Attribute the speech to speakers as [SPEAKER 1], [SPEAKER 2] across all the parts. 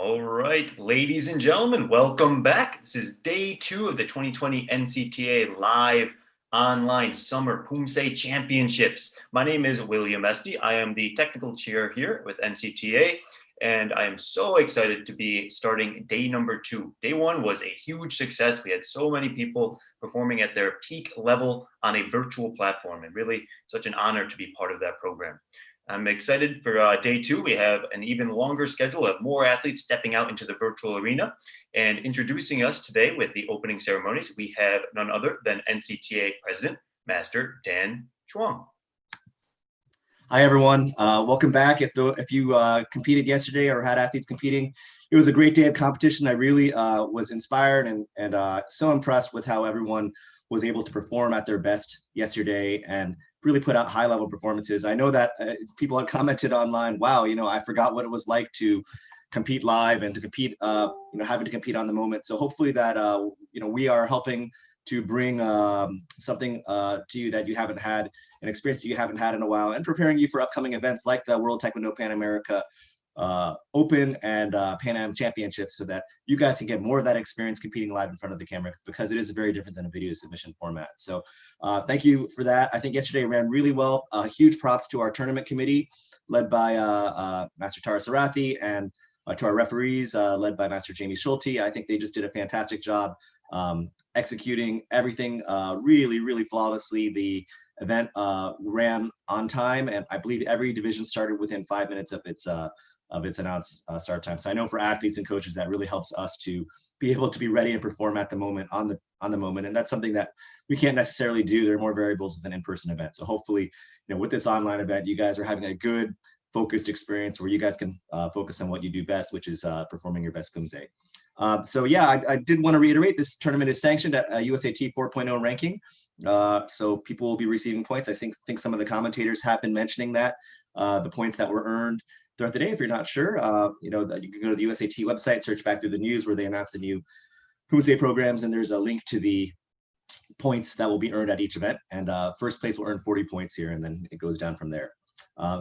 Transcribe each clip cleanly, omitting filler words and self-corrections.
[SPEAKER 1] All right, ladies and gentlemen, welcome back. This is day 2 of the 2020 NCTA Live Online Summer Poomsae Championships. My name is William Esty. I am the technical chair here with NCTA, and I am so excited to be starting day number 2. Day 1 was a huge success. We had so many people performing at their peak level on a virtual platform, and really such an honor to be part of that program. I'm excited for day 2. We have an even longer schedule of more athletes stepping out into the virtual arena. And introducing us today with the opening ceremonies, we have none other than NCTA President, Master Dan Chuang.
[SPEAKER 2] Hi, everyone. Welcome back. If you competed yesterday or had athletes competing, it was a great day of competition. I really was inspired and so impressed with how everyone was able to perform at their best yesterday and really put out high-level performances. I know that people had commented online, wow, I forgot what it was like to compete live and to compete, having to compete on the moment. So hopefully that, we are helping to bring something to you that you haven't had, an experience that you haven't had in a while, and preparing you for upcoming events like the World Taekwondo Pan America Open and Pan Am Championships, so that you guys can get more of that experience competing live in front of the camera, because it is very different than a video submission format. So thank you for that. I think yesterday ran really well. Huge props to our tournament committee led by Master Tara Sarathi, and to our referees led by Master Jamie Schulte. I think they just did a fantastic job executing everything really flawlessly. The event ran on time, and I believe every division started within 5 minutes of its announced start time. So I know for athletes and coaches that really helps us to be able to be ready and perform at the moment, on the moment, and that's something that we can't necessarily do. There are more variables than an in-person event. So hopefully, with this online event, you guys are having a good, focused experience where you guys can focus on what you do best, which is performing your best Poomsae. So yeah, I did want to reiterate, this tournament is sanctioned at USAT 4.0 ranking. So people will be receiving points. I think some of the commentators have been mentioning that, the points that were earned throughout the day. If you're not sure, you can go to the USAT website, search back through the news where they announce the new Poomsae programs, and there's a link to the points that will be earned at each event. And first place will earn 40 points here, and then it goes down from there.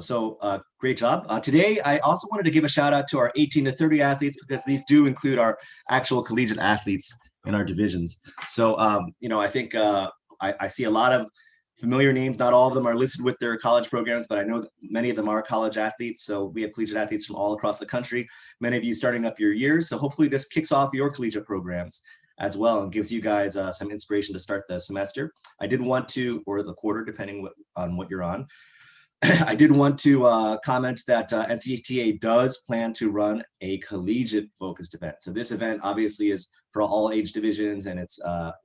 [SPEAKER 2] So great job. Today, I also wanted to give a shout out to our 18 to 30 athletes, because these do include our actual collegiate athletes in our divisions. So, I think I see a lot of familiar names. Not all of them are listed with their college programs, but I know that many of them are college athletes. So we have collegiate athletes from all across the country, many of you starting up your years. So hopefully this kicks off your collegiate programs as well and gives you guys some inspiration to start the semester. I did want to, or the quarter, depending on what you're on. I did want to comment that NCTA does plan to run a collegiate focused event. So this event obviously is for all age divisions, and it's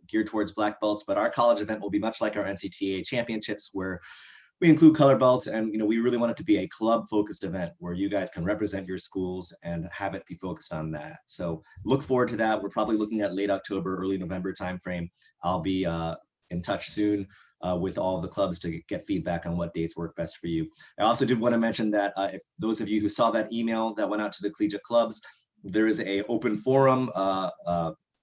[SPEAKER 2] geared towards black belts, but our college event will be much like our NCTA championships, where we include color belts, and we really want it to be a club focused event where you guys can represent your schools and have it be focused on that. So look forward to that. We're probably looking at late October, early November timeframe. I'll be in touch soon with all of the clubs to get feedback on what dates work best for you. I also did want to mention that if those of you who saw that email that went out to the collegiate clubs, there is a open forum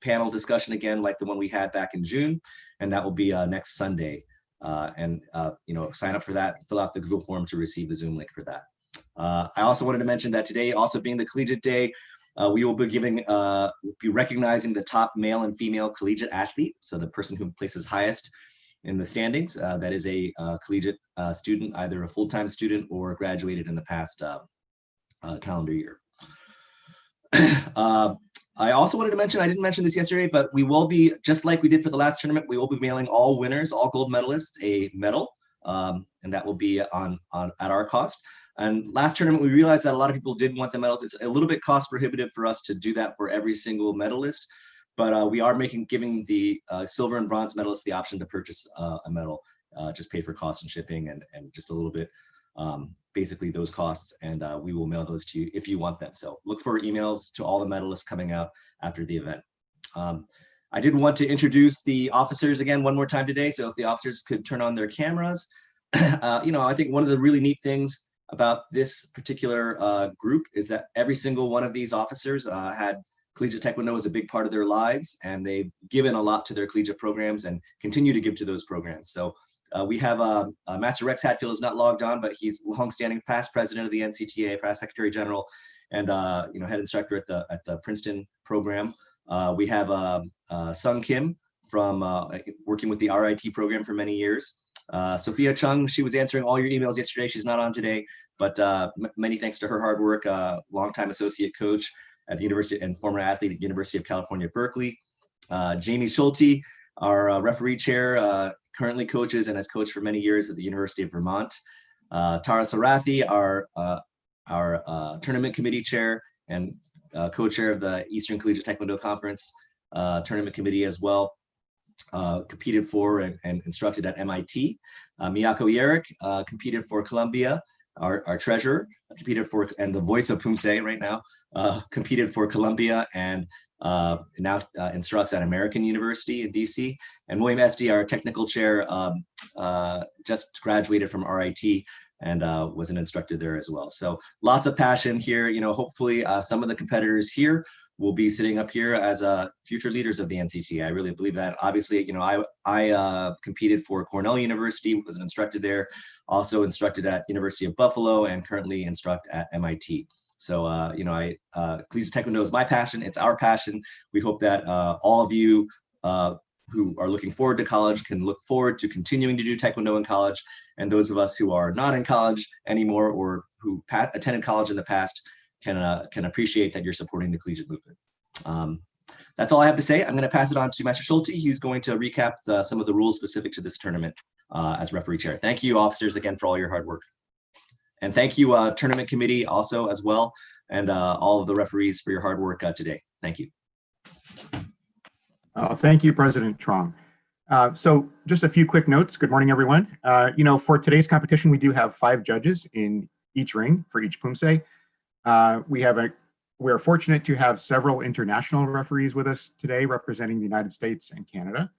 [SPEAKER 2] panel discussion again, like the one we had back in June, and that will be next Sunday. Sign up for that, fill out the Google form to receive the Zoom link for that. I also wanted to mention that today, also being the Collegiate Day, we will be recognizing the top male and female collegiate athlete. So the person who places highest in the standings, that is a collegiate student, either a full-time student or graduated in the past calendar year. I also wanted to mention, I didn't mention this yesterday, but we will be, just like we did for the last tournament, we will be mailing all winners, all gold medalists, a medal, and that will be at our cost. And last tournament, we realized that a lot of people didn't want the medals. It's a little bit cost prohibitive for us to do that for every single medalist, but we are giving the silver and bronze medalists the option to purchase a medal, just pay for cost and shipping and just a little bit, basically those costs, and we will mail those to you if you want them. So look for emails to all the medalists coming out after the event. I did want to introduce the officers again one more time today. So if the officers could turn on their cameras. I think one of the really neat things about this particular group is that every single one of these officers had collegiate taekwondo as a big part of their lives, and they've given a lot to their collegiate programs and continue to give to those programs. So we have Master Rex Hatfield is not logged on, but he's longstanding past president of the NCTA, past secretary general, and head instructor at the Princeton program. We have Sung Kim from working with the RIT program for many years. Sophia Chung, she was answering all your emails yesterday. She's not on today, but many thanks to her hard work, longtime associate coach at the university and former athlete at University of California, Berkeley. Jamie Schulte, our referee chair, currently coaches and has coached for many years at the University of Vermont. Tara Sarathi, our tournament committee chair and co-chair of the Eastern Collegiate Taekwondo Conference tournament committee as well. Competed for and instructed at MIT. Miyako Yerrick competed for Columbia, our treasurer, competed for, and the voice of Poomsae right now, competed for Columbia and now instructs at American University in DC. And William Esty, our technical chair, just graduated from RIT and was an instructor there as well. So lots of passion here. Hopefully some of the competitors here will be sitting up here as future leaders of the NCTA. I really believe that. Obviously, I competed for Cornell University, was an instructor there, also instructed at University of Buffalo, and currently instruct at MIT. So, Collegiate Taekwondo is my passion. It's our passion. We hope that all of you who are looking forward to college can look forward to continuing to do Taekwondo in college. And those of us who are not in college anymore or who attended college in the past can appreciate that you're supporting the collegiate movement. That's all I have to say. I'm going to pass it on to Master Schulte, who's going to recap some of the rules specific to this tournament as referee chair. Thank you, officers, again, for all your hard work. And thank you, tournament committee also as well, and all of the referees for your hard work today. Thank you.
[SPEAKER 3] Thank you, President Trong. So just a few quick notes. Good morning, everyone. For today's competition, we do have 5 judges in each ring for each Poomsae. We're fortunate to have several international referees with us today representing the United States and Canada.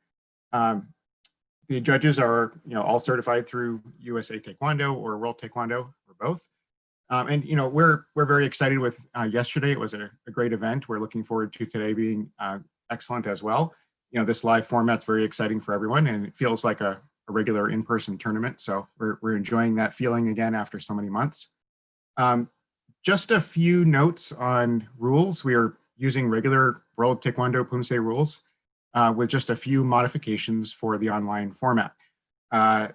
[SPEAKER 3] The judges are all certified through USA Taekwondo or World Taekwondo or both. We're very excited with yesterday. It was a great event. We're looking forward to today being excellent as well. This live format's very exciting for everyone, and it feels like a regular in-person tournament. So we're enjoying that feeling again after so many months. Just a few notes on rules. We are using regular World Taekwondo Poomsae rules with just a few modifications for the online format.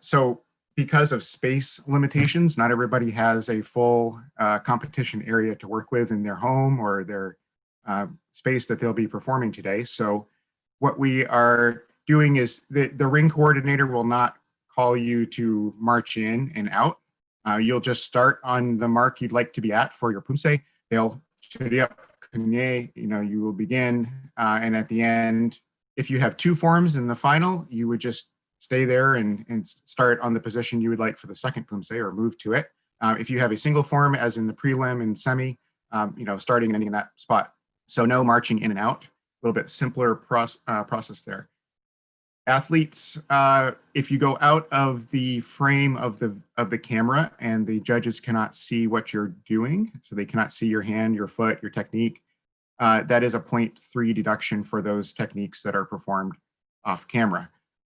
[SPEAKER 3] So because of space limitations, not everybody has a full competition area to work with in their home or their space that they'll be performing today. So what we are doing is the ring coordinator will not call you to march in and out. You'll just start on the mark you'd like to be at for your Poomsae. They'll shoot you up, you will begin, and at the end, if you have 2 forms in the final, you would just stay there and start on the position you would like for the second Poomsae or move to it. If you have a single form, as in the prelim and semi, starting and ending in that spot. So no marching in and out, a little bit simpler process there. Athletes, if you go out of the frame of the camera and the judges cannot see what you're doing, so they cannot see your hand, your foot, your technique, that is a 0.3 deduction for those techniques that are performed off camera.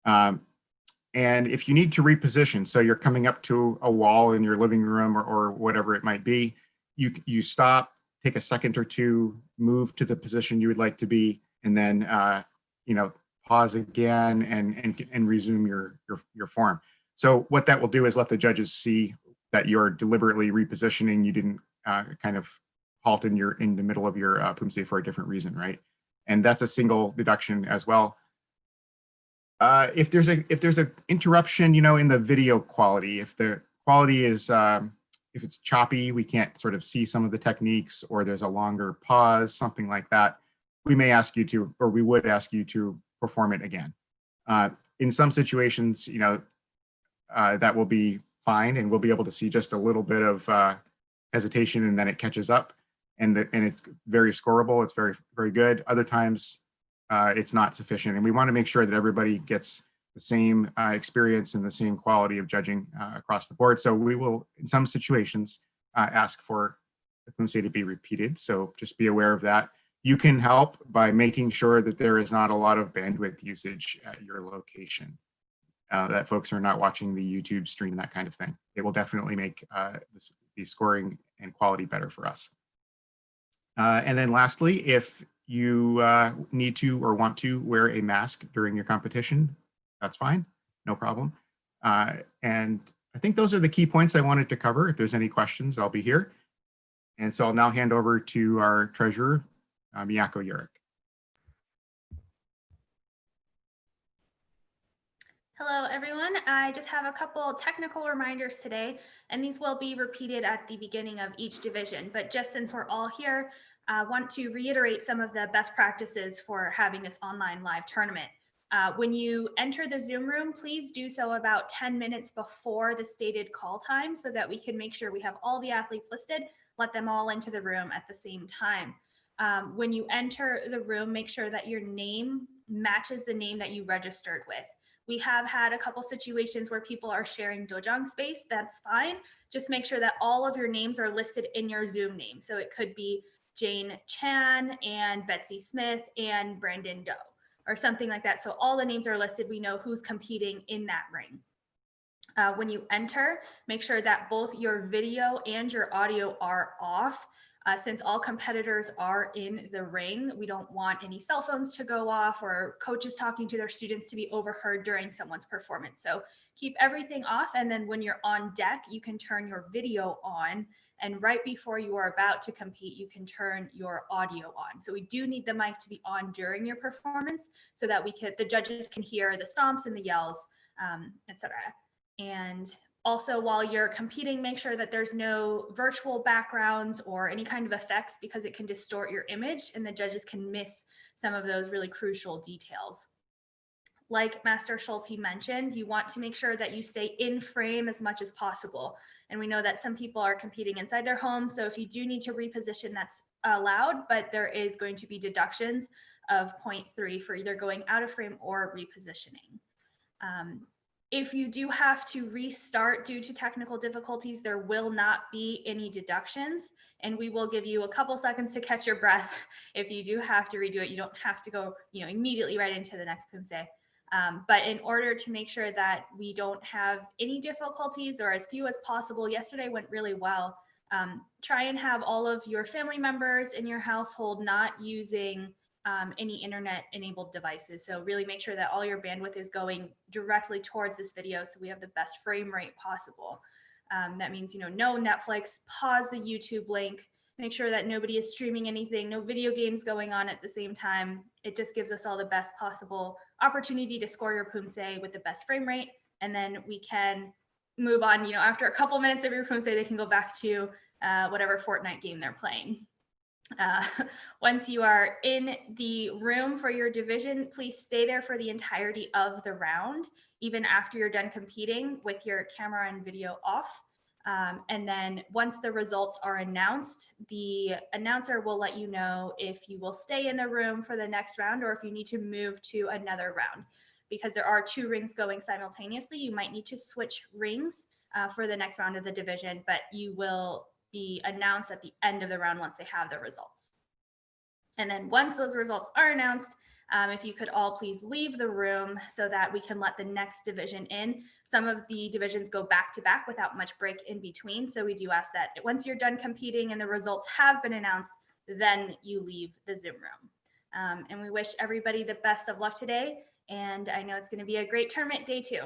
[SPEAKER 3] And if you need to reposition, so you're coming up to a wall in your living room or whatever it might be, you stop, take a second or two, move to the position you would like to be, and then pause again and resume your form. So what that will do is let the judges see that you're deliberately repositioning. You didn't kind of halt in the middle of your Poomsae for a different reason, right? And that's a single deduction as well. If there's a interruption, in the video quality, if the quality is if it's choppy, we can't sort of see some of the techniques, or there's a longer pause, something like that, we may ask you to, or we would ask you to perform it again. In some situations, that will be fine, and we'll be able to see just a little bit of hesitation, and then it catches up, and it's very scoreable. It's very, very good. Other times, it's not sufficient, and we want to make sure that everybody gets the same experience and the same quality of judging across the board. So we will, in some situations, ask for the Poomsae to be repeated. So just be aware of that. You can help by making sure that there is not a lot of bandwidth usage at your location, that folks are not watching the YouTube stream, that kind of thing. It will definitely make the scoring and quality better for us. And then lastly, if you need to or want to wear a mask during your competition, that's fine, no problem. And I think those are the key points I wanted to cover. If there's any questions, I'll be here. And so I'll now hand over to our treasurer, Miyako Yurik.
[SPEAKER 4] Hello, everyone. I just have a couple technical reminders today, and these will be repeated at the beginning of each division. But just since we're all here, I want to reiterate some of the best practices for having this online live tournament. When you enter the Zoom room, please do so about 10 minutes before the stated call time so that we can make sure we have all the athletes listed, let them all into the room at the same time. When you enter the room, make sure that your name matches the name that you registered with. We have had a couple situations where people are sharing dojang space. That's fine. Just make sure that all of your names are listed in your Zoom name. So it could be Jane Chan and Betsy Smith and Brandon Doe or something like that. So all the names are listed. We know who's competing in that ring. When you enter, make sure that both your video and your audio are off. Since all competitors are in the ring, we don't want any cell phones to go off or coaches talking to their students to be overheard during someone's performance. So keep everything off. And then when you're on deck, you can turn your video on. And right before you are about to compete, you can turn your audio on. So we do need the mic to be on during your performance so that the judges can hear the stomps and the yells, etc. And also, while you're competing, make sure that there's no virtual backgrounds or any kind of effects because it can distort your image and the judges can miss some of those really crucial details. Like Master Schulte mentioned, you want to make sure that you stay in frame as much as possible. And we know that some people are competing inside their homes. So if you do need to reposition, that's allowed, but there is going to be deductions of 0.3 for either going out of frame or repositioning. If you do have to restart due to technical difficulties, there will not be any deductions, and we will give you a couple seconds to catch your breath. If you do have to redo it, you don't have to go, immediately right into the next Poomsae. But in order to make sure that we don't have any difficulties or as few as possible, yesterday went really well. Try and have all of your family members in your household not using any internet enabled devices. So really make sure that all your bandwidth is going directly towards this video so we have the best frame rate possible. That means, no Netflix, pause the YouTube link, make sure that nobody is streaming anything, no video games going on at the same time. It just gives us all the best possible opportunity to score your Poomsae with the best frame rate. And then we can move on, after a couple minutes of your Poomsae, they can go back to whatever Fortnite game they're playing. Once you are in the room for your division, please stay there for the entirety of the round, even after you're done competing with your camera and video off. And then once the results are announced, the announcer will let you know if you will stay in the room for the next round or if you need to move to another round. Because there are 2 rings going simultaneously, you might need to switch rings for the next round of the division, but you will be announced at the end of the round once they have the results. And then once those results are announced, if you could all please leave the room so that we can let the next division in. Some of the divisions go back to back without much break in between. So we do ask that once you're done competing and the results have been announced, then you leave the Zoom room. And we wish everybody the best of luck today. And I know it's going to be a great tournament day 2.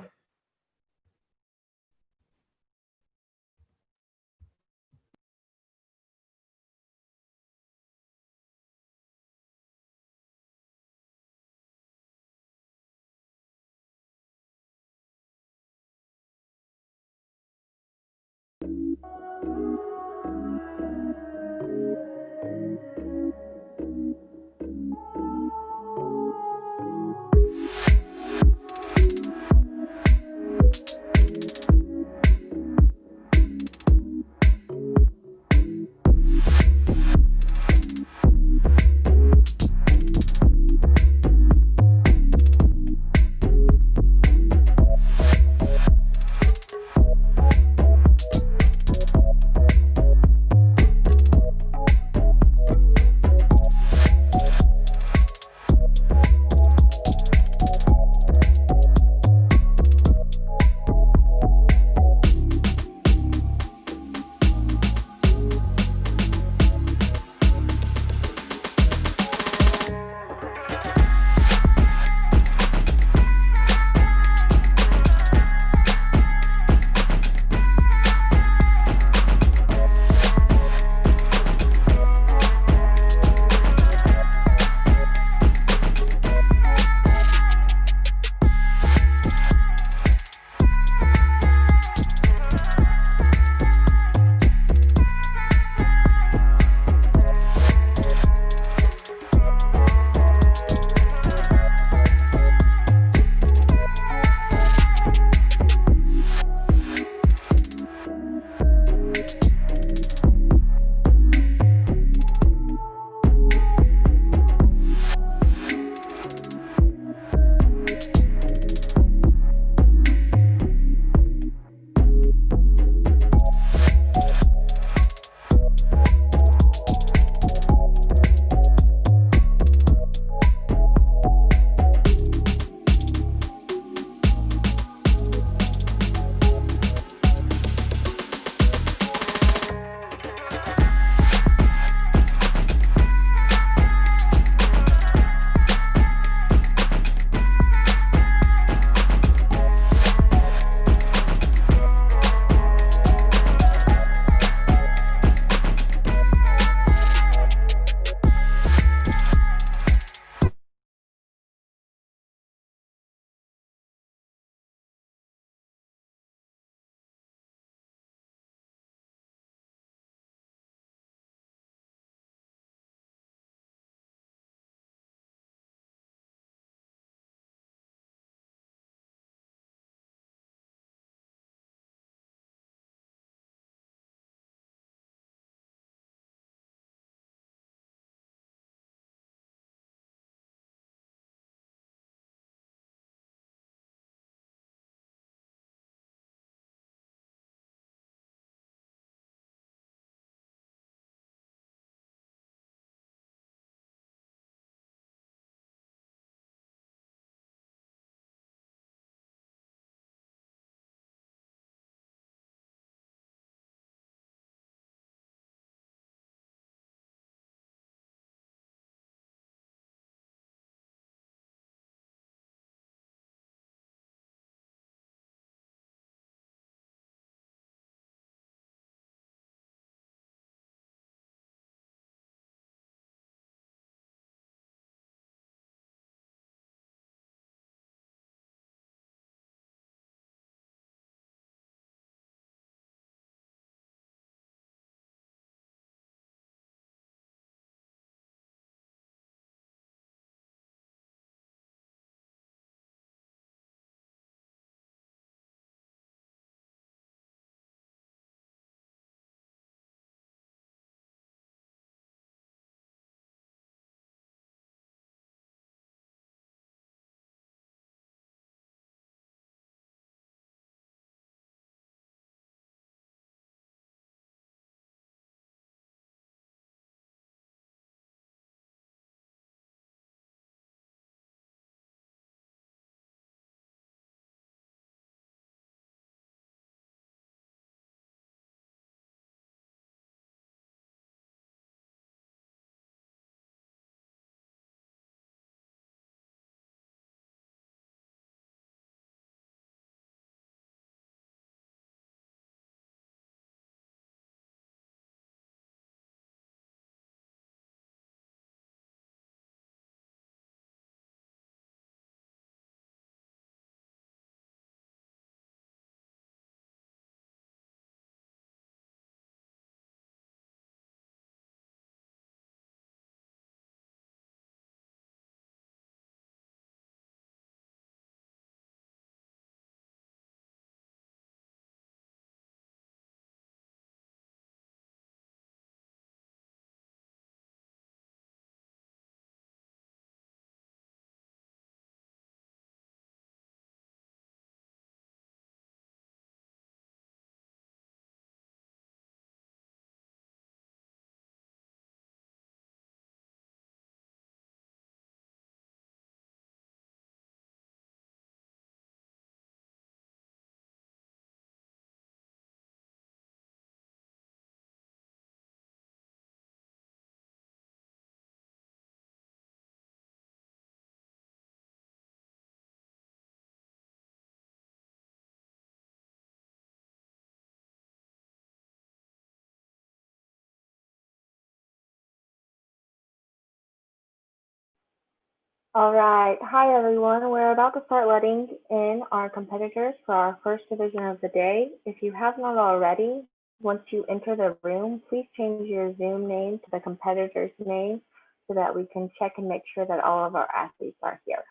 [SPEAKER 5] All right. Hi, everyone. We're about to start letting in our competitors for our first division of the day. If you have not already, once you enter the room, please change your Zoom name to the competitor's name so that we can check and make sure that all of our athletes are here.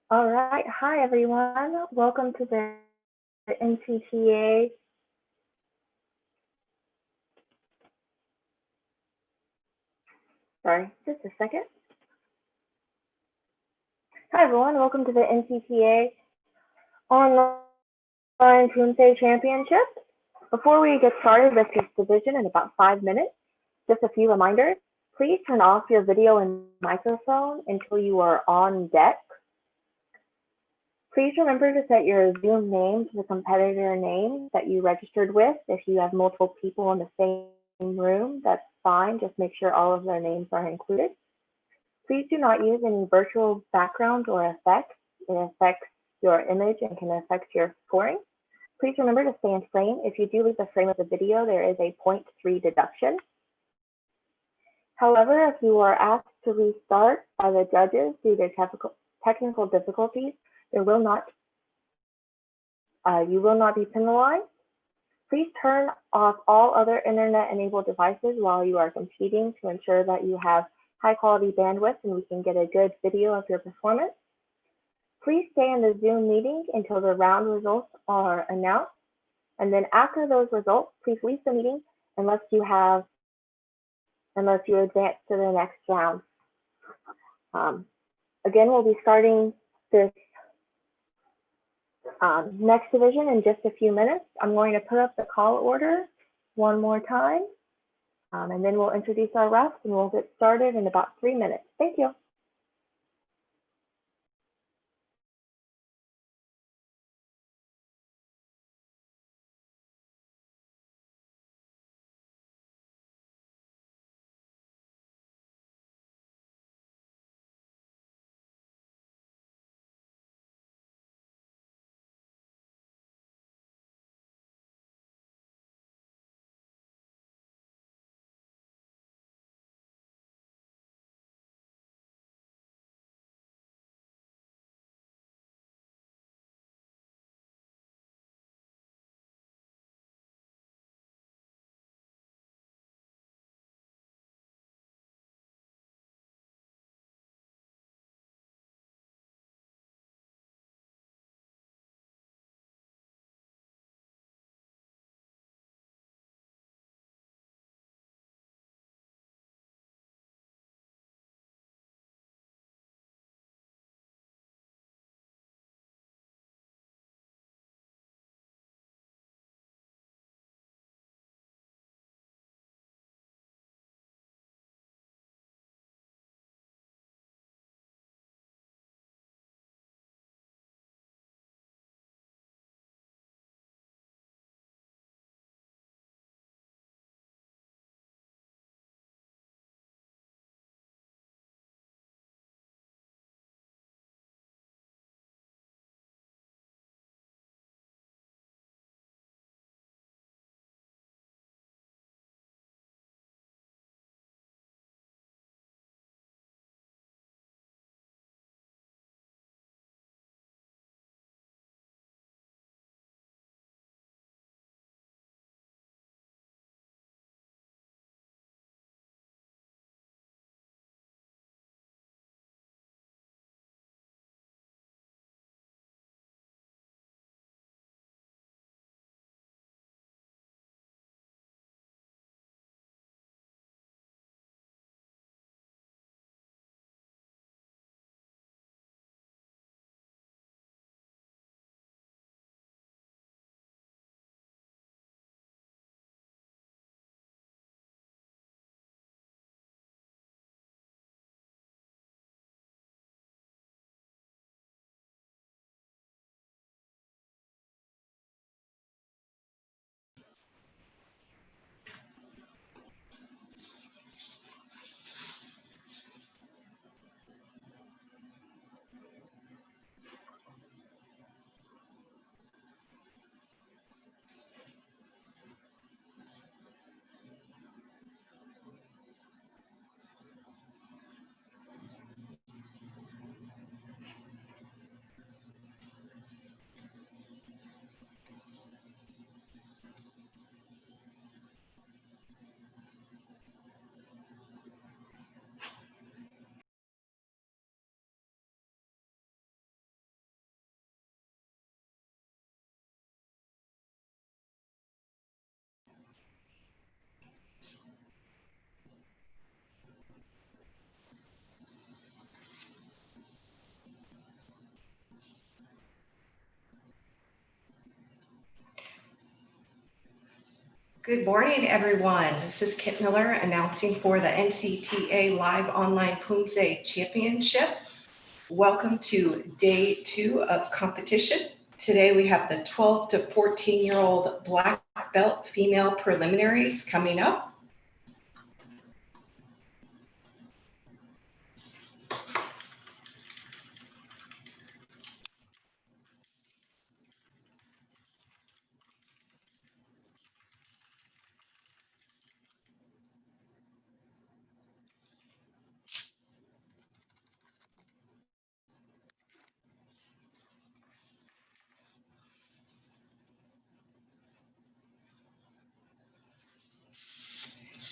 [SPEAKER 5] All right. Hi, everyone. Welcome to the NCTA. Sorry, just a second. Hi, everyone. Welcome to the NCTA Online Poomsae Championship. Before we get started with this division in about 5 minutes, just a few reminders. Please turn off your video and microphone until you are on deck. Please remember to set your Zoom name to the competitor name that you registered with. If you have multiple people in the same room, that's fine. Just make sure all of their names are included. Please do not use any virtual background or effects. It affects your image and can affect your scoring. Please remember to stay in frame. If you do leave the frame of the video, there is a 0.3 deduction. However, if you are asked to restart by the judges due to technical difficulties, you will not be penalized. Please turn off all other internet-enabled devices while you are competing to ensure that you have high-quality bandwidth and we can get a good video of your performance. Please stay in the Zoom meeting until the round results are announced. And then after those results, please leave the meeting unless you advance to the next round. Again, we'll be starting this next division in just a few minutes. I'm going to put up the call order one more time, and then we'll introduce our refs and we'll get started in about 3 minutes. Thank you.
[SPEAKER 6] Good morning, everyone. This is Kit Miller announcing for the NCTA Live Online Poomsae Championship. Welcome to day 2 of competition. Today we have the 12 to 14-year-old black belt female preliminaries coming up.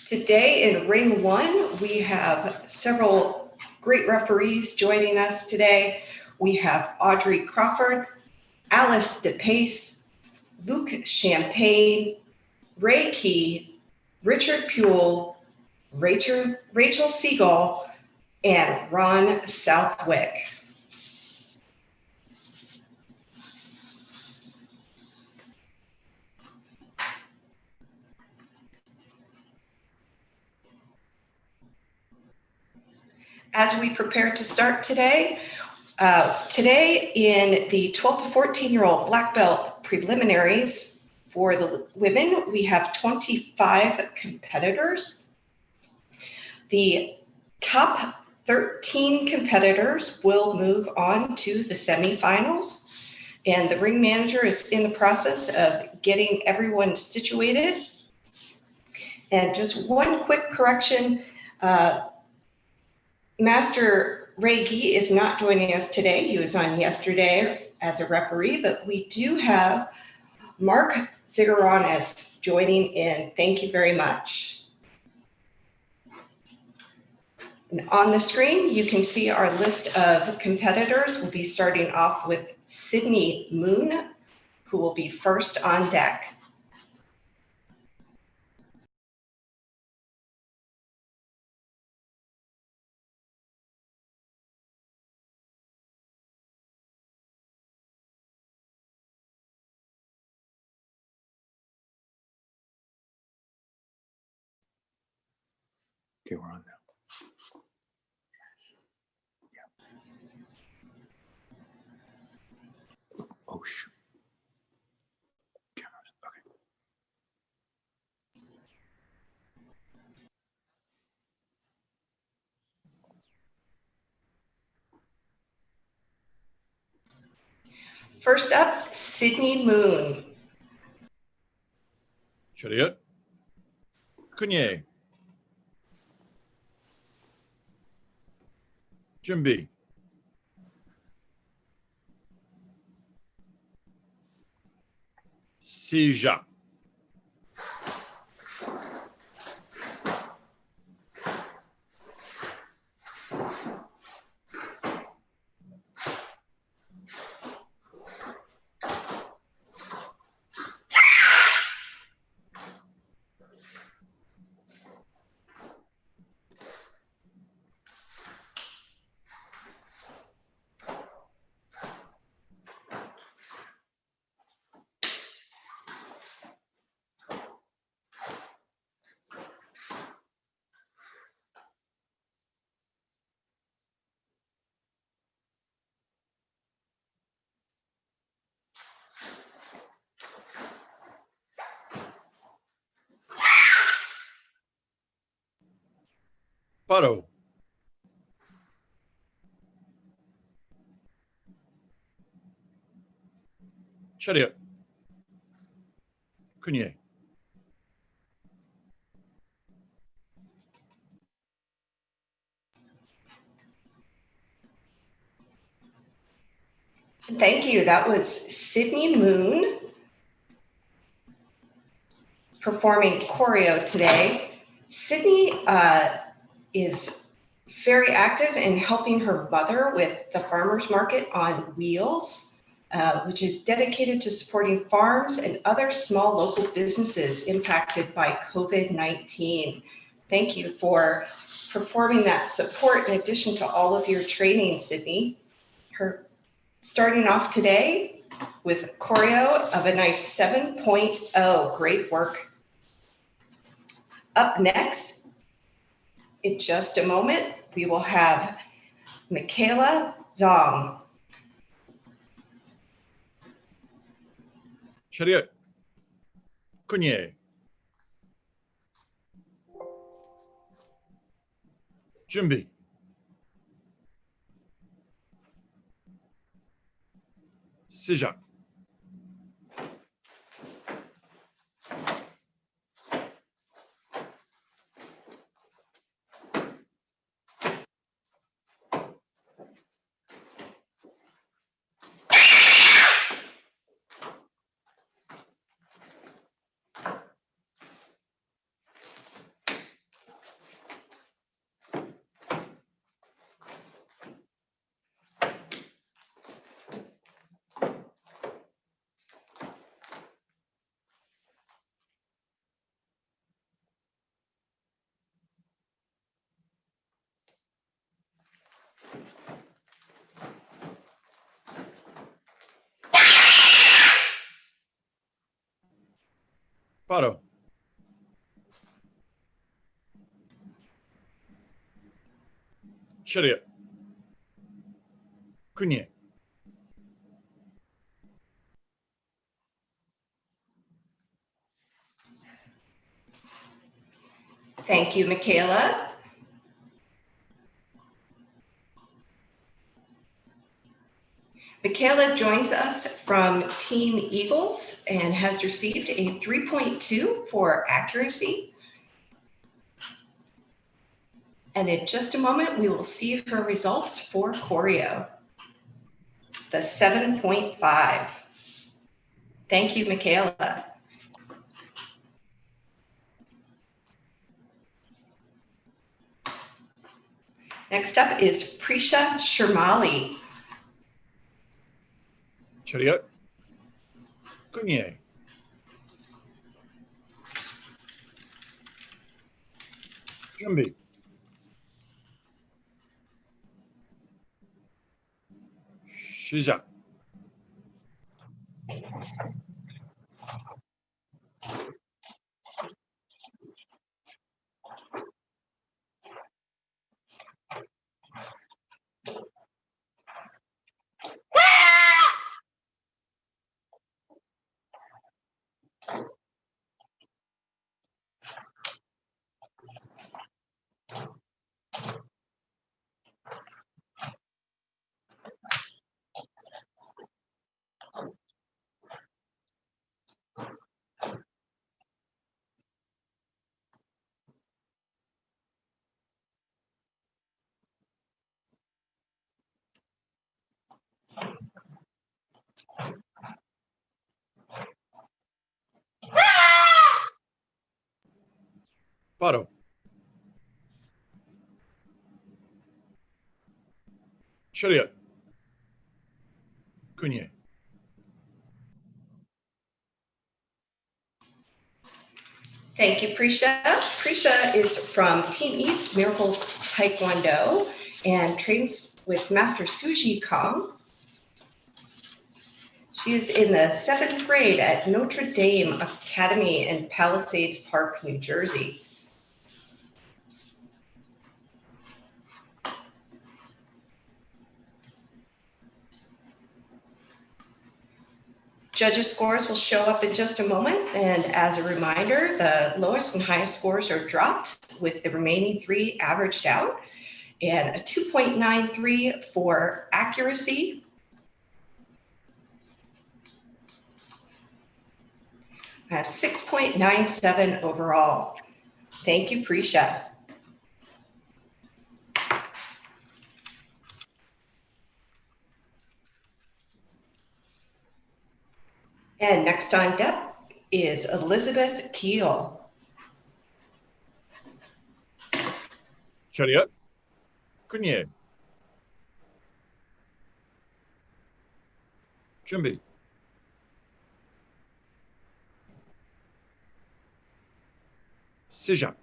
[SPEAKER 6] Today in ring 1, we have several great referees joining us today. We have Audrey Crawford, Alice DePace, Luke Champagne, Ray Key, Richard Puel, Rachel Siegel, and Ron Southwick. As we prepare to start today, in the 12 to 14-year-old black belt preliminaries for the women, we have 25 competitors. The top 13 competitors will move on to the semifinals, and the ring manager is in the process of getting everyone situated. And just one quick correction, Master Ray Gee is not joining us today. He was on yesterday as a referee, but we do have Mark Zigaronis joining in. Thank you very much. And on the screen, you can see our list of competitors. We'll be starting off with Sydney Moon, who will be first on deck.
[SPEAKER 7] Okay, we're on now. Yeah. Oh, shoot. Cameras. Okay.
[SPEAKER 6] First up, Sydney Moon.
[SPEAKER 7] Chariot. Kunye. Jimby. Sija. Paro. Chariot. Kunye.
[SPEAKER 6] Thank you. That was Sydney Moon performing choreo today. Sydney is very active in helping her mother with the farmers market on wheels, which is dedicated to supporting farms and other small local businesses impacted by COVID-19. Thank you for performing that support in addition to all of your training, Sydney. Her starting off today with choreo of a nice 7.0. Great work. Up next, in just a moment, we will have Michaela Zong.
[SPEAKER 7] Chariot. Kunye. Jumbi. Sijak. Paro. Chariot. Kunye.
[SPEAKER 6] Thank you, Michaela. Michaela joins us from Team Eagles and has received a 3.2 for accuracy. And in just a moment, we will see her results for choreo. The 7.5. Thank you, Michaela. Next up is Prisha Sharmali.
[SPEAKER 7] Chariot. Kunye. Jumbi. Shijak. Paro. Chariot. Kunye.
[SPEAKER 6] Thank you, Prisha. Prisha is from Team East Miracles Taekwondo and trains with Master Suji Kong. She is in the 7th grade at Notre Dame Academy in Palisades Park, New Jersey. Judges' scores will show up in just a moment, and as a reminder, the lowest and highest scores are dropped with the remaining 3 averaged out, and a 2.93 for accuracy, a 6.97 overall. Thank you, Prisha. And next on deck is Elizabeth Keel.
[SPEAKER 7] Chariot. Kunye. Jumbi. Sijak.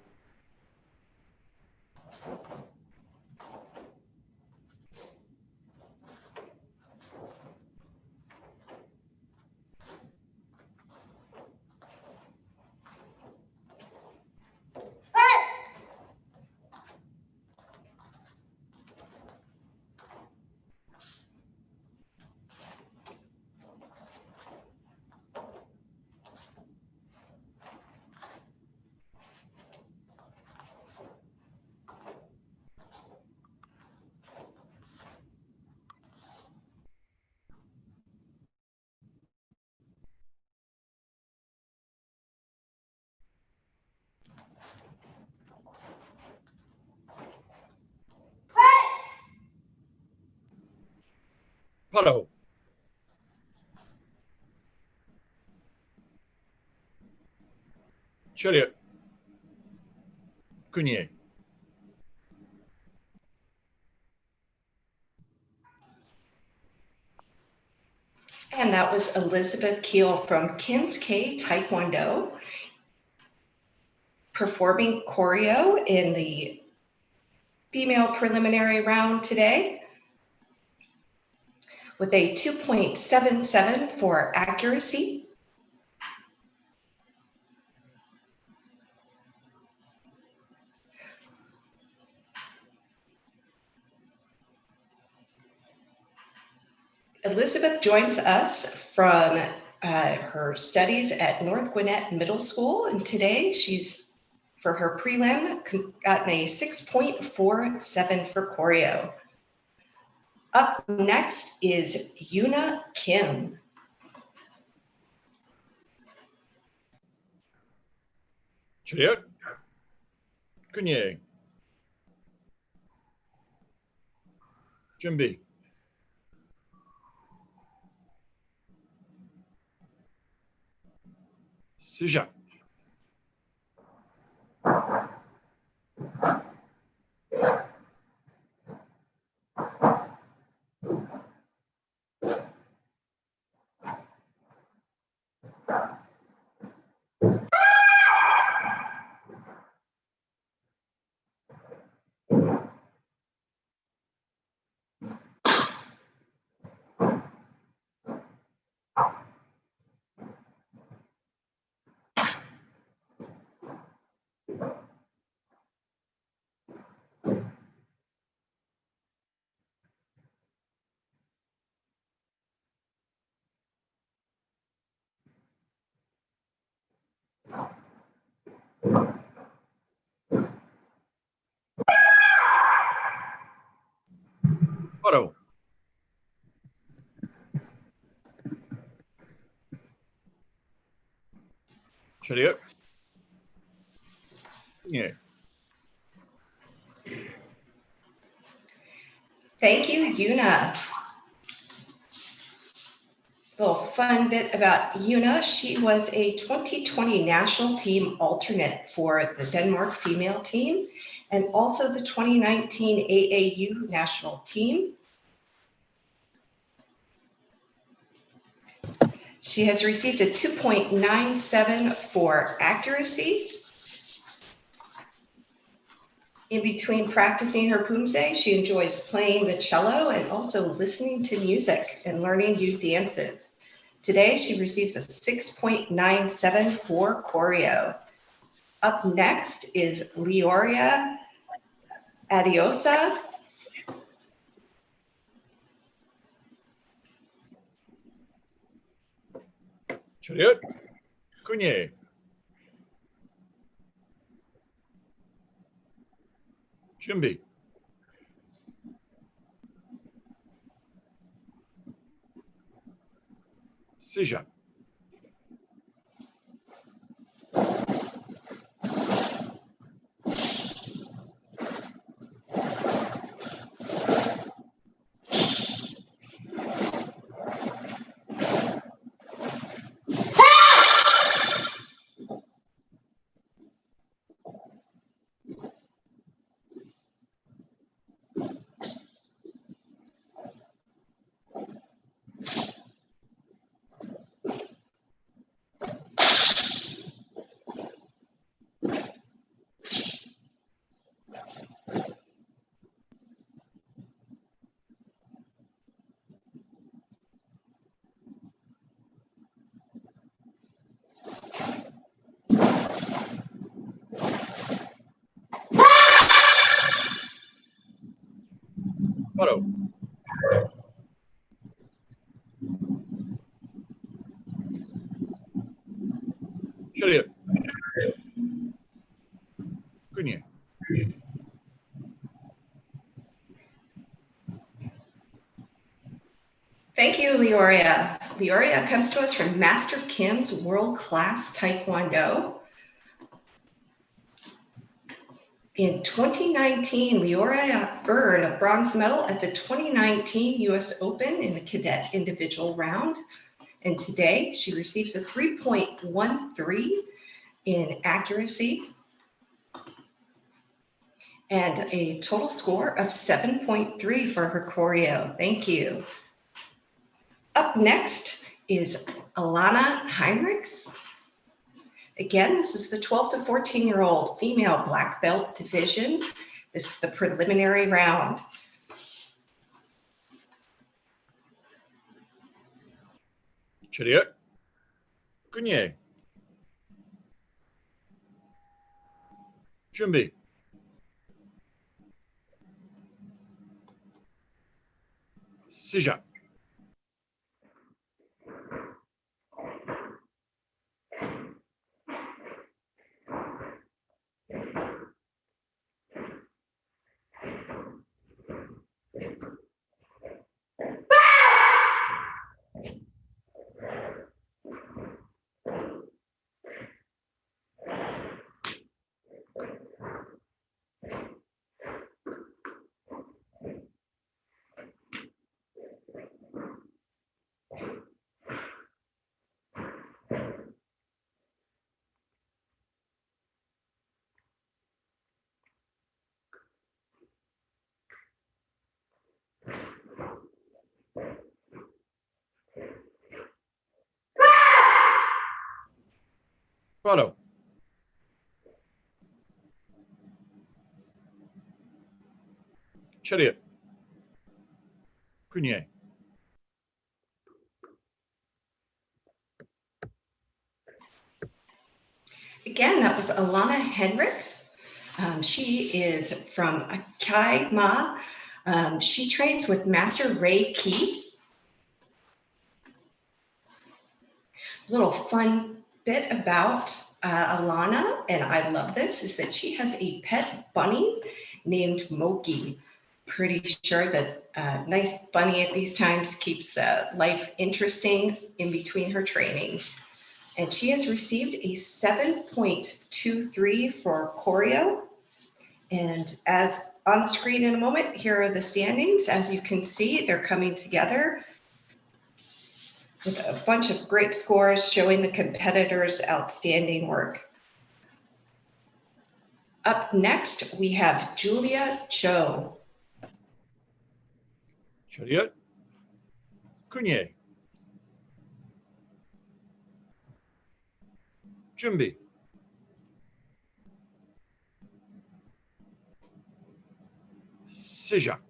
[SPEAKER 7] Paro. Chariot. Kunye.
[SPEAKER 6] And that was Elizabeth Keel from Kim's K Taekwondo, performing choreo in the female preliminary round today with a 2.77 for accuracy. Elizabeth joins us from her studies at North Gwinnett Middle School, and today she's, for her prelim, gotten a 6.47 for choreo. Up next is Yuna Kim.
[SPEAKER 7] Chariot. Kunye. Jimby. Sija. Paro. Chariot. Kunye.
[SPEAKER 6] Thank you, Yuna. Little fun bit about Yuna. She was a 2020 national team alternate for the Denmark female team and also the 2019 AAU national team. She has received a 2.97 for accuracy. In between practicing her Poomsae, she enjoys playing the cello and also listening to music and learning new dances. Today, she receives a 6.97 for choreo. Up next is Leoria Adiosa.
[SPEAKER 7] Chariot. Kunye. Jimby. Sija. Paro. Chariot. Kunye.
[SPEAKER 6] Thank you, Leoria. Leoria comes to us from Master Kim's World Class Taekwondo. In 2019, Leora earned a bronze medal at the 2019 US Open in the cadet individual round. And today she receives a 3.13 in accuracy and a total score of 7.3 for her choreo. Thank you. Up next is Alana Heinrichs. Again, this is the 12 to 14-year-old female black belt division. This is the preliminary round.
[SPEAKER 7] 차렷. 끝예. 준비. 시작. 바로. 차렷. 끝예.
[SPEAKER 6] Again, that was Alana Hendricks. She is from Kai Ma. She trains with Master Ray Keith. Little fun bit about Alana, and I love this, is that she has a pet bunny named Moki. Pretty sure that nice bunny at these times keeps life interesting in between her training. And she has received a 7.23 for choreo. And as on the screen in a moment, here are the standings. As you can see, they're coming together with a bunch of great scores showing the competitors' outstanding work. Up next, we have Julia Cho.
[SPEAKER 7] 차렷. 끝예. 준비. 시작.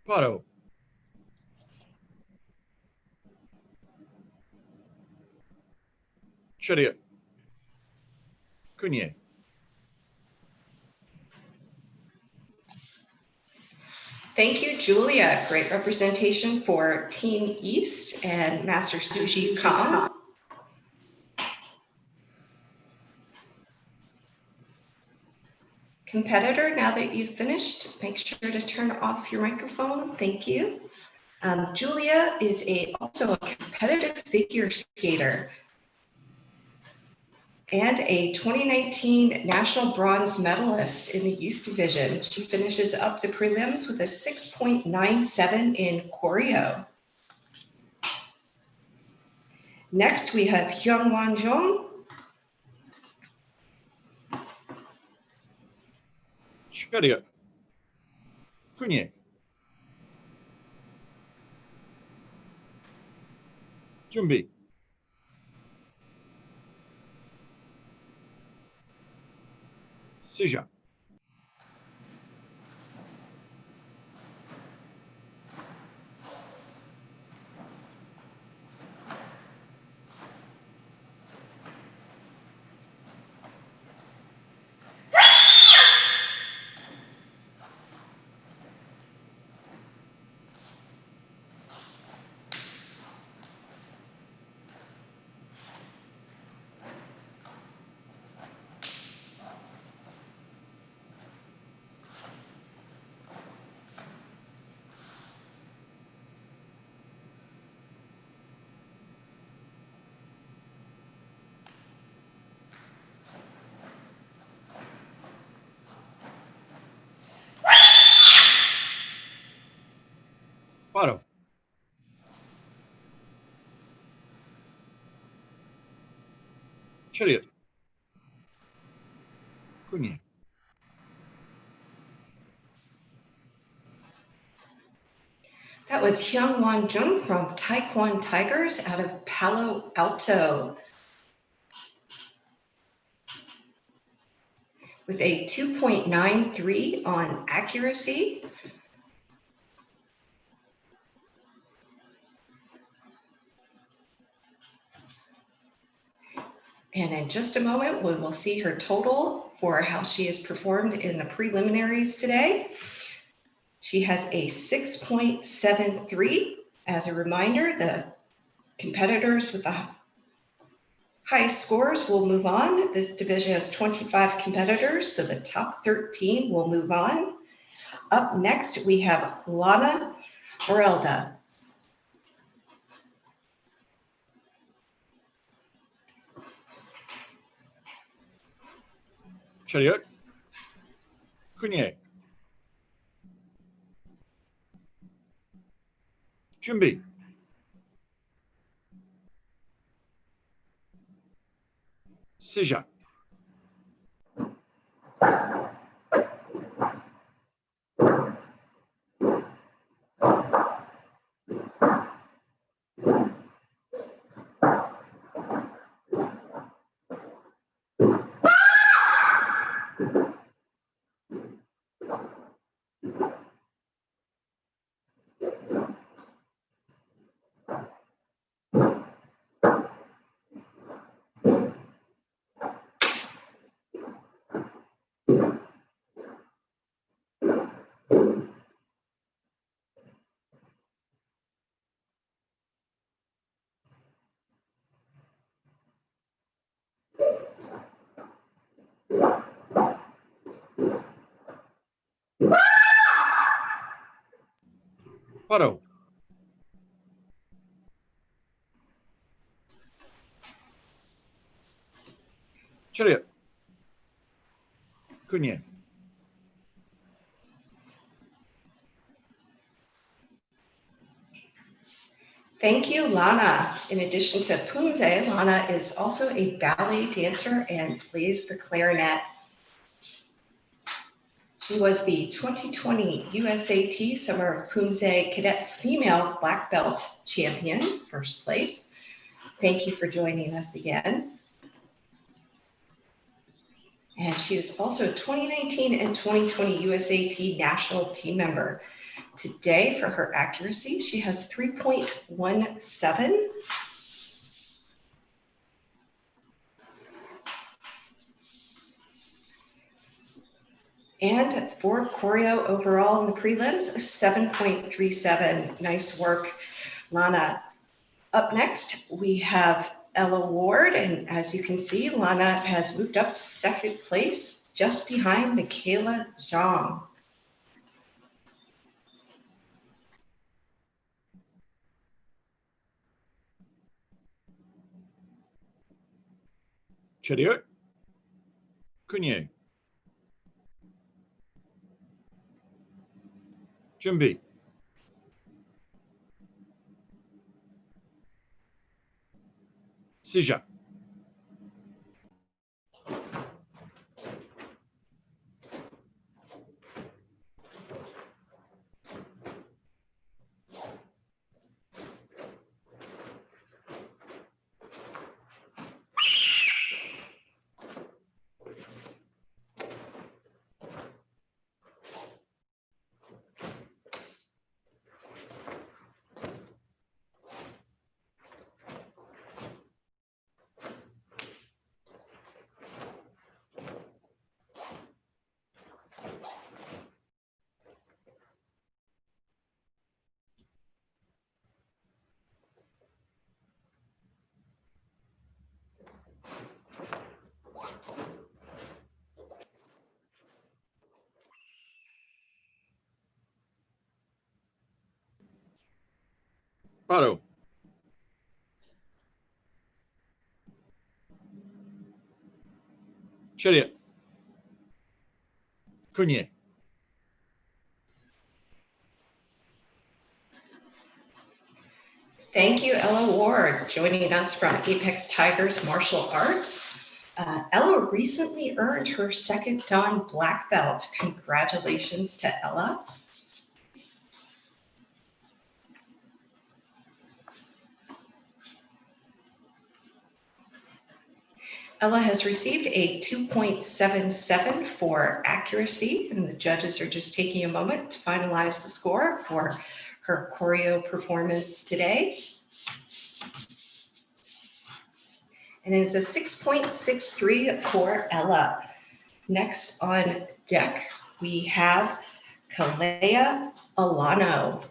[SPEAKER 7] 바로. 차렷. 끝예.
[SPEAKER 6] Thank you, Julia. Great representation for Team East and Master Suji Kang. Competitor, now that you've finished, make sure to turn off your microphone. Thank you. Julia is also a competitive figure skater and a 2019 national bronze medalist in the youth division. She finishes up the prelims with a 6.97 in choreo. Next, we have Hyungwon Jung.
[SPEAKER 7] 차렷. 끝예. 준비. 시작. 바로. 차렷. 군인.
[SPEAKER 6] That was Hyungwon Jung from Taekwondo Tigers out of Palo Alto with a 2.93 on accuracy. And in just a moment, we will see her total for how she has performed in the preliminaries today. She has a 6.73. As a reminder, the competitors with the highest scores will move on. This division has 25 competitors, so the top 13 will move on. Up next, we have Lana Morelda.
[SPEAKER 7] 차렷. 군인. 준비. 시작. 바로. 차렷. 군인.
[SPEAKER 6] Thank you, Lana. In addition to Poomsae, Lana is also a ballet dancer and plays the clarinet. She was the 2020 USAT Summer Poomsae Cadet Female Black Belt Champion, first place. Thank you for joining us again. And she is also a 2019 and 2020 USAT National Team Member. Today, for her accuracy, she has 3.17. And for choreo overall in the prelims, a 7.37. Nice work, Lana. Up next, we have Ella Ward. And as you can see, Lana has moved up to second place, just behind Michaela Zhang.
[SPEAKER 7] 차렷. 군인. 준비. 시작. Paro. Chariot. Kunye.
[SPEAKER 6] Thank you, Ella Ward, joining us from Apex Tigers Martial Arts. Ella recently earned her second Dan black belt. Congratulations to Ella. Ella has received a 2.77 for accuracy, and the judges are just taking a moment to finalize the score for her choreo performance today. And it is a 6.63 for Ella. Next on deck, we have Kalea Alano.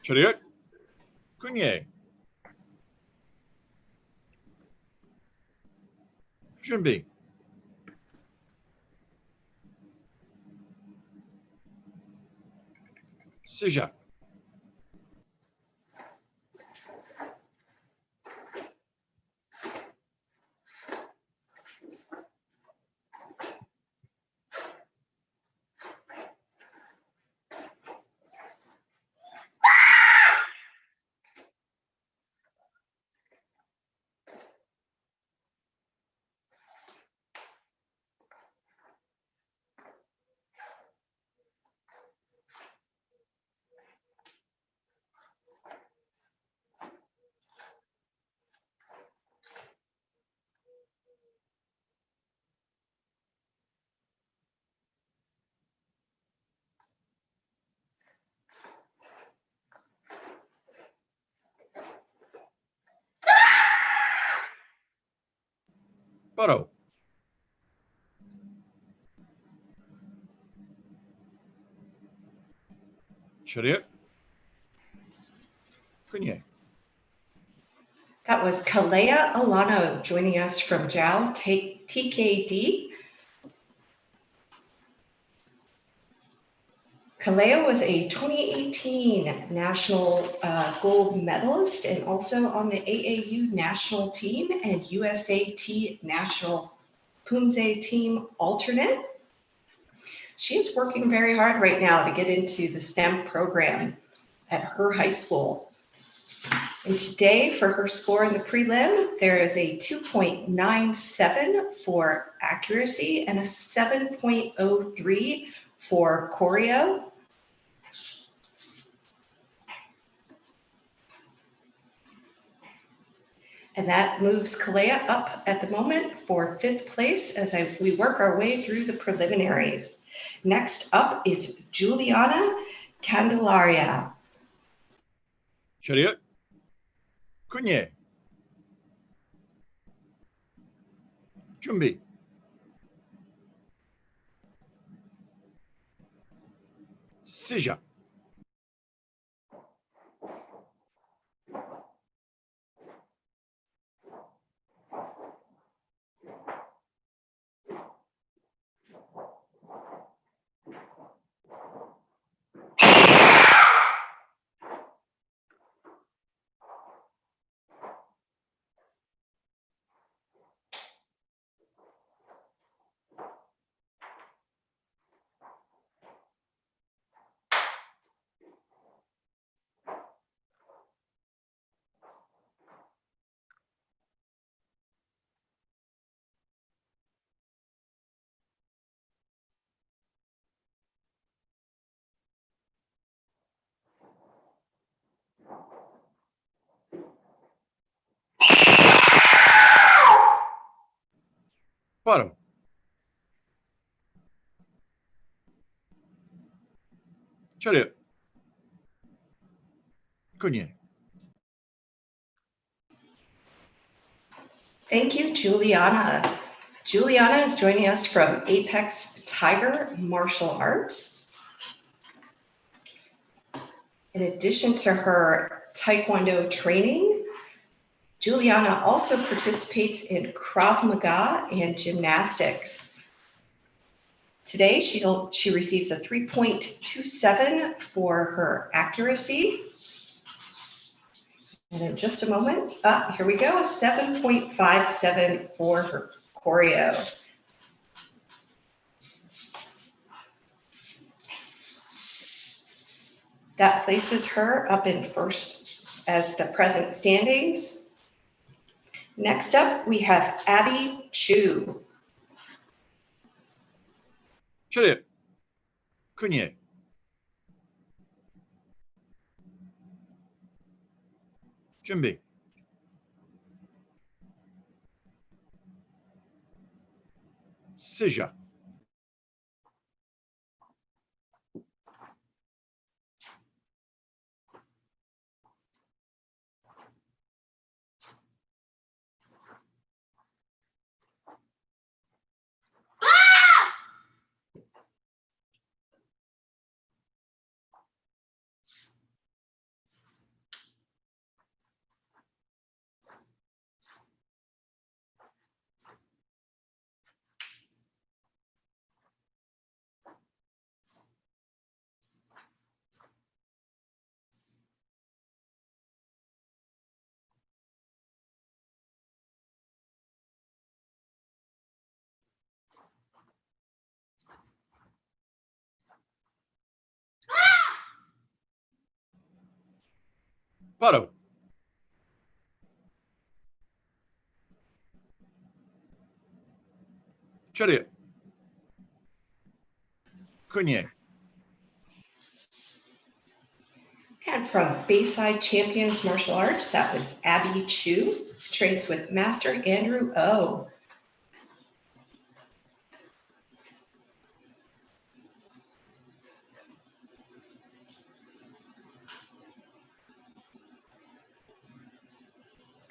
[SPEAKER 7] Chariot. Kunye. Jumbi. Sija. Paro. Chariot. Kunye.
[SPEAKER 6] That was Kalea Alano joining us from JAO TKD. Kalea was a 2018 national gold medalist and also on the AAU national team and USAT national Poomsae team alternate. She's working very hard right now to get into the STEM program at her high school. And today for her score in the prelim, there is a 2.97 for accuracy and a 7.03 for choreo. And that moves Kalea up at the moment for 5th place as we work our way through the preliminaries. Next up is Juliana Candelaria.
[SPEAKER 7] Chariot. Kunye. Jumbi. Sija. Paro. Chariot. Kunye.
[SPEAKER 6] Thank you, Juliana. Juliana is joining us from Apex Tiger Martial Arts. In addition to her Taekwondo training, Juliana also participates in Krav Maga and gymnastics. Today, she receives a 3.27 for her accuracy. And in just a moment, here we go, a 7.57 for her choreo. That places her up in first as the present standings. Next up, we have Abby Chu.
[SPEAKER 7] 차렷. 군예. 준비. 시작. 바로. 차렷. 군예.
[SPEAKER 6] And from Bayside Champions Martial Arts, that was Abby Chu, trains with Master Andrew O.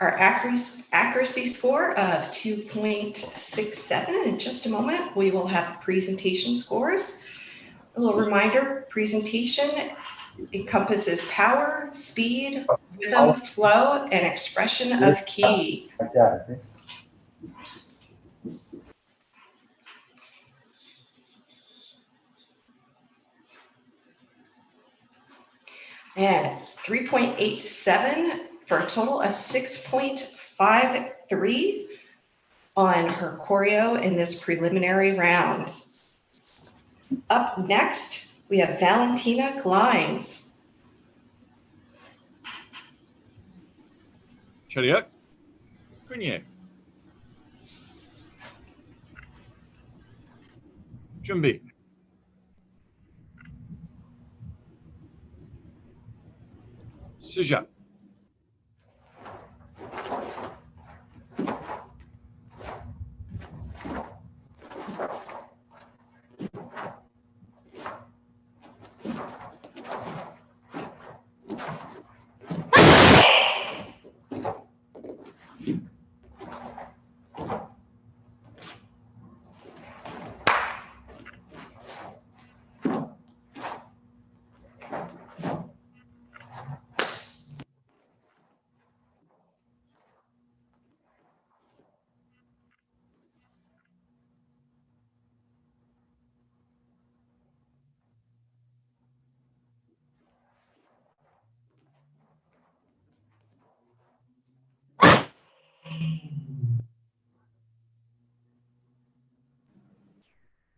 [SPEAKER 6] Our accuracy score of 2.67. In just a moment, we will have presentation scores. A little reminder, presentation encompasses power, speed, rhythm, flow, and expression of ki. And 3.87 for a total of 6.53 on her choreo in this preliminary round. Up next, we have Valentina Glines.
[SPEAKER 7] 차렷. 군예. 준비. 시작.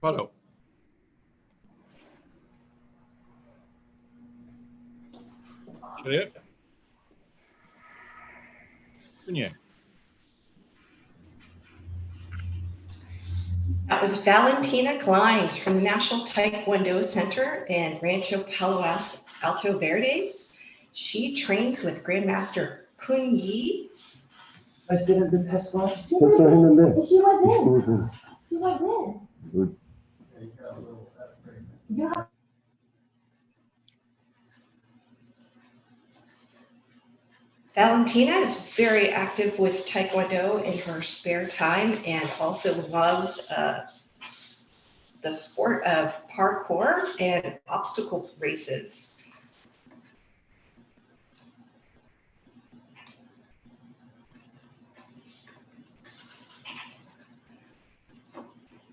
[SPEAKER 7] 바로. 차렷. 군예.
[SPEAKER 6] That was Valentina Glines from the National Taekwondo Center in Rancho Palos Alto Verdes. She trains with Grandmaster Kun Yi.
[SPEAKER 8] I still have the test one. 했는데.
[SPEAKER 9] She was in. She was in. You have
[SPEAKER 6] Valentina is very active with Taekwondo in her spare time and also loves the sport of parkour and obstacle races.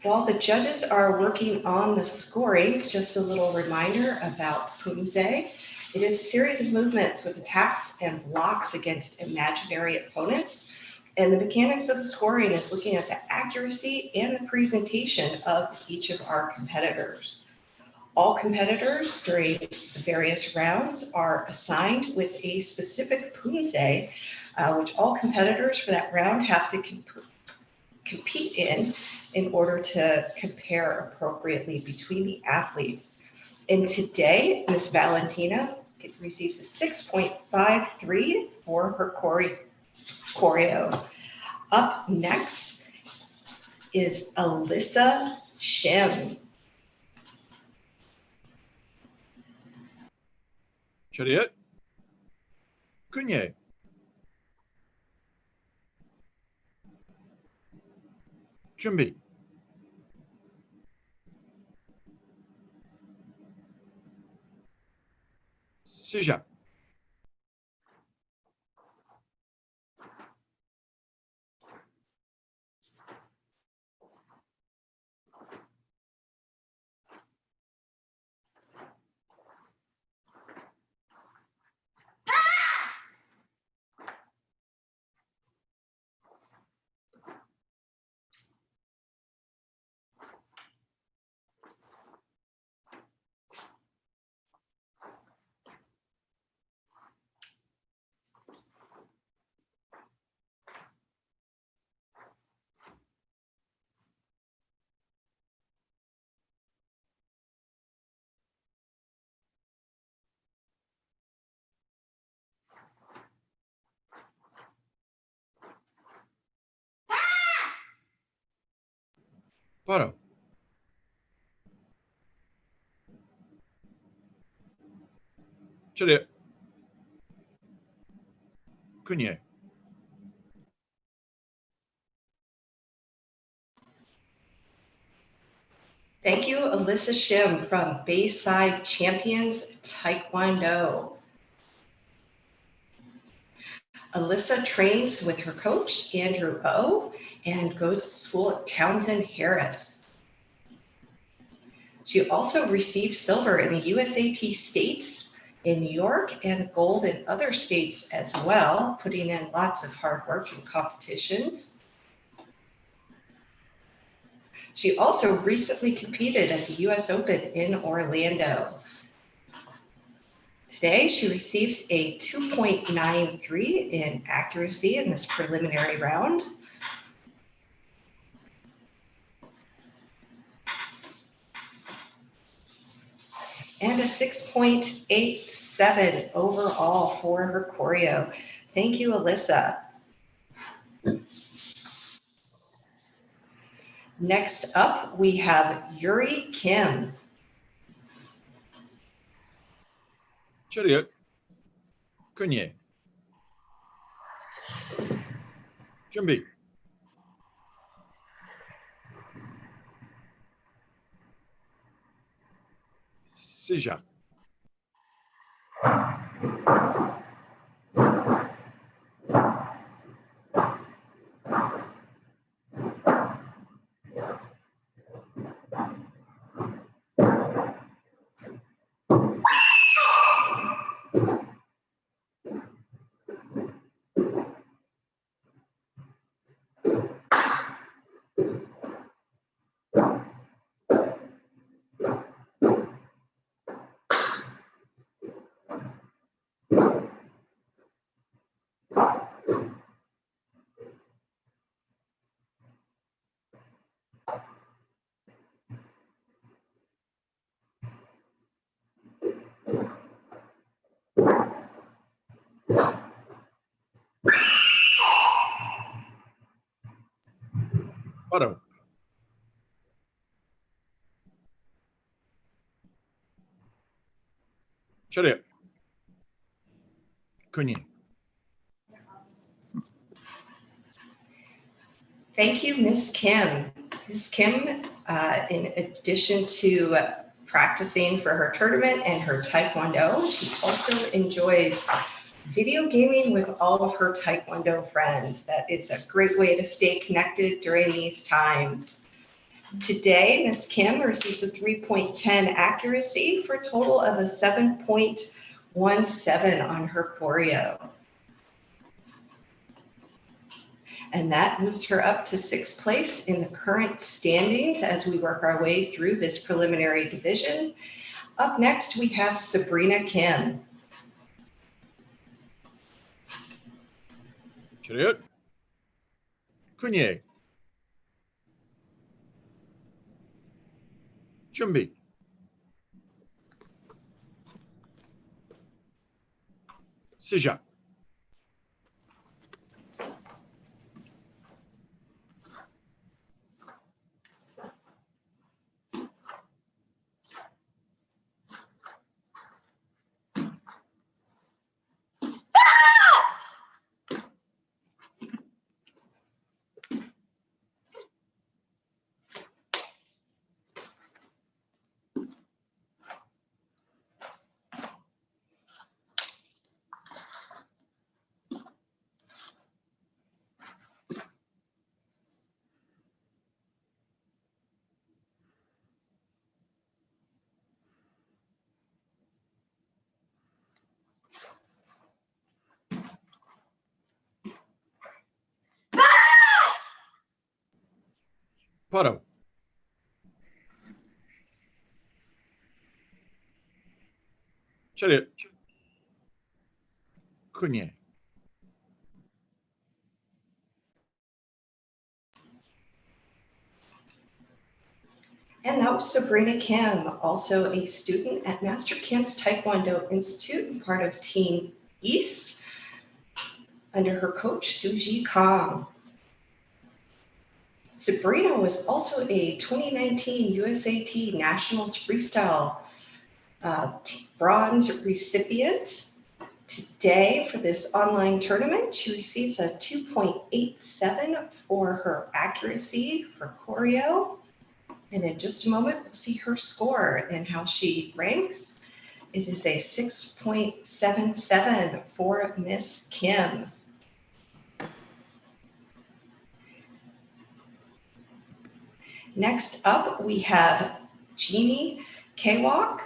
[SPEAKER 6] While the judges are working on the scoring, just a little reminder about Poomsae. It is a series of movements with attacks and blocks against imaginary opponents. And the mechanics of the scoring is looking at the accuracy and the presentation of each of our competitors. All competitors during the various rounds are assigned with a specific Poomsae, which all competitors for that round have to compete in order to compare appropriately between the athletes. And today, Ms. Valentina receives a 6.53 for her choreo. Up next is Alyssa Shim.
[SPEAKER 7] Chariot. Kunye. Jumbi. Sija. Paro. Chariot. Kunye.
[SPEAKER 6] Thank you, Alyssa Shim from Bayside Champions Taekwondo. Alyssa trains with her coach, Andrew O, and goes to school at Townsend Harris. She also received silver in the USAT states in New York and gold in other states as well, putting in lots of hard work and competitions. She also recently competed at the US Open in Orlando. Today, she receives a 2.93 in accuracy in this preliminary round. And a 6.87 overall for her choreo. Thank you, Alyssa. Next up, we have Yuri Kim.
[SPEAKER 7] Chariot. Kunye. Jumbi. Sija. Paro. Chariot. Kunye.
[SPEAKER 6] Thank you, Ms. Kim. Ms. Kim, in addition to practicing for her tournament and her Taekwondo, she also enjoys video gaming with all of her Taekwondo friends. That it's a great way to stay connected during these times. Today, Miss Kim receives a 3.10 accuracy for a total of a 7.17 on her choreo. And that moves her up to 6th place in the current standings as we work our way through this preliminary division. Up next, we have Sabrina Kim.
[SPEAKER 7] 차렷. 군예. 준비. 시작. 바로. 차렷. 군예.
[SPEAKER 6] And that was Sabrina Kim, also a student at Master Kim's Taekwondo Institute and part of Team East under her coach, Suji Kang. Sabrina was also a 2019 USAT Nationals Freestyle bronze recipient. Today, for this online tournament, she receives a 2.87 for her accuracy for choreo. And in just a moment, we'll see her score and how she ranks. It is a 6.77 for Miss Kim. Next up, we have Jeannie Kwok.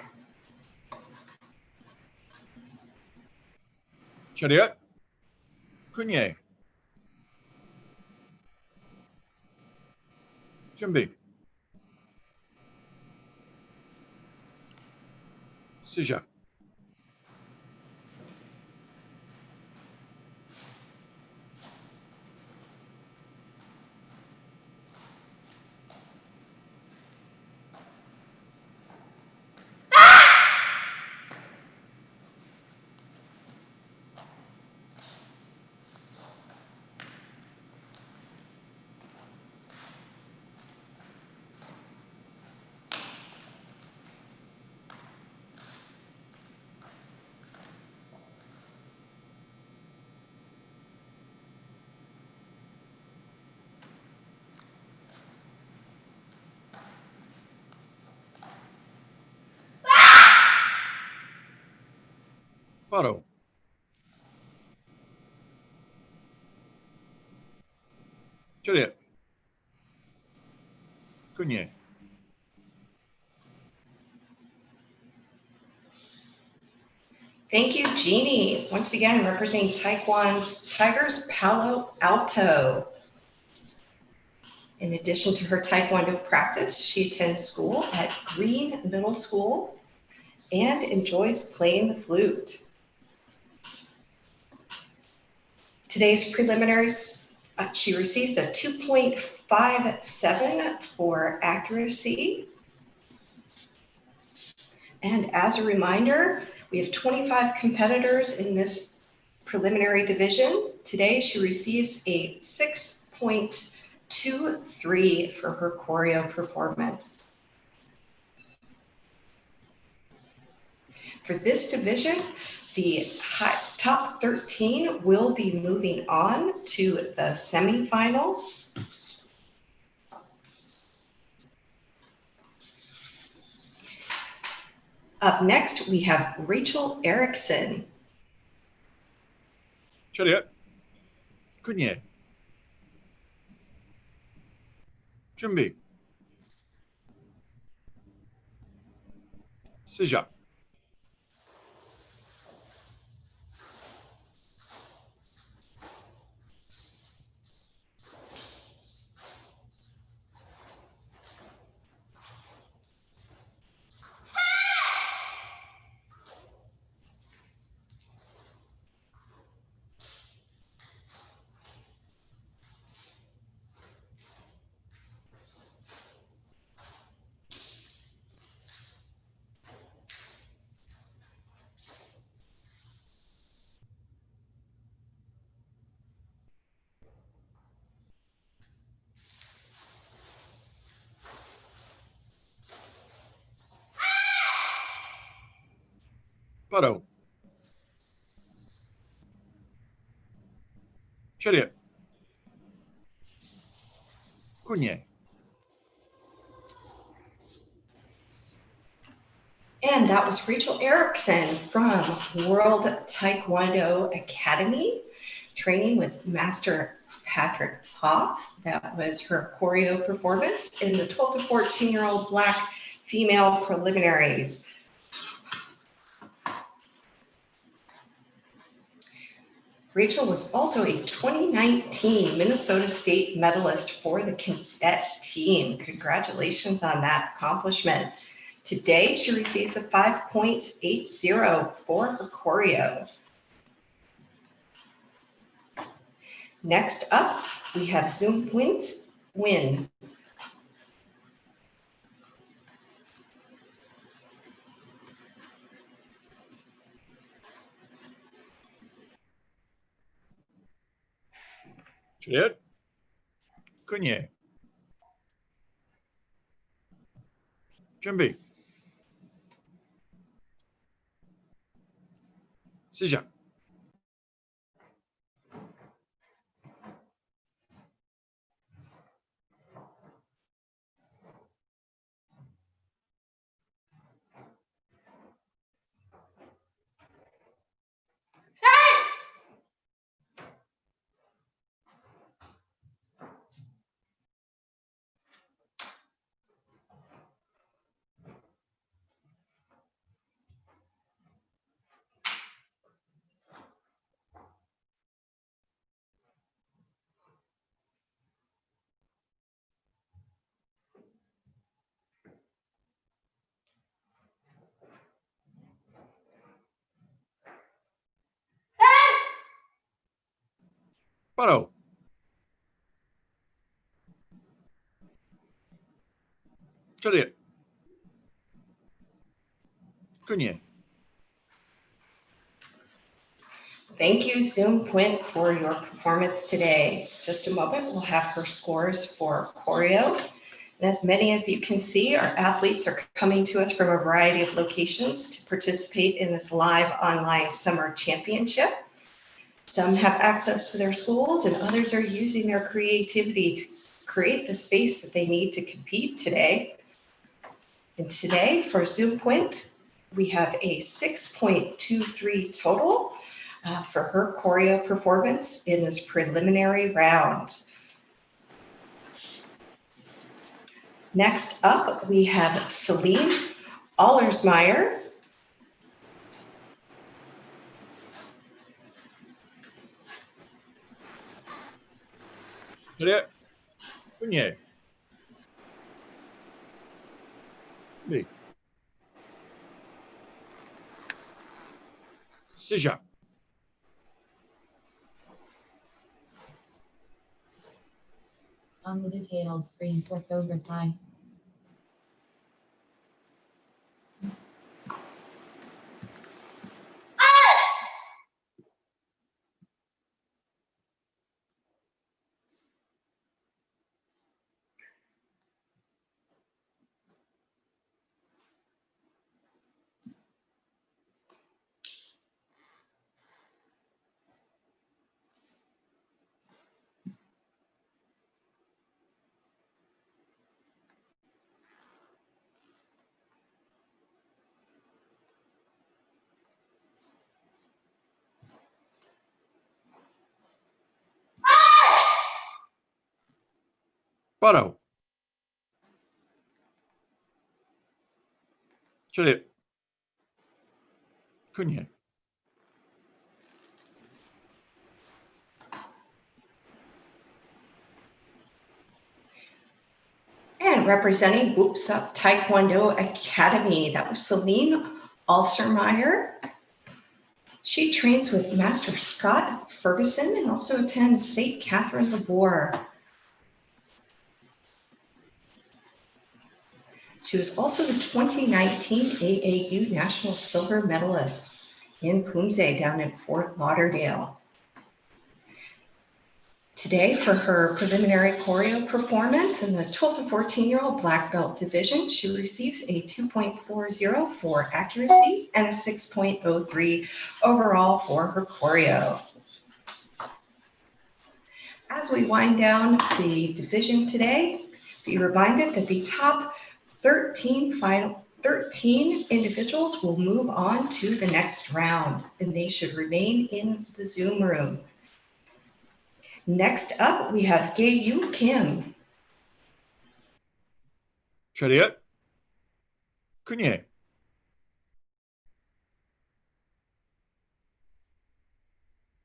[SPEAKER 7] 차렷. 군예. 준비. 시작. 바로. 차렷. 군예.
[SPEAKER 6] Thank you, Jeannie. Once again, representing Taekwondo Tigers Palo Alto. In addition to her Taekwondo practice, she attends school at Green Middle School and enjoys playing the flute. Today's preliminaries, she receives a 2.57 for accuracy. And as a reminder, we have 25 competitors in this preliminary division. Today, she receives a 6.23 for her choreo performance. For this division, the top 13 will be moving on to the semifinals. Up next, we have Rachel Erickson.
[SPEAKER 7] 차렷. 군예. 준비. Sıcak. Parou. Şöyle. Kunye.
[SPEAKER 6] And that was Rachel Erickson from World Taekwondo Academy, training with Master Patrick Hoff. That was her choreo performance in the 12 to 14-year-old Black female preliminaries. Rachel was also a 2019 Minnesota State medalist for the cadet team. Congratulations on that accomplishment. Today, she receives a 5.80 for her choreo. Next up, we have Zoom Win.
[SPEAKER 7] Şöyle. Kunye. 준비. 시작. Parou. Şöyle. Kunye.
[SPEAKER 6] Thank you, Zoom Quint, for your performance today. Just a moment, we'll have her scores for choreo. And as many of you can see, our athletes are coming to us from a variety of locations to participate in this live online summer championship. Some have access to their schools and others are using their creativity to create the space that they need to compete today. And today for Zoom Quint, we have a 6.23 total for her choreo performance in this preliminary round. Next up, we have Celine Allersmeyer.
[SPEAKER 7] Şöyle. Kunye. Bir. Sıcak.
[SPEAKER 10] On the details screen for Cobra Kai.
[SPEAKER 7] Parou. Şöyle. Kunye.
[SPEAKER 6] And representing USAT Taekwondo Academy, that was Celine Alsermeyer. She trains with Master Scott Ferguson and also attends St. Catherine the Boar. She was also the 2019 AAU National Silver Medalist in Poomsae down in Fort Lauderdale. Today, for her preliminary choreo performance in the 12 to 14-year-old black belt division, she receives a 2.40 for accuracy and a 6.03 overall for her choreo. As we wind down the division today, be reminded that the top 13 individuals will move on to the next round, and they should remain in the Zoom room. Next up, we have Gae-Yu Kim.
[SPEAKER 7] Chariot. Kunye.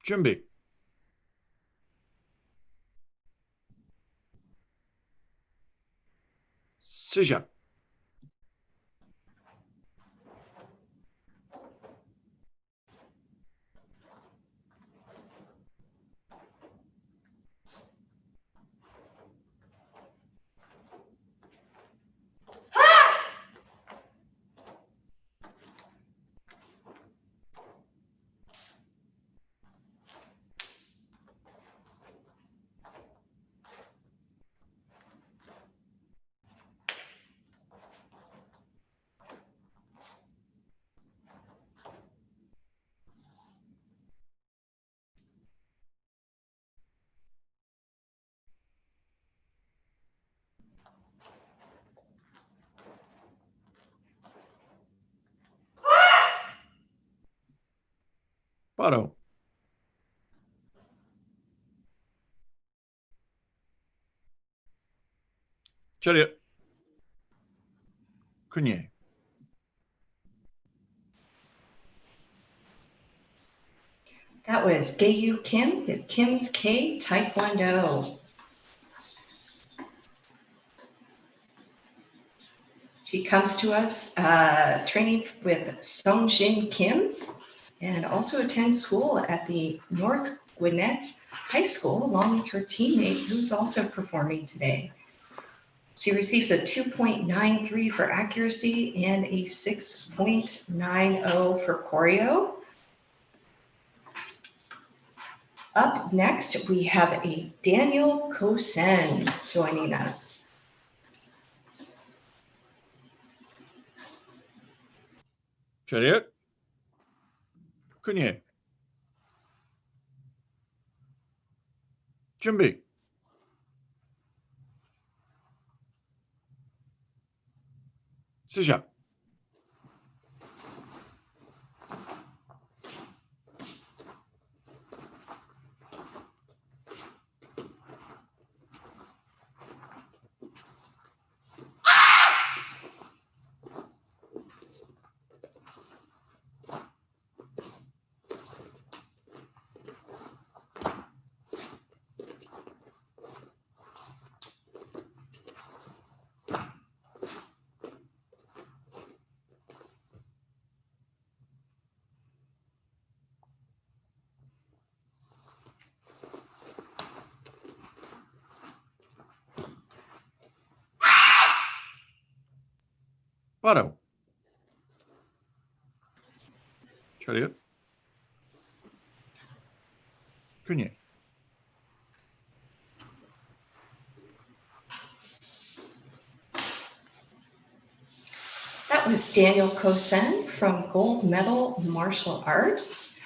[SPEAKER 7] Jumbi. Sija. Paro. Chariot. Kunye.
[SPEAKER 6] That was Gae-Yu Kim with Kim's K Taekwondo. She comes to us training with Sung Jin Kim and also attends school at the North Gwinnett High School along with her teammate who's also performing today. She receives a 2.93 for accuracy and a 6.90 for choreo. Up next, we have a Daniel Kosen joining us.
[SPEAKER 7] Chariot. Kunye. Jumbi. Sija. Paro. Chariot. Kunye.
[SPEAKER 6] That was Daniel Kosen from Gold Medal Martial Arts.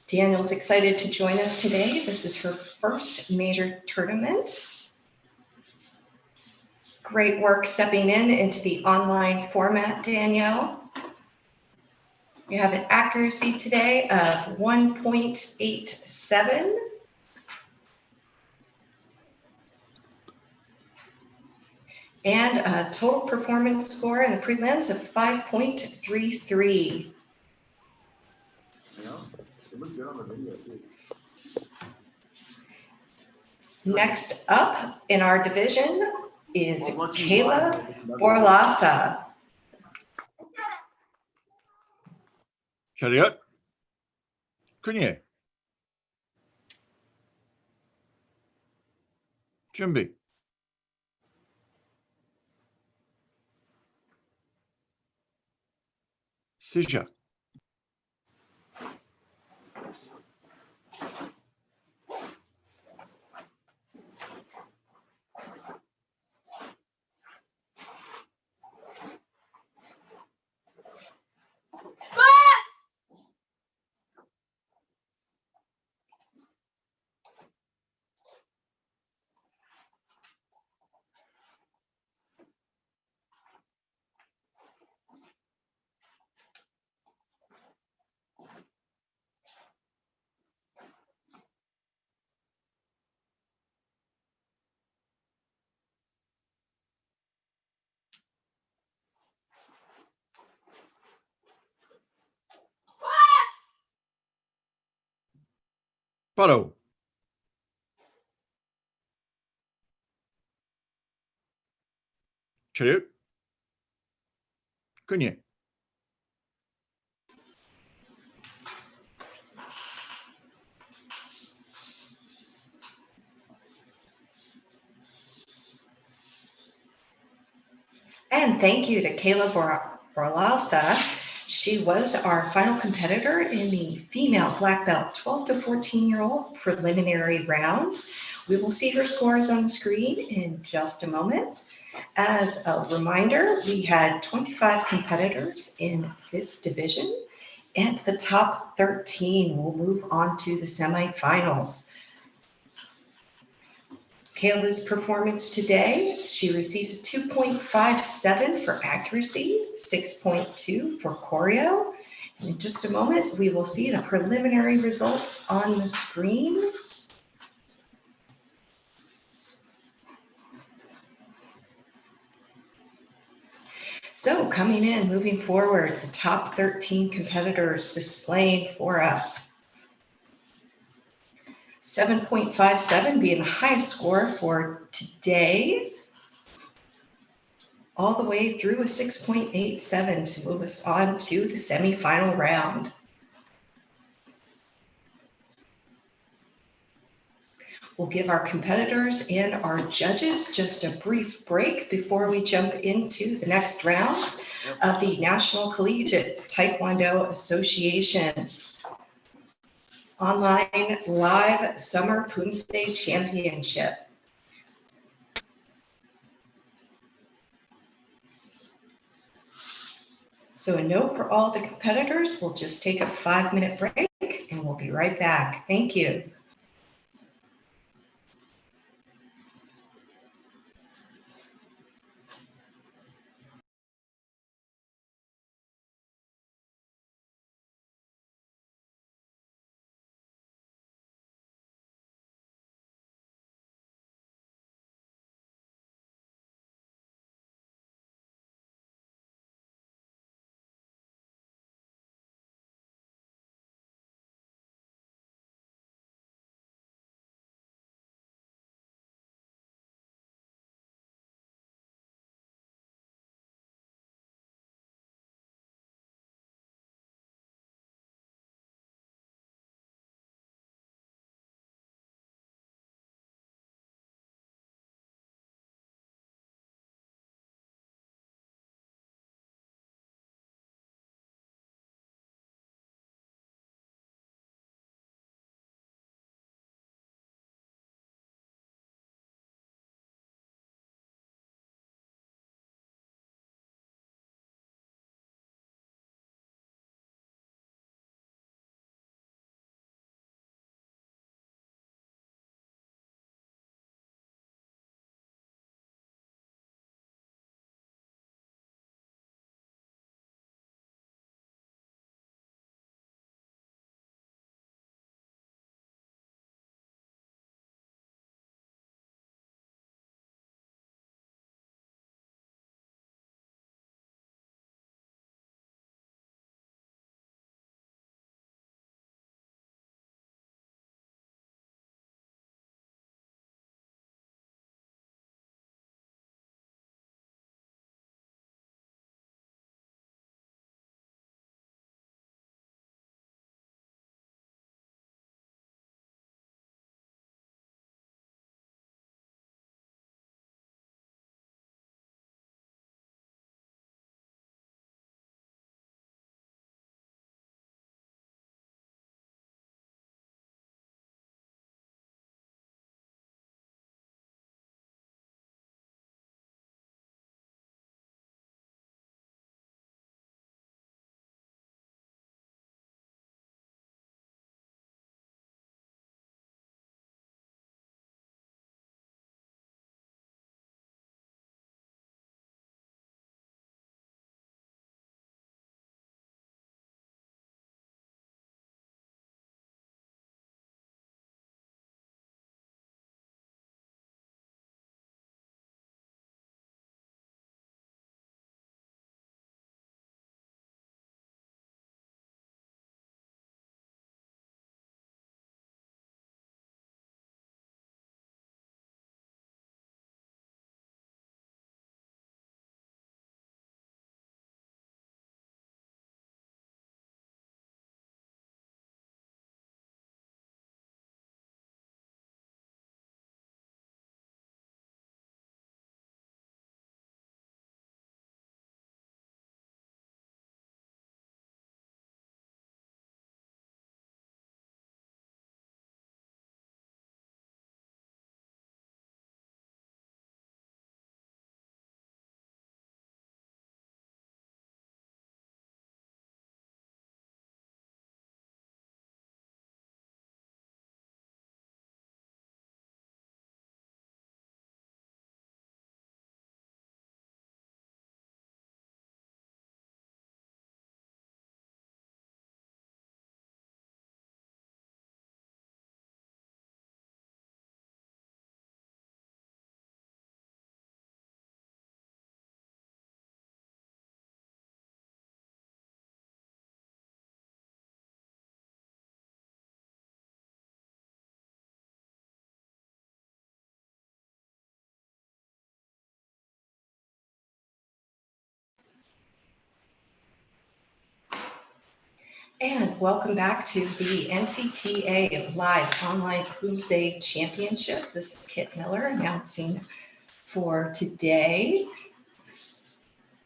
[SPEAKER 6] Daniel's excited to join us today. This is her first major tournament. Great work stepping into the online format, Danielle. You have an accuracy today of 1.87. And a total performance score in the prelims of 5.33. Next up in our division is Kayla Borlasa.
[SPEAKER 7] 차렷. 근예. 준비. 시작. 바로. 차렷. 근예.
[SPEAKER 6] And thank you to Kayla Borlasa. She was our final competitor in the female black belt 12 to 14-year-old preliminary round. We will see her scores on the screen in just a moment. As a reminder, we had 25 competitors in this division, and the top 13 will move on to the semifinals. Kayla's performance today, she receives a 2.57 for accuracy, 6.2 for choreo. And in just a moment, we will see the preliminary results on the screen. So coming in, moving forward, the top 13 competitors displaying for us. 7.57 being the highest score for today, all the way through a 6.87 to move us on to the semifinal round. We'll give our competitors and our judges just a brief break before we jump into the next round of the National Collegiate Taekwondo Association's online live Summer Poomsae Championship. So a note for all the competitors, we'll just take a 5-minute break and we'll be right back. Thank you. And welcome back to the NCTA Live Online Poomsae Championship. This is Kit Miller announcing for today.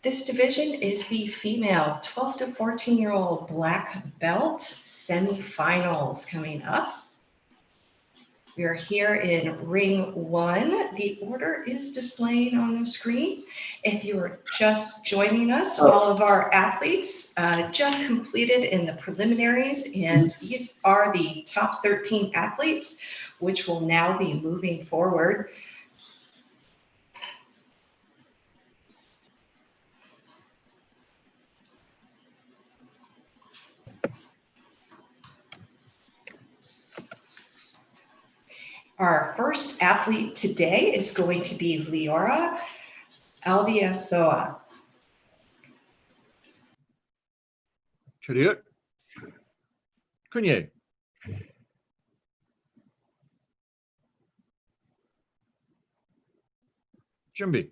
[SPEAKER 6] This division is the female 12 to 14-year-old black belt semifinals coming up. We are here in ring 1. The order is displayed on the screen. If you are just joining us, all of our athletes just completed in the preliminaries, and these are the top 13 athletes, which will now be moving forward. Our first athlete today is going to be Leora Albiasoa.
[SPEAKER 7] 차렷. 근예. 준비.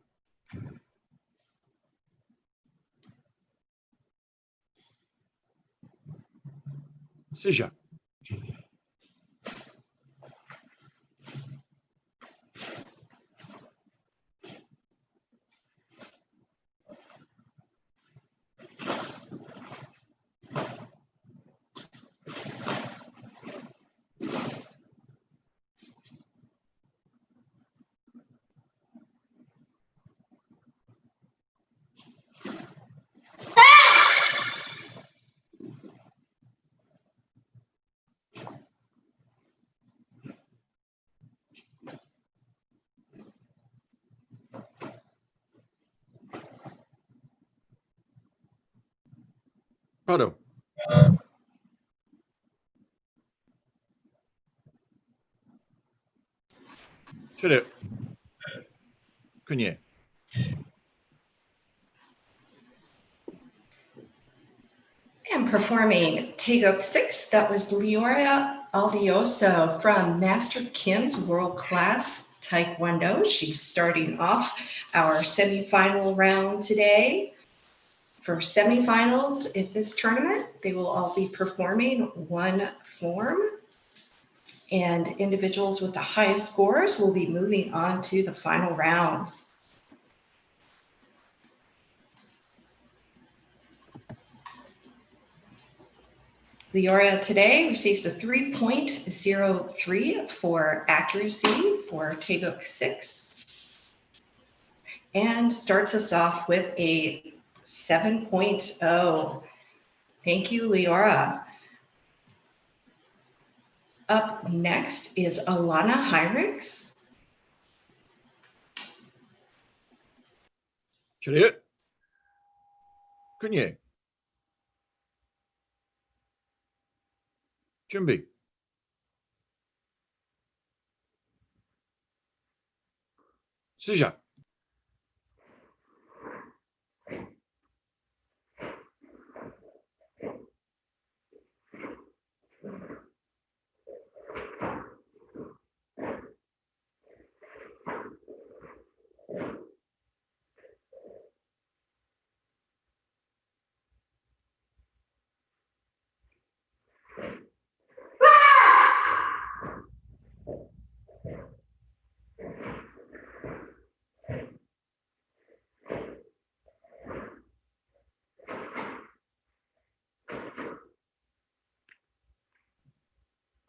[SPEAKER 7] 시작. 바로. 차렷. 근예.
[SPEAKER 6] And performing Taekwondo 6, that was Leora Aldioso from Master Kim's World Class Taekwondo. She's starting off our semifinal round today. For semifinals in this tournament, they will all be performing one form, and individuals with the highest scores will be moving on to the final rounds. Leora today receives a 3.03 for accuracy for Taekwondo 6 and starts us off with a 7.0. Thank you, Leora. Up next is Alana Heinrichs.
[SPEAKER 7] 차렷. 근예. 준비. 시작.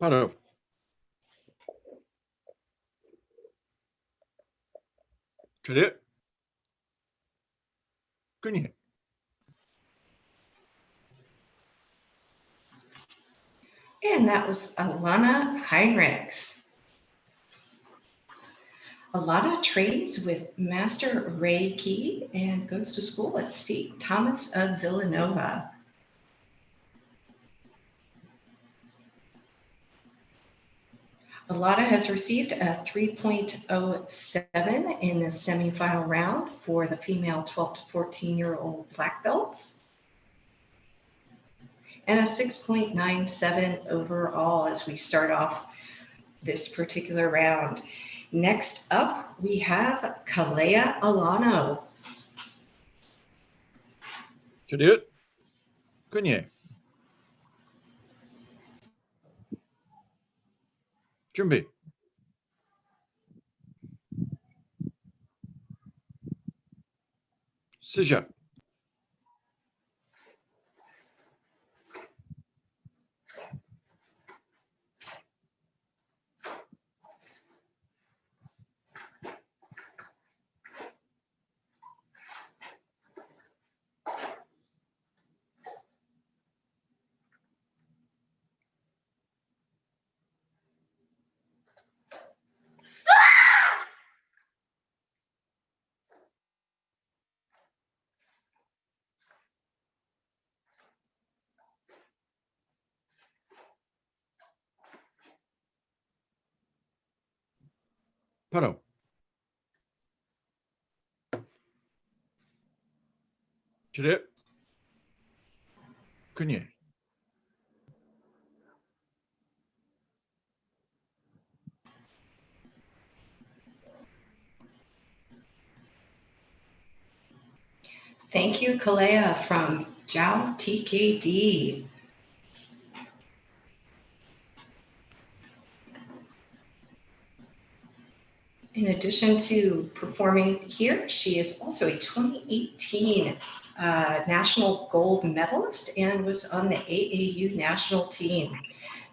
[SPEAKER 7] 바로. 차렷. 근예.
[SPEAKER 6] And that was Alana Heinrichs. Alana trains with Master Ray Key and goes to school at St. Thomas of Villanova. Alana has received a 3.07 in the semifinal round for the female 12 to 14-year-old black belts, and a 6.97 overall as we start off this particular round. Next up, we have Kalea Alano.
[SPEAKER 7] 차렷. 근예. 준비. 시작. 바로. 차렷. 그녀.
[SPEAKER 6] Thank you, Kalea from Jiao TKD. In addition to performing here, she is also a 2018 national gold medalist and was on the AAU national team.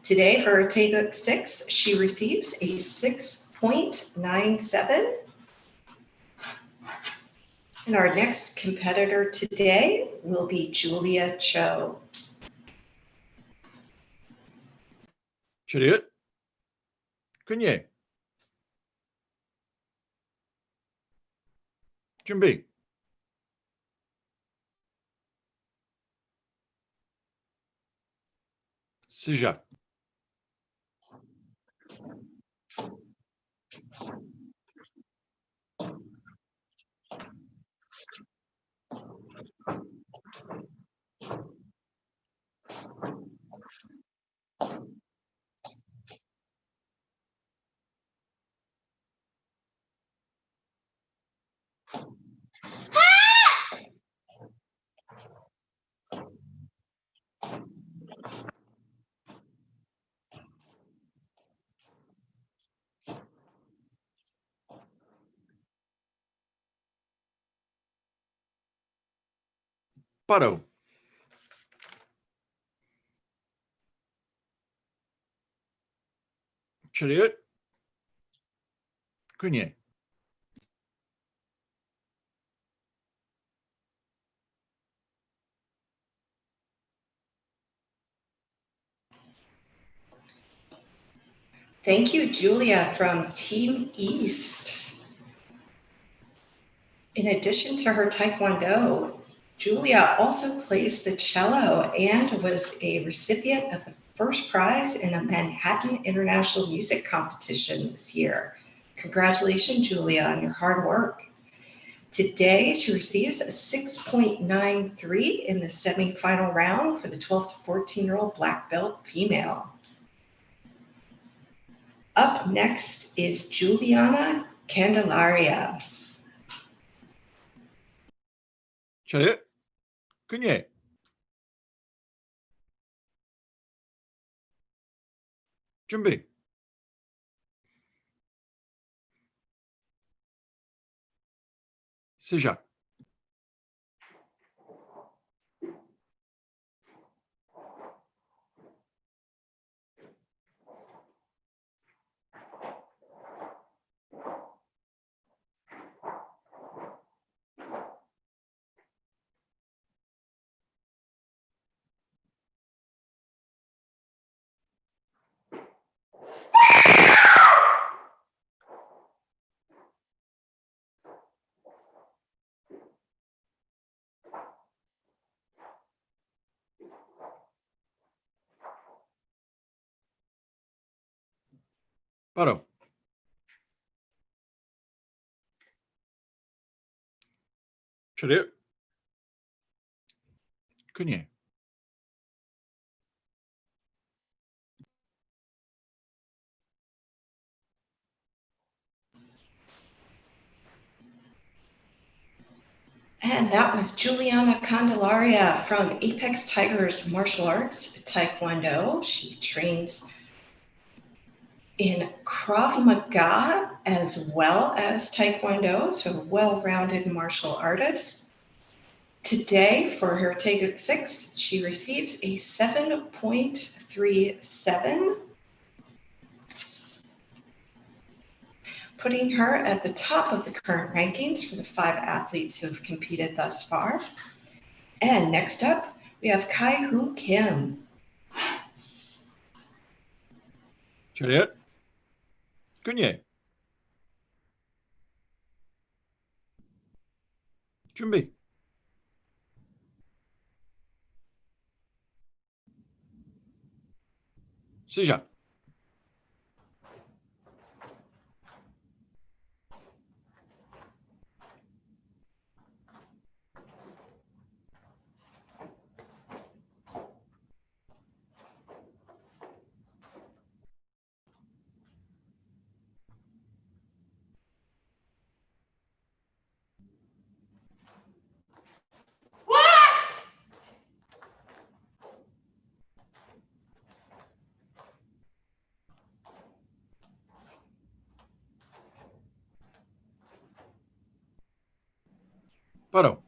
[SPEAKER 6] Today, for Take 6, she receives a 6.97. And our next competitor today will be Julia Cho.
[SPEAKER 7] 차렷. 그녀. 준비. 시작. 바로. 차렷. 그녀.
[SPEAKER 6] Thank you, Julia from Team East. In addition to her Taekwondo, Julia also plays the cello and was a recipient of the first prize in a Manhattan International Music Competition this year. Congratulations, Julia, on your hard work. Today, she receives a 6.93 in the semifinal round for the 12 to 14-year-old black belt female. Up next is Juliana Candelaria.
[SPEAKER 7] 차렷. 그녀. 준비. 시작. 바로. 차렷. 그녀.
[SPEAKER 6] And that was Juliana Candelaria from Apex Tigers Martial Arts Taekwondo. She trains in Krav Maga as well as Taekwondo, so a well-rounded martial artist. Today, for her Taeguk 6, she receives a 7.37, putting her at the top of the current rankings for the 5 athletes who have competed thus far. And next up, we have Kai-Hu Kim.
[SPEAKER 7] 차렷. 근예. 준비. 시작. 바로.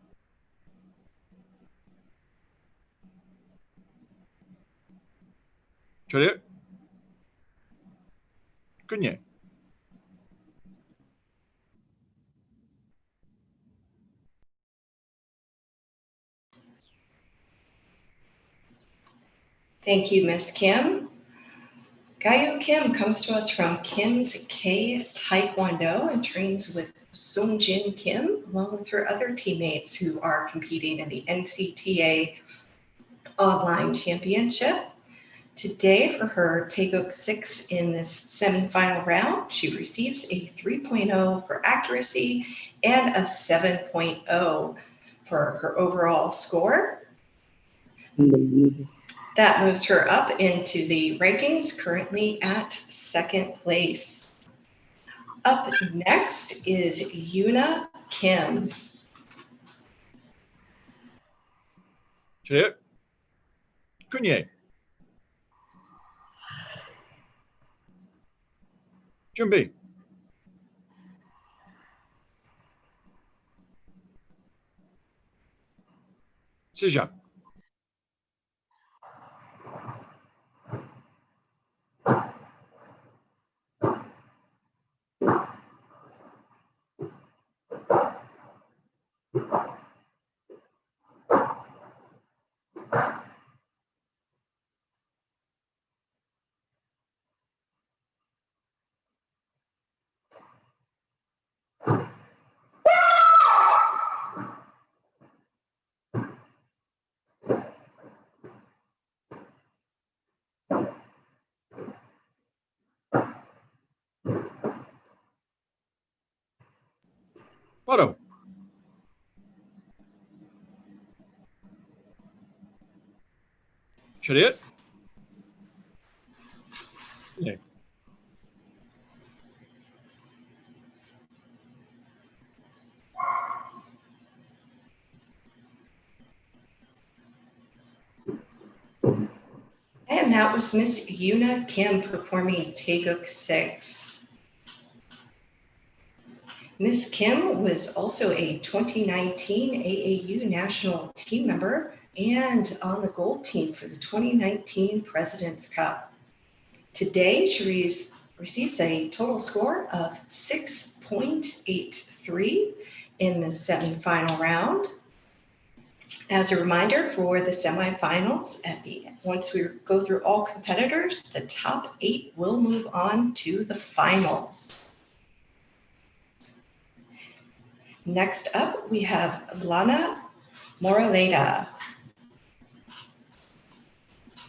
[SPEAKER 7] 차렷. 근예.
[SPEAKER 6] Thank you, Miss Kim. Kai-Hu Kim comes to us from Kim's K Taekwondo and trains with Sung-Jin Kim, along with her other teammates who are competing in the NCTA Online Championship. Today, for her Taeguk 6 in this semifinal round, she receives a 3.0 for accuracy and a 7.0 for her overall score. That moves her up into the rankings, currently at 2nd place. Up next is Yuna Kim.
[SPEAKER 7] 차렷. 근예. 준비. 시작. 바로. 차렷. 네.
[SPEAKER 6] And that was Miss Yuna Kim performing Taeguk 6. Miss Kim was also a 2019 AAU national team member and on the gold team for the 2019 President's Cup. Today, she receives a total score of 6.83 in the semifinal round. As a reminder, for the semifinals, once we go through all competitors, the top 8 will move on to the finals. Next up, we have Lana Moraleda.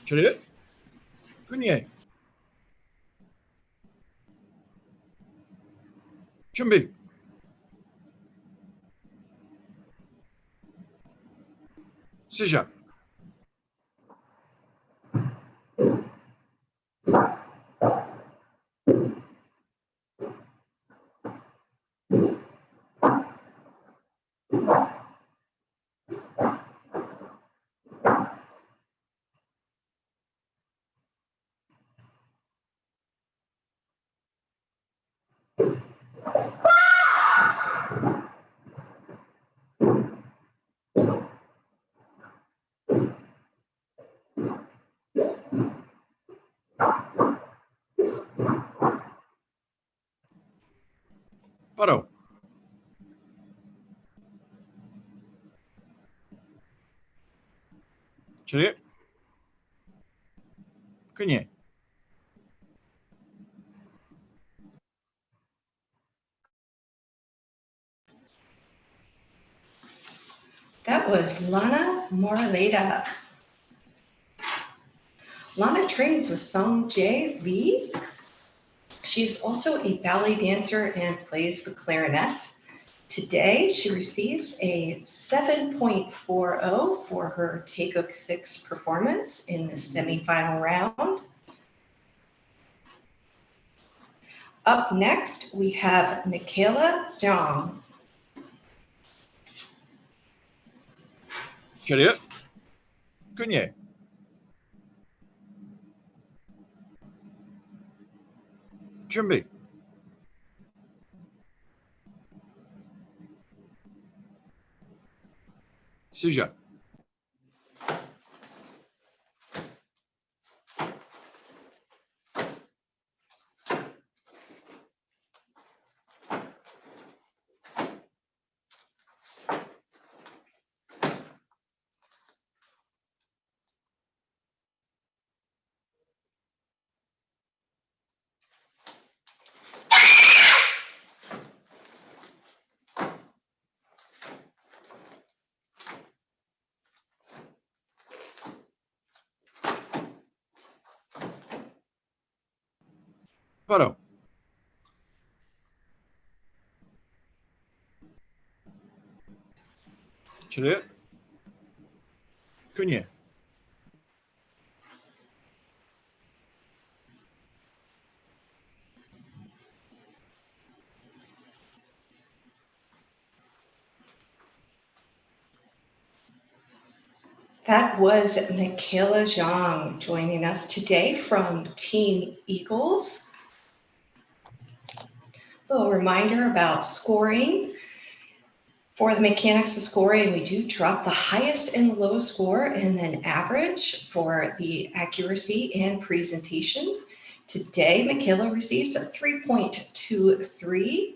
[SPEAKER 7] 차렷. 근예. 준비. 시작. 바로. 차례. 그녀.
[SPEAKER 6] That was Lana Moraleda. Lana trains with Sung Jae Lee. She is also a ballet dancer and plays the clarinet. Today, she receives a 7.40 for her Taekwondo 6 performance in the semifinal round. Up next, we have Michaela Zhang.
[SPEAKER 7] 차례. 그녀. 준비. 시작. 바로. 차례. 그녀.
[SPEAKER 6] That was Michaela Zhang joining us today from Team Eagles. A little reminder about scoring. For the mechanics of scoring, we do drop the highest and the lowest score and then average for the accuracy and presentation. Today, Michaela receives a 3.23,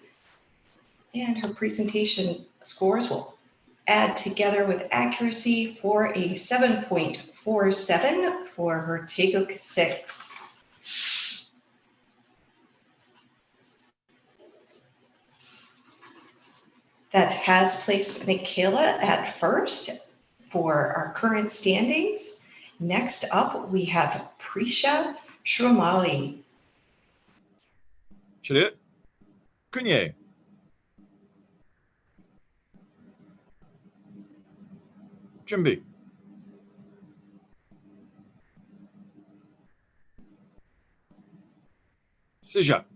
[SPEAKER 6] and her presentation scores will add together with accuracy for a 7.47 for her Taekwondo 6. That has placed Michaela at first for our current standings. Next up, we have Prisha Shromali.
[SPEAKER 7] 차례. 그녀. 준비. 시작.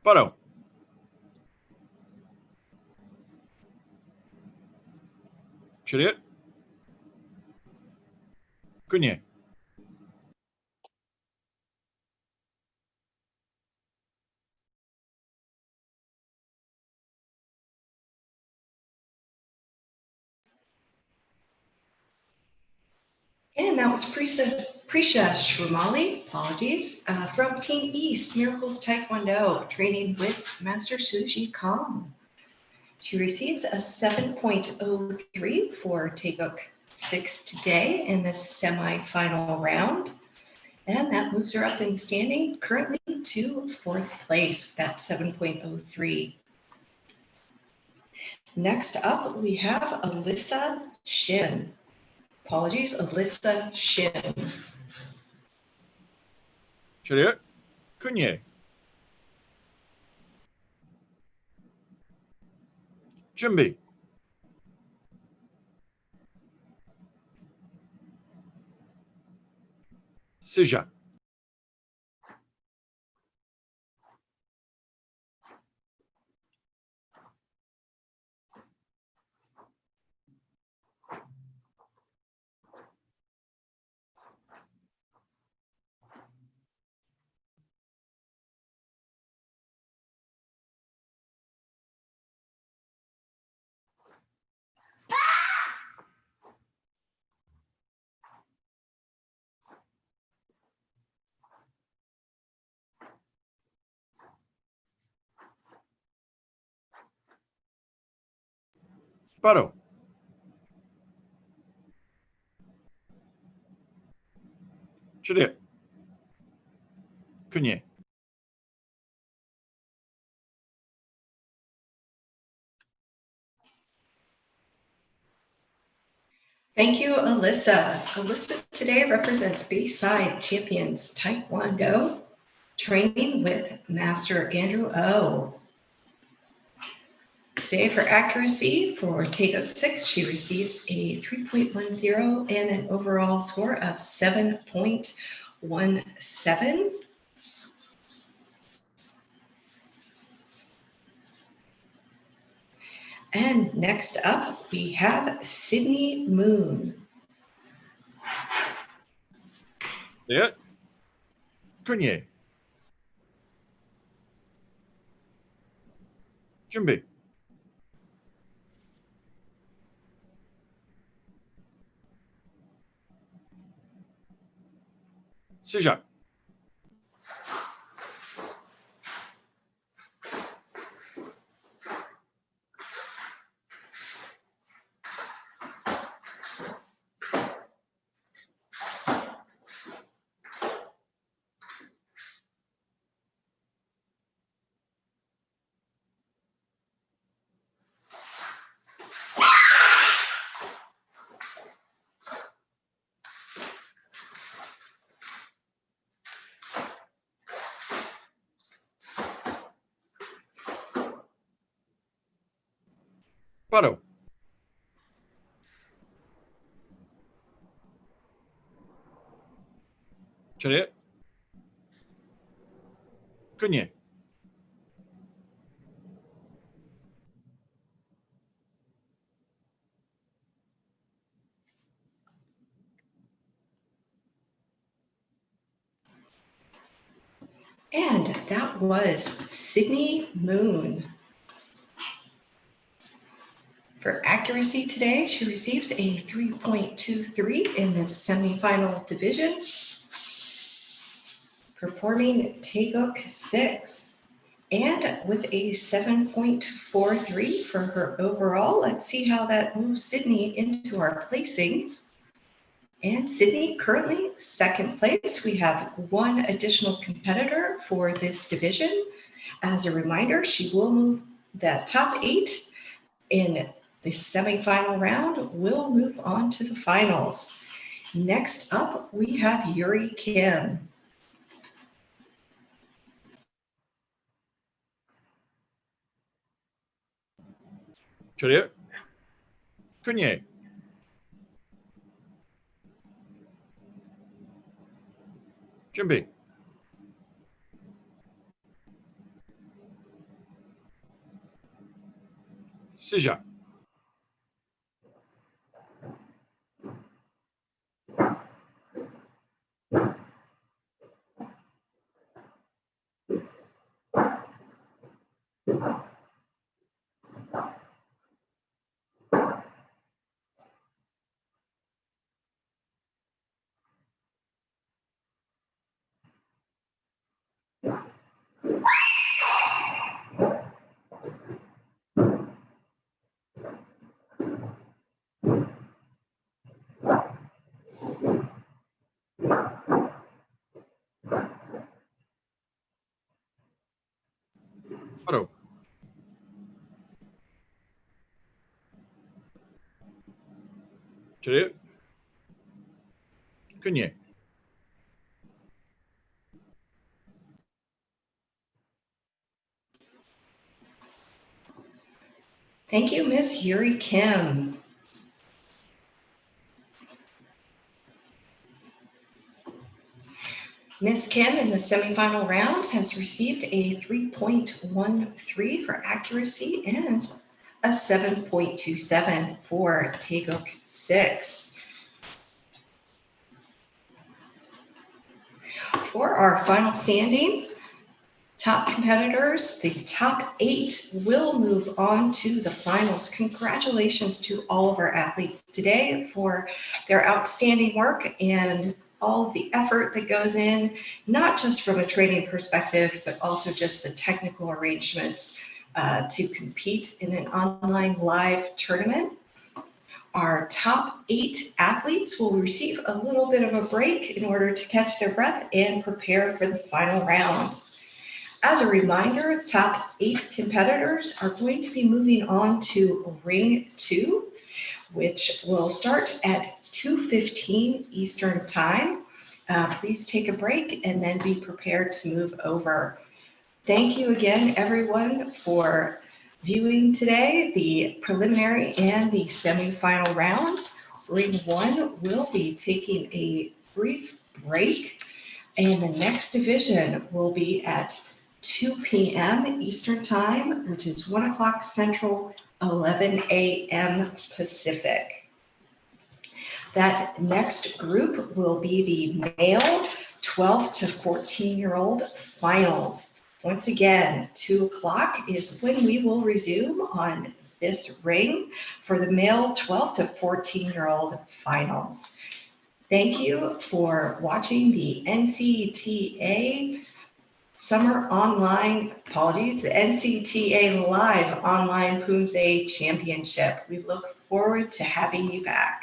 [SPEAKER 7] 바로. 차례. 그녀.
[SPEAKER 6] And that was Prisha Shromali, apologies, from Team East, Miracles Taekwondo, training with Master Suji Kong. She receives a 7.03 for Taekwondo 6 today in the semifinal round. And that moves her up in standing currently to 4th place with that 7.03. Next up, we have Alyssa Shin. Apologies, Alyssa Shin.
[SPEAKER 7] 차례. 그녀. 준비. Sıcak. Paro. Çırı. Künye.
[SPEAKER 6] Thank you, Alyssa. Alyssa today represents Bayside Champions Taekwondo, training with Master Andrew O. Today for accuracy, for take-up 6, she receives a 3.10 and an overall score of 7.17. And next up, we have Sydney Moon.
[SPEAKER 7] Evet. Künye. 준비. 시작. Paro. Çırı. Künye.
[SPEAKER 6] And that was Sydney Moon. For accuracy today, she receives a 3.23 in the semifinal division, performing take-up 6, and with a 7.43 for her overall. Let's see how that moves Sydney into our placings. And Sydney currently second place. We have one additional competitor for this division. As a reminder, she will move the top 8 in the semifinal round, will move on to the finals. Next up, we have Yuri Kim.
[SPEAKER 7] çırı. Künye. 준비. 시작. Paro. çırı. Künye.
[SPEAKER 6] Thank you, Miss Yuri Kim. Miss Kim in the semifinal round has received a 3.13 for accuracy and a 7.27 for Taeguk 6. For our final standing, top competitors, the top 8 will move on to the finals. Congratulations to all of our athletes today for their outstanding work and all of the effort that goes in, not just from a training perspective, but also just the technical arrangements to compete in an online live tournament. Our top 8 athletes will receive a little bit of a break in order to catch their breath and prepare for the final round. As a reminder, the top 8 competitors are going to be moving on to Ring 2, which will start at 2:15 Eastern Time. Please take a break and then be prepared to move over. Thank you again, everyone, for viewing today the preliminary and the semifinal rounds. Ring 1 will be taking a brief break, and the next division will be at 2 p.m. Eastern Time, which is 1 o'clock Central, 11 a.m. Pacific. That next group will be the male 12 to 14-year-old finals. Once again, 2 o'clock is when we will resume on this ring for the male 12 to 14-year-old finals. Thank you for watching the NCTA Summer Online, the NCTA Live Online Poomsae Championship. We look forward to having you back.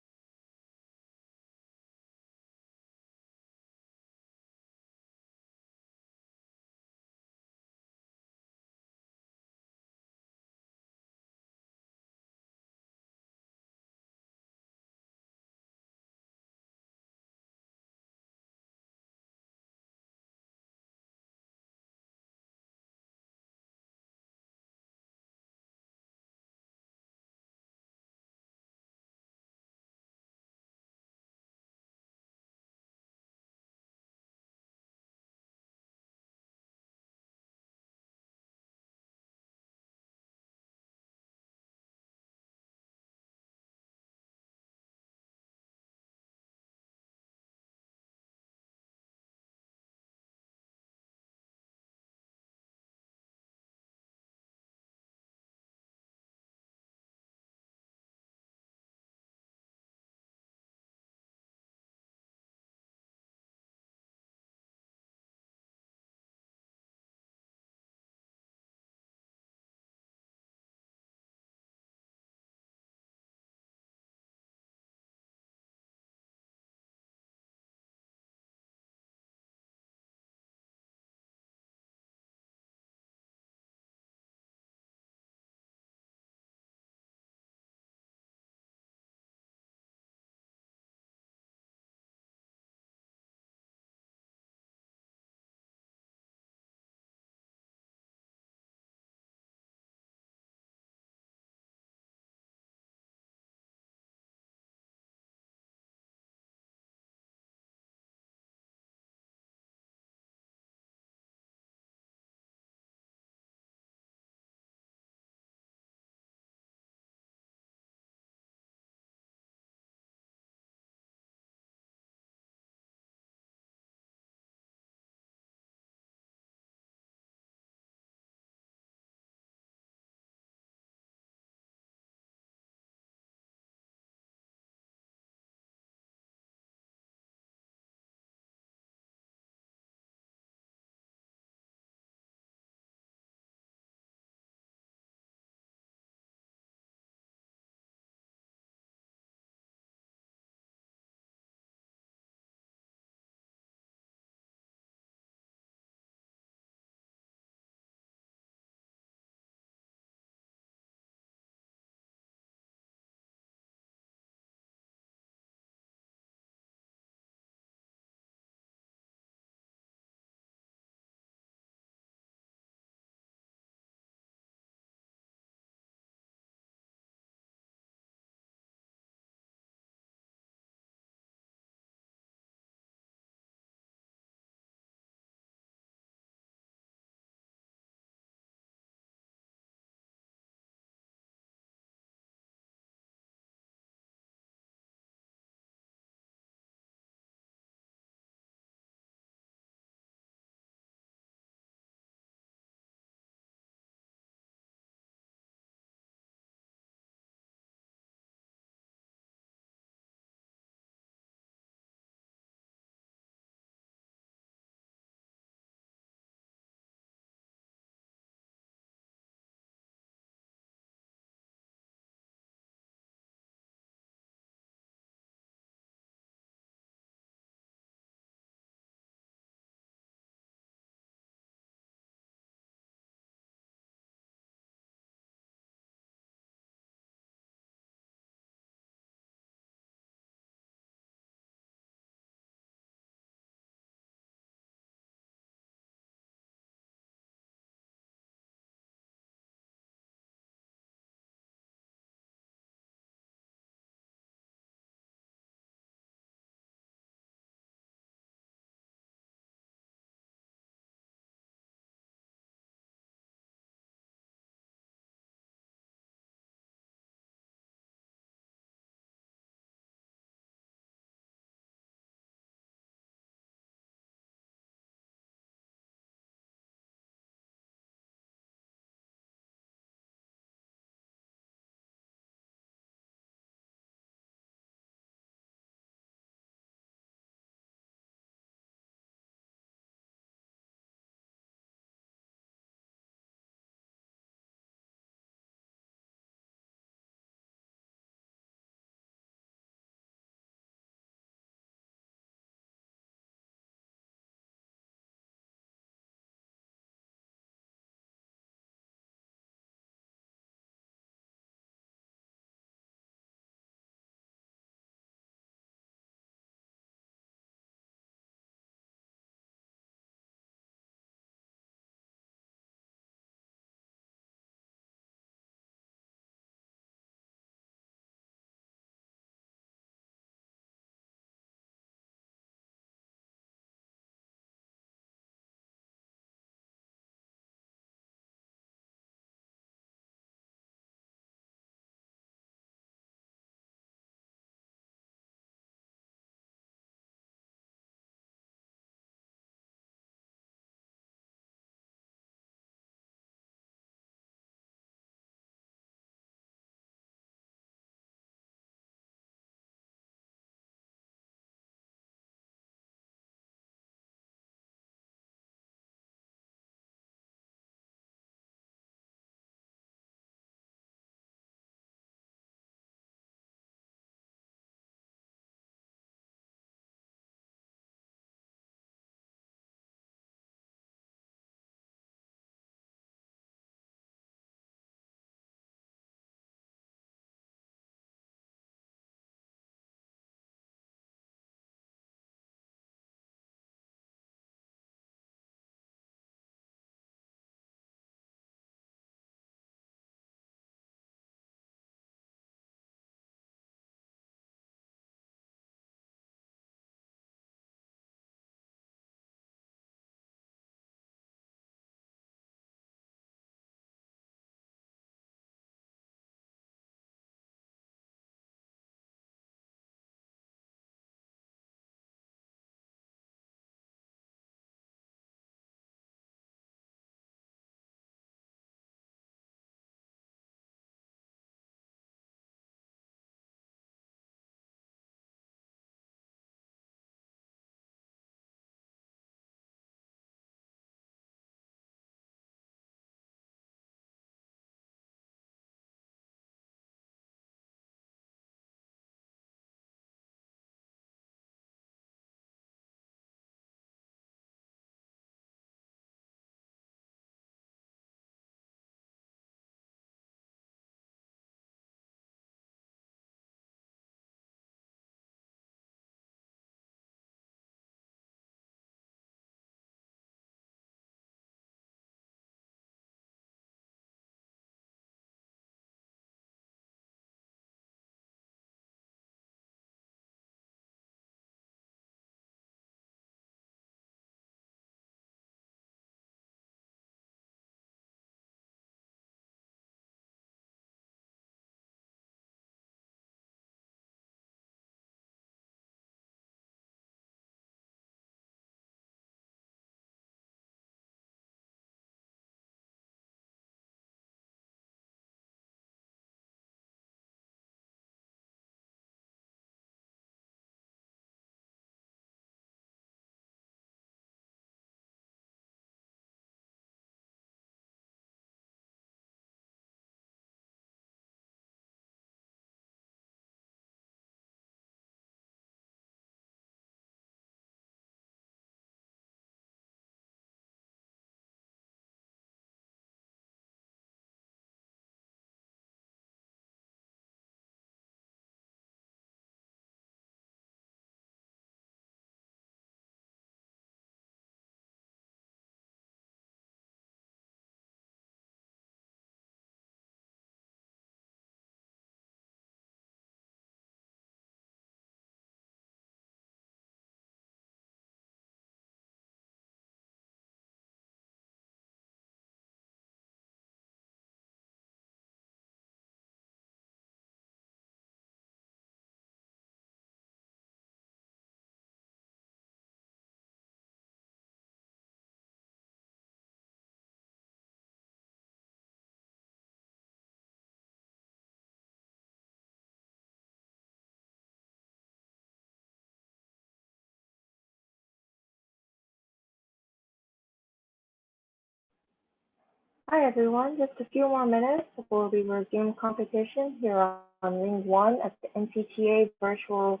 [SPEAKER 5] Hi everyone, just a few more minutes before we resume competition here on Ring 1 at the NCTA Virtual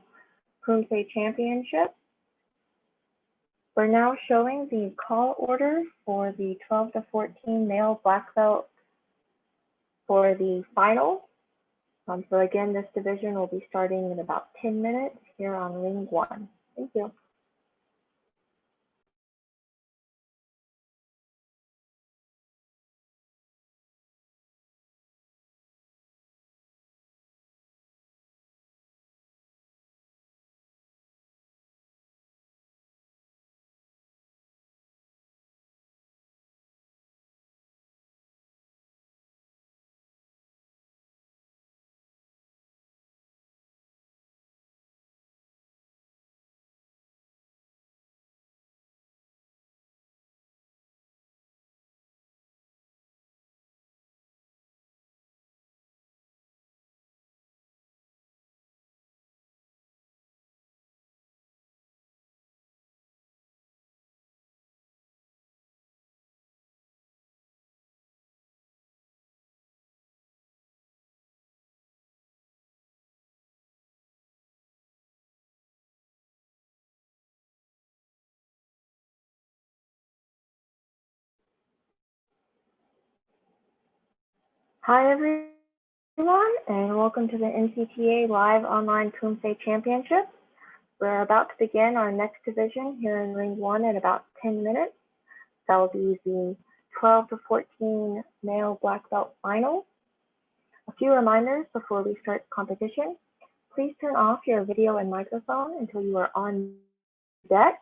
[SPEAKER 5] Poomsae Championship. We're now showing the call order for the 12 to 14 male black belt for the final. So again, this division will be starting in about 10 minutes here on Ring 1. Thank you. Hi everyone, and welcome to the NCTA Live Online Poomsae Championship. We're about to begin our next division here in Ring 1 in about 10 minutes. That will be the 12 to 14 male black belt final. A few reminders before we start competition. Please turn off your video and microphone until you are on deck.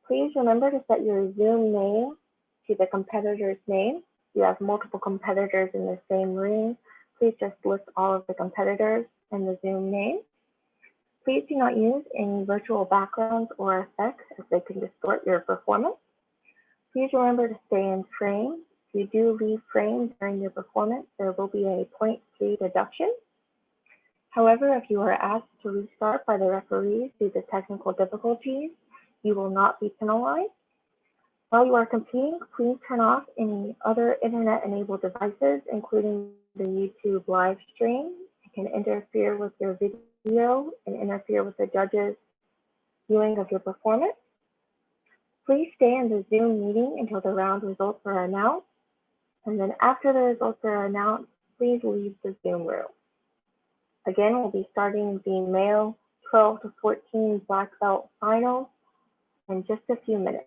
[SPEAKER 5] Please remember to set your Zoom name to the competitor's name. If you have multiple competitors in the same ring, please just list all of the competitors and the Zoom name. Please do not use any virtual backgrounds or effects as they can distort your performance. Please remember to stay in frame. If you do leave frame during your performance, there will be a 0.3 deduction. However, if you are asked to restart by the referees due to technical difficulties, you will not be penalized. While you are competing, please turn off any other internet-enabled devices, including the YouTube live stream. It can interfere with your video and interfere with the judges' viewing of your performance. Please stay in the Zoom meeting until the round results are announced. And then after the results are announced, please leave the Zoom room. Again, we'll be starting the male 12 to 14 black belt finals in just a few minutes.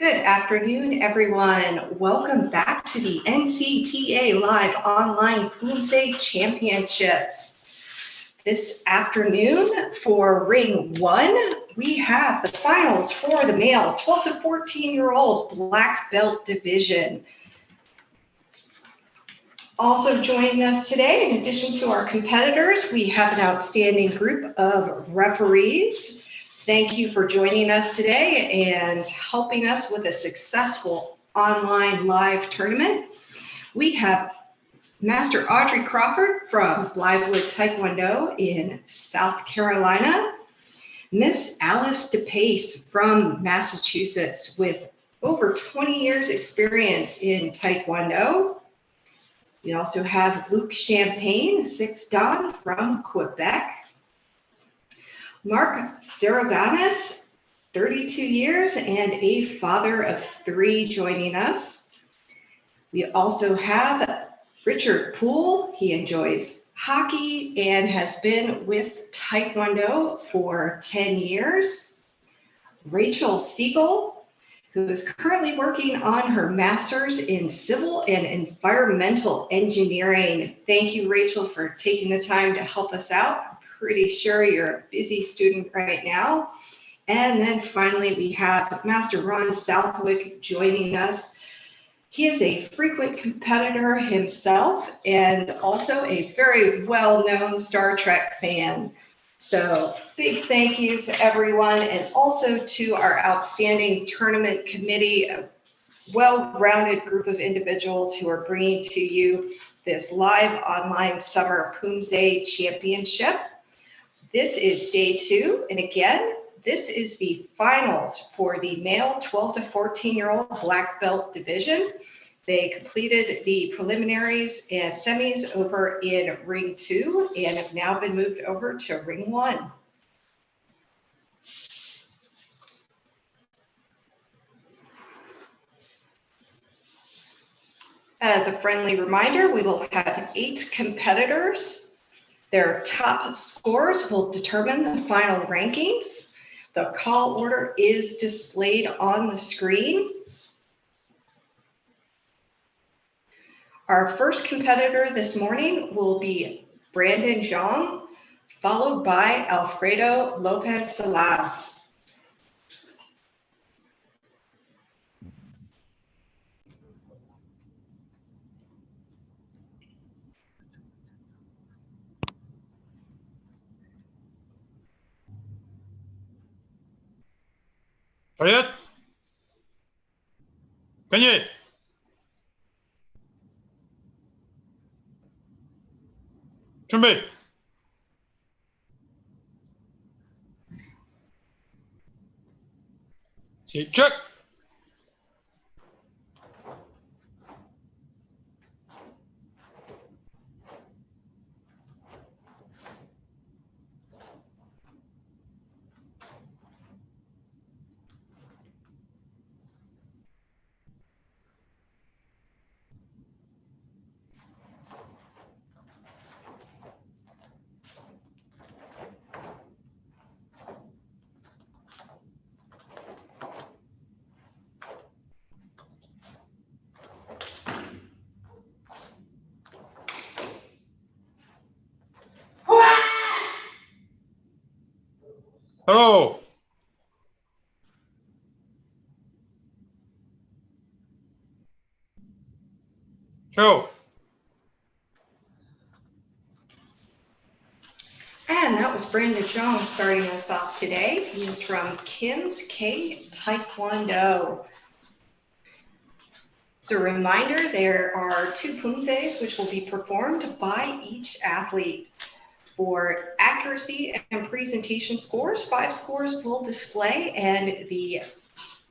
[SPEAKER 6] Good afternoon, everyone. Welcome back to the NCTA Live Online Poomsae Championships. This afternoon for Ring 1, we have the finals for the male 12 to 14-year-old black belt division. Also joining us today, in addition to our competitors, we have an outstanding group of referees. Thank you for joining us today and helping us with a successful online live tournament. We have Master Audrey Crawford from Blythewood Taekwondo in South Carolina, Miss Alice DePace from Massachusetts with over 20 years experience in Taekwondo. We also have Luke Champagne, 6th Dan from Quebec. Mark Zeroganis, 32 years and a father of 3 joining us. We also have Richard Poole. He enjoys hockey and has been with Taekwondo for 10 years. Rachel Siegel, who is currently working on her master's in civil and environmental engineering. Thank you, Rachel, for taking the time to help us out. Pretty sure you're a busy student right now. And then finally, we have Master Ron Southwick joining us. He is a frequent competitor himself and also a very well-known Star Trek fan. So big thank you to everyone and also to our outstanding tournament committee, a well-rounded group of individuals who are bringing to you this live online summer Poomsae Championship. This is day 2, and again, this is the finals for the male 12 to 14-year-old black belt division. They completed the preliminaries and semis over in Ring 2 and have now been moved over to Ring 1. As a friendly reminder, we will have 8 competitors. Their top scores will determine the final rankings. The call order is displayed on the screen. Our first competitor this morning will be Brandon Zhang, followed by Alfredo Lopez Salas.
[SPEAKER 11] Collegiate. Collegiate. 준비. 시작. Hello. Show.
[SPEAKER 6] And that was Brandon Zhang starting us off today. He is from Kim's K Taekwondo. As a reminder, there are 2 Poomsaes which will be performed by each athlete. For accuracy and presentation scores, 5 scores will display and the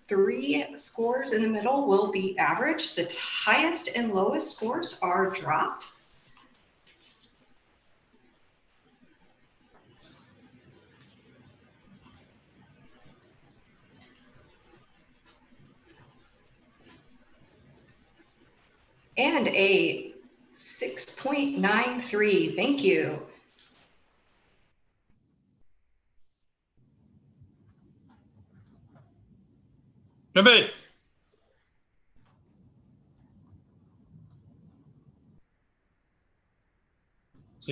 [SPEAKER 6] 3 scores in the middle will be average. The highest and lowest scores are dropped. And a 6.93, thank you.
[SPEAKER 11] 준비.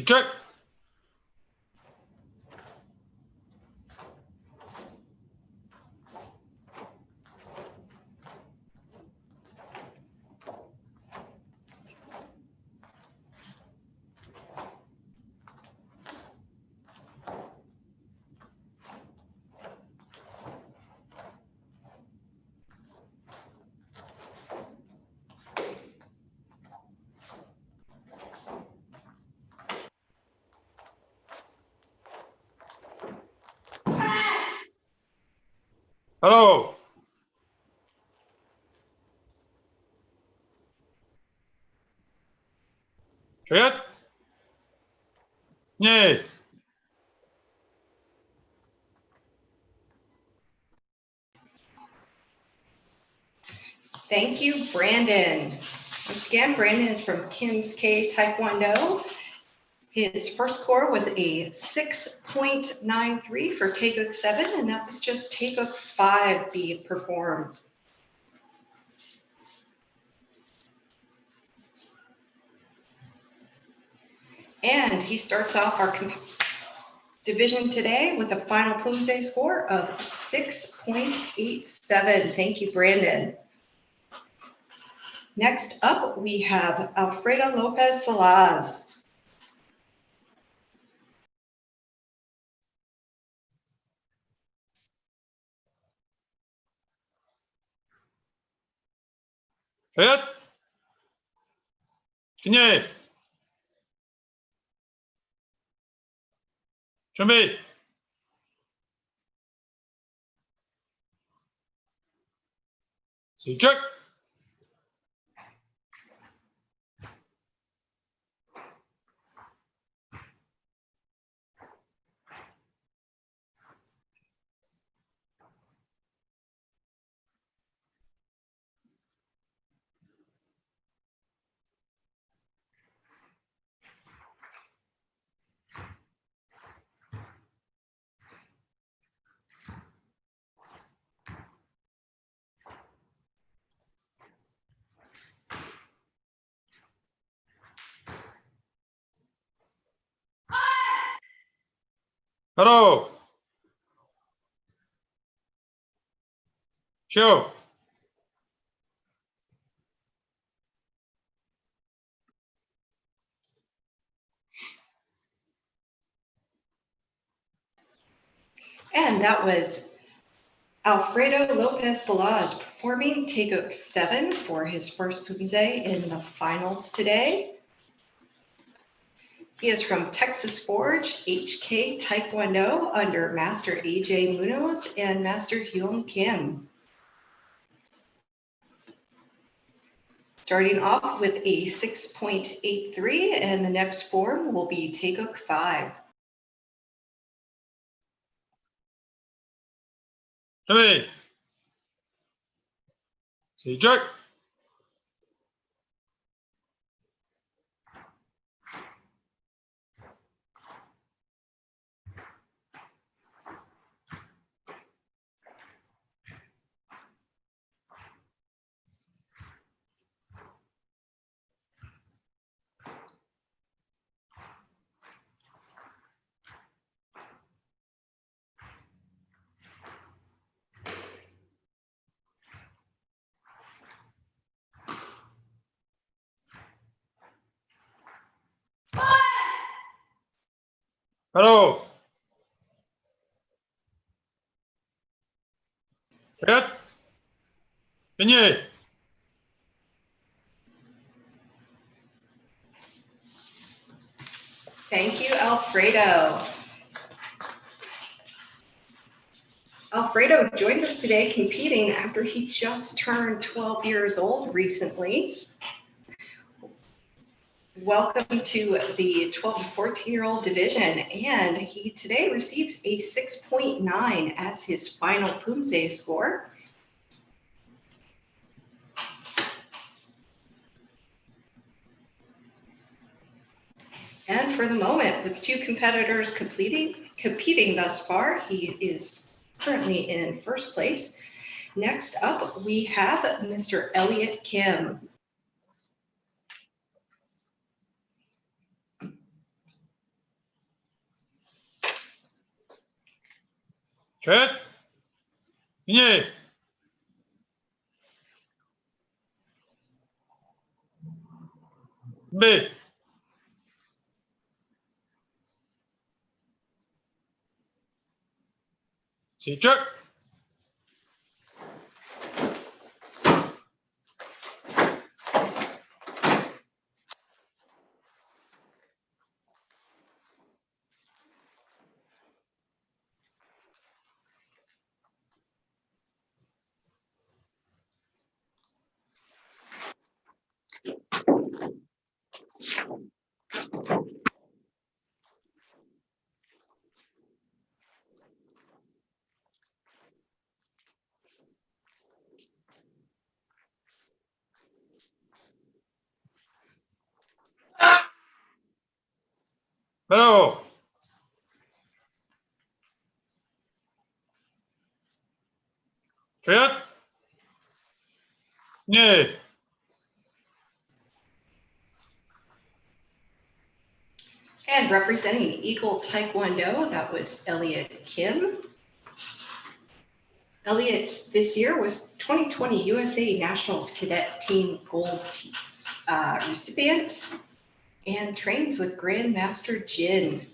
[SPEAKER 11] check. Hello. Check. Yay.
[SPEAKER 6] Thank you, Brandon. Once again, Brandon is from Kim's K Taekwondo. His first score was a 6.93 for Taekwondo 7, and that was just Taekwondo 5 being performed. And he starts off our division today with a final Poomsae score of 6.87. Thank you, Brandon. Next up, we have Alfredo Lopez Salaz.
[SPEAKER 11] Check. Yay. 준비. 시작. Hello. Show.
[SPEAKER 6] And that was Alfredo Lopez Salaz performing Taekwondo 7 for his first Poomsae in the finals today. He is from Texas Forge HK Taekwondo under Master AJ Munoz and Master Hyun Kim. Starting off with a 6.83, and the next form will be Taekwondo 5.
[SPEAKER 11] 준비. 시작. Hello. Check. Yay.
[SPEAKER 6] Thank you, Alfredo. Alfredo joins us today competing after he just turned 12 years old recently. Welcome to the 12 to 14-year-old division, and he today receives a 6.9 as his final Poomsae score. And for the moment, with two competitors competing thus far, he is currently in first place. Next up, we have Mr. Elliot Kim.
[SPEAKER 11] 셋, 준비, 준비, 시작. 바로 셋, 네.
[SPEAKER 6] And representing Eagle Taekwondo, that was Elliot Kim. Elliot this year was 2020 USA Nationals Cadet Team Gold recipient and trains with Grandmaster Jin.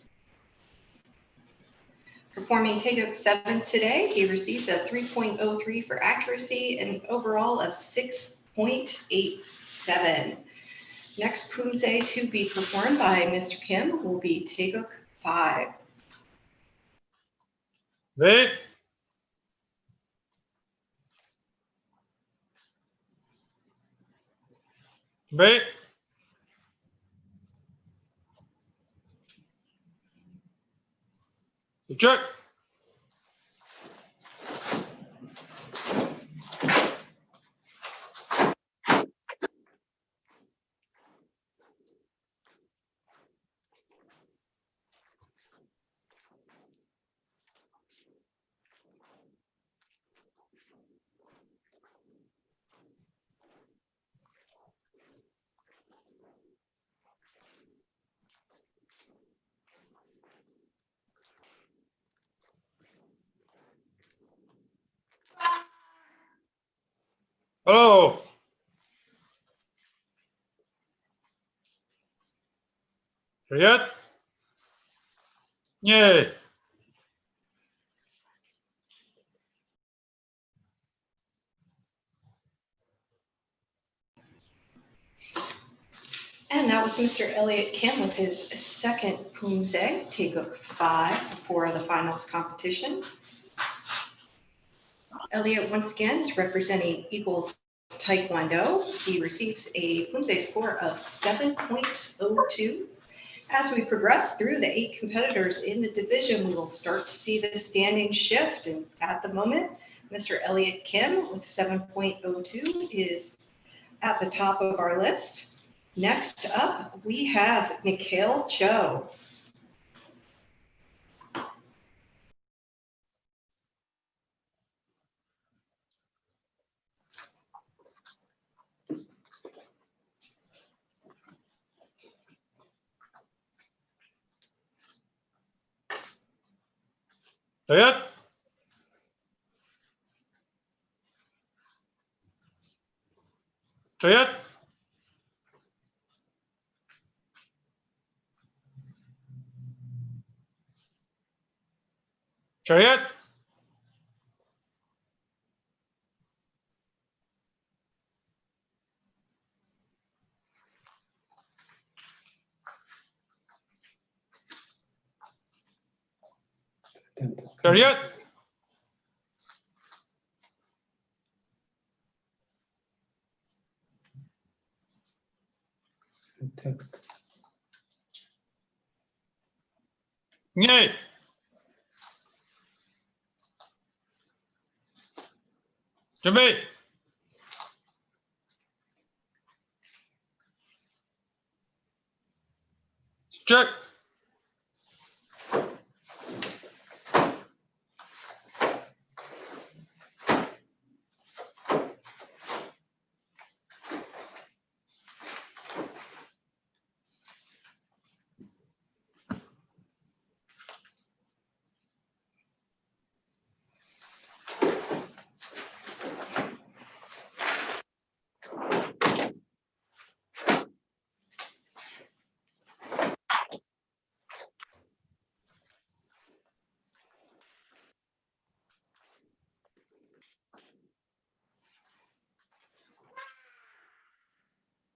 [SPEAKER 6] Performing Taekwondo 7 today, he receives a 3.03 for accuracy and an overall of 6.87. Next Poomsae to be performed by Mr. Kim will be Taekwondo 5.
[SPEAKER 11] 네. 준비. 시작. 바로 셋, 네.
[SPEAKER 6] And that was Mr. Elliot Kim with his second Poomsae, Taekwondo 5 before the finals competition. Elliot once again is representing Eagles Taekwondo. He receives a Poomsae score of 7.02. As we progress through the 8 competitors in the division, we will start to see the standing shift. And at the moment, Mr. Elliot Kim with 7.02 is at the top of our list. Next up, we have Mikhail Cho.
[SPEAKER 11] 셋, 셋, 셋, 셋,
[SPEAKER 8] Text.
[SPEAKER 11] 네. 준비. 시작.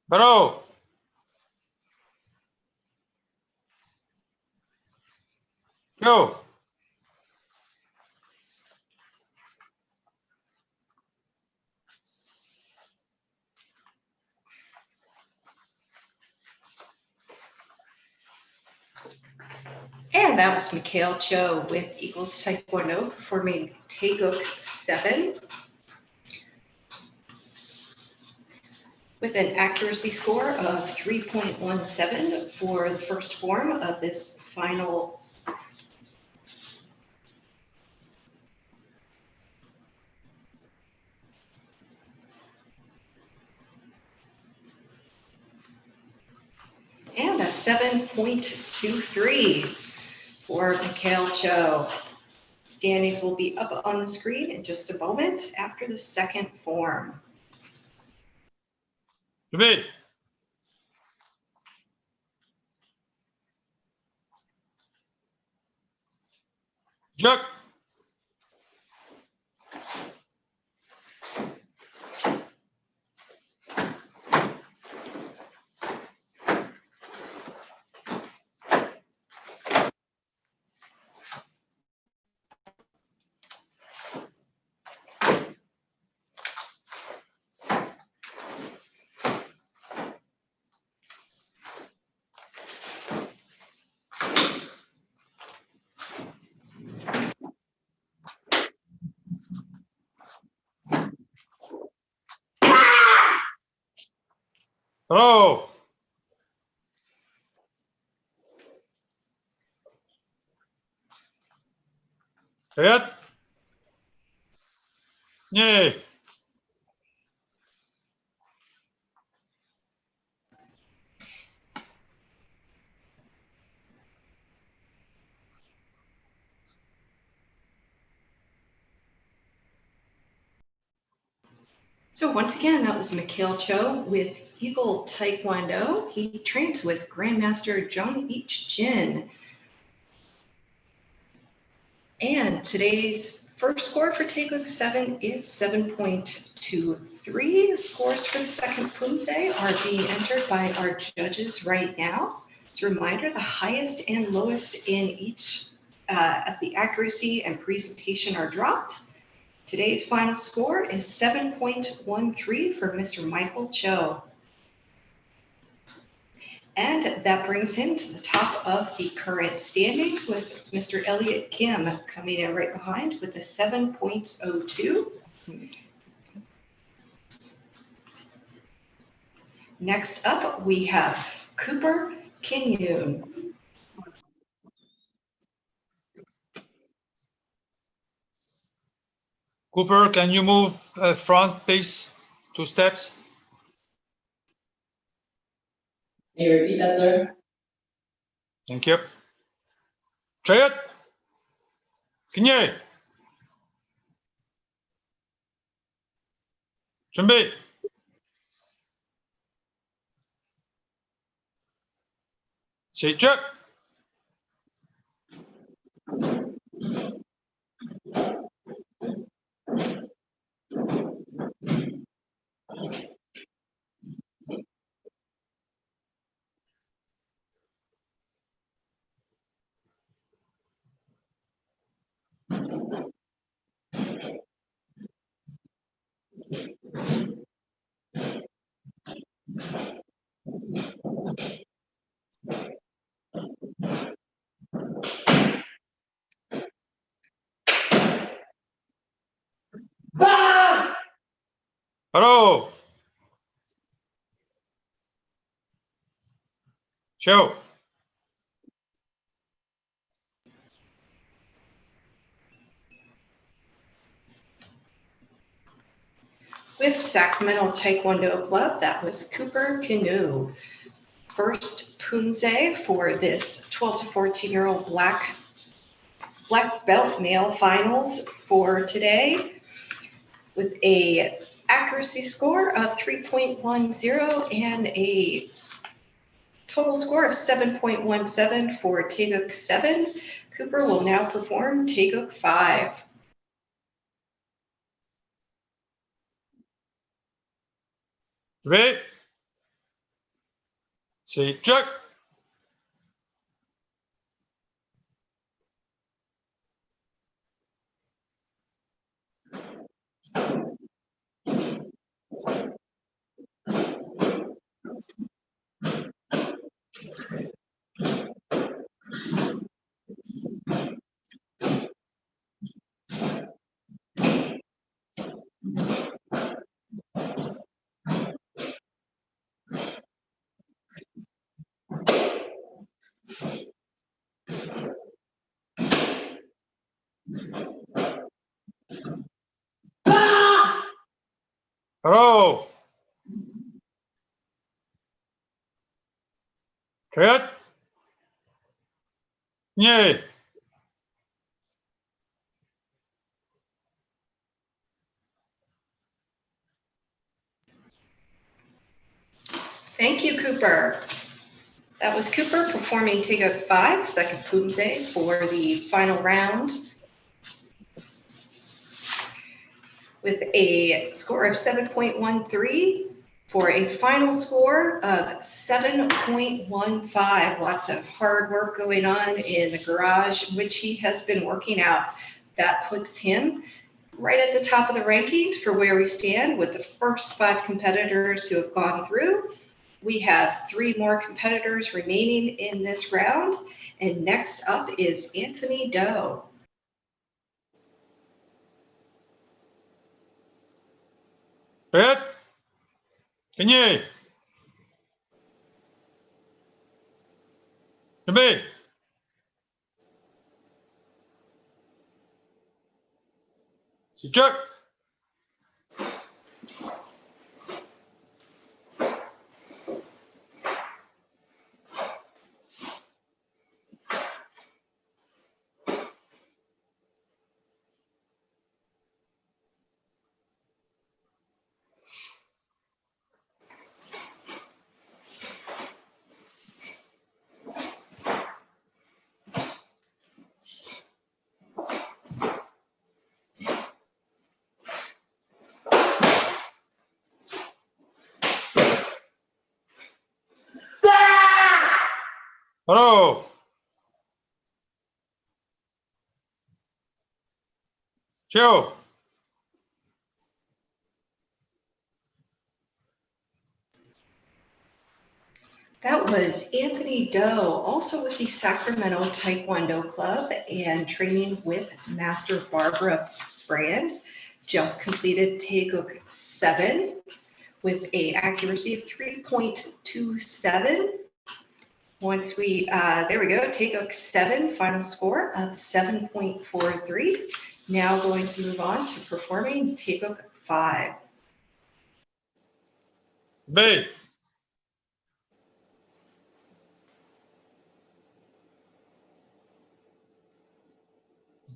[SPEAKER 11] 바로 큐.
[SPEAKER 6] And that was Mikhail Cho with Eagles Taekwondo performing Taeguk 7 with an accuracy score of 3.17 for the first form of this final. And a 7.23 for Mikhail Cho. Standings will be up on the screen in just a moment after the second form.
[SPEAKER 11] 준비. 시작. 바로 셋. 예.
[SPEAKER 6] So once again, that was Mikhail Cho with Eagle Taekwondo. He trains with Grandmaster Jung Ich Jin. And today's first score for Taeguk 7 is 7.23. The scores for the second Poomsae are being entered by our judges right now. As a reminder, the highest and lowest in each of the accuracy and presentation are dropped. Today's final score is 7.13 for Mr. Michael Cho. And that brings him to the top of the current standings with Mr. Elliot Kim coming in right behind with a 7.02. Next up, we have Cooper Kinyoon.
[SPEAKER 11] Cooper, can you move front, please? 2 steps.
[SPEAKER 12] Can you repeat that, sir?
[SPEAKER 11] Thank you. Trayet. kinye. 준비. 시작. 바로 쇼.
[SPEAKER 6] With Sacramento Taekwondo Club, that was Cooper Canoe. First Poomsae for this 12 to 14-year-old black belt male finals for today with a accuracy score of 3.10 and a total score of 7.17 for Taeguk 7. Cooper will now perform Taeguk 5.
[SPEAKER 11] 준비. 시작. 바로 끝. 예.
[SPEAKER 6] Thank you, Cooper. That was Cooper performing Taekwondo 5, second Poomsae, for the final round with a score of 7.13 for a final score of 7.15. Lots of hard work going on in the garage, which he has been working out. That puts him right at the top of the ranking for where we stand with the first 5 competitors who have gone through. We have 3 more competitors remaining in this round. And next up is Anthony Doe.
[SPEAKER 11] 끝. 경례. 준비. 시작. 바로 쉬어.
[SPEAKER 6] That was Anthony Doe, also with the Sacramento Taekwondo Club and training with Master Barbara Brand. Just completed Taekwondo 7 with a accuracy of 3.27. Once we, there we go, Taekwondo 7, final score of 7.43. Now going to move on to performing Taekwondo 5.
[SPEAKER 11] 준비.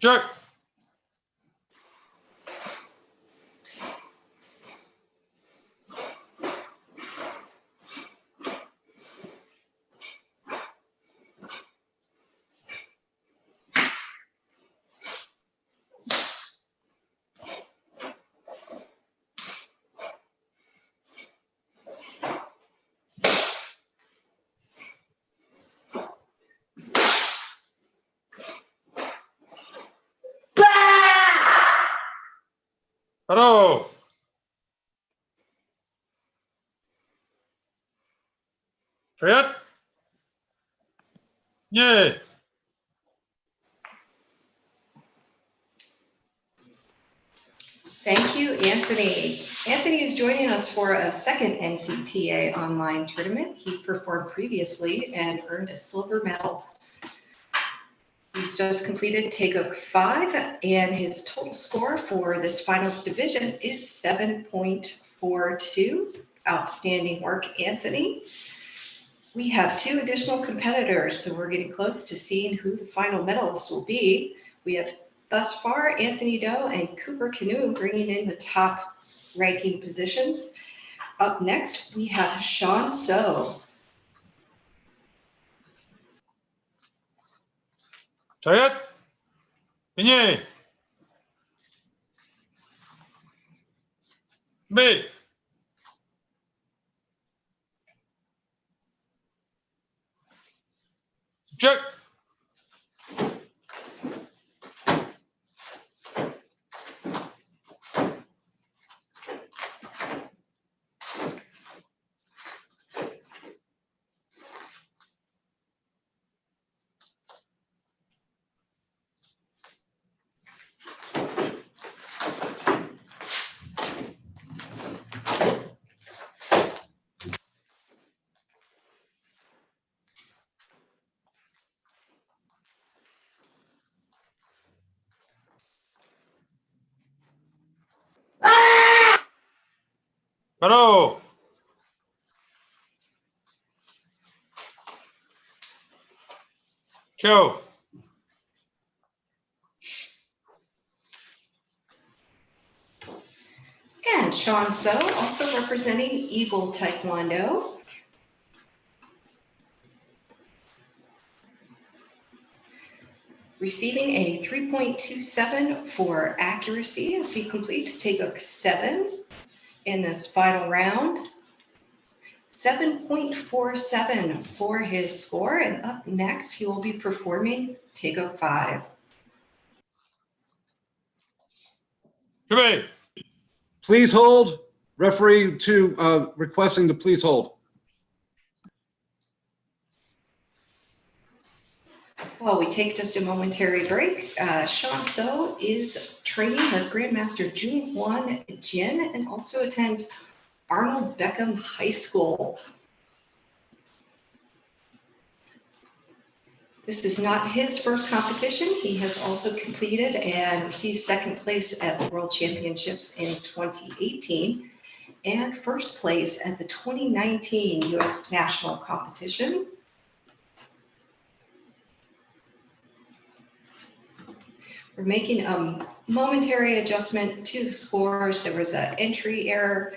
[SPEAKER 11] 시작. 바로 조얏. 예.
[SPEAKER 6] Thank you, Anthony. Anthony is joining us for a second NCTA online tournament. He performed previously and earned a silver medal. He's just completed Taekwondo 5, and his total score for this finals division is 7.42. Outstanding work, Anthony. We have 2 additional competitors, so we're getting close to seeing who the final medalists will be. We have thus far Anthony Doe and Cooper Canoe bringing in the top ranking positions. Up next, we have Sean So.
[SPEAKER 11] 조얏. 경례. 준비. check. Bravo. Show.
[SPEAKER 6] And Sean So, also representing Eagle Taekwondo. Receiving a 3.27 for accuracy as he completes Taekwondo 7 in this final round. 7.47 for his score, and up next he will be performing Taekwondo 5.
[SPEAKER 11] Jimmy.
[SPEAKER 13] Please hold. Referee requesting to please hold.
[SPEAKER 6] While we take just a momentary break, Sean So is training with Grandmaster Jun Hwan Jin and also attends Arnold Beckham High School. This is not his first competition. He has also completed and received second place at the World Championships in 2018 and first place at the 2019 U.S. National Competition. We're making a momentary adjustment to the scores. There was an entry error.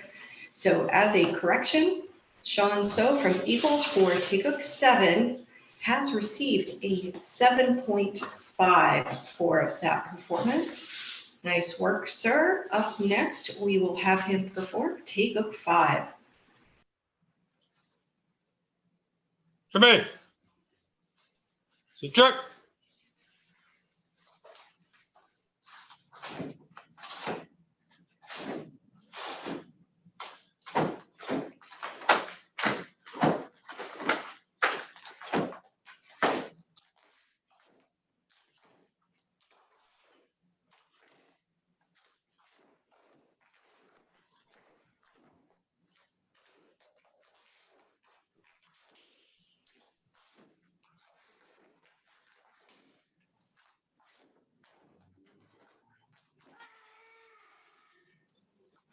[SPEAKER 6] So as a correction, Sean So from Eagles for Taekwondo 7 has received a 7.5 for that performance. Nice work, sir. Up next, we will have him perform Taekwondo 5.
[SPEAKER 11] Jimmy. Check.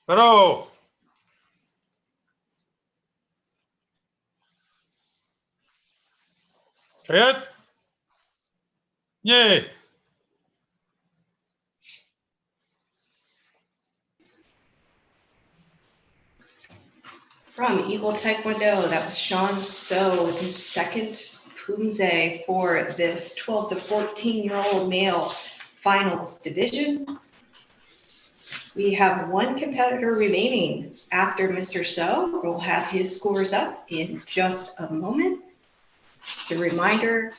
[SPEAKER 11] Bravo. Chayat. Yay.
[SPEAKER 6] From Eagle Taekwondo, that was Sean So with his second Poomsae for this 12 to 14-year-old male finals division. We have one competitor remaining after Mr. So. We'll have his scores up in just a moment. As a reminder,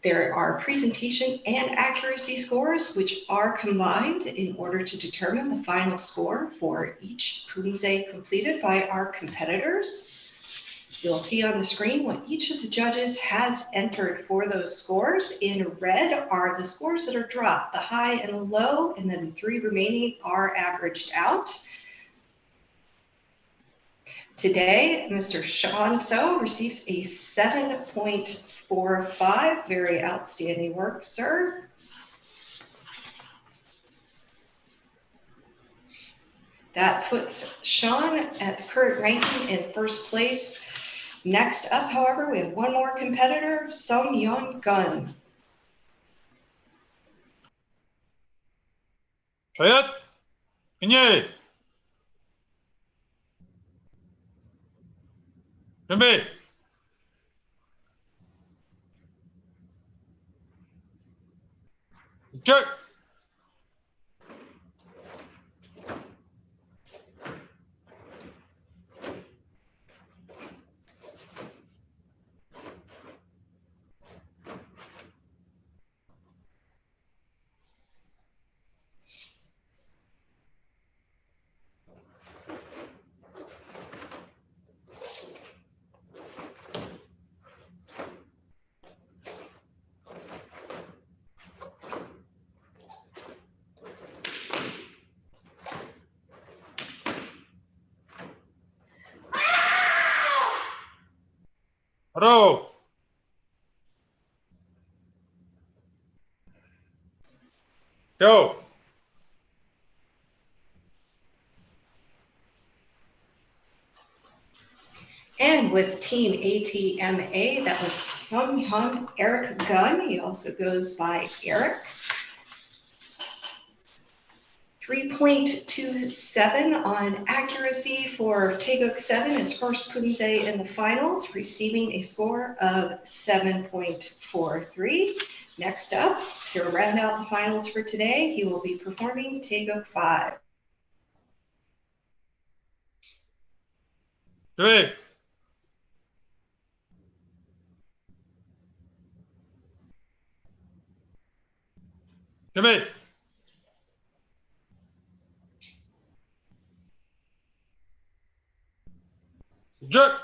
[SPEAKER 6] there are presentation and accuracy scores, which are combined in order to determine the final score for each Poomsae completed by our competitors. You'll see on the screen what each of the judges has entered for those scores. In red are the scores that are dropped, the high and the low, and then the 3 remaining are averaged out. Today, Mr. Sean So receives a 7.45. Very outstanding work, sir. That puts Sean at the current ranking in first place. Next up, however, we have one more competitor, Sung Yeon Gun.
[SPEAKER 11] Chayat. Yay. Jimmy. Check. Hello. Go.
[SPEAKER 6] And with Team ATMA, that was Sung Eric Gunn. He also goes by Eric. 3.27 on accuracy for Taeguk 7, his first Poomsae in the finals, receiving a score of 7.43. Next up, to round out the finals for today, he will be performing Taeguk 5.
[SPEAKER 11] 3. Jimmy. Jerk.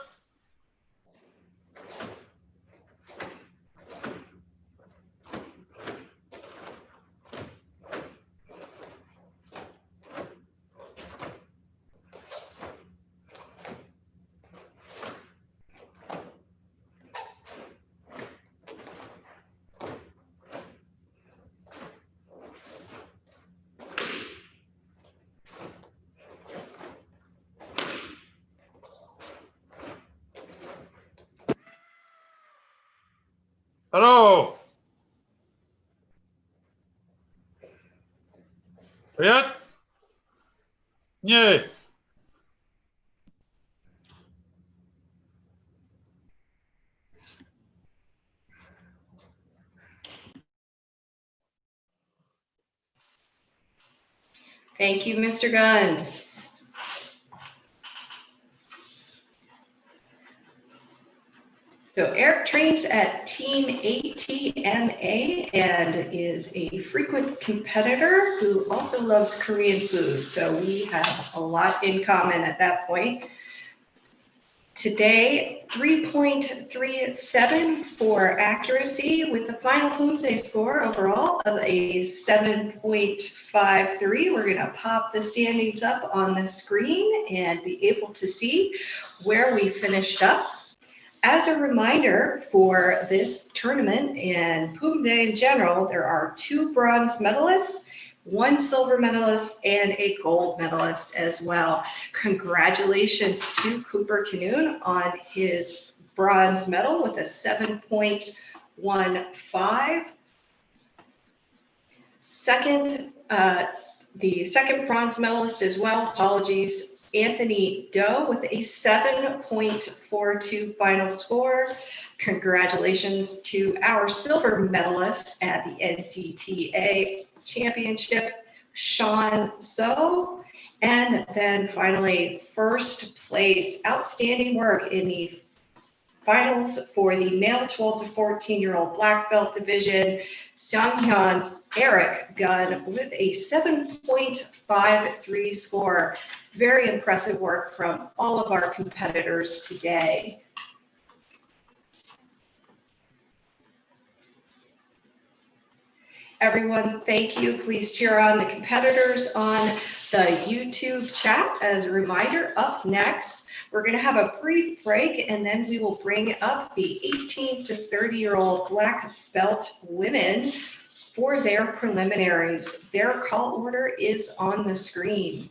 [SPEAKER 11] Hello. Yet. Nie.
[SPEAKER 6] Thank you, Mr. Gund. So Eric trains at Team ATMA and is a frequent competitor who also loves Korean food. So we have a lot in common at that point. Today, 3.37 for accuracy with the final Poomsae score overall of a 7.53. We're going to pop the standings up on the screen and be able to see where we finished up. As a reminder for this tournament and Poomsae in general, there are 2 bronze medalists, 1 silver medalist, and a gold medalist as well. Congratulations to Cooper Canoon on his bronze medal with a 7.15. The second bronze medalist as well, apologies, Anthony Doe with a 7.42 final score. Congratulations to our silver medalist at the NCTA Championship, Sean So. And then finally, first place, outstanding work in the finals for the male 12 to 14-year-old black belt division, Sanghyun Eric Gunn with a 7.53 score. Very impressive work from all of our competitors today. Everyone, thank you. Please cheer on the competitors on the YouTube chat. As a reminder, up next, we're going to have a brief break and then we will bring up the 18 to 30-year-old black belt women for their preliminaries. Their call order is on the screen.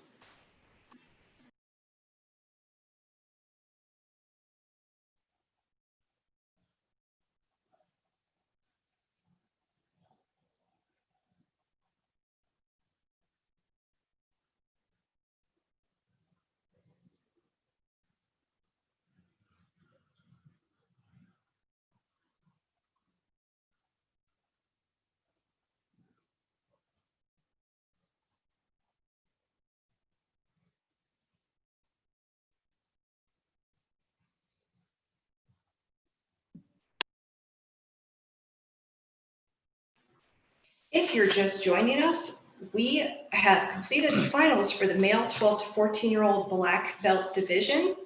[SPEAKER 6] If you're just joining us, we have completed the finals for the male 12 to 14-year-old black belt division.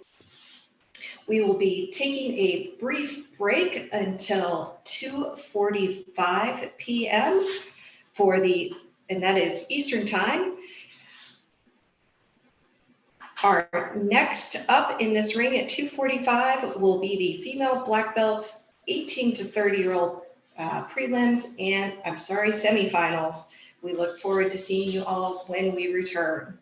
[SPEAKER 6] We will be taking a brief break until 2:45 p.m. and that is Eastern time. Our next up in this ring at 245 will be the female black belts, 18 to 30-year-old prelims, and I'm sorry, semifinals. We look forward to seeing you all when we return.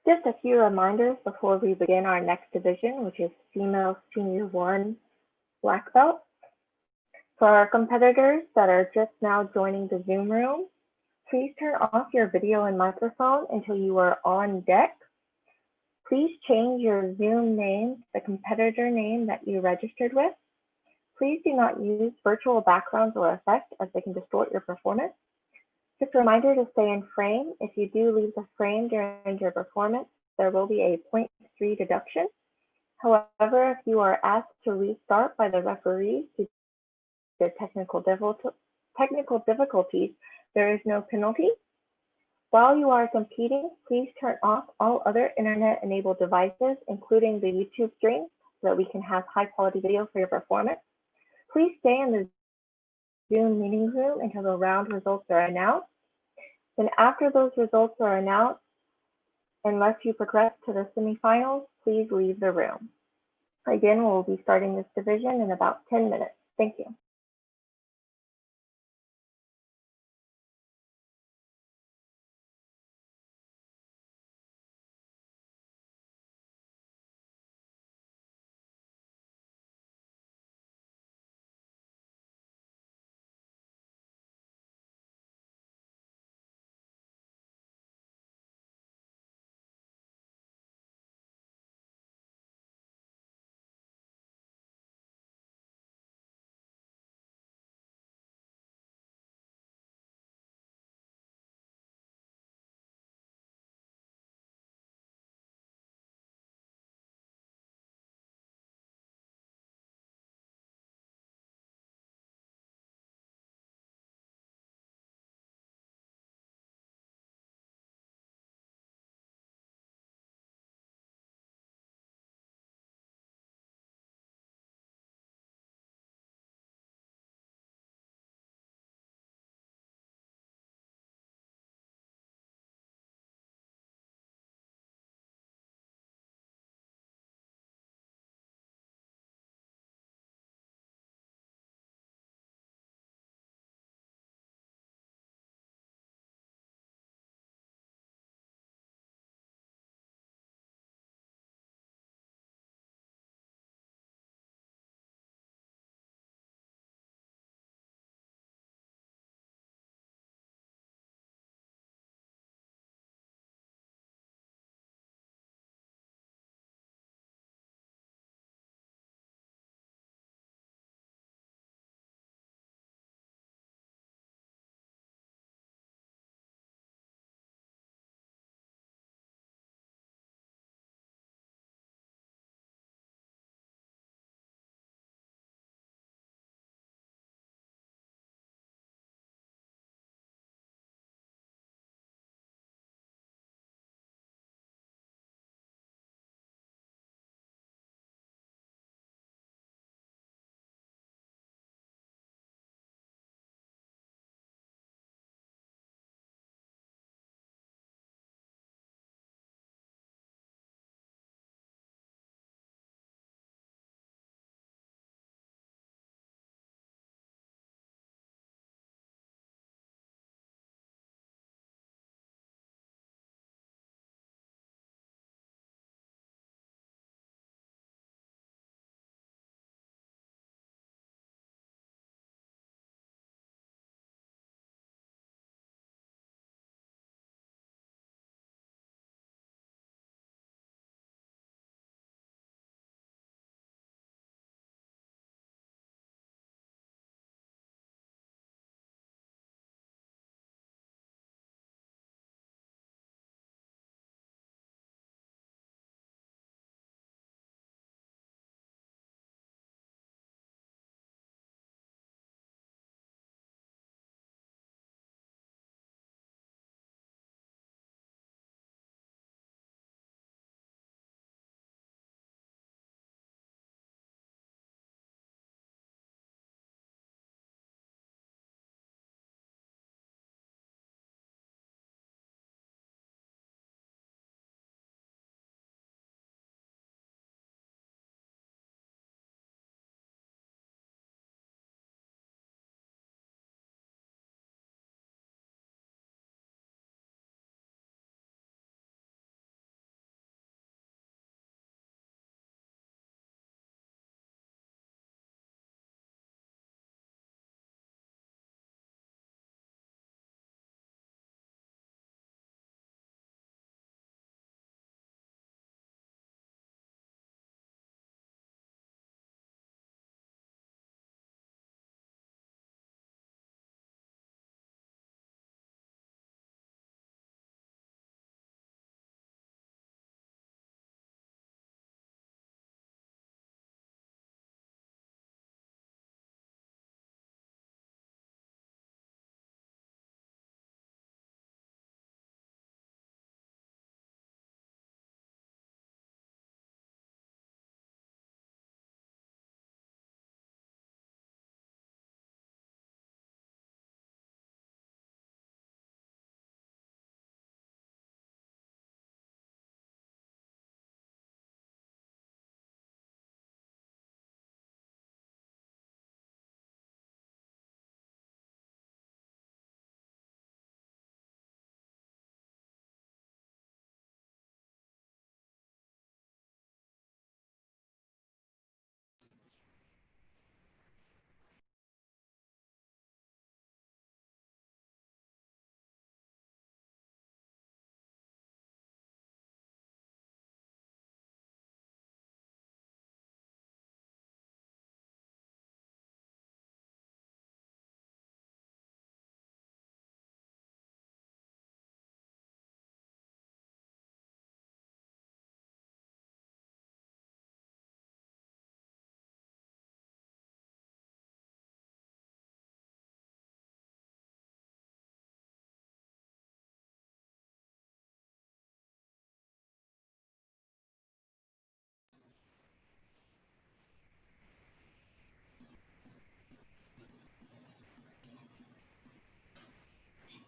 [SPEAKER 5] Just a few reminders before we begin our next division, which is female senior 1 black belt. For our competitors that are just now joining the Zoom room, please turn off your video and microphone until you are on deck. Please change your Zoom name to the competitor name that you registered with. Please do not use virtual backgrounds or effects as they can distort your performance. Just a reminder to stay in frame. If you do leave the frame during your performance, there will be a 0.3 deduction. However, if you are asked to restart by the referees due to technical difficulties, there is no penalty. While you are competing, please turn off all other internet-enabled devices, including the YouTube stream, so that we can have high-quality video for your performance. Please stay in the Zoom meeting room until the round results are announced. Then after those results are announced, unless you progress to the semifinals, please leave the room. Again, we'll be starting this division in about 10 minutes. Thank you.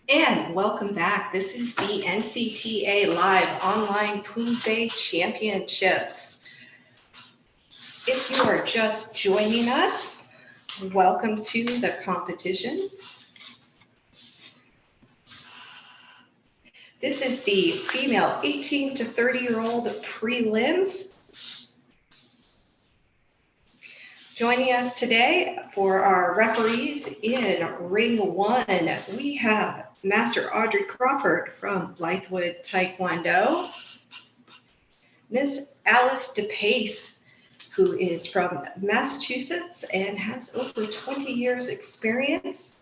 [SPEAKER 6] And welcome back. This is the NCTA Live Online Poomsae Championships. If you are just joining us, welcome to the competition. This is the female 18 to 30-year-old prelims. Joining us today for our referees in ring 1, we have Master Audrey Crawford from Blythewood Taekwondo, Miss Alice DePace, who is from Massachusetts and has over 20 years experience.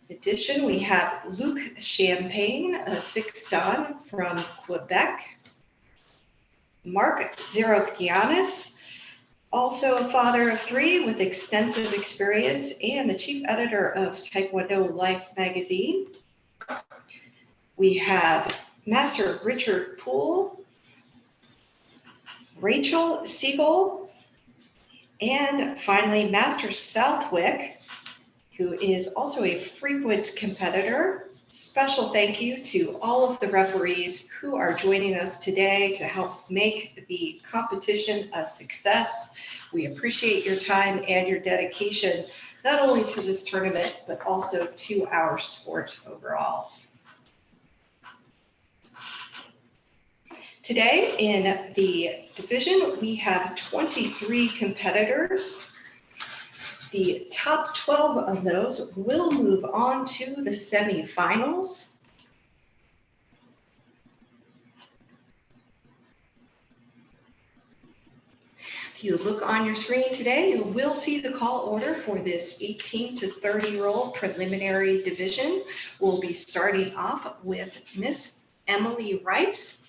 [SPEAKER 6] In addition, we have Luc Champagne, a 6th Dan from Quebec, Mark Zerokianis, also a father of 3 with extensive experience and the chief editor of Taekwondo Life magazine. We have Master Richard Poole, Rachel Siegel, and finally Master Southwick, who is also a frequent competitor. Special thank you to all of the referees who are joining us today to help make the competition a success. We appreciate your time and your dedication, not only to this tournament, but also to our sport overall. Today in the division, we have 23 competitors. The top 12 of those will move on to the semifinals. If you look on your screen today, you will see the call order for this 18 to 30-year-old preliminary division. We'll be starting off with Miss Emily Rice.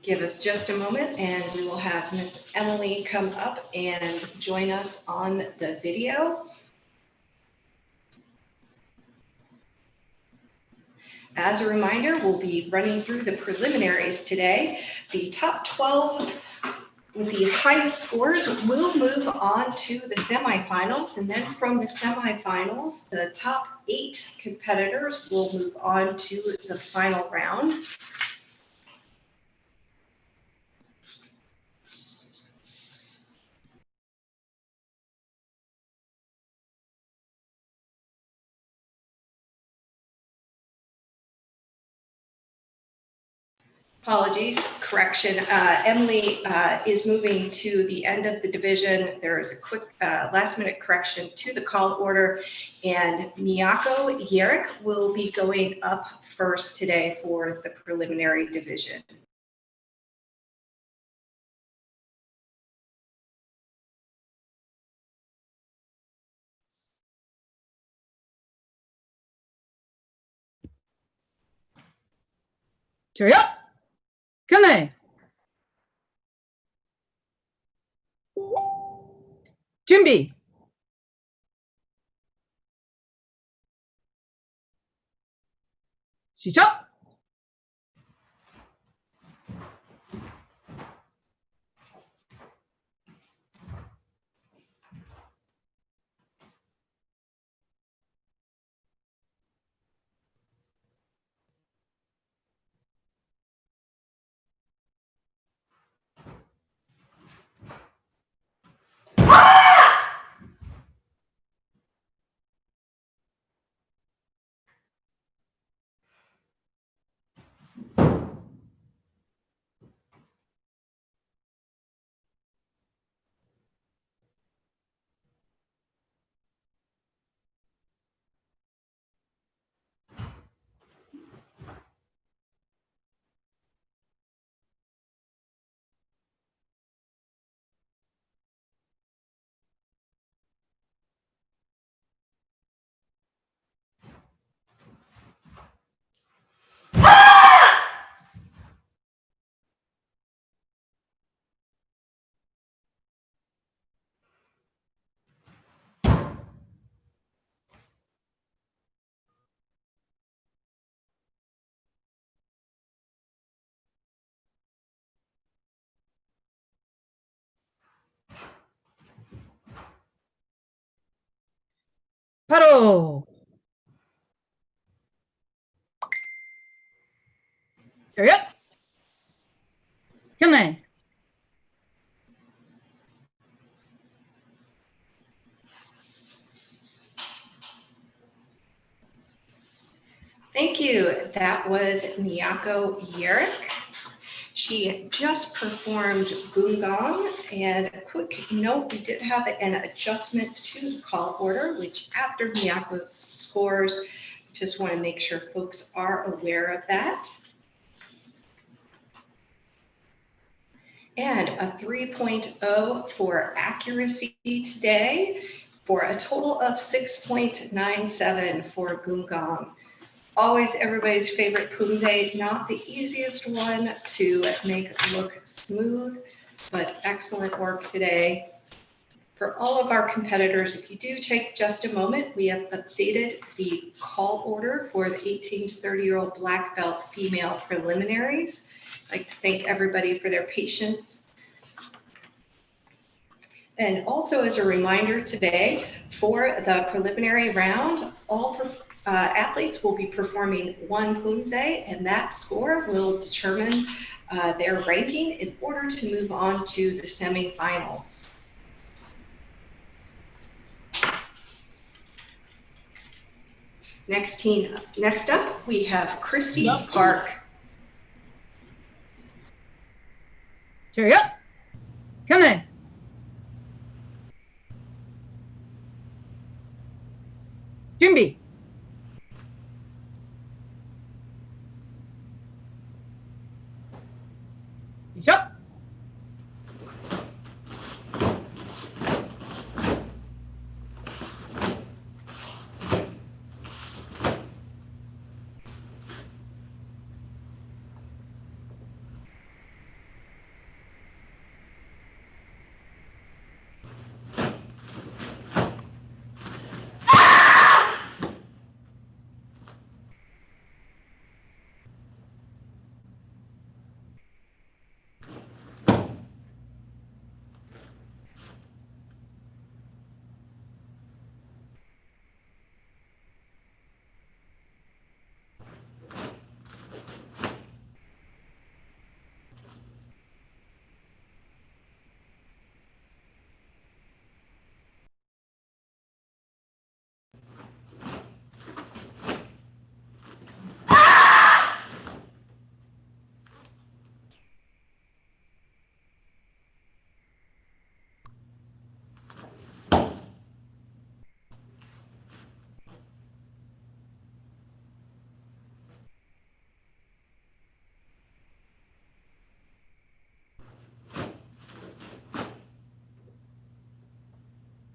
[SPEAKER 6] Give us just a moment and we will have Miss Emily come up and join us on the video. As a reminder, we'll be running through the preliminaries today. The top 12 with the highest scores will move on to the semifinals, and then from the semifinals, the top 8 competitors will move on to the final round. Apologies, correction. Emily is moving to the end of the division. There is a quick last minute correction to the call order, and Miyako Yerrick will be going up first today for the preliminary division.
[SPEAKER 14] Cheerio! Come 準備試着 바로. Chariot. 경례.
[SPEAKER 6] Thank you. That was Miyako Yerrick. She just performed Gungang, and a quick note, we did have an adjustment to the call order, which after Miyako's scores, just want to make sure folks are aware of that. And a 3.0 for accuracy today, for a total of 6.97 for Gungang. Always everybody's favorite Poomsae, not the easiest one to make look smooth, but excellent work today. For all of our competitors, if you do take just a moment, we have updated the call order for the 18 to 30-year-old black belt female preliminaries. I'd like to thank everybody for their patience. And also as a reminder today, for the preliminary round, all athletes will be performing one Poomsae, and that score will determine their ranking in order to move on to the semifinals. Next up, we have Christy Park.
[SPEAKER 14] Chariot. 경례. 준비. 시작.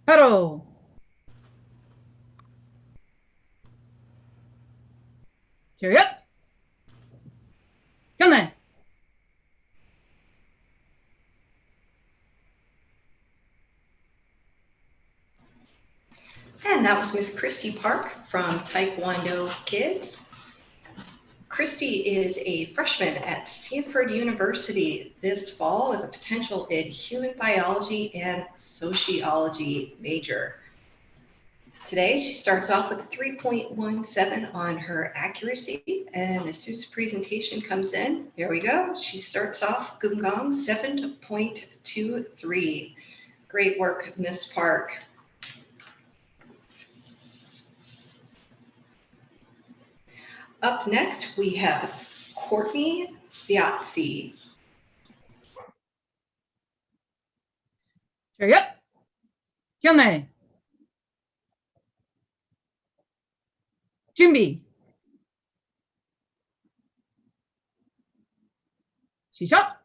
[SPEAKER 14] 바로. Chariot. 경례.
[SPEAKER 6] And that was Miss Christy Park from Taekwondo Kids. Christy is a freshman at Stanford University this fall with a potential in human biology and sociology major. Today, she starts off with a 3.17 on her accuracy, and as soon as presentation comes in, there we go. She starts off Gungang 7.23. Great work, Miss Park. Up next, we have Courtney Viazzi.
[SPEAKER 14] Chariot. 경례. 준비. 시작.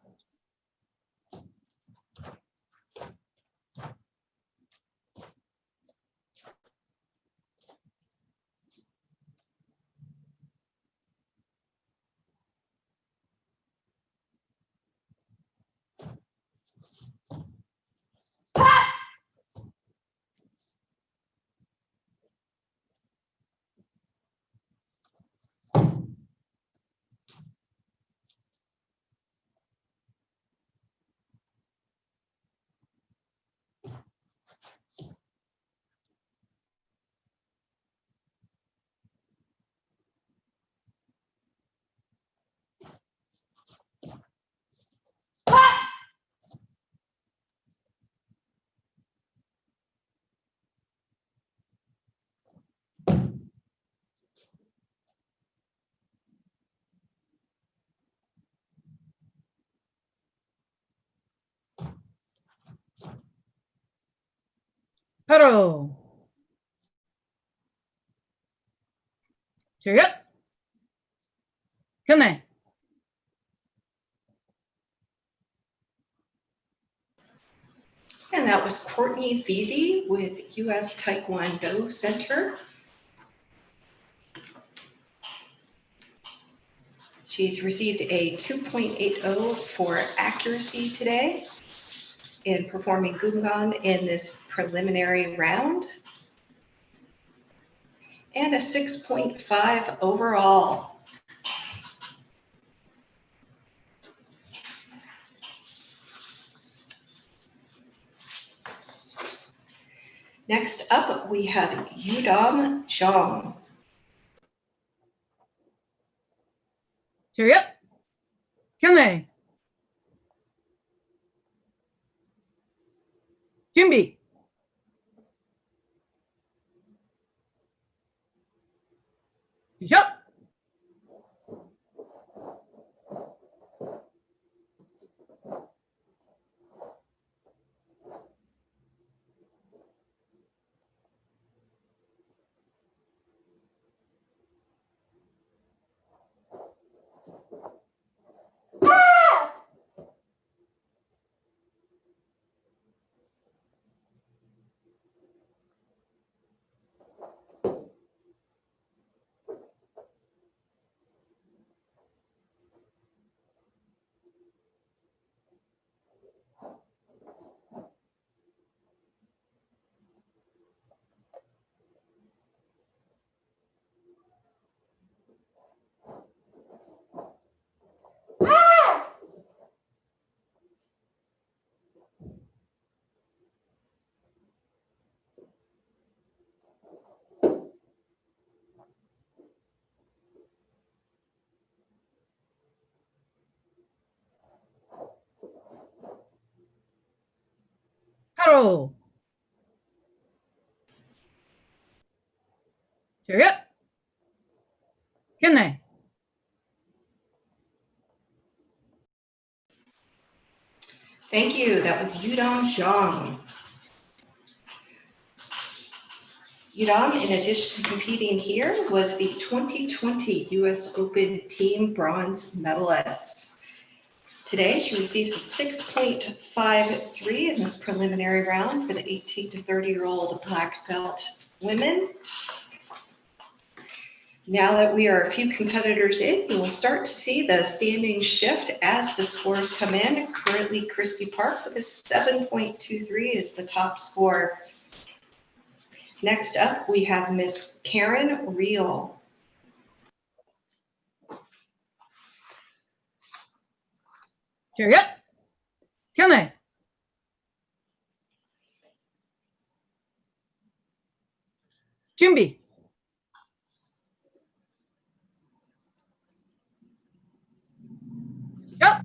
[SPEAKER 14] 바로 차렷 경례
[SPEAKER 6] And that was Courtney Veazey with US Taekwondo Center. She's received a 2.80 for accuracy today in performing Gungan in this preliminary round, and a 6.5 overall. Next up, we have Yudam Zhang.
[SPEAKER 14] 차렷 경례 준비 시작 바로 차렷 경례
[SPEAKER 6] Thank you. That was Yudam Zhang. Yudam, in addition to competing here, was the 2020 US Open Team Bronze medalist. Today, she receives a 6.53 in this preliminary round for the 18 to 30-year-old black belt women. Now that we are a few competitors in, you will start to see the standings shift as the scores come in. Currently, Christy Park with a 7.23 is the top score. Next up, we have Miss Karen Reel.
[SPEAKER 14] 차렷 경례 준비 시작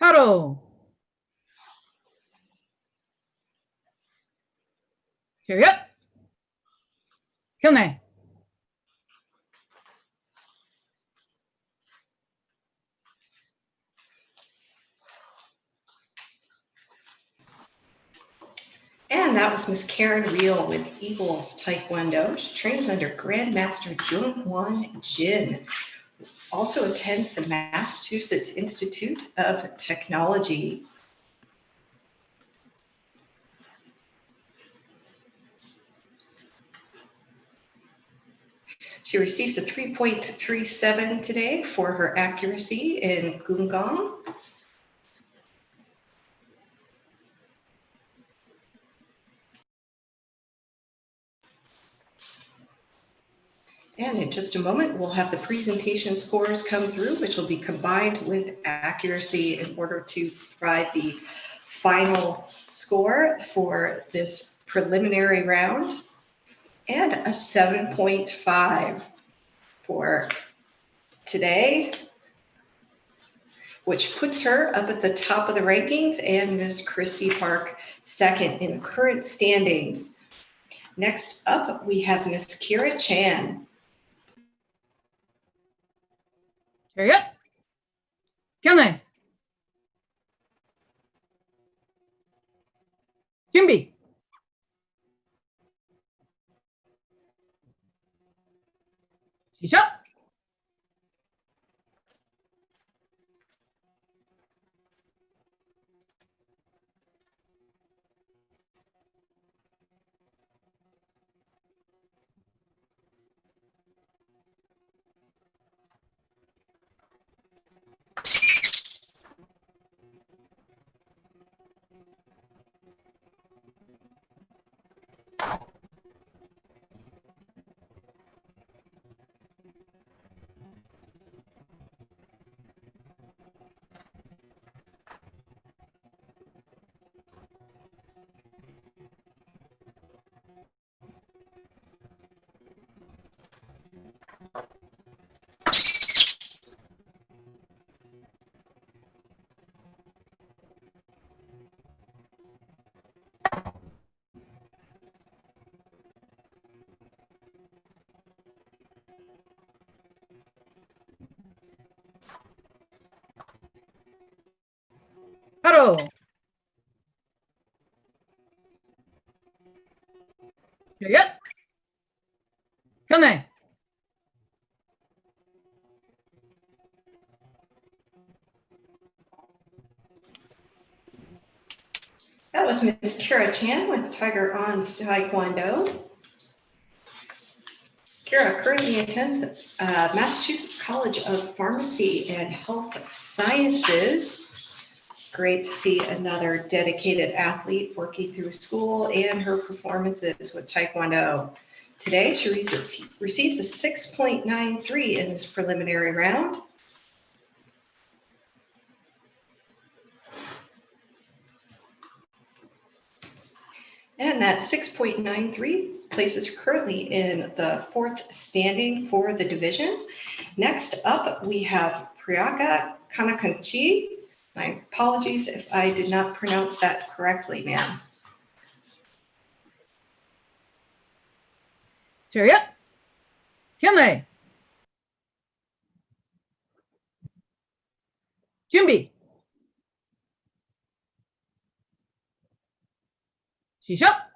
[SPEAKER 14] 바로 차렷 경례
[SPEAKER 6] And that was Miss Karen Reel with Eagles Taekwondo. She trains under Grandmaster Jung Hwan Jin. Also attends the Massachusetts Institute of Technology. She receives a 3.37 today for her accuracy in Gumgong. And in just a moment, we'll have the presentation scores come through, which will be combined with accuracy in order to provide the final score for this preliminary round, and a 7.5 for today, which puts her up at the top of the rankings, and Miss Christy Park second in the current standings. Next up, we have Miss Kira Chan.
[SPEAKER 14] Chariot. Kyunhae. 준비. 시작. 바로. chariot. kyunhae.
[SPEAKER 6] That was Miss Kira Chan with Tiger on Taekwondo. Kira currently attends the Massachusetts College of Pharmacy and Health Sciences. Great to see another dedicated athlete working through school and her performances with Taekwondo. Today, she receives a 6.93 in this preliminary round. And that 6.93 places her currently in the fourth standing for the division. Next up, we have Priyanka Kanakanchi. My apologies if I did not pronounce that correctly, ma'am.
[SPEAKER 14] chariot. kyunhae. 준비. 시작.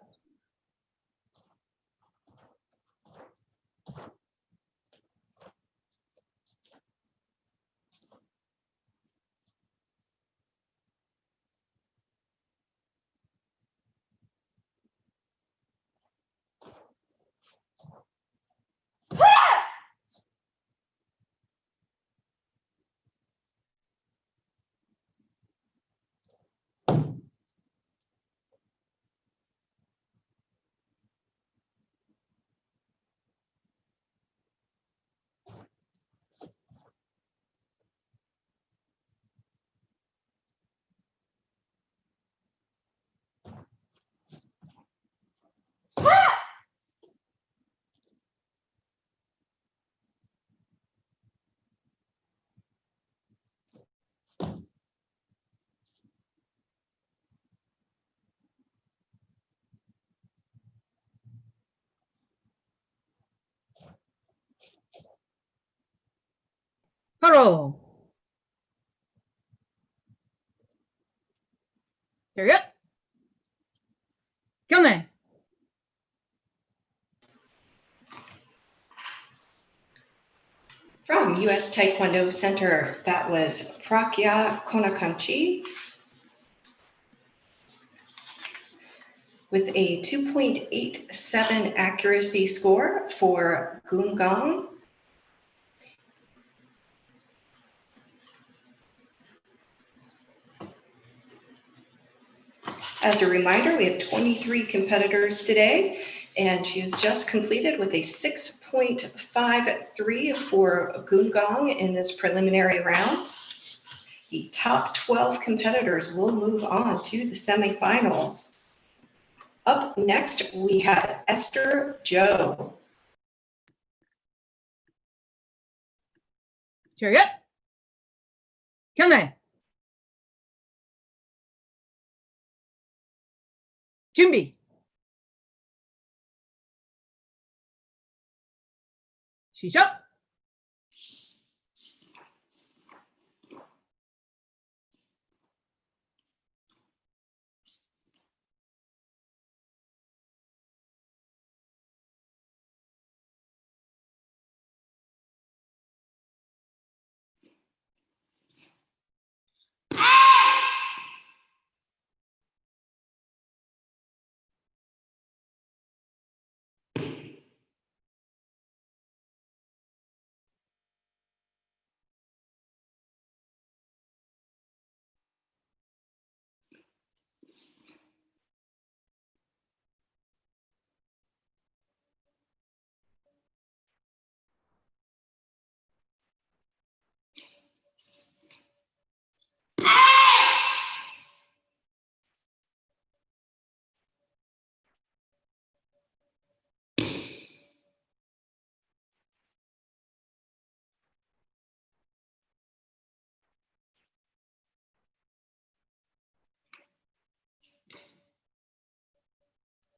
[SPEAKER 14] 바로. chariot. Kyone.
[SPEAKER 6] From U.S. Taekwondo Center, that was Prakya Konakanchi with a 2.87 accuracy score for Gungang. As a reminder, we have 23 competitors today, and she has just completed with a 6.53 for Gungang in this preliminary round. The top 12 competitors will move on to the semifinals. Up next, we have Esther Joe.
[SPEAKER 14] Chariot. Kyone. Junbi. Shisha.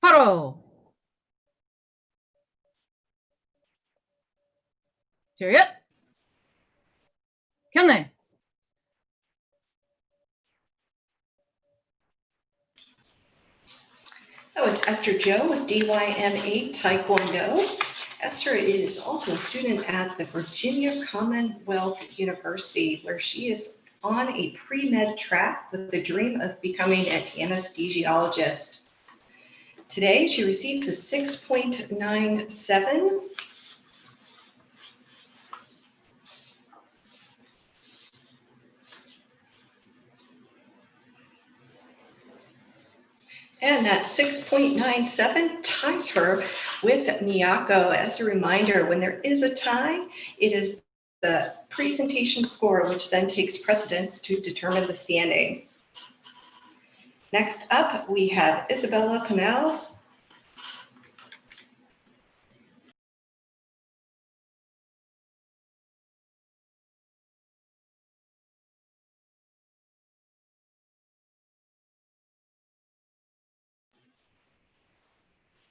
[SPEAKER 14] Paro. Chariot. Kyone.
[SPEAKER 6] That was Esther Joe with DYM8 Taekwondo. Esther is also a student at the Virginia Commonwealth University, where she is on a pre-med track with the dream of becoming an anesthesiologist. Today, she receives a 6.97. And that 6.97 ties her with Miyako. As a reminder, when there is a tie, it is the presentation score, which then takes precedence to determine the standing. Next up, we have Isabella Canals.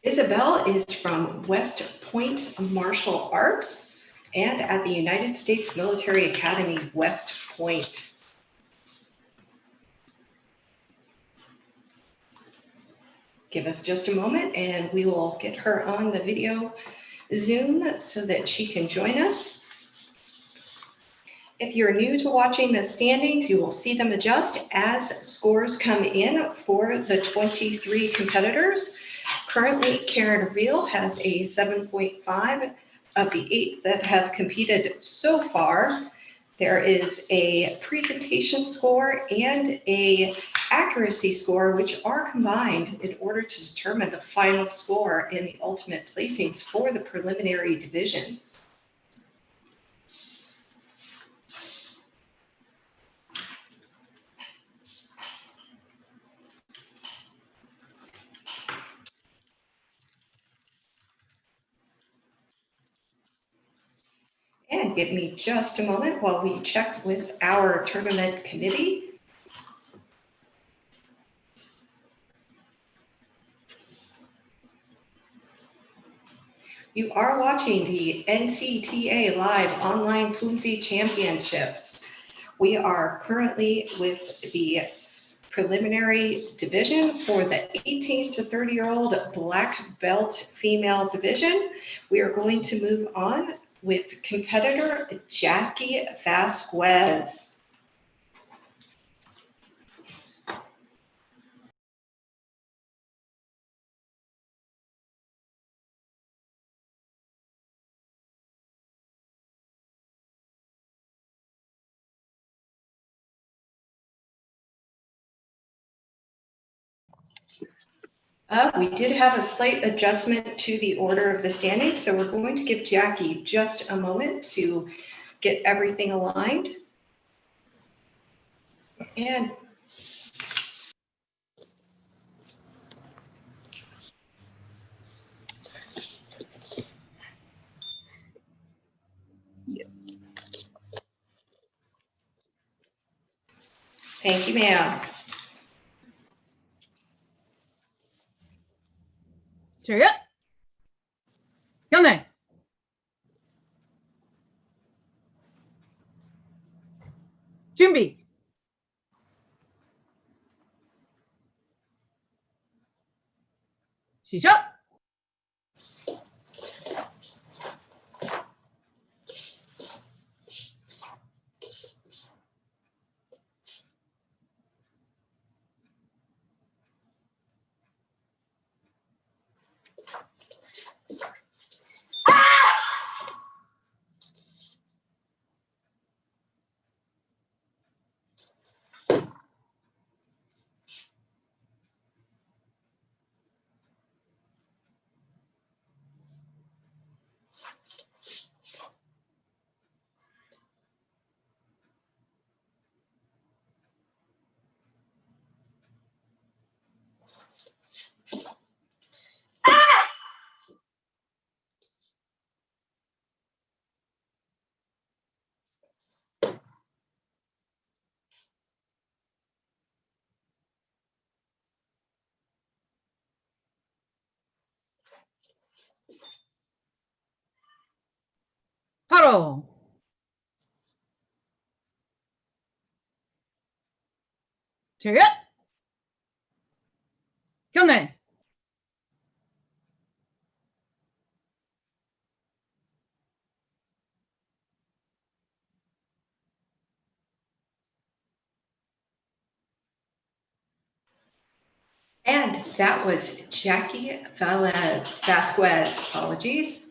[SPEAKER 6] Isabel is from West Point Martial Arts and at the United States Military Academy, West Point. Give us just a moment and we will get her on the video Zoom so that she can join us. If you're new to watching the standings, you will see them adjust as scores come in for the 23 competitors. Currently, Karen Reel has a 7.5 of the 8 that have competed so far. There is a presentation score and a accuracy score, which are combined in order to determine the final score and the ultimate placings for the preliminary divisions. And give me just a moment while we check with our tournament committee. You are watching the NCTA Live Online Poomsae Championships. We are currently with the preliminary division for the 18 to 30-year-old black belt female division. We are going to move on with competitor Jackie Vasquez. We did have a slight adjustment to the order of the standings, so we're going to give Jackie just a moment to get everything aligned. And
[SPEAKER 14] Yes.
[SPEAKER 6] thank you, ma'am.
[SPEAKER 14] Chariot. Kyungnae. 준비. 시작. 바로. chariot. kyungnae.
[SPEAKER 6] And that was Jackie Vasquez, apologies.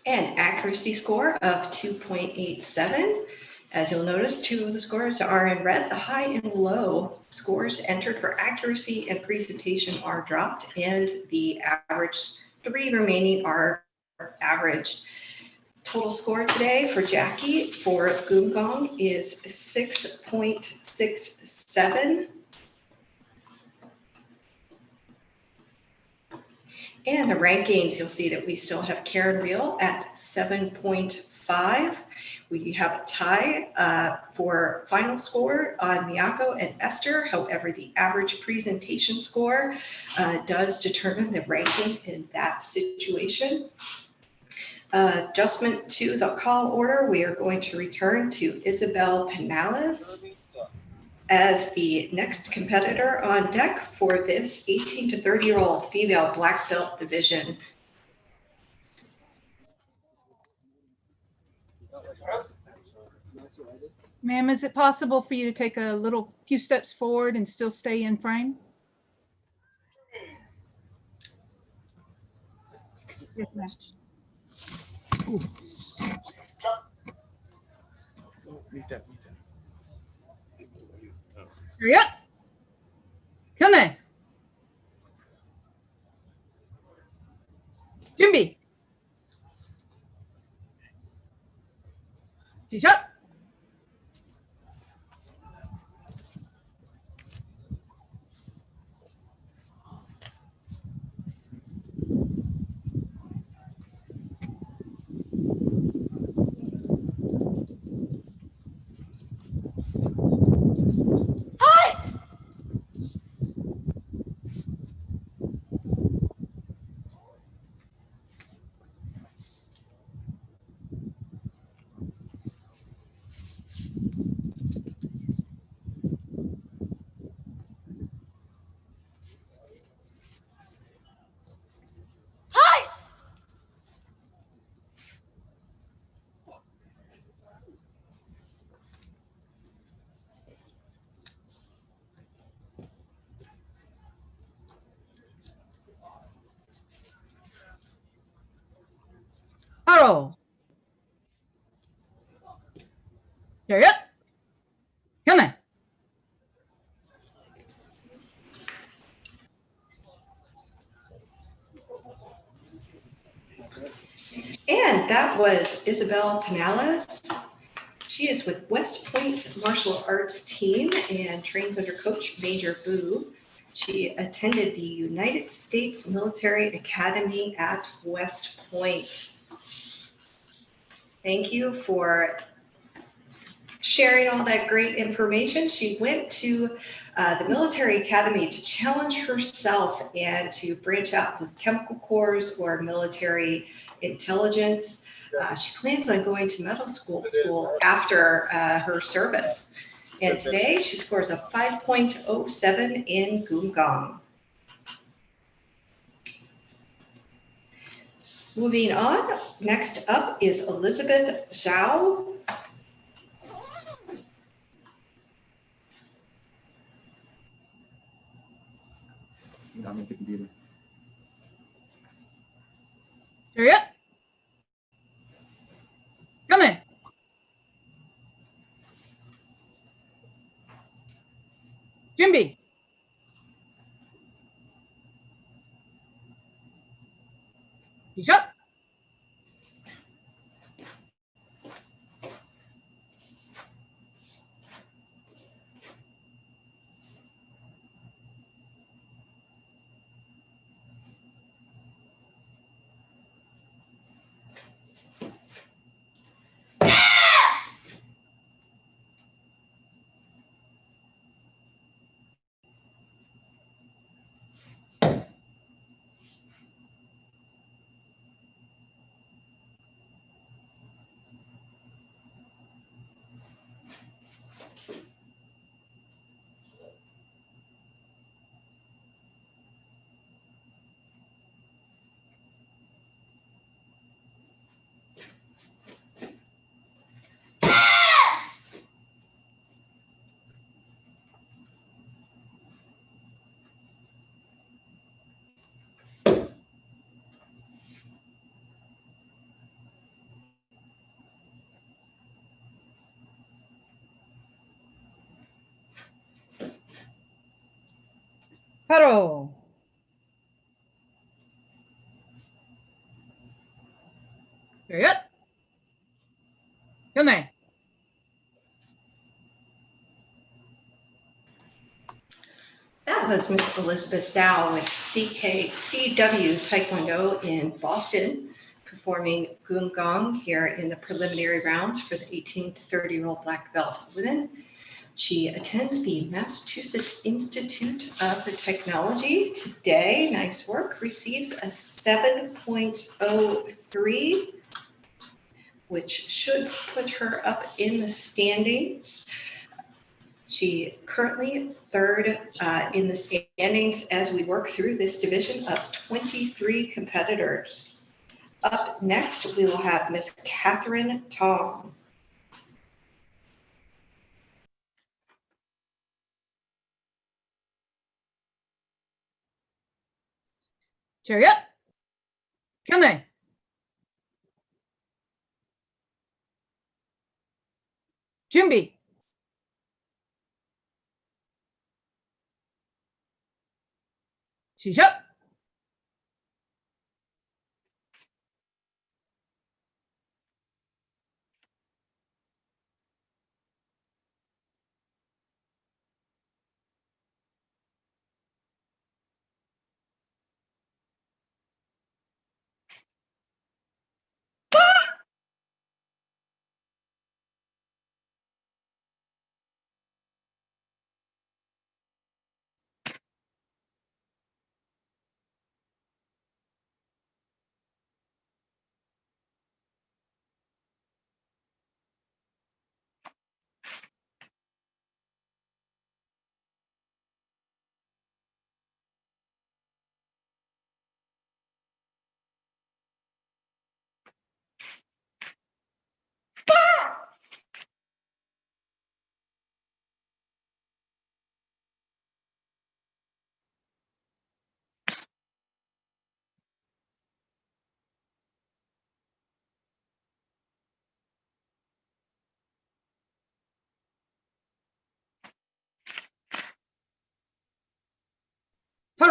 [SPEAKER 6] An accuracy score of 2.87. As you'll notice, two of the scores are in red. The high and low scores entered for accuracy and presentation are dropped, and the average three remaining are average. Total score today for Jackie for Goomgong is 6.67. And the rankings, you'll see that we still have Karen Reel at 7.5. We have a tie for final score on Miyako and Esther. However, the average presentation score does determine the ranking in that situation. Adjustment to the call order, we are going to return to Isabel Penales as the next competitor on deck for this 18 to 30-year-old female black belt division.
[SPEAKER 14] Ma'am, is it possible for you to take a few steps forward and still stay in frame? Yes, ma'am. Hurry up. kyungnae. 준비. 시작. Huddle. Chariot. Come.
[SPEAKER 6] And that was Isabel Canales. She is with West Point Martial Arts Team and trains under Coach Major Boo. She attended the United States Military Academy at West Point. Thank you for sharing all that great information. She went to the military academy to challenge herself and to branch out to chemical corps or military intelligence. She plans on going to medical school after her service. And today she scores a 5.07 in Gumgong. Moving on, next up is Elizabeth Zhao.
[SPEAKER 3] I'm at the computer.
[SPEAKER 14] Chariot. Come in. Jimby. Shut. Huddle. Chariot. Come in.
[SPEAKER 6] That was Miss Elizabeth Zhao with CW Taekwondo in Boston, performing Gumgong here in the preliminary rounds for the 18 to 30-year-old black belt women. She attends the Massachusetts Institute of the Technology today. Nice work. Receives a 7.03, which should put her up in the standings. She currently third in the standings as we work through this division of 23 competitors. Up next, we will have Miss Catherine Tong.
[SPEAKER 14] Chariot. Come in. Jimby. She's up.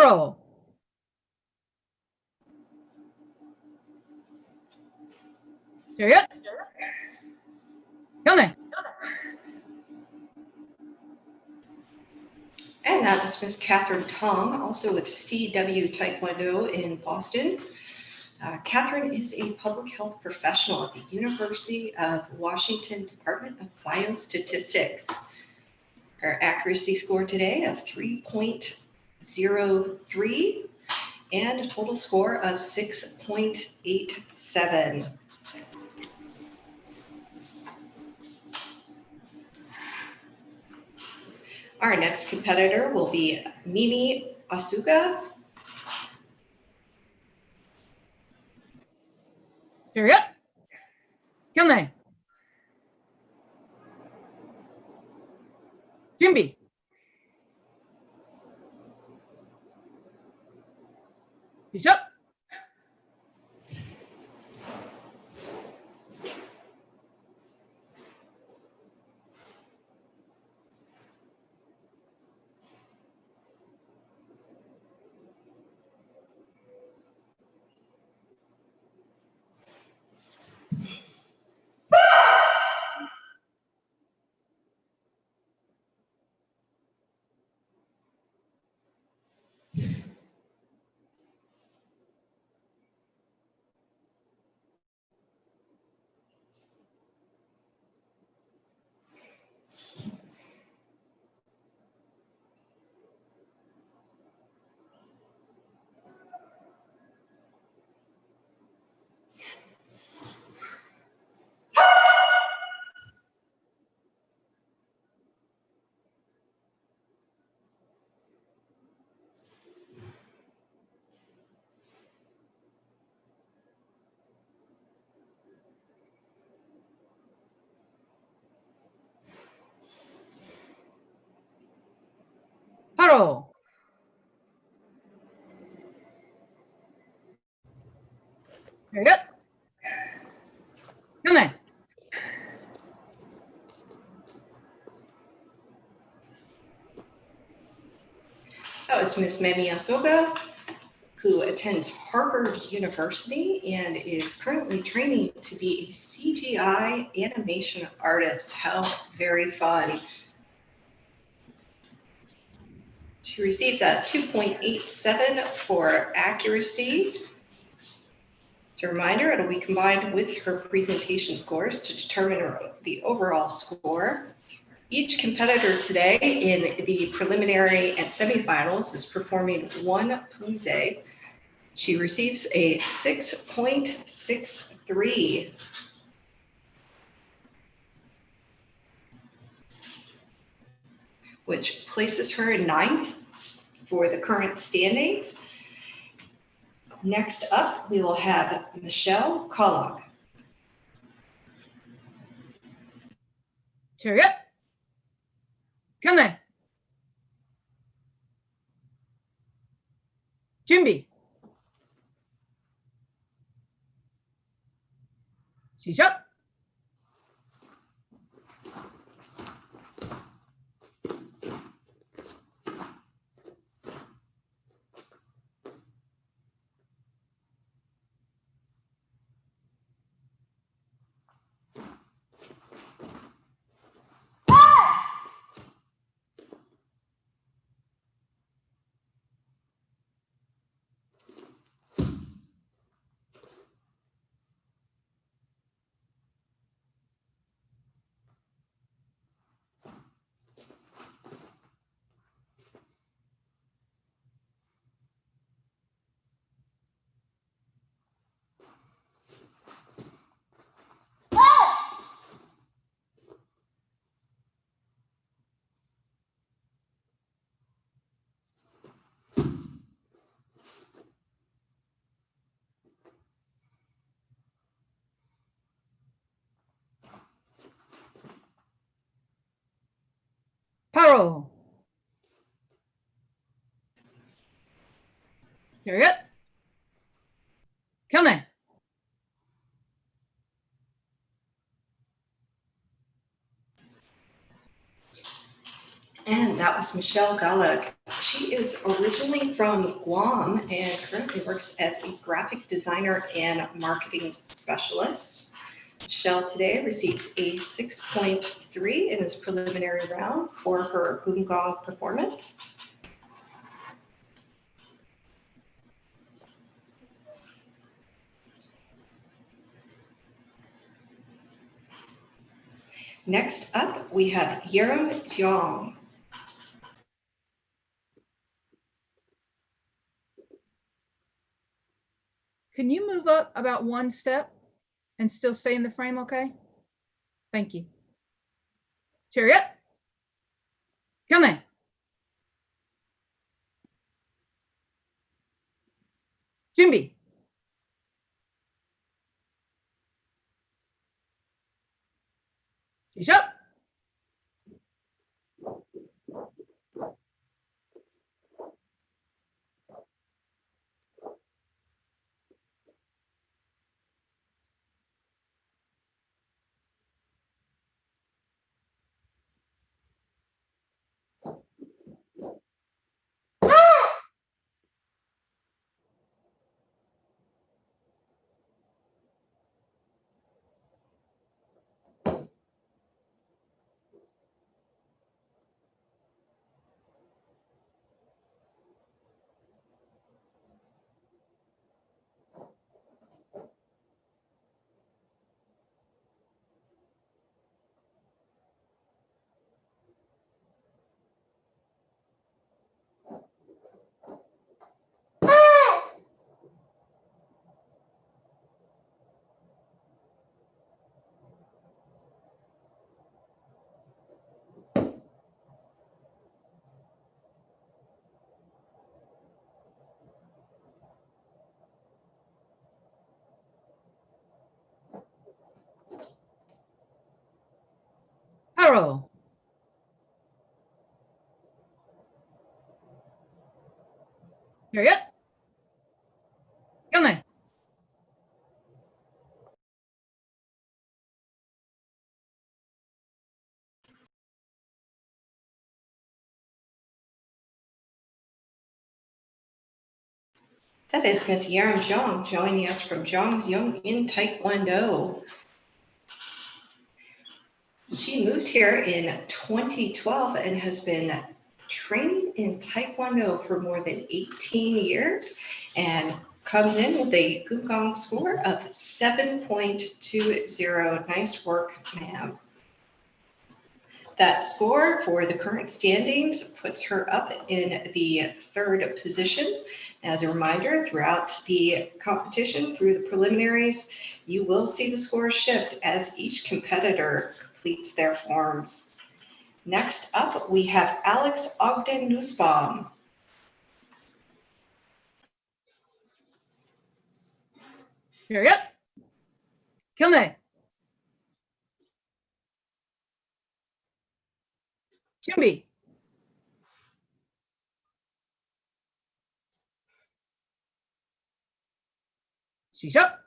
[SPEAKER 14] Paro. Chariot. Kyone.
[SPEAKER 6] And that was Miss Catherine Tong, also with CW Taekwondo in Boston. Catherine is a public health professional at the University of Washington Department of Biostatistics. Her accuracy score today of 3.03 and a total score of 6.87. Our next competitor will be Mimi Asuga.
[SPEAKER 14] Chariot. Kyone. Junbi. Bishop. Paro. Chariot. Kyone.
[SPEAKER 6] That was Miss Mimi Asuga, who attends Harvard University and is currently training to be a CGI animation artist. How very fun. She receives a 2.87 for accuracy. As a reminder, it'll be combined with her presentation scores to determine the overall score. Each competitor today in the preliminary and semifinals is performing one Poomsae. She receives a 6.63. Which places her in ninth for the current standings. Next up, we will have Michelle Collog.
[SPEAKER 14] Chariot. Kyone. Junbi. Bishop. Paro. Chariot. Kyone.
[SPEAKER 6] And that was Michelle Galag. She is originally from Guam and currently works as a graphic designer and marketing specialist. Michelle today receives a 6.3 in this preliminary round for her Goom Gong performance. Next up, we have Yerim Jiang.
[SPEAKER 14] Can you move up about one step and still stay in the frame, okay? Thank you. Chariot. Come Junbi. Up. Arrow. Chariot. Come
[SPEAKER 6] That is Ms. Yerim Jiang joining us from Zhangjiang in Taekwondo. She moved here in 2012 and has been training in Taekwondo for more than 18 years and comes in with a Goom Gong score of 7.20. Nice work, ma'am. That score for the current standings puts her up in the third position. As a reminder, throughout the competition, through the preliminaries, you will see the score shift as each competitor completes their forms. Next up, we have Alex Ogden Nussbaum.
[SPEAKER 14] Chariot. Come Junbi. She's up.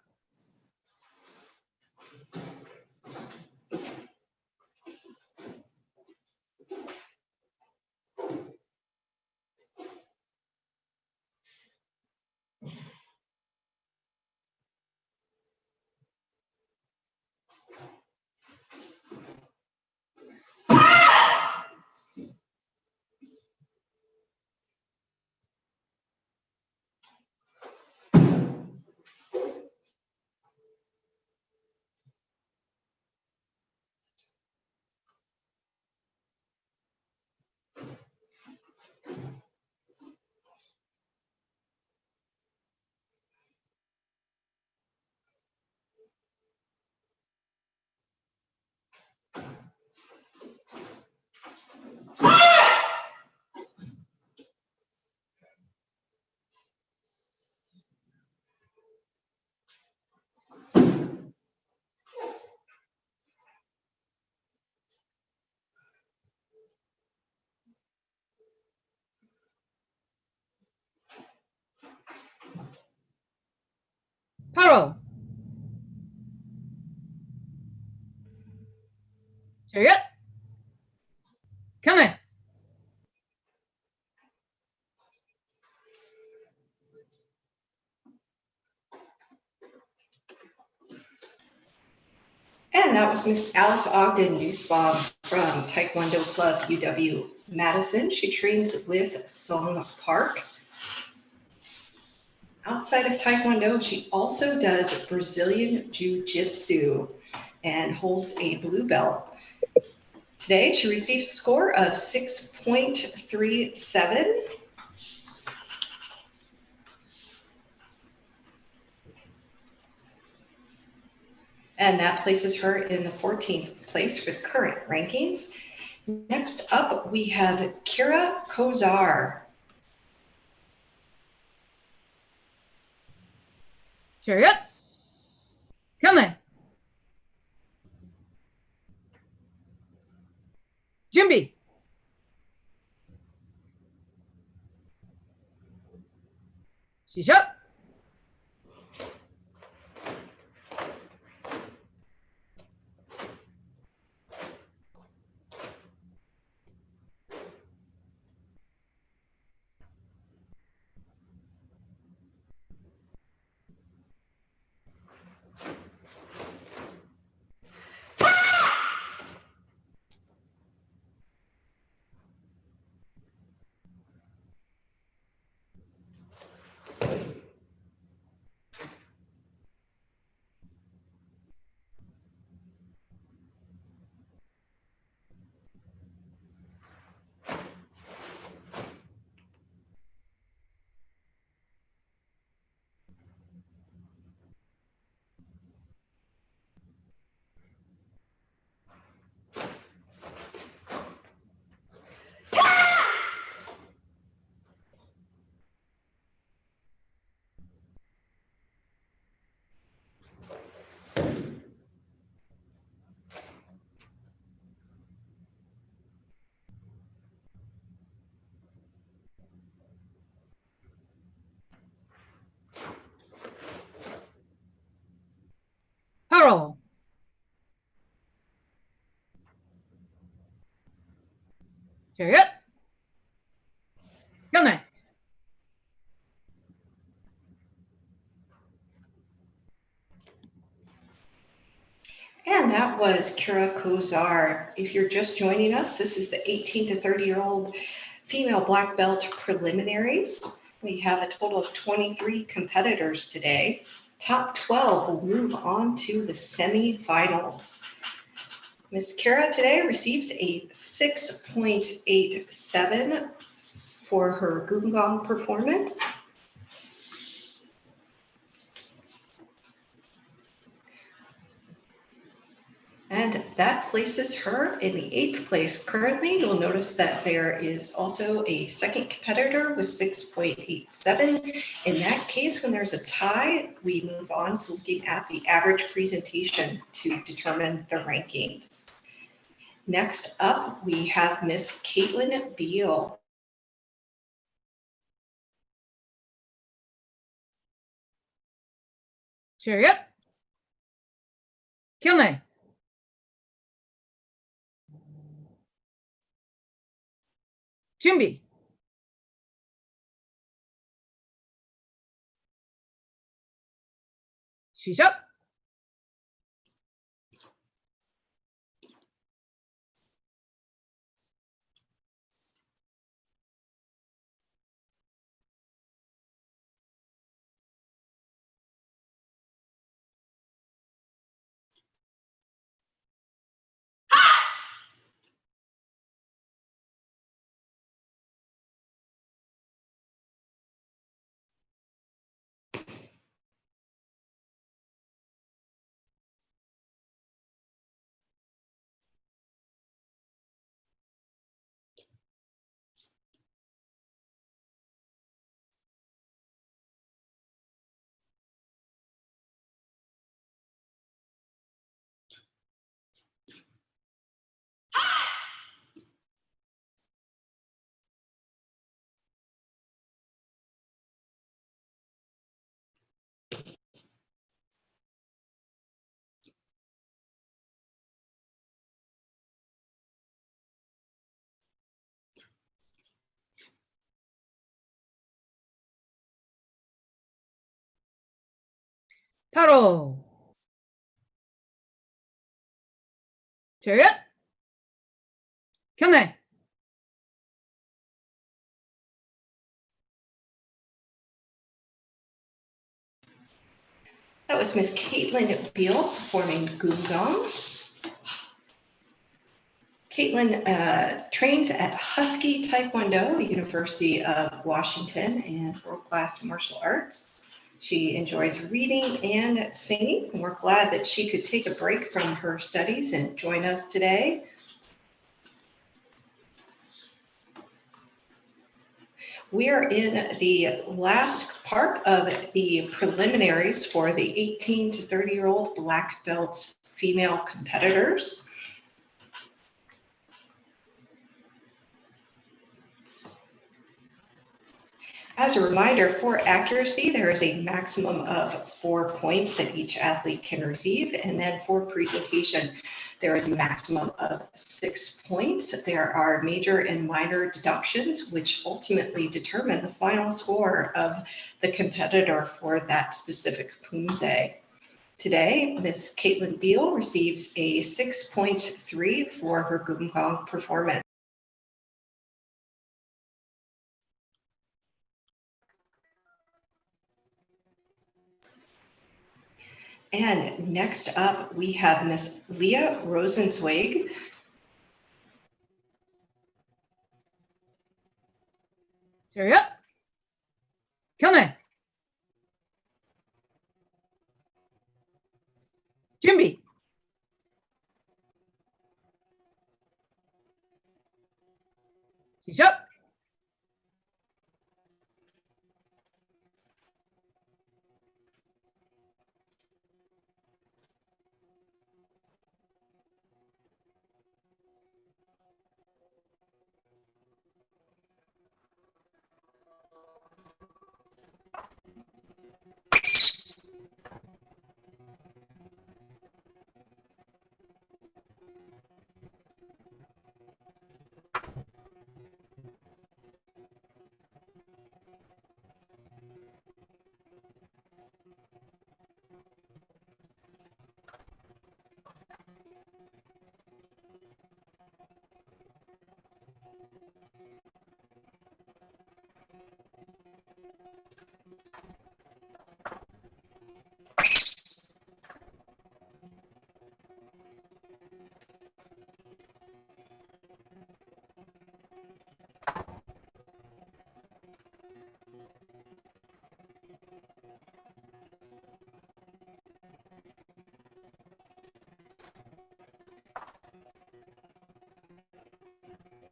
[SPEAKER 14] Paro. Chariot. Come
[SPEAKER 6] that was Miss Alice Ogden Nussbaum from Taekwondo Club UW Madison. She trains with Song Park. Outside of Taekwondo, she also does Brazilian Jiu-Jitsu and holds a blue belt. Today, she received a score of 6.37. And that places her in the 14th place with current rankings. Next up, we have Kira Kozar.
[SPEAKER 14] Chariot. Come Jimby. She's up. Harold. Chariot. Come
[SPEAKER 6] And that was Kira Kozar. If you're just joining us, this is the 18 to 30-year-old female black belt preliminaries. We have a total of 23 competitors today. Top 12 will move on to the semifinals. Miss Kira today receives a 6.87 for her Gumgong performance. And that places her in the 8th place. Currently, you'll notice that there is also a second competitor with 6.87. In that case, when there's a tie, we move on to looking at the average presentation to determine the rankings. Next up, we have Miss Caitlin Beal.
[SPEAKER 14] Chariot. Kilme. Jimby. She's up. Paro. Chariot. Kyunhae.
[SPEAKER 6] That was Miss Caitlin Beal performing Gumgong. Caitlin trains at Husky Taekwondo, the University of Washington, and world-class martial arts. She enjoys reading and singing, and we're glad that she could take a break from her studies and join us today. We are in the last part of the preliminaries for the 18 to 30-year-old black belts female competitors. As a reminder, for accuracy, there is a maximum of 4 points that each athlete can receive. And then for presentation, there is a maximum of 6 points. There are major and minor deductions, which ultimately determine the final score of the competitor for that specific Poomsae. Today, Miss Caitlin Beal receives a 6.3 for her Gumgong performance. And next up, we have Miss Leah Rosenzweig.
[SPEAKER 14] Chariot. Kyunhae. Junbi. Shisho.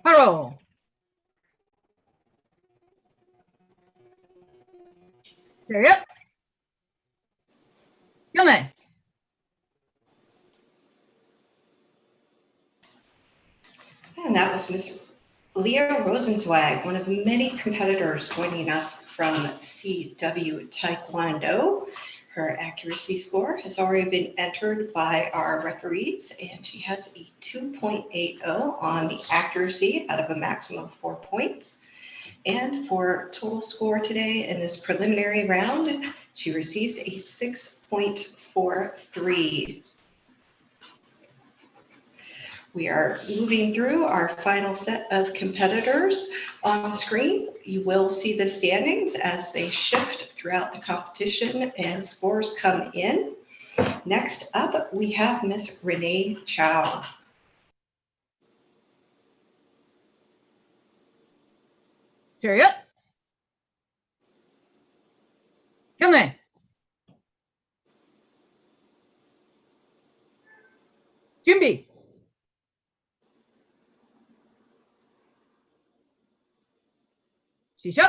[SPEAKER 14] Haro. Chariot. Kyunhae.
[SPEAKER 6] And that was Miss Leah Rosenzweig, one of many competitors joining us from CW Taekwondo. Her accuracy score has already been entered by our referees, and she has a 2.80 on the accuracy out of a maximum of 4 points. And for total score today in this preliminary round, she receives a 6.43. We are moving through our final set of competitors on the screen. You will see the standings as they shift throughout the competition and scores come in. Next up, we have Miss Renee Chow.
[SPEAKER 14] Chariot. Kyunhae. Junbi. Shisho.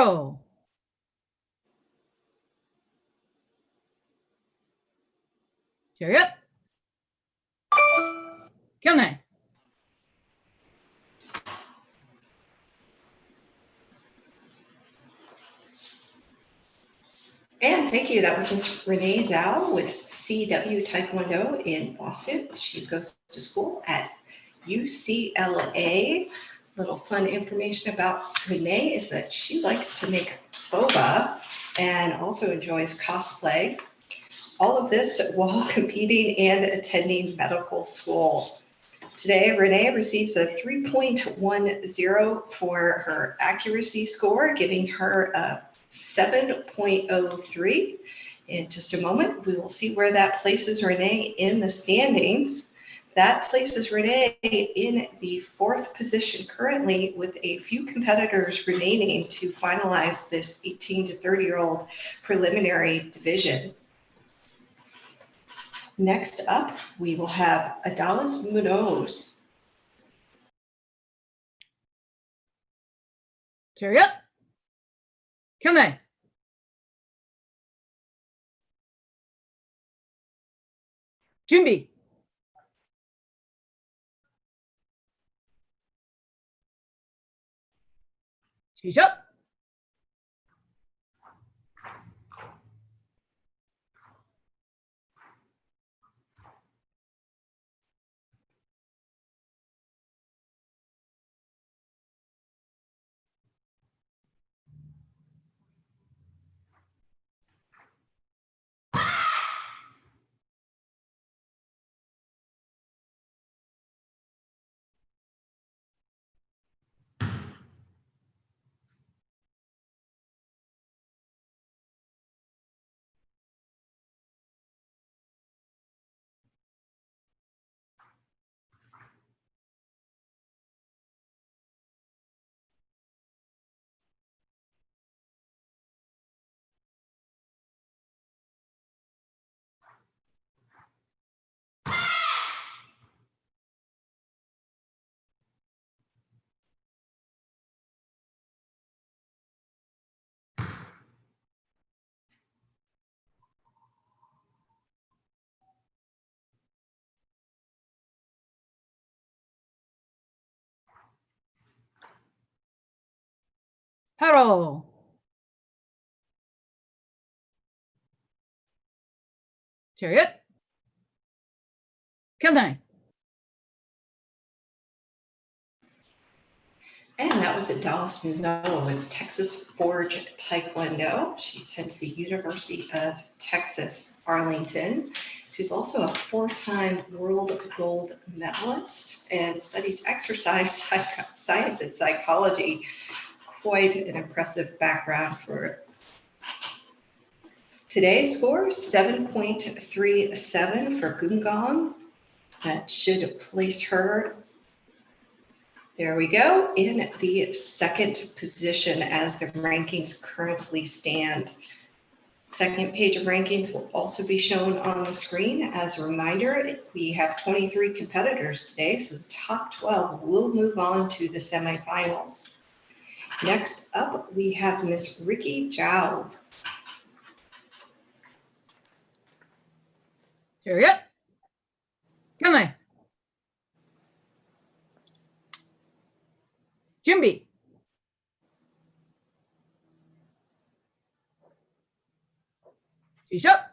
[SPEAKER 14] Paddle. Chariot. Kilne.
[SPEAKER 6] And thank you. That was Miss Renee Zhao with CW Taekwondo in Boston. She goes to school at UCLA. Little fun information about Renee is that she likes to make boba and also enjoys cosplay. All of this while competing and attending medical school. Today, Renee receives a 3.10 for her accuracy score, giving her a 7.03. In just a moment, we will see where that places Renee in the standings. That places Renee in the 4th position currently, with a few competitors remaining to finalize this 18 to 30-year-old preliminary division. Next up, we will have Adalis Munoz.
[SPEAKER 14] Chariot. Kilne. Junbi. Shisha. Paddle. Chariot. Kilne.
[SPEAKER 6] And that was Adalis Munoz with Texas Forge Taekwondo. She attends the University of Texas, Arlington. She's also a 4-time world gold medalist and studies exercise science and psychology. Quite an impressive background for her. Today's score, 7.37 for Gungong. That should place her, there we go, in the 2nd position as the rankings currently stand. Second page of rankings will also be shown on the screen. As a reminder, we have 23 competitors today, so the top 12 will move on to the semifinals. Next up, we have Miss Ricky Zhao.
[SPEAKER 14] Chariot. Kilne. Junbi. Shisha.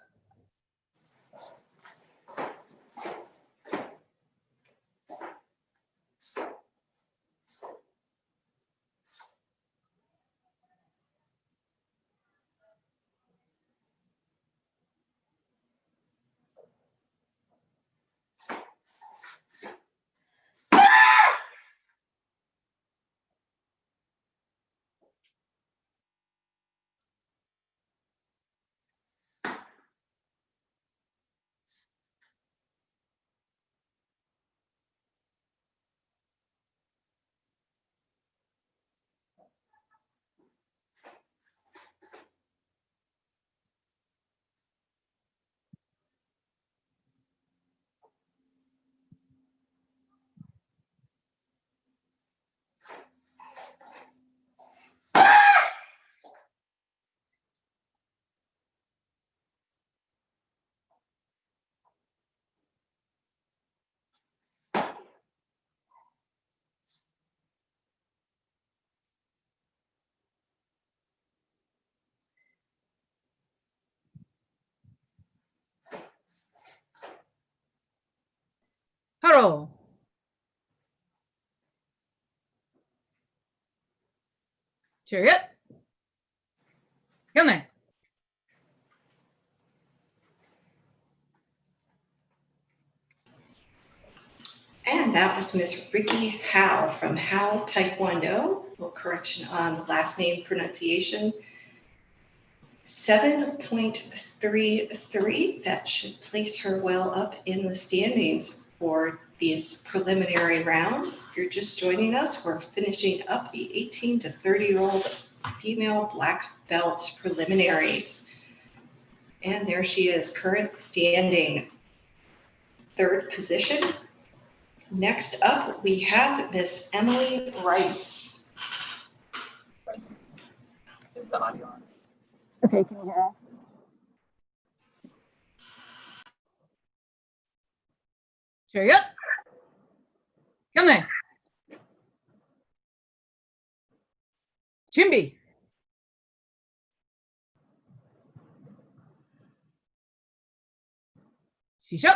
[SPEAKER 14] Paro. Chariot. Hyunnae.
[SPEAKER 6] And that was Miss Ricky Howe from Howe Taekwondo. A little correction on the last name pronunciation. 7.33. That should place her well up in the standings for this preliminary round. If you're just joining us, we're finishing up the 18 to 30-year-old female black belts preliminaries. And there she is, current standing, 3rd position. Next up, we have Miss Emily Rice.
[SPEAKER 12] Is the audio on? Okay, can you hear us?
[SPEAKER 14] Chariot. Hyunnae. Chimbi. Shisha.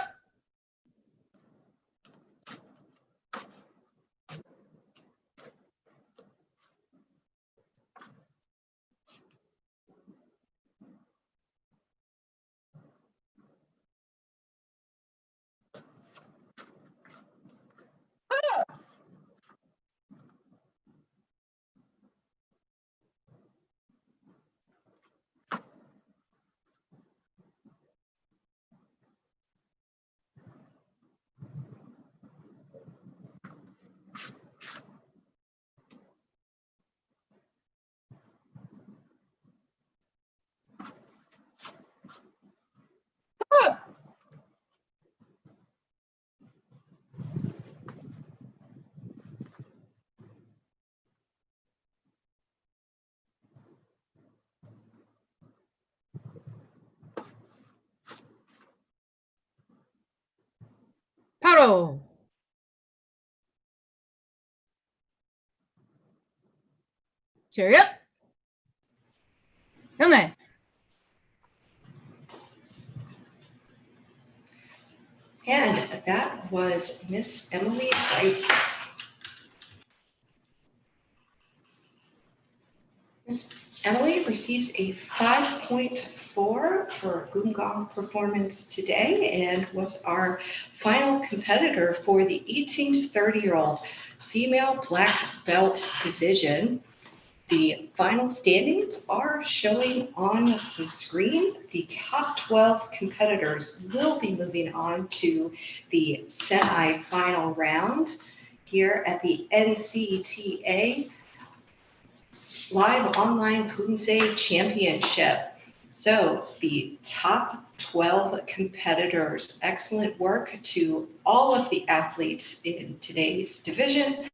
[SPEAKER 14] Paro. Chariot. Hyunnae.
[SPEAKER 6] And that was Miss Emily Rice. Miss Emily receives a 5.4 for Gumgong performance today and was our final competitor for the 18 to 30-year-old female black belt division. The final standings are showing on the screen. The top 12 competitors will be moving on to the semifinal round here at the NCTA Live Online Poomsae Championship. So the top 12 competitors, excellent work to all of the athletes in today's division.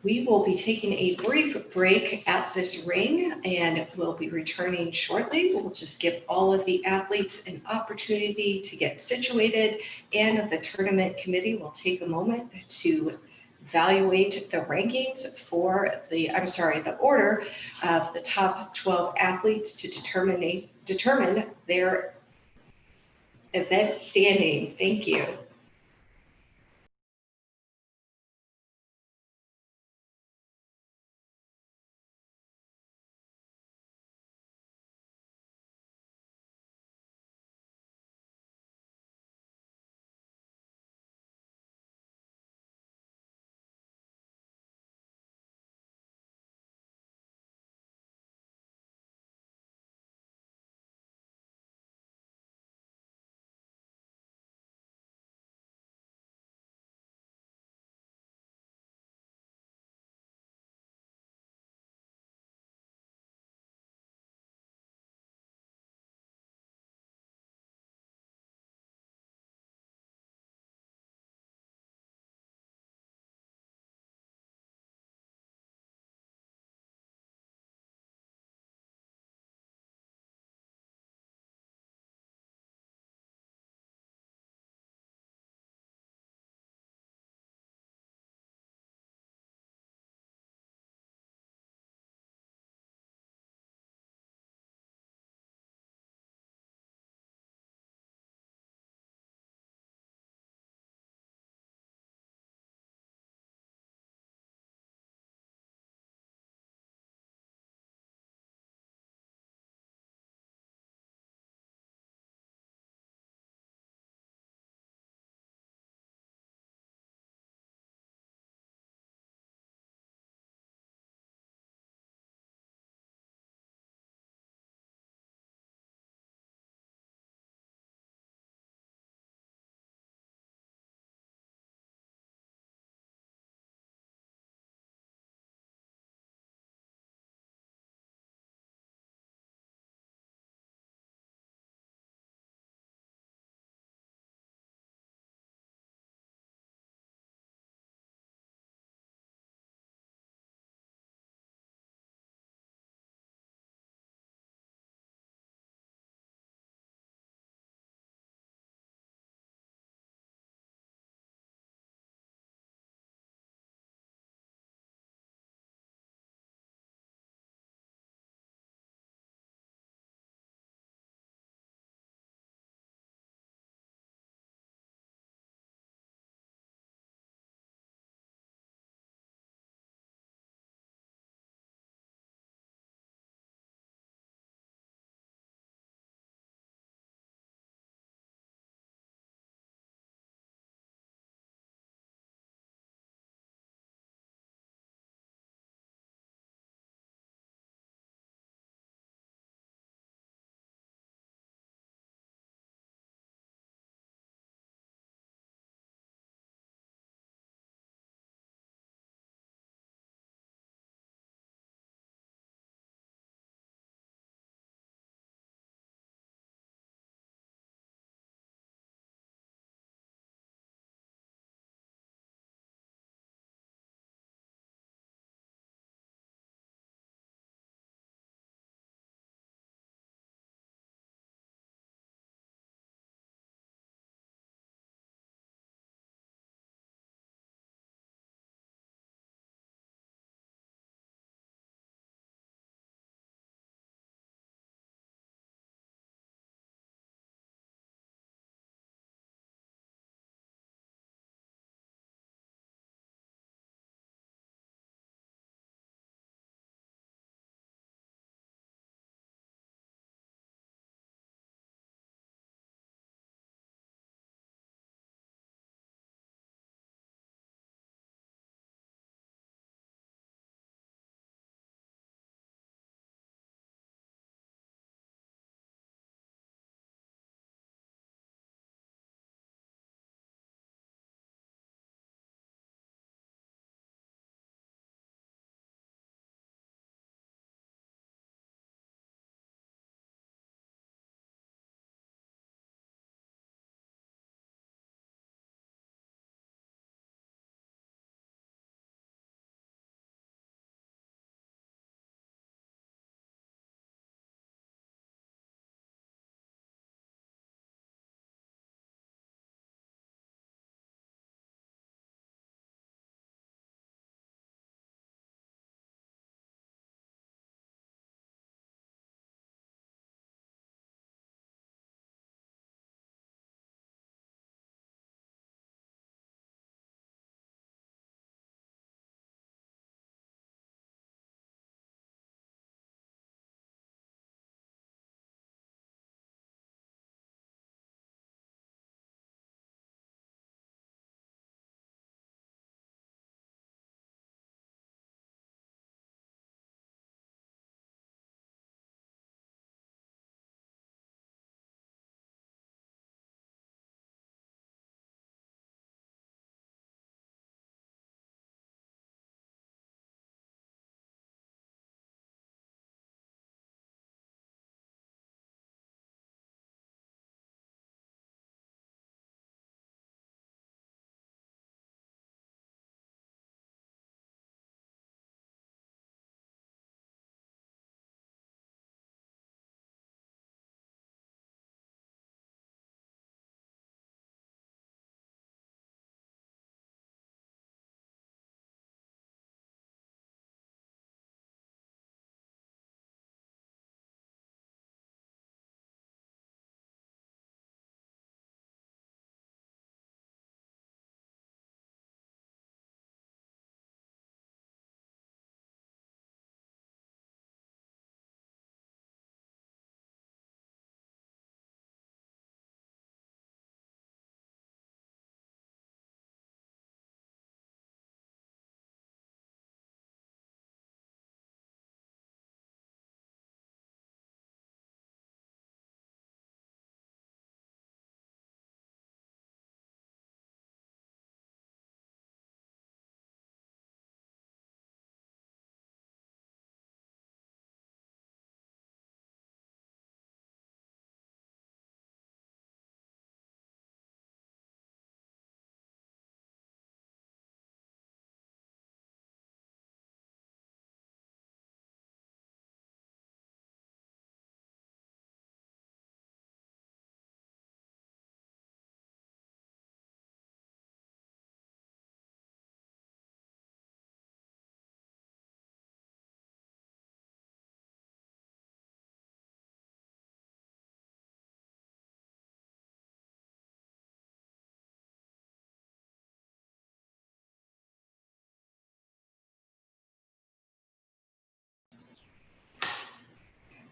[SPEAKER 6] We will be taking a brief break at this ring and we'll be returning shortly. We'll just give all of the athletes an opportunity to get situated, and the tournament committee will take a moment to evaluate the rankings for the order of the top 12 athletes to determine their event standing. Thank you.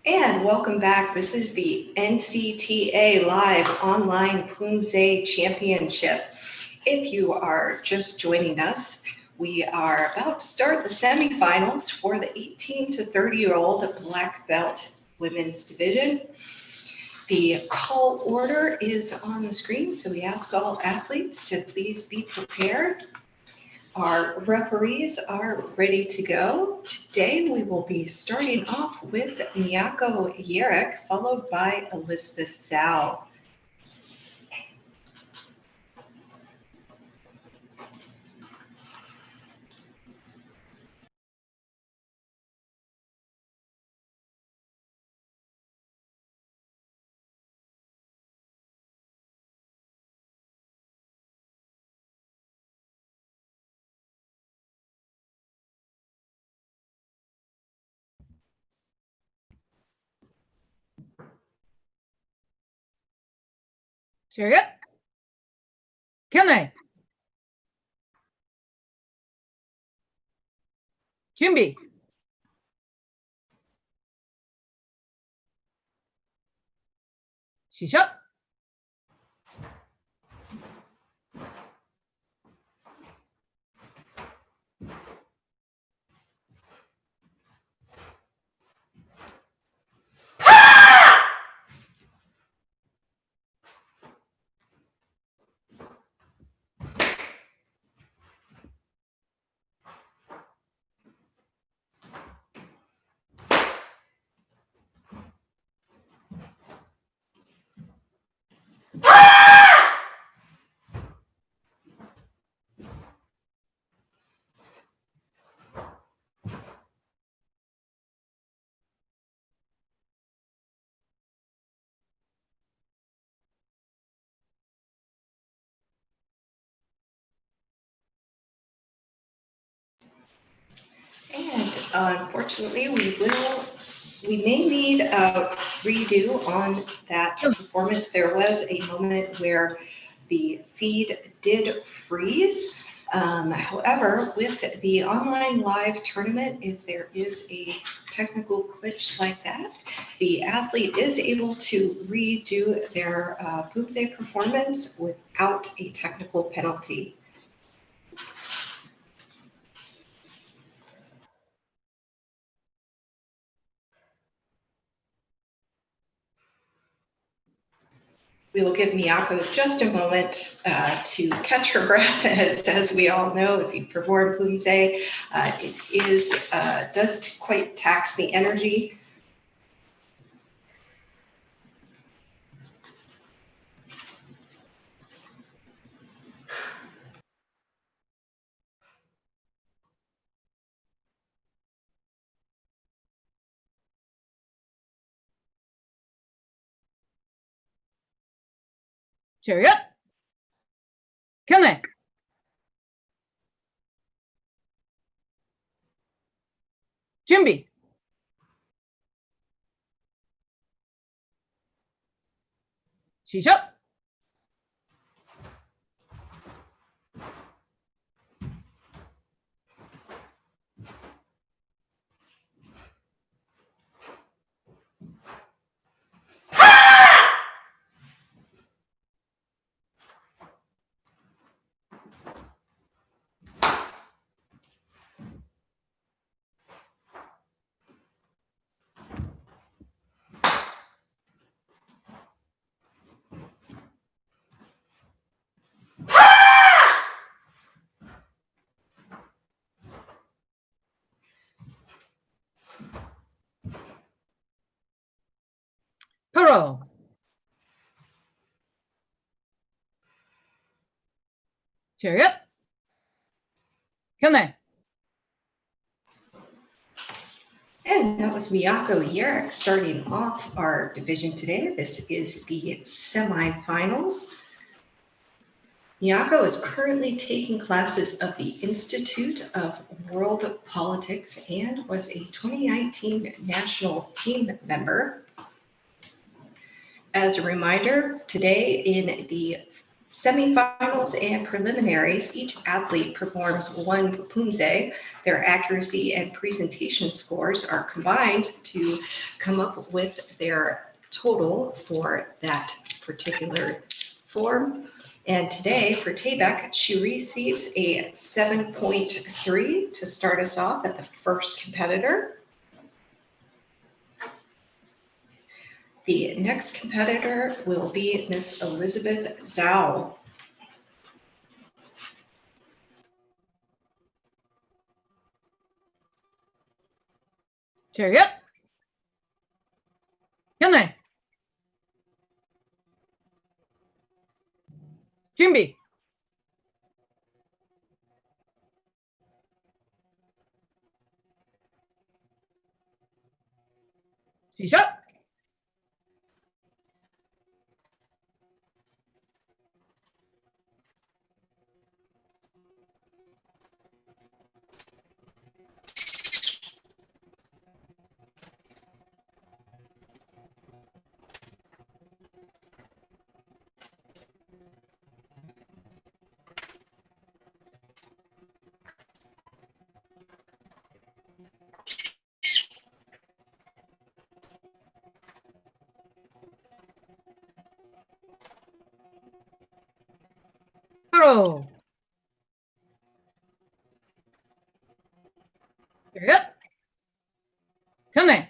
[SPEAKER 6] And welcome back. This is the NCTA Live Online Poomsae Championship. If you are just joining us, we are about to start the semifinals for the 18 to 30-year-old black belt women's division. The call order is on the screen, so we ask all athletes to please be prepared. Our referees are ready to go. Today we will be starting off with Miyako Yerek, followed by Elizabeth Zhao.
[SPEAKER 14] Chariot. Kille. Junbi. Shisha.
[SPEAKER 6] And unfortunately, we may need a redo on that performance. There was a moment where the feed did freeze. However, with the online live tournament, if there is a technical glitch like that, the athlete is able to redo their Poomsae performance without a technical penalty. We will give Miyako just a moment to catch her breath. As we all know, if you perform Poomsae, it does quite tax the energy.
[SPEAKER 14] Chariot. Kille. Junbi. Shisha. Paro. Chariot. Kille.
[SPEAKER 6] And that was Miyako Yerek starting off our division today. This is the semifinals. Miyako is currently taking classes of the Institute of World Politics and was a 2019 national team member. As a reminder, today in the Semifinals and preliminaries, each athlete performs one Poomsae. Their accuracy and presentation scores are combined to come up with their total for that particular form. And today for Taebaek, she receives a 7.3 to start us off at the first competitor. The next competitor will be Miss Elizabeth Zhao.
[SPEAKER 14] Chariot. Hyunnae. 준비. 시작. 바로. chariot. hyunnae.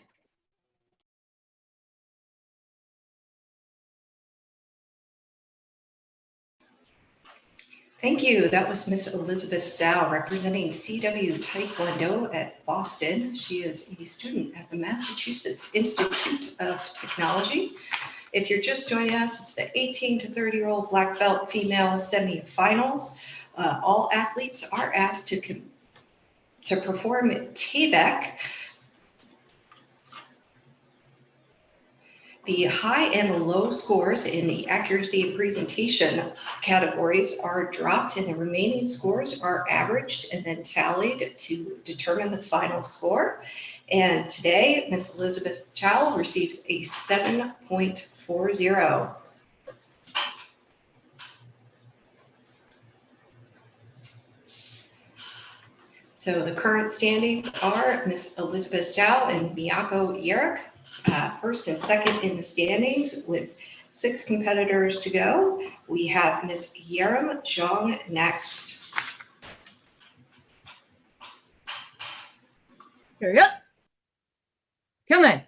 [SPEAKER 6] Thank you. That was Miss Elizabeth Zhao representing CW Taekwondo at Boston. She is a student at the Massachusetts Institute of Technology. If you're just joining us, it's the 18 to 30-year-old black belt female semifinals. All athletes are asked to perform Taebaek. The high and low scores in the accuracy and presentation categories are dropped, and the remaining scores are averaged and then tallied to determine the final score. And today, Miss Elizabeth Chow receives a 7.40. So the current standings are Miss Elizabeth Chow and Miyako Yerrick, first and second in the standings with 6 competitors to go. We have Miss Yerim Zhang next.
[SPEAKER 14] chariot. hyunnae.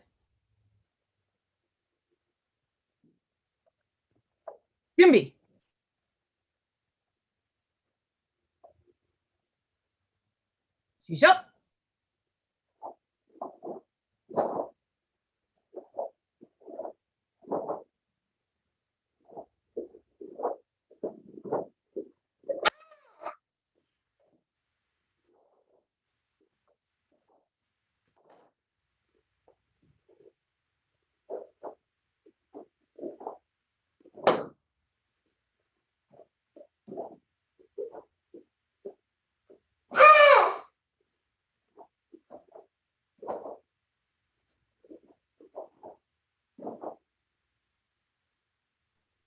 [SPEAKER 14] 준비. 시작.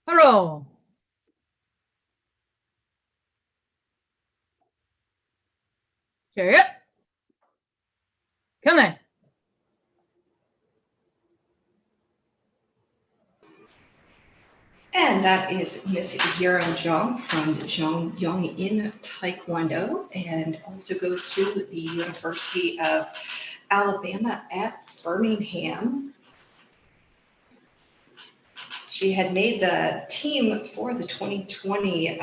[SPEAKER 14] 바로. chariot. hyunnae.
[SPEAKER 6] And that is Miss Yerim Zhang from Zhongyang in Taekwondo, and also goes to the University of Alabama at Birmingham. She had made the team for the 2020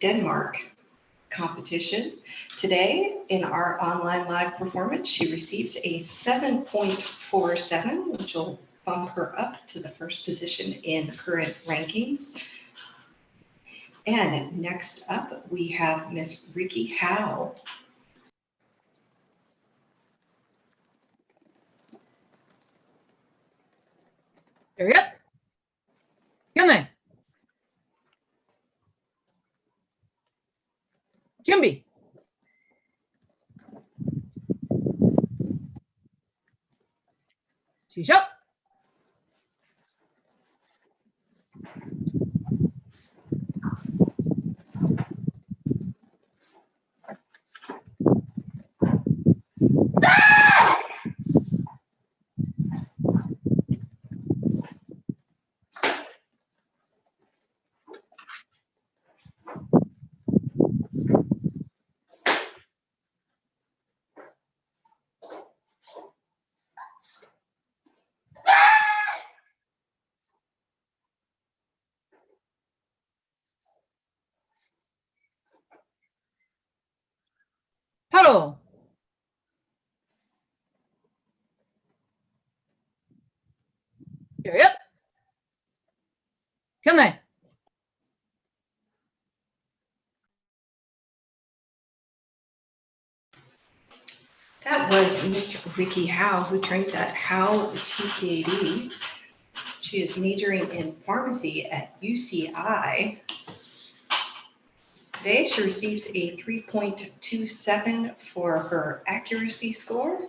[SPEAKER 6] Denmark competition. Today, in our online live performance, she receives a 7.47, which will bump her up to the first position in the current rankings. And next up, we have Miss Ricky Howe.
[SPEAKER 14] chariot. hyunnae. 준비. 시작. Huddle. Chariot. Killney.
[SPEAKER 6] That was Miss Ricky Howe, who trains at Howe TKD. She is majoring in pharmacy at UCI. Today, she received a 3.27 for her accuracy score.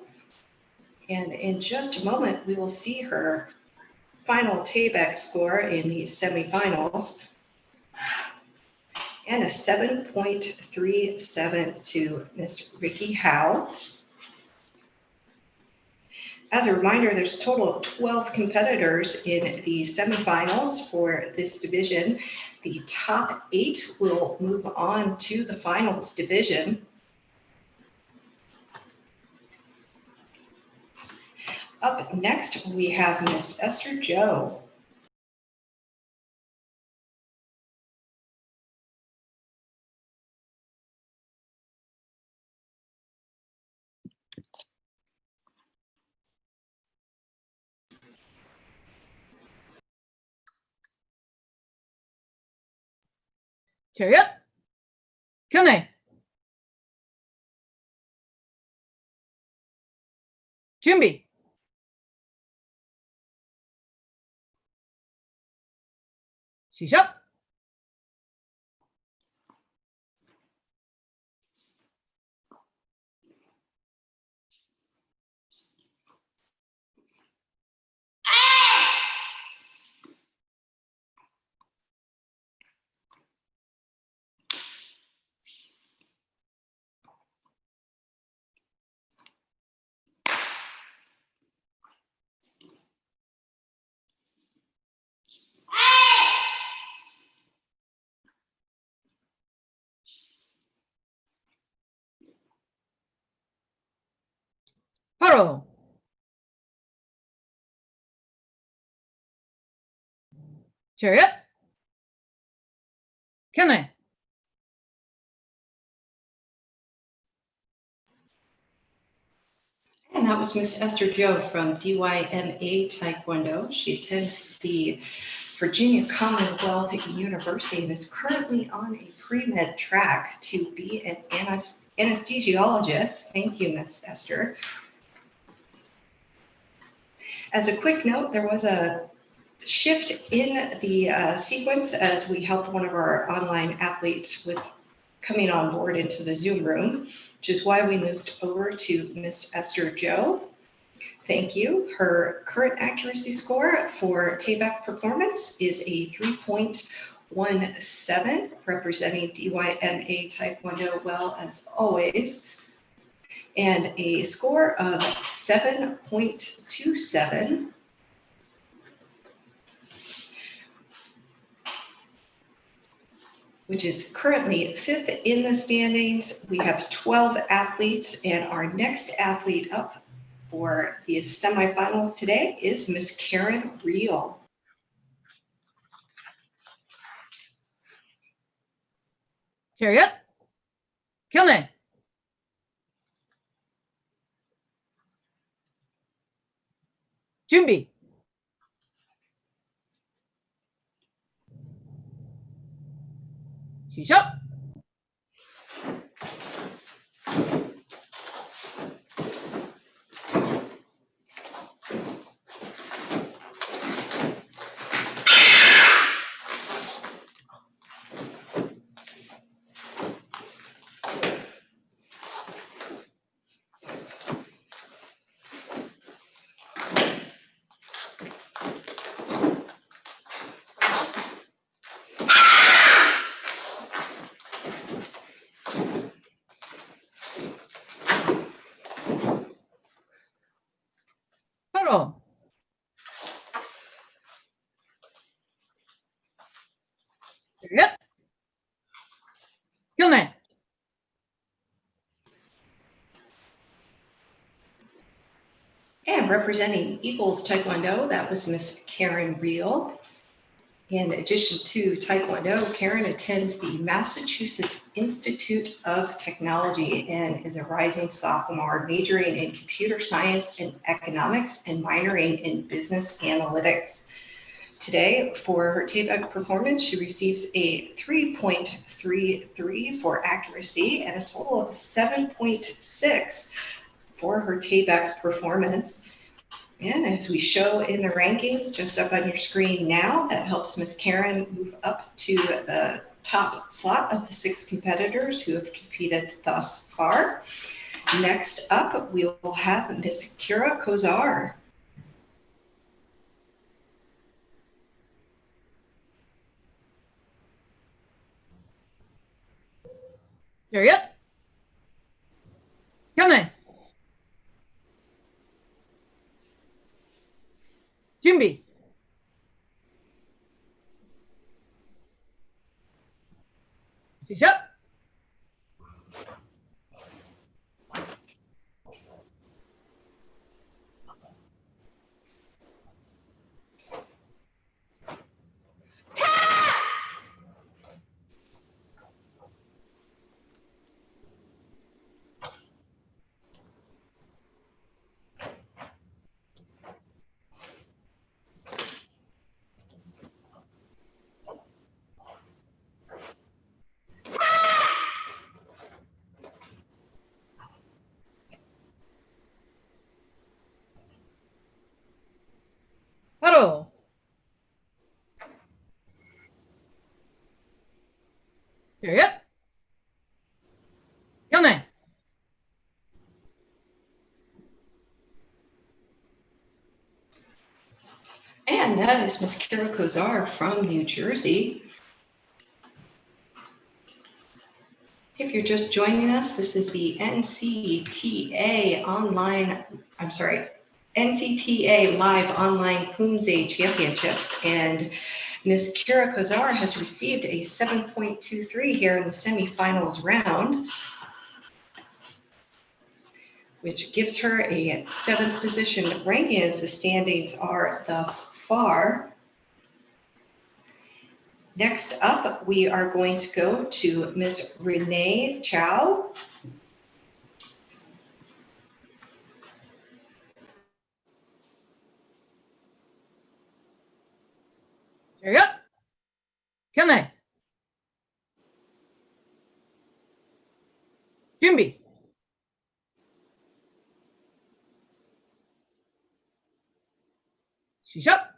[SPEAKER 6] And in just a moment, we will see her final TABEC score in the semifinals. And a 7.37 to Miss Ricky Howe. As a reminder, there's a total of 12 competitors in the semifinals for this division. The top 8 will move on to the finals division. Up next, we have Miss Esther Joe.
[SPEAKER 14] Chariot. Killney. Jumbi. She's up. Huddle. Chariot. Killney.
[SPEAKER 6] And that was Miss Esther Joe from DYMA Taekwondo. She attends the Virginia Commonwealth University and is currently on a pre-med track to be an anesthesiologist. Thank you, Miss Esther. As a quick note, there was a shift in the sequence as we helped one of our online athletes with coming on board into the Zoom room, which is why we moved over to Miss Esther Joe. Thank you. Her current accuracy score for TABEC performance is a 3.17, representing DYMA Taekwondo well as always, and a score of 7.27. Which is currently 5th in the standings. We have 12 athletes, and our next athlete up for the semifinals today is Miss Karen Reel.
[SPEAKER 14] Chariot. Killney. Jumbi. She's up. Huddle. Chariot. Killney.
[SPEAKER 6] And representing Eagles Taekwondo, that was Miss Karen Reel. In addition to Taekwondo, Karen attends the Massachusetts Institute of Technology and is a rising sophomore majoring in computer science and economics and minoring in business analytics. Today, for her tape performance, she receives a 3.33 for accuracy and a total of 7.6 for her tape performance. And as we show in the rankings just up on your screen now, that helps Miss Karen move up to the top slot of the 6 competitors who have competed thus far. Next up, we will have Miss Kira Kozar.
[SPEAKER 14] Chariot. Kyone. Junbi. Shisha. Haro. Chariot. Kyone.
[SPEAKER 6] And that is Miss Kira Kozar from New Jersey. If you're just joining us, this is the NCTA Live Online Poomsae Championships. And Miss Kira Kozar has received a 7.23 here in the semifinals round, which gives her a 7th position ranking as the standings are thus far. Next up, we are going to go to Miss Renee Chow.
[SPEAKER 14] Chariot. Kyone. Junbi. Shisha.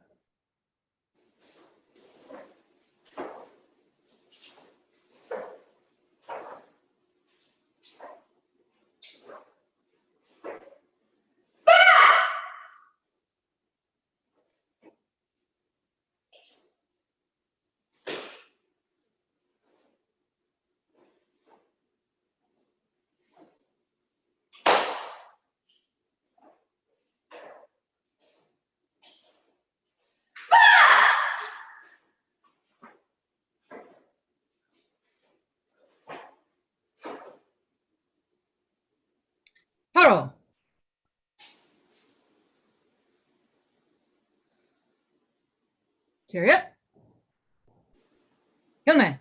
[SPEAKER 14] Haro. Chariot. Kyone.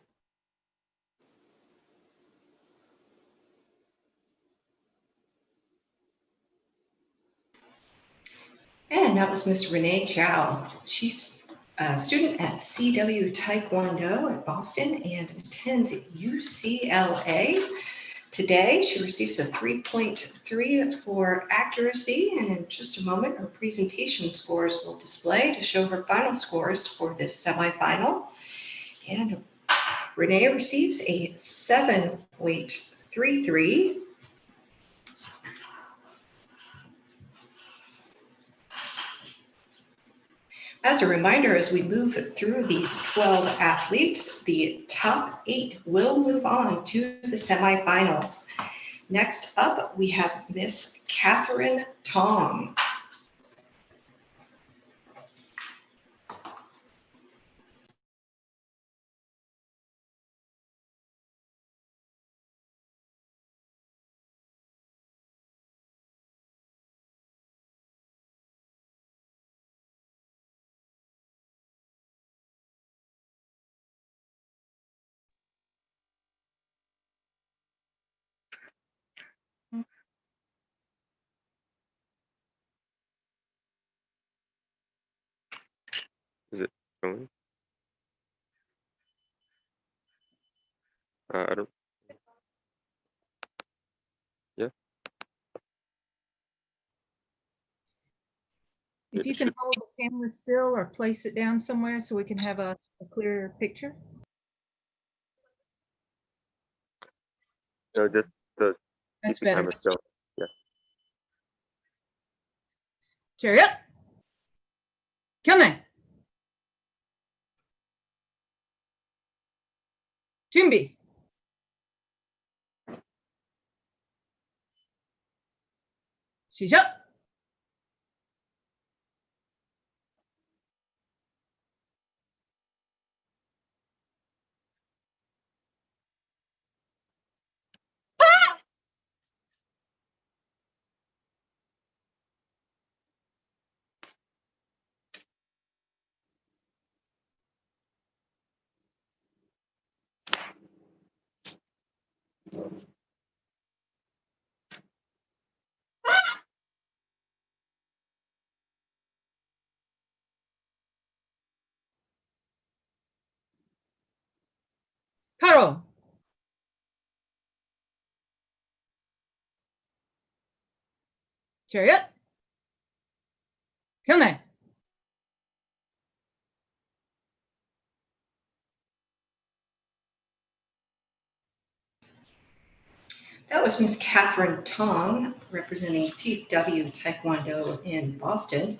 [SPEAKER 6] And that was Miss Renee Chow. She's a student at CW Taekwondo at Boston and attends UCLA. Today, she receives a 3.3 for accuracy, and in just a moment, her presentation scores will display to show her final scores for this semifinal. And Renee receives a 7.33. As a reminder, as we move through these 12 athletes, the top 8 will move on to the semifinals. Next up, we have Miss Catherine Tong.
[SPEAKER 15] Going. I don't. Yeah.
[SPEAKER 14] If you can hold the camera still or place it down somewhere so we can have a clearer picture.
[SPEAKER 15] No, just the
[SPEAKER 14] That's
[SPEAKER 15] keep the
[SPEAKER 14] better.
[SPEAKER 15] camera still. Yeah.
[SPEAKER 14] Chariot. Kyunnae. Junbi. 시작. Karo. Chariot. Kyunnae.
[SPEAKER 6] That was Miss Catherine Tong, representing TW Taekwondo in Boston.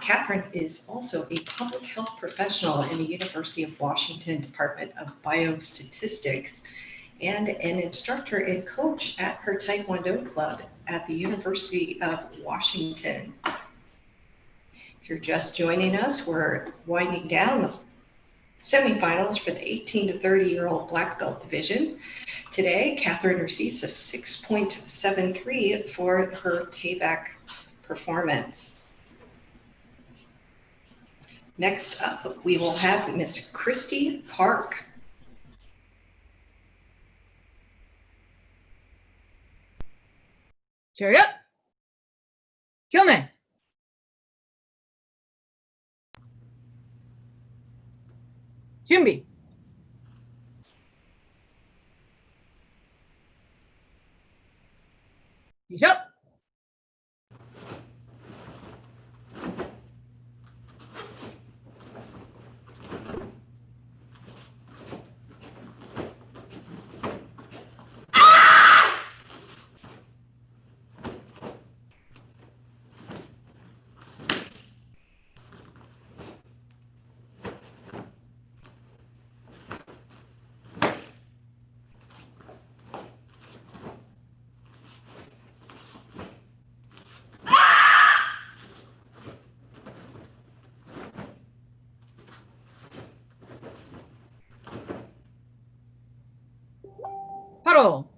[SPEAKER 6] Catherine is also a public health professional in the University of Washington Department of Biostatistics and an instructor and coach at her Taekwondo club at the University of Washington. If you're just joining us, we're winding down the semifinals for the 18 to 30-year-old black belt division. Today, Catherine receives a 6.73 for her Tayback performance. Next up, we will have Miss Christy Park.
[SPEAKER 14] Chariot. Kyunnae. Junbi. 시작. Paro.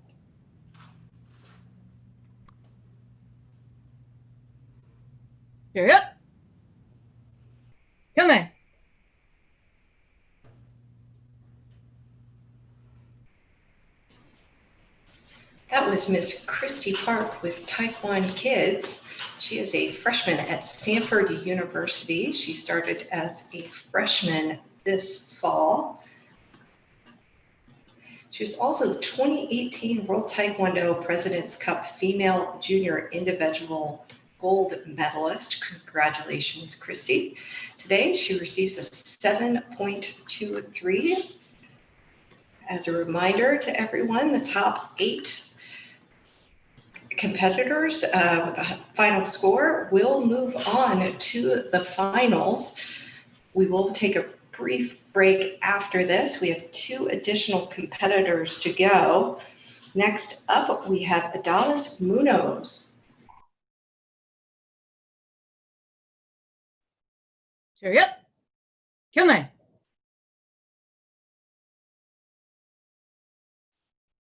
[SPEAKER 14] Chariot. Kyunnae.
[SPEAKER 6] That was Miss Christy Park with Taekwondo Kids. She is a freshman at Stanford University. She started as a freshman this fall. She was also the 2018 World Taekwondo President's Cup Female Junior Individual Gold Medalist. Congratulations, Christy. Today, she receives a 7.23. As a reminder to everyone, the top 8 competitors with a final score will move on to the finals. We will take a brief break after this. We have 2 additional competitors to go. Next up, we have Adalis Munoz.
[SPEAKER 14] Chariot. Kyunnae.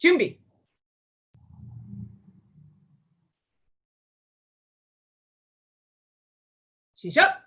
[SPEAKER 14] Junbi. 시작.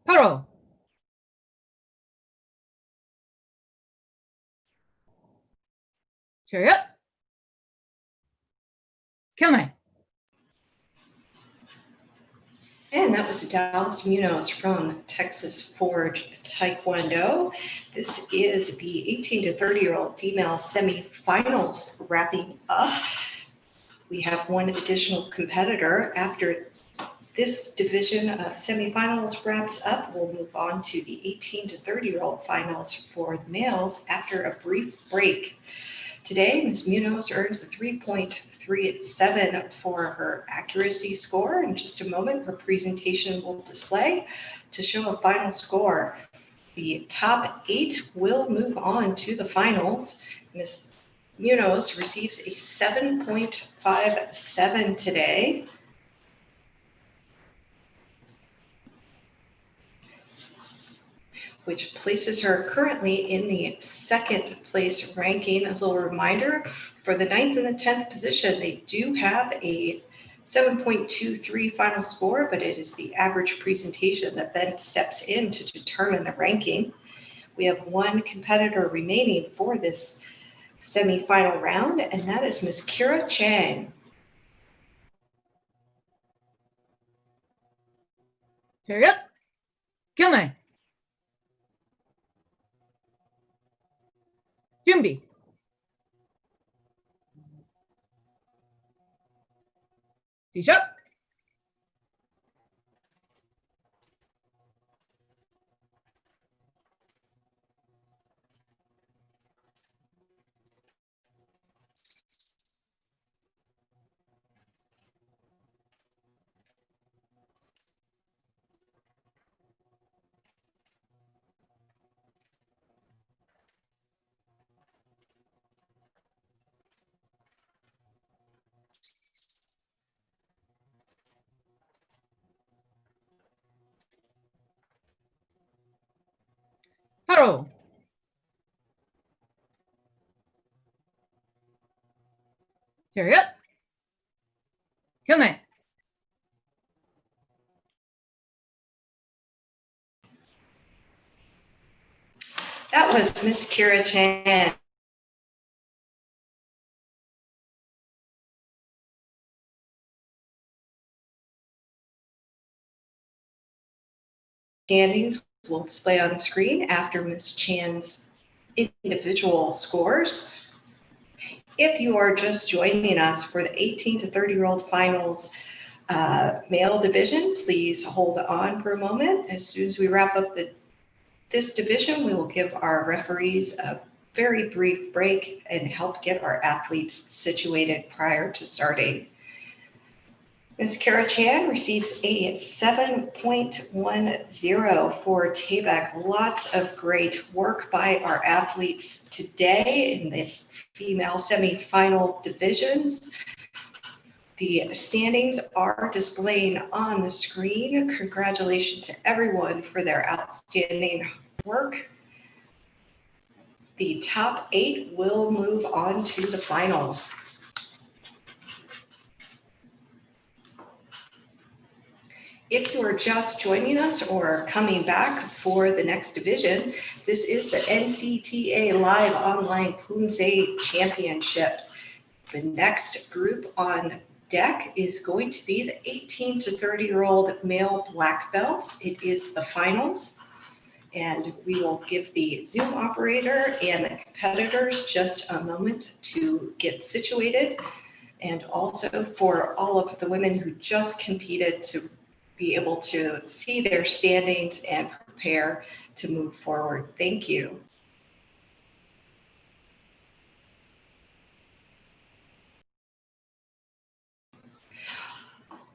[SPEAKER 14] Haro. Chariot. Kilme.
[SPEAKER 6] And that was Dallas Munoz from Texas Forge Taekwondo. This is the 18 to 30-year-old female semifinals wrapping up. We have one additional competitor. After this division of semifinals wraps up, we'll move on to the 18 to 30-year-old finals for the males after a brief break. Today, Ms. Munoz earns a 3.37 for her accuracy score. In just a moment, her presentation will display to show a final score. The top 8 will move on to the finals. Ms. Munoz receives a 7.57 today. Which places her currently in the 2nd place ranking. As a little reminder, for the 9th and the 10th position, they do have a 7.23 final score, but it is the average presentation that then steps in to determine the ranking. We have one competitor remaining for this semifinal round, and that is Ms. Kira Chang.
[SPEAKER 14] Chariot. Kilme. Jumbi. Tisha. Haro. Chariot. Kilme.
[SPEAKER 6] That was Ms. Kira Chan. Standings will display on the screen after Ms. Chan's individual scores. If you are just joining us for the 18 to 30-year-old finals male division, please hold on for a moment. As soon as we wrap up this division, we will give our referees a very brief break and help get our athletes situated prior to starting. Ms. Kara Chan receives a 7.10 for Tayback. Lots of great work by our athletes today in this female semifinal divisions. The standings are displaying on the screen. Congratulations to everyone for their outstanding work. The top 8 will move on to the finals. If you are just joining us or coming back for the next division, this is the NCTA Live Online Poomsae Championships. The next group on deck is going to be the 18 to 30-year-old male black belts. It is the finals, and we will give the Zoom operator and the competitors just a moment to get situated, and also for all of the women who just competed to be able to see their standings and prepare to move forward. Thank you.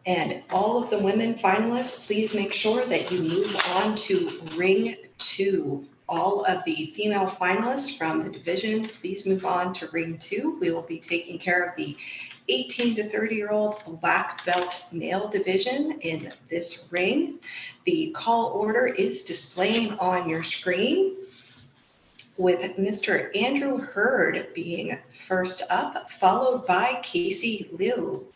[SPEAKER 6] And all of the women finalists, please make sure that you move on to ring 2. All of the female finalists from the division, please move on to ring 2. We will be taking care of the 18 to 30-year-old black belt male division in this ring. The call order is displaying on your screen, with Mr. Andrew Hurd being first up, followed by Casey Liu.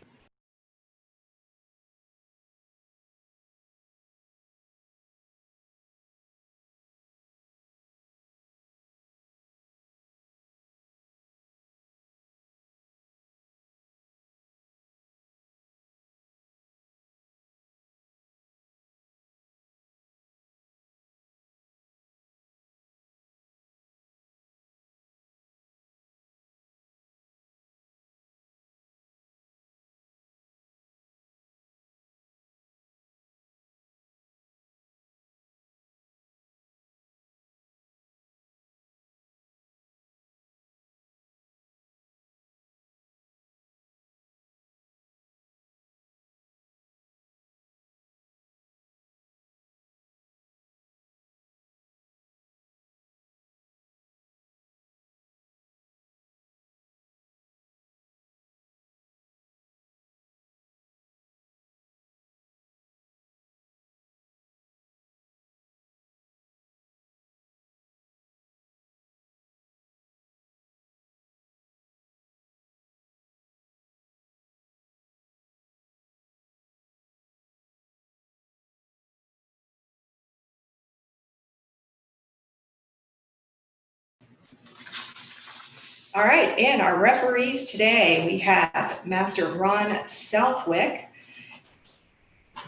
[SPEAKER 6] All right, and our referees today, we have Master Ron Southwick,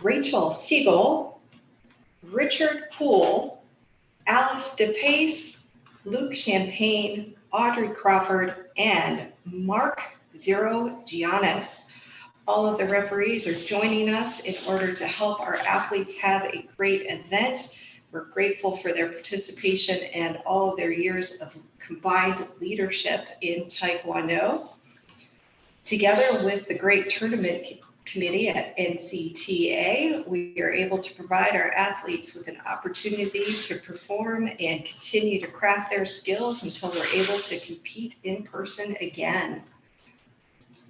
[SPEAKER 6] Rachel Siegel, Richard Poole, Alice DePace, Luke Champagne, Audrey Crawford, and Mark Zero Giannis. All of the referees are joining us in order to help our athletes have a great event. We're grateful for their participation and all of their years of combined leadership in Taekwondo. Together with the great tournament committee at NCTA, we are able to provide our athletes with an opportunity to perform and continue to craft their skills until we're able to compete in person again.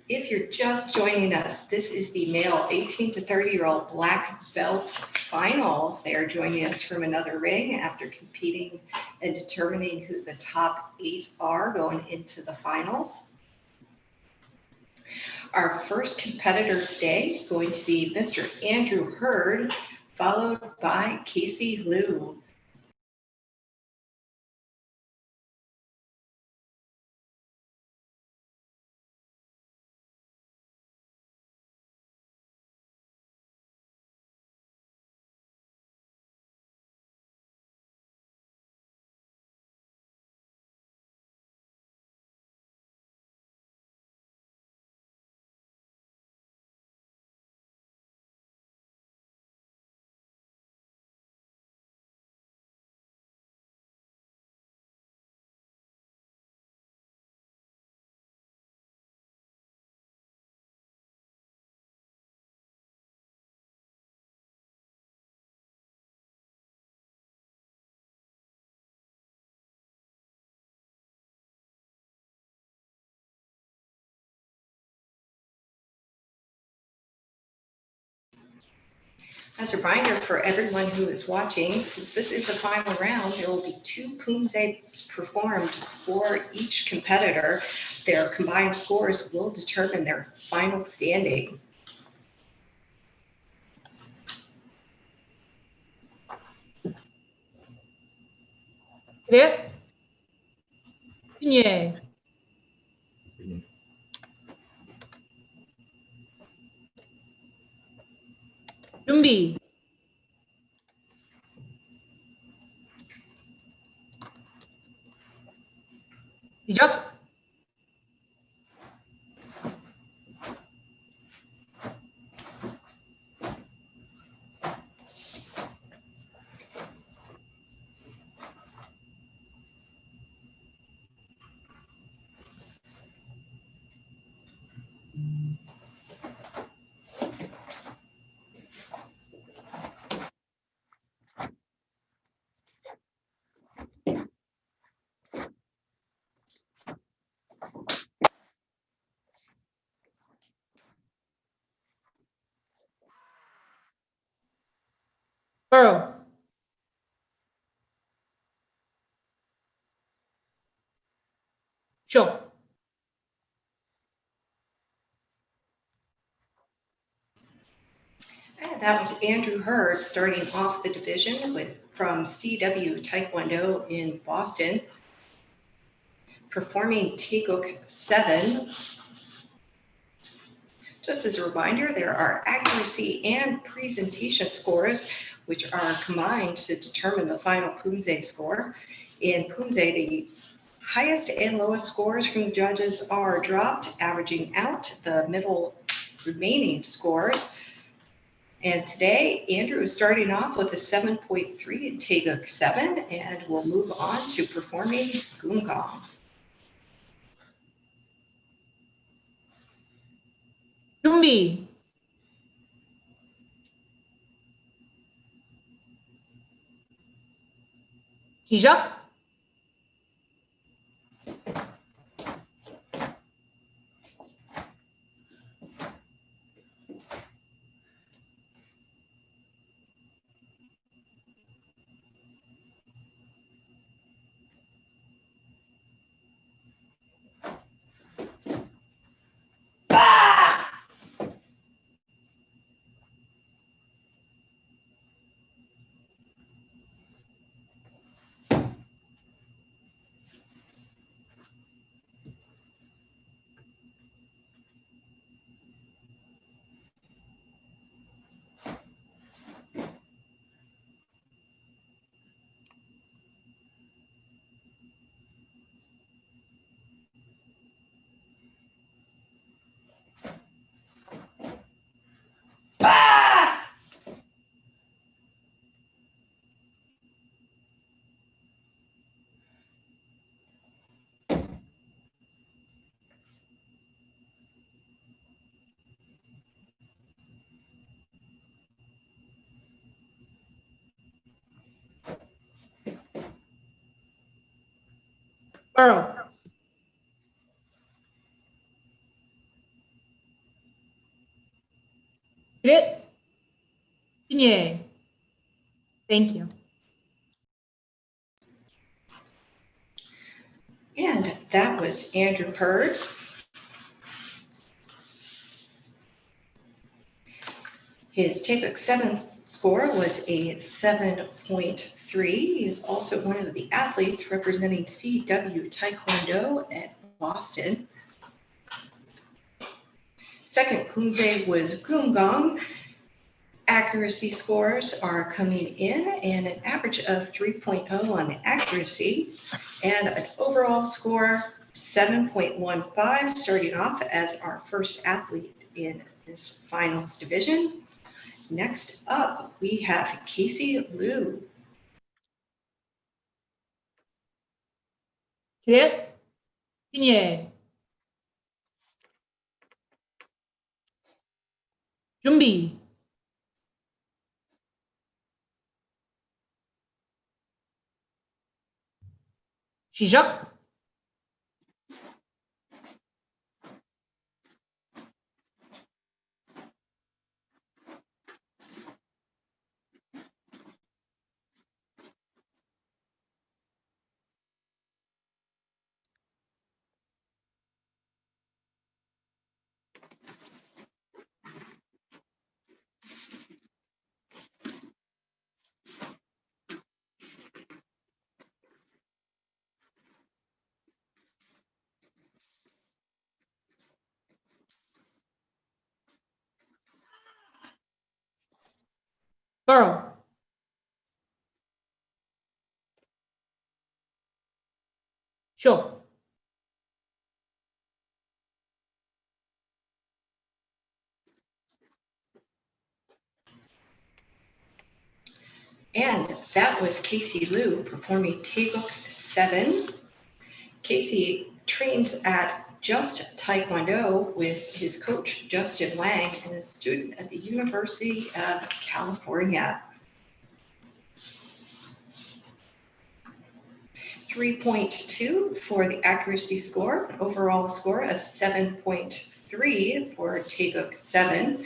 [SPEAKER 6] If you're just joining us, this is the male 18 to 30-year-old black belt finals. They are joining us from another ring after competing and determining who the top 8 are going into the finals. Our first competitor today is going to be Mr. Andrew Hurd, followed by Casey Liu. As a reminder for everyone who is watching, since this is the final round, there will be 2 Poomsaes performed for each competitor. Their combined scores will determine their final standing.
[SPEAKER 14] 그래? 예. 준비. 시작. Girl. Sure.
[SPEAKER 6] And that was Andrew Hurd starting off the division from CW Taekwondo in Boston, performing Taeguk 7. Just as a reminder, there are accuracy and presentation scores, which are combined to determine the final Poomsae score. In Poomsae, the highest and lowest scores from the judges are dropped, averaging out the middle remaining scores. And today, Andrew is starting off with a 7.3 in Taeguk 7, and we'll move on to performing Goomgong.
[SPEAKER 14] 준비. 시작. Burrow. Hit. Yeah. Thank you.
[SPEAKER 6] And that was Andrew Hurd. His TAEPIC 7 score was a 7.3. He is also one of the athletes representing CW Taekwondo at Boston. Second Poomsae was Goomgong. Accuracy scores are coming in and an average of 3.0 on the accuracy and an overall score 7.15, starting off as our first athlete in this finals division. Next up, we have Casey Liu.
[SPEAKER 14] Hit. Yeah. 준비. 시작. Burrow. Sure.
[SPEAKER 6] And that was Casey Liu performing Taeguk 7. Casey trains at Just Taekwondo with his coach, Justin Wang, and is a student at the University of California. 3.2 for the accuracy score, an overall score of 7.3 for Taeguk 7.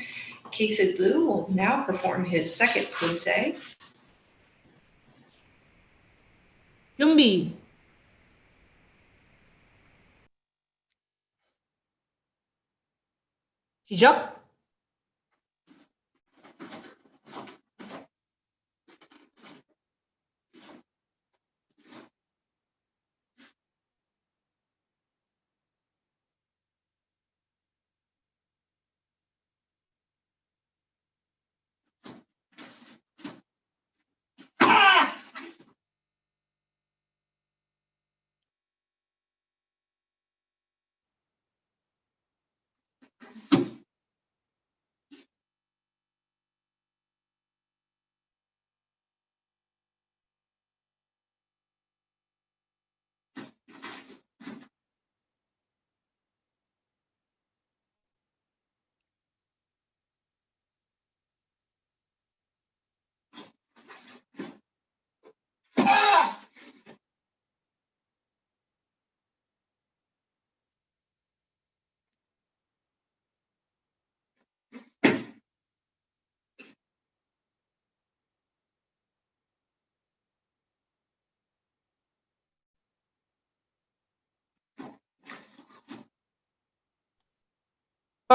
[SPEAKER 6] Casey Liu will now perform his second Poomsae.
[SPEAKER 14] 준비. 시작.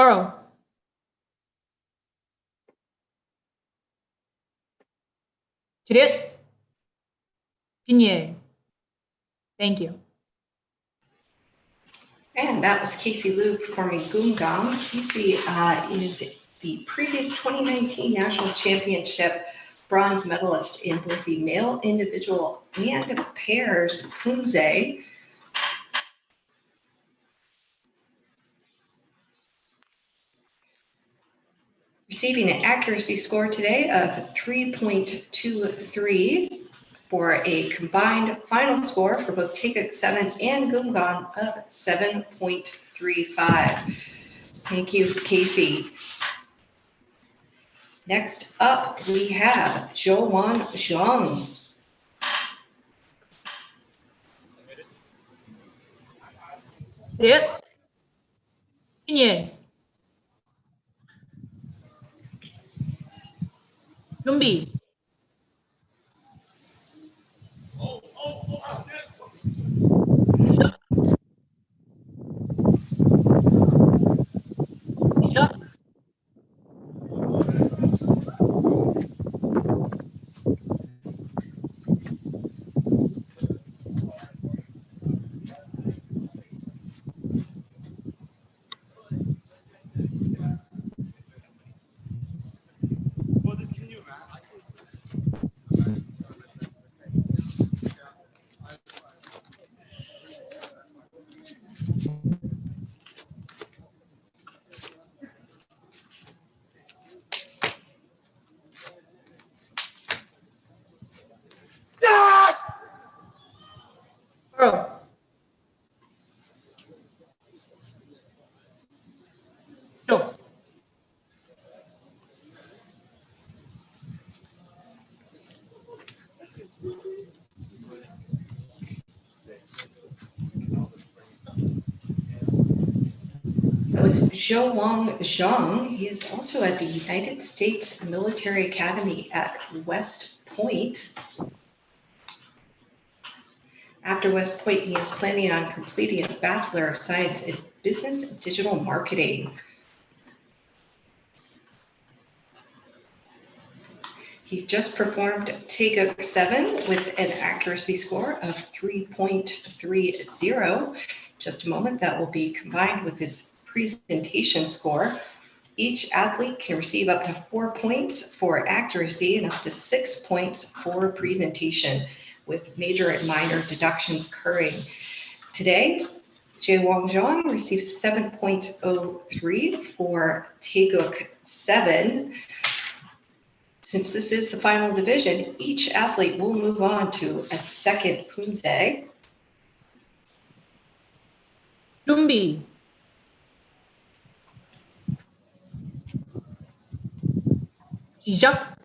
[SPEAKER 14] Burrow. Hit. Yeah. Thank you.
[SPEAKER 6] And that was Casey Liu performing Goomgong. Casey is the previous 2019 National Championship bronze medalist in both the male individual and pairs Poomsae. Receiving an accuracy score today of 3.23 for a combined final score for both Taekwondo 7s and Goomgong of 7.35. Thank you, Casey. Next up, we have Zhouwan Zhang.
[SPEAKER 14] 차렷. 핀예. 준비. 시작. 바로. 쭉.
[SPEAKER 6] That was Zhou Zhang. He is also at the United States Military Academy at West Point. After West Point, he is planning on completing a Bachelor of Science in Business and Digital Marketing. He just performed Taekwondo 7 with an accuracy score of 3.30. Just a moment, that will be combined with his presentation score. Each athlete can receive up to 4 points for accuracy and up to 6 points for presentation, with major and minor deductions occurring. Today, Jaewon Jeong received 7.03 for Taekwondo 7. Since this is the final division, each athlete will move on to a second Poomsae.
[SPEAKER 14] 준비. 시작.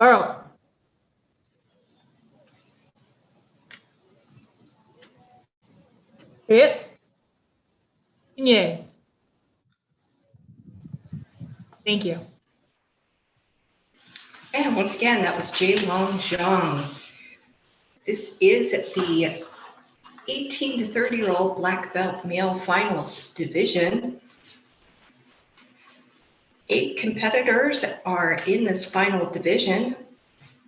[SPEAKER 14] 바로. 차렷. 핀예. Thank you.
[SPEAKER 6] And once again, that was Jaewon Jeong. This is the 18 to 30-year-old black belt male finals division. 8 competitors are in this final division.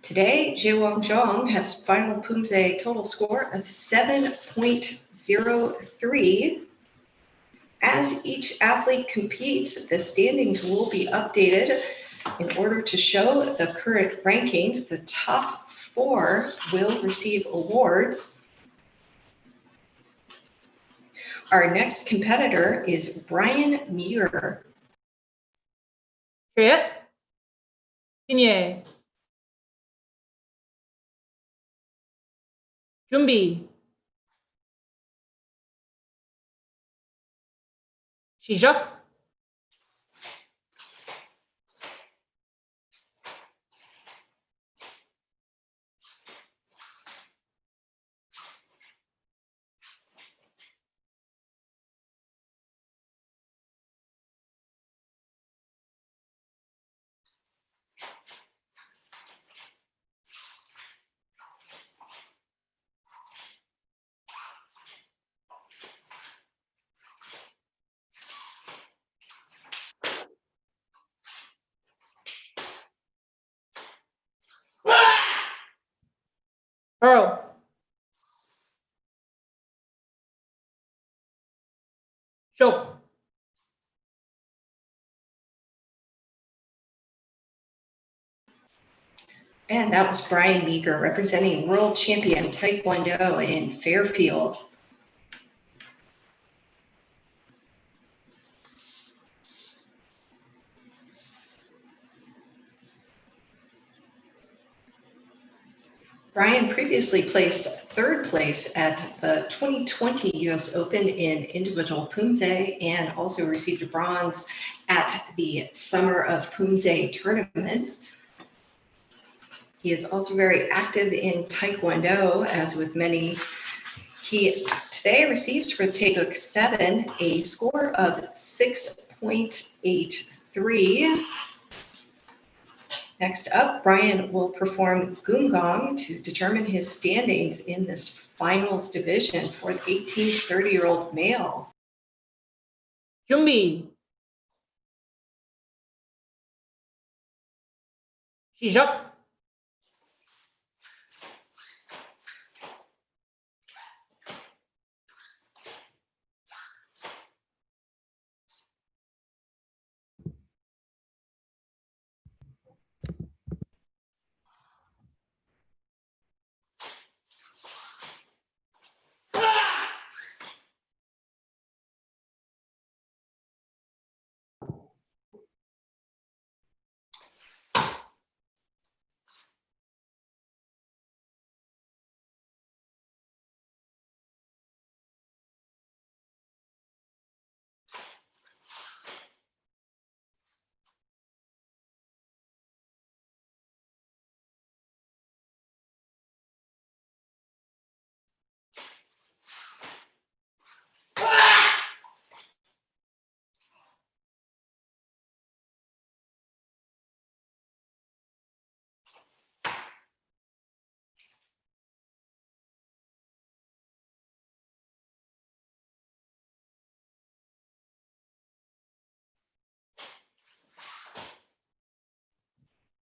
[SPEAKER 6] Today, Jaewon Jeong has final Poomsae total score of 7.03. As each athlete competes, the standings will be updated in order to show the current rankings. The top 4 will receive awards. Our next competitor is Brian Muir.
[SPEAKER 14] 차렷. 핀예. 준비. 시작. Pearl. Show.
[SPEAKER 6] And that was Brian Meeker representing world champion Taekwondo in Fairfield. Brian previously placed third place at the 2020 US Open in individual Poomsae and also received a bronze at the Summer of Poomsae tournament. He is also very active in Taekwondo, as with many. He today receives for Taekwondo 7 a score of 6.83. Next up, Brian will perform Gumgong to determine his standings in this finals division for the 18 to 30-year-old male.
[SPEAKER 14] 준비. 시작.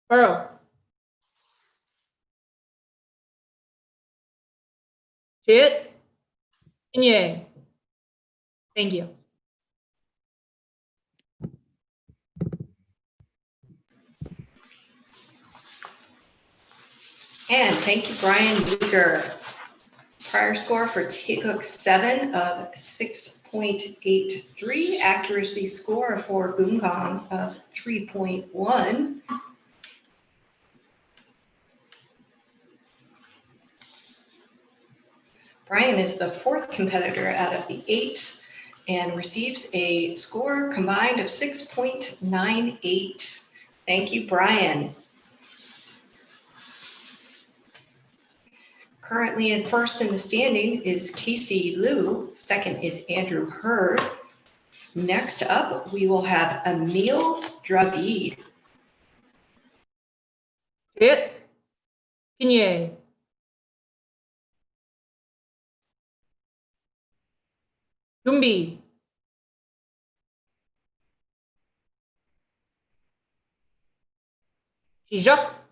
[SPEAKER 14] Pearl. Chit. Yeah. Thank you.
[SPEAKER 6] And thank you, Brian Meeker. Prior score for Taekwondo 7 of 6.83, accuracy score for Gumgong of 3.1. Brian is the fourth competitor out of the 8 and receives a score combined of 6.98. Thank you, Brian. Currently in first in the standing is Casey Liu. Second is Andrew Hurd. Next up, we will have Emil Dravid.
[SPEAKER 14] Chit. Yeah. 준비. 시작.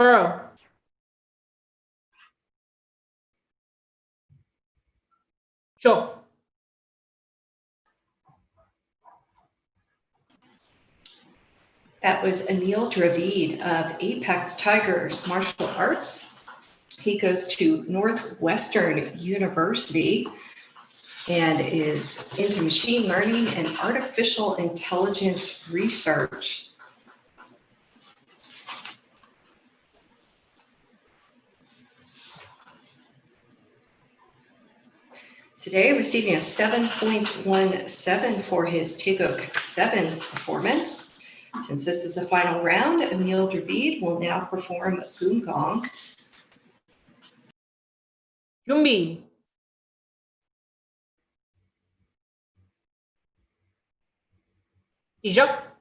[SPEAKER 14] Pearl. Show.
[SPEAKER 6] That was Emil Dravid of Apex Tigers Martial Arts. He goes to Northwestern University and is into machine learning and artificial intelligence research. Today, receiving a 7.17 for his Taekwondo 7 performance. Since this is the final round, Emil Dravid will now perform Goon Gong.
[SPEAKER 14] 준비. 시작.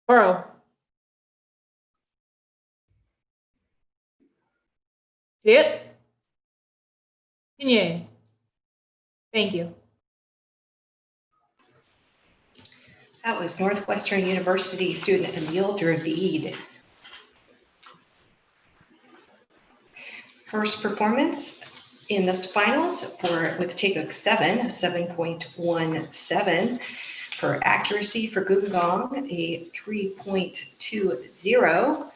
[SPEAKER 14] Pearl. Sit. Continue. Thank you.
[SPEAKER 6] That was Northwestern University student Emil Dravid. First performance in this finals with Taekwondo 7, 7.17. For accuracy for Goon Gong, a 3.20.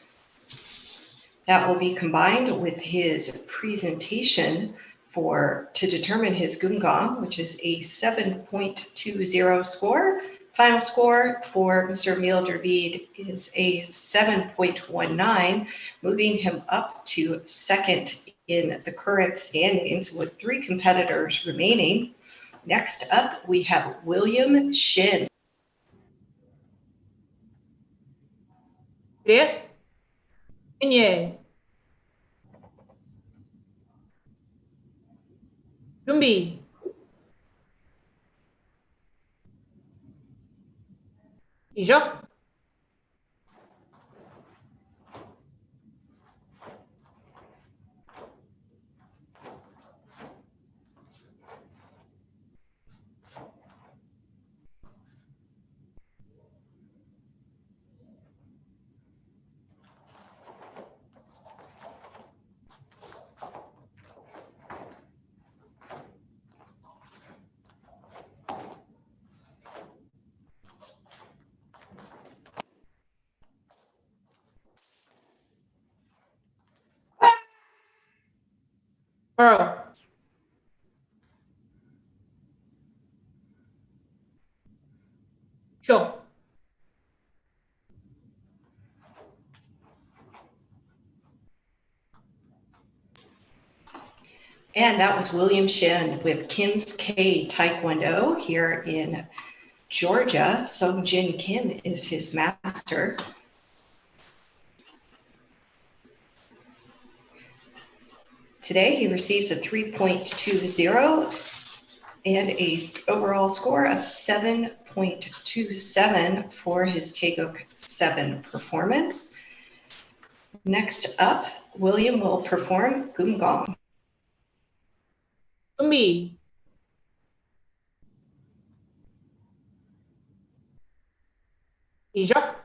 [SPEAKER 6] That will be combined with his presentation to determine his Goon Gong, which is a 7.20 score. Final score for Mr. Emil Dravid is a 7.19, moving him up to second in the current standings with 3 competitors remaining. Next up, we have William Shin.
[SPEAKER 14] Sit. Continue. 준비. 시작. Pearl. Sure.
[SPEAKER 6] And that was William Shin with Kim's K Taekwondo here in Georgia. Sung Jin Kim is his master. Today he receives a 3.20 and a overall score of 7.27 for his Taekwondo 7 performance. Next up, William will perform Goon Gong.
[SPEAKER 14] 준비. 시작.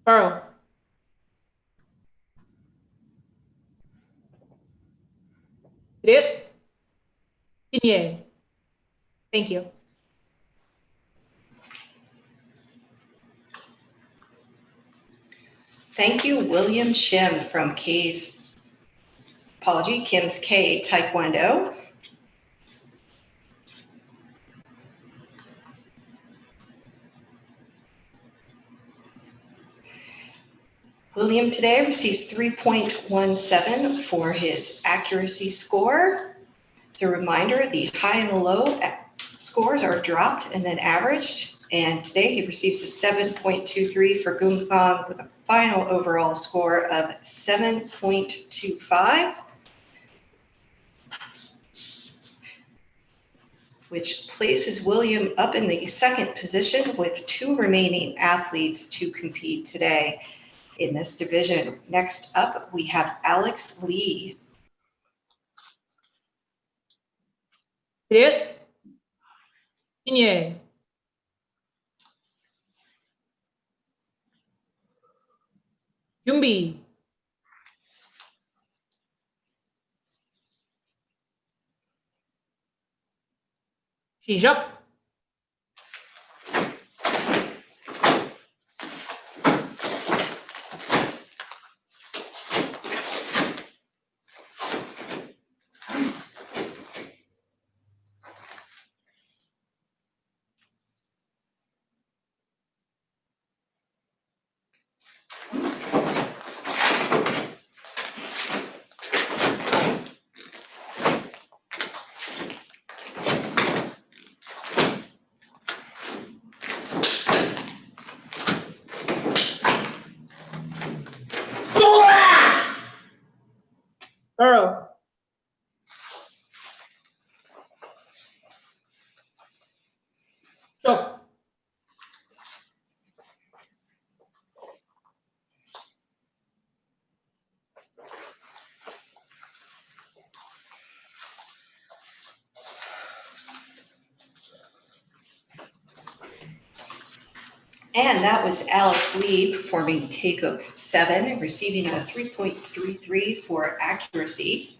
[SPEAKER 14] Burrow. It. Inye. Thank you.
[SPEAKER 6] Thank you, William Shim from Kim's K Taekwondo. William today receives 3.17 for his accuracy score. As a reminder, the high and the low scores are dropped and then averaged. And today he receives a 7.23 for Gumgong with a final overall score of 7.25, which places William up in the second position with 2 remaining athletes to compete today in this division. Next up, we have Alex Lee.
[SPEAKER 14] It. Inye. Yumbi. Shijap. Burrow. Go.
[SPEAKER 6] And that was Alex Lee performing Taekwondo 7 and receiving a 3.33 for accuracy.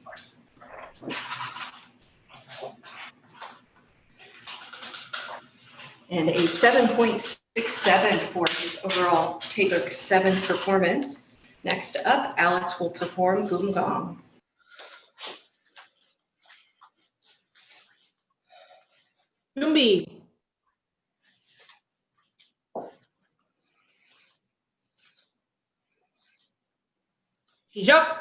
[SPEAKER 6] And a 7.67 for his overall Taekwondo 7 performance. Next up, Alex will perform Gumgong.
[SPEAKER 14] Yumbi. Shijap.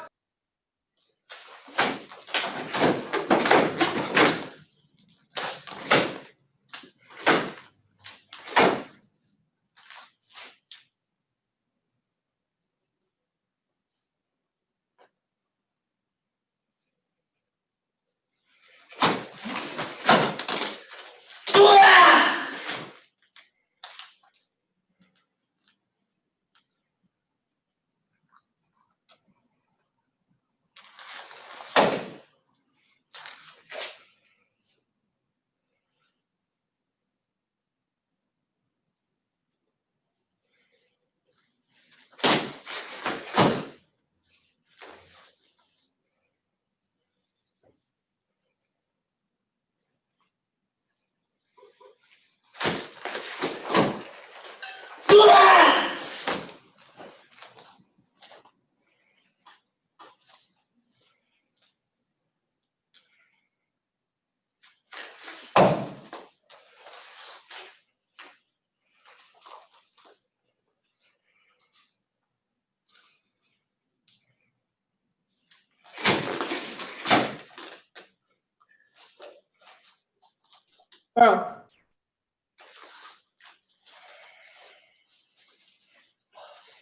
[SPEAKER 14] Burrow.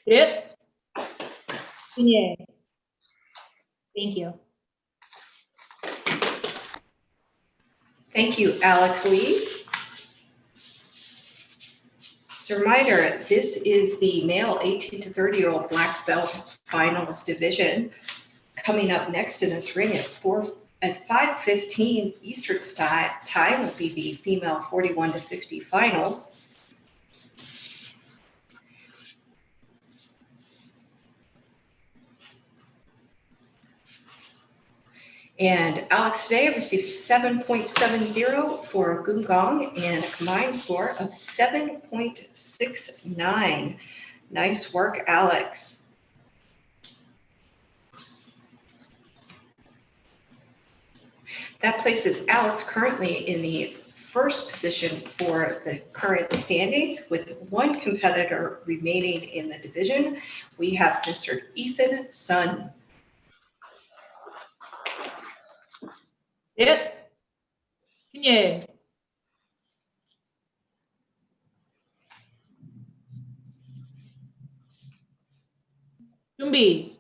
[SPEAKER 14] It. Inye. Thank you.
[SPEAKER 6] Thank you, Alex Lee. As a reminder, this is the male 18 to 30-year-old black belt finals division. Coming up next in this ring at 5:15 Eastern time will be the female 41 to 50 finals. And Alex today received 7.70 for Gungong and a combined score of 7.69. Nice work, Alex. That places Alex currently in the first position for the current standings with one competitor remaining in the division. We have Mr. Ethan Sun.
[SPEAKER 14] Hit. Yeah. 준비.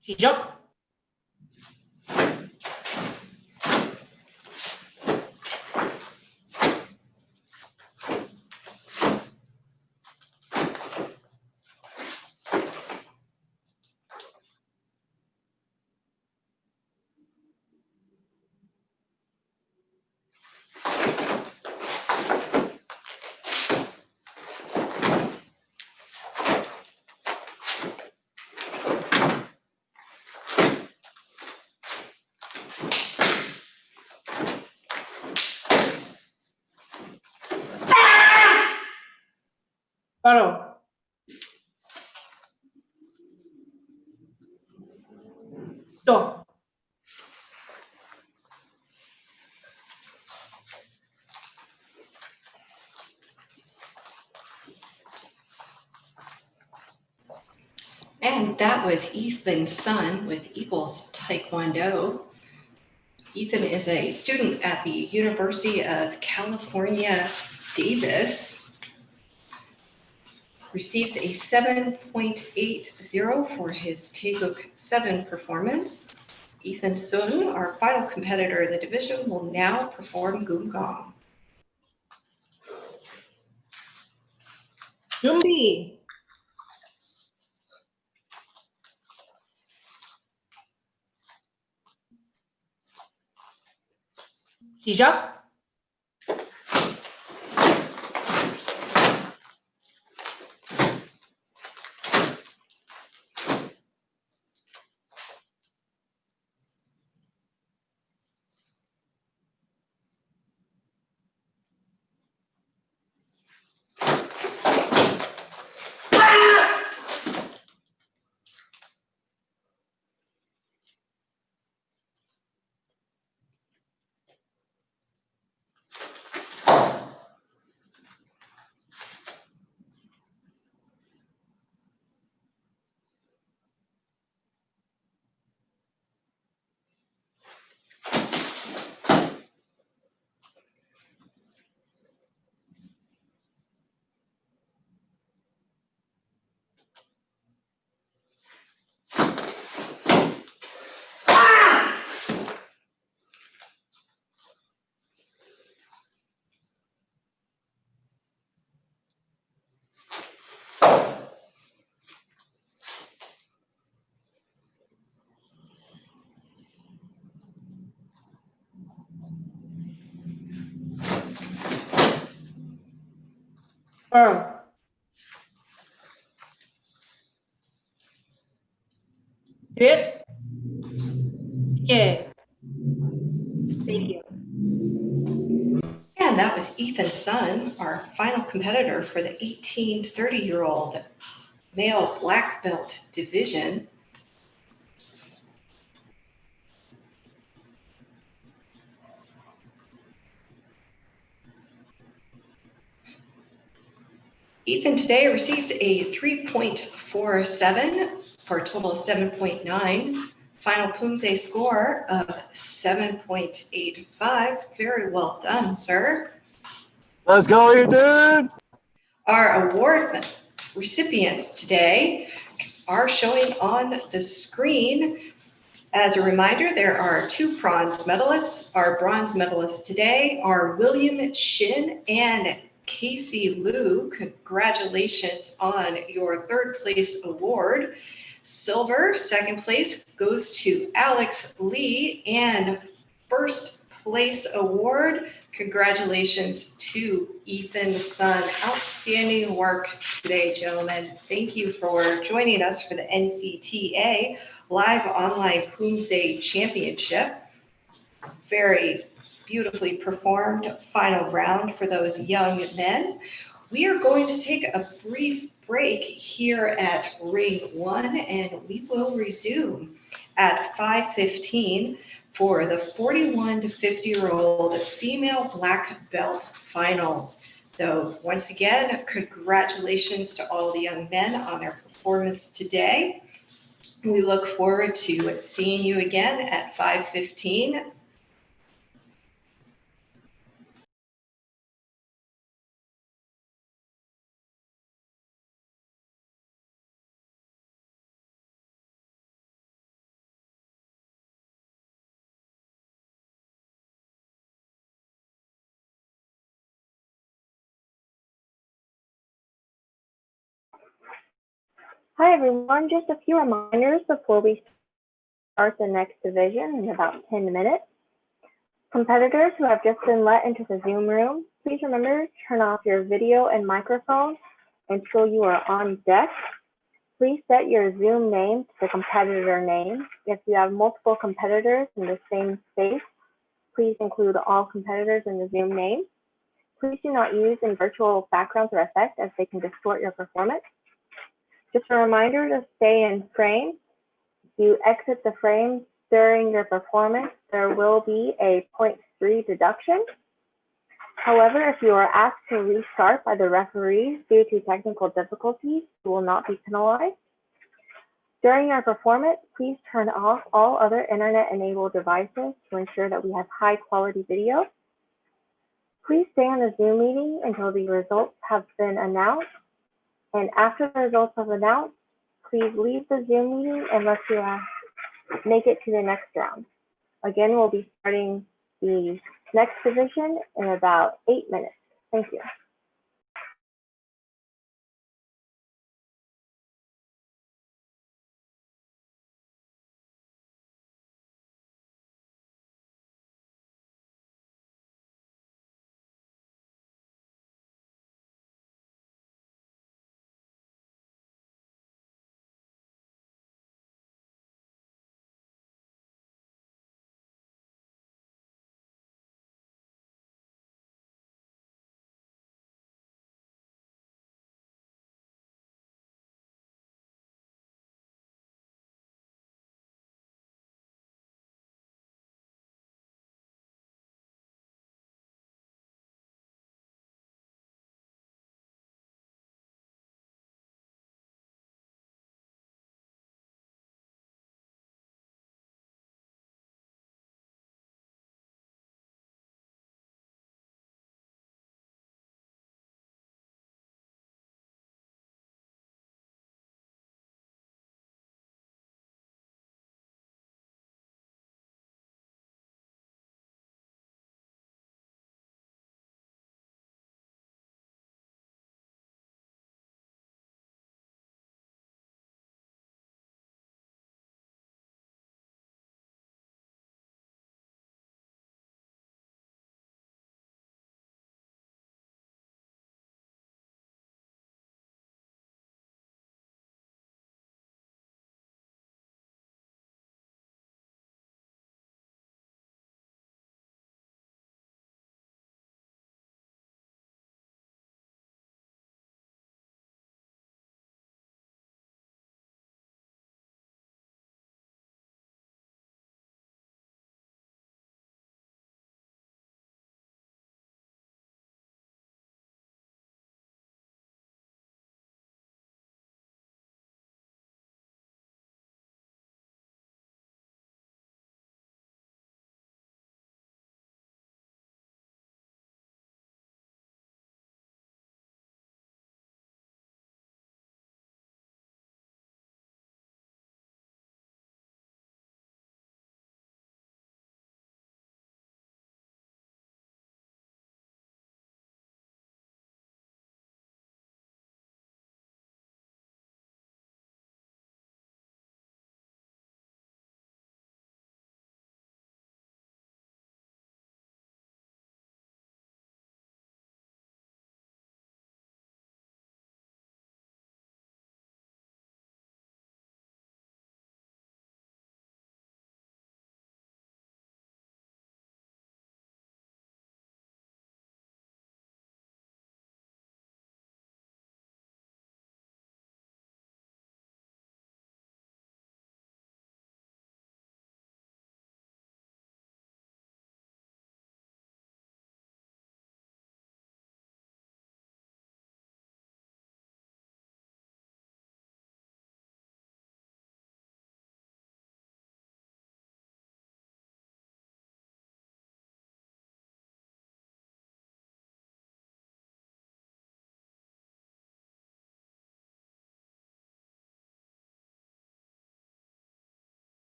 [SPEAKER 14] 시작. 바로. 또.
[SPEAKER 6] And that was Ethan Sun with Eagles Taekwondo. Ethan is a student at the University of California, Davis. Receives a 7.80 for his Taeguk 7 performance. Ethan Sun, our final competitor in the division, will now perform Gungong.
[SPEAKER 14] 준비. 시작. Hit. Yeah. Thank you.
[SPEAKER 6] And that was Ethan Sun, our final competitor for the 18 to 30-year-old male black belt division. Ethan today receives a 3.47 for a total of 7.9. Final Poomsae score of 7.85. Very well done, sir.
[SPEAKER 13] Let's go, Ethan!
[SPEAKER 6] Our award recipients today are showing on the screen. As a reminder, there are 2 bronze medalists. Our bronze medalists today are William Shin and Casey Liu. Congratulations on your 3rd place award. Silver, 2nd place, goes to Alex Lee, and 1st place award. Congratulations to Ethan's son. Outstanding work today, gentlemen. Thank you for joining us for the NCTA Live Online Poomsae Championship. Very beautifully performed final round for those young men. We are going to take a brief break here at Ring 1, and we will resume at 5:15 for the 41 to 50-year-old female black belt finals. So once again, congratulations to all the young men on their performance today. We look forward to seeing you again at 5:15.
[SPEAKER 5] Hi everyone, just a few reminders before we start the next division in about 10 minutes. Competitors who have just been let into the Zoom room, please remember to turn off your video and microphone until you are on deck. Please set your Zoom name to the competitor name. If you have multiple competitors in the same space, please include all competitors in the Zoom name. Please do not use any virtual backgrounds or effects as they can distort your performance. Just a reminder to stay in frame. If you exit the frame during your performance, there will be a 0.3 deduction. However, if you are asked to restart by the referees due to technical difficulties, you will not be penalized. During your performance, please turn off all other internet-enabled devices to ensure that we have high-quality video. Please stay on the Zoom meeting until the results have been announced. And after the results have announced, please leave the Zoom meeting unless you make it to the next round. Again, we'll be starting the next division in about 8 minutes. Thank you.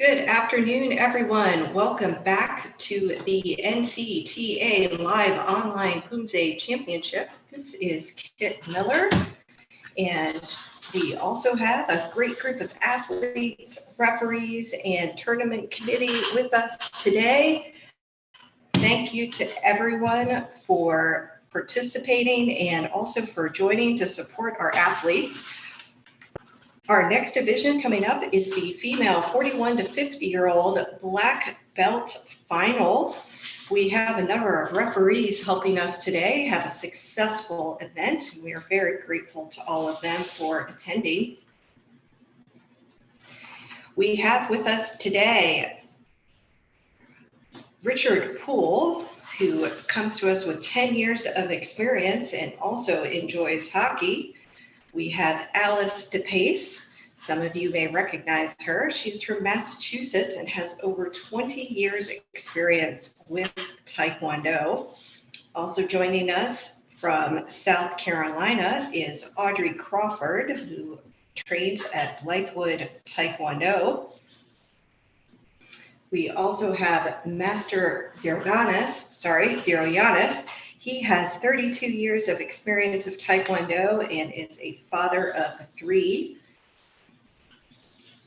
[SPEAKER 6] Good afternoon, everyone. Welcome back to the NCTA Live Online Poomsae Championship. This is Kit Miller, and we also have a great group of athletes, referees, and tournament committee with us today. Thank you to everyone for participating and also for joining to support our athletes. Our next division coming up is the female 41 to 50-year-old black belt finals. We have a number of referees helping us today have a successful event. We are very grateful to all of them for attending. We have with us today Richard Poole, who comes to us with 10 years of experience and also enjoys hockey. We have Alice DePace. Some of you may recognize her. She's from Massachusetts and has over 20 years experience with Taekwondo. Also joining us from South Carolina is Audrey Crawford, who trains at Blythewood Taekwondo. We also have Master Zeroyanis. He has 32 years of experience of Taekwondo and is a father of 3.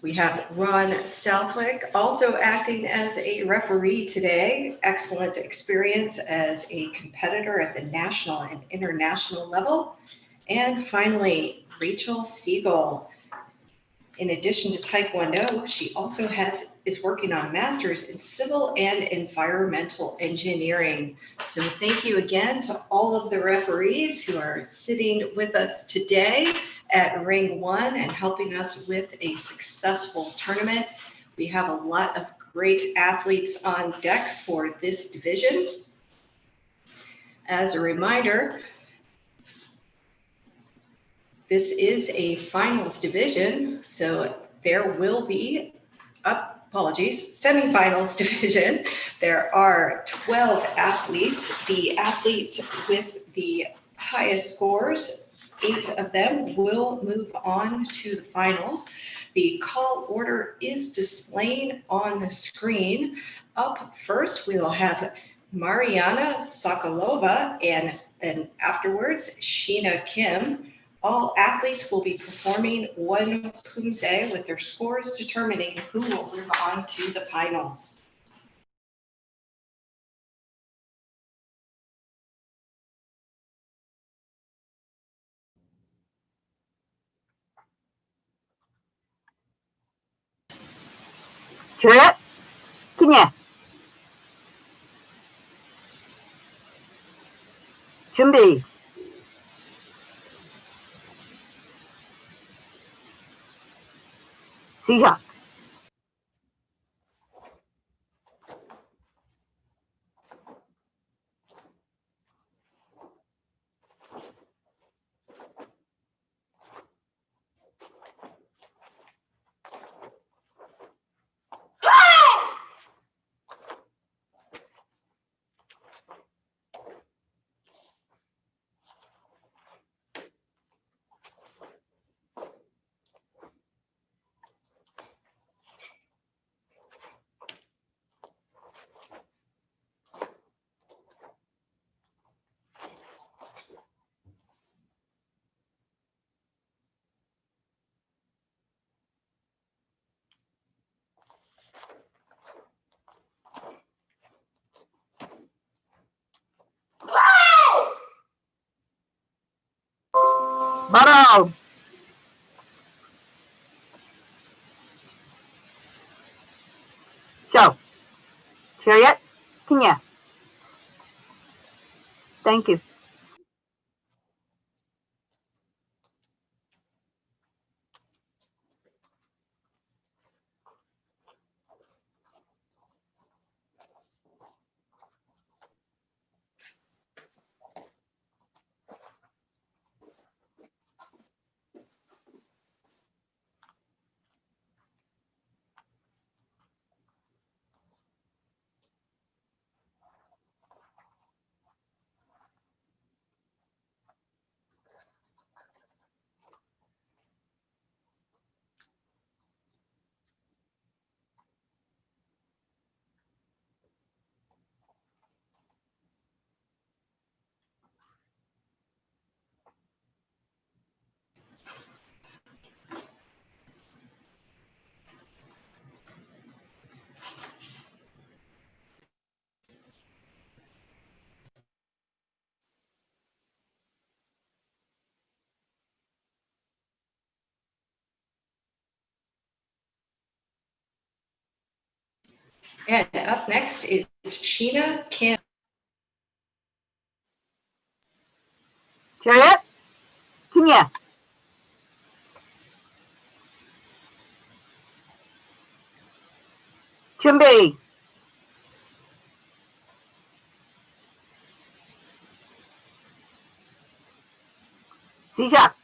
[SPEAKER 6] We have Ron Southwick also acting as a referee today. Excellent experience as a competitor at the national and international level. And finally, Rachel Siegel. In addition to Taekwondo, she also is working on masters in civil and environmental engineering. So thank you again to all of the referees who are sitting with us today at Ring 1 and helping us with a successful tournament. We have a lot of great athletes on deck for this division. As a reminder, this is a finals division, so there will be, semifinals division. There are 12 athletes. The athletes with the highest scores, 8 of them will move on to the finals. The call order is displayed on the screen. Up first, we will have Mariana Sokolova and then afterwards, Sheena Kim. All athletes will be performing one Poomsae with their scores determining who will move on to the finals.
[SPEAKER 12] Juliet, Kenya. 준비. 시작. 바로. Show. Juliet, Kenya. Thank you.
[SPEAKER 6] And up next is Sheena Kim.
[SPEAKER 12] Chariot, Kenya. 준비. 시작.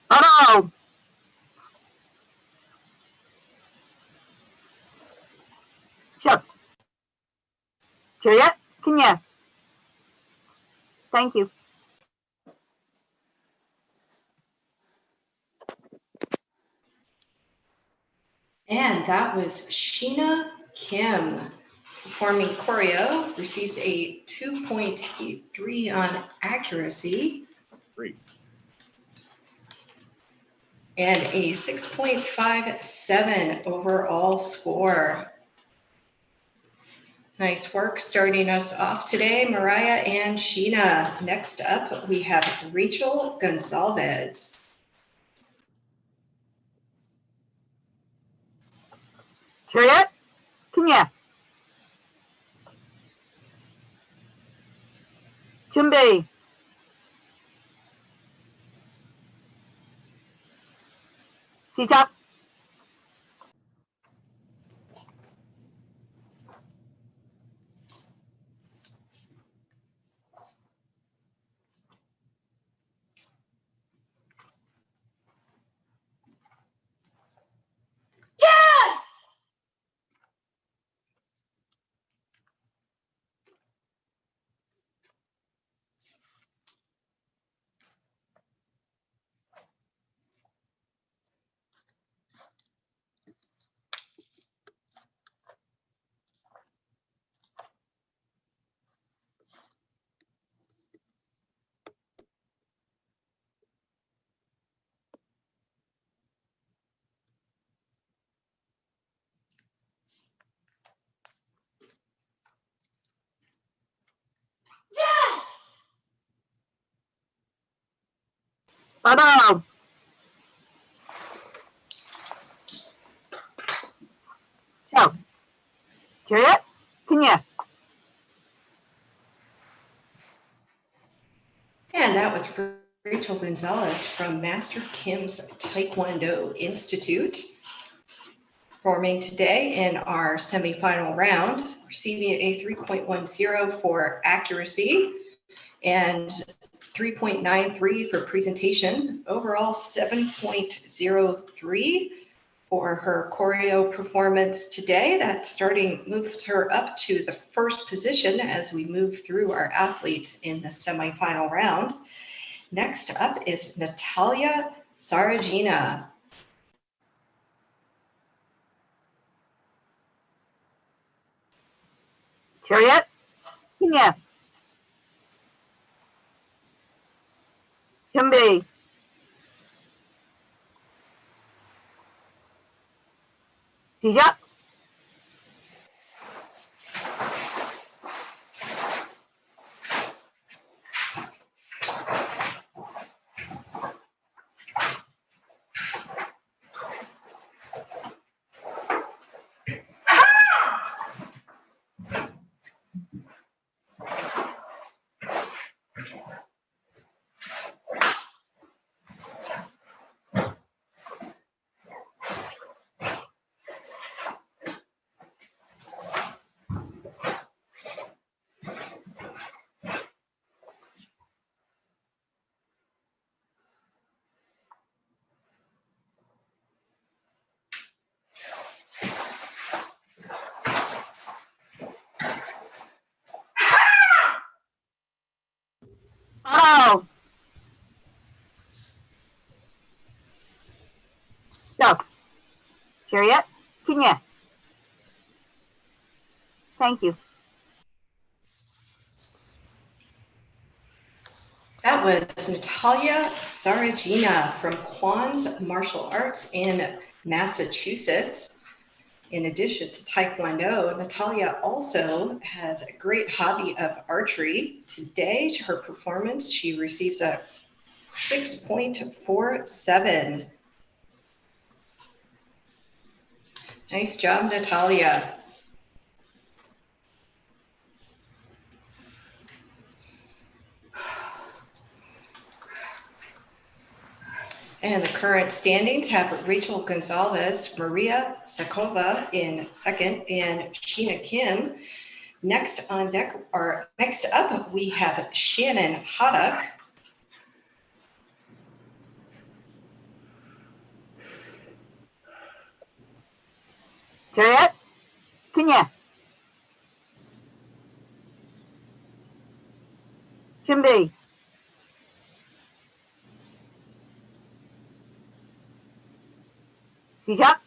[SPEAKER 12] 바로. Shut. Chariot, Kenya. Thank you.
[SPEAKER 6] And that was Sheena Kim performing choreo, receives a 2.83 on accuracy.
[SPEAKER 7] Great.
[SPEAKER 6] And a 6.57 overall score. Nice work starting us off today, Mariah and Sheena. Next up, we have Rachel Gonzalez.
[SPEAKER 12] Chariot, Kenya. 준비. 시작. 바로. Shout. Chariot, Kenya.
[SPEAKER 6] And that was Rachel Gonzalez from Master Kim's Taekwondo Institute, performing today in our semifinal round, receiving a 3.10 for accuracy and 3.93 for presentation, overall 7.03 for her choreo performance today. That moved her up to the first position as we move through our athletes in the semifinal round. Next up is Natalia Saragina.
[SPEAKER 12] Chariot, Kenya. 준비. 시작. Chariot, Kenya. Thank you.
[SPEAKER 6] That was Natalia Saragina from Kwan's Martial Arts in Massachusetts. In addition to Taekwondo, Natalia also has a great hobby of archery. Today, to her performance, she receives a 6.47. Nice job, Natalia. And the current standings have Rachel Gonzalez, Maria Sakova in second, and Sheena Kim. Next on deck, or next up, we have Shannon Haddock.
[SPEAKER 12] Chariot, Kenya. Chimbi. Sijak.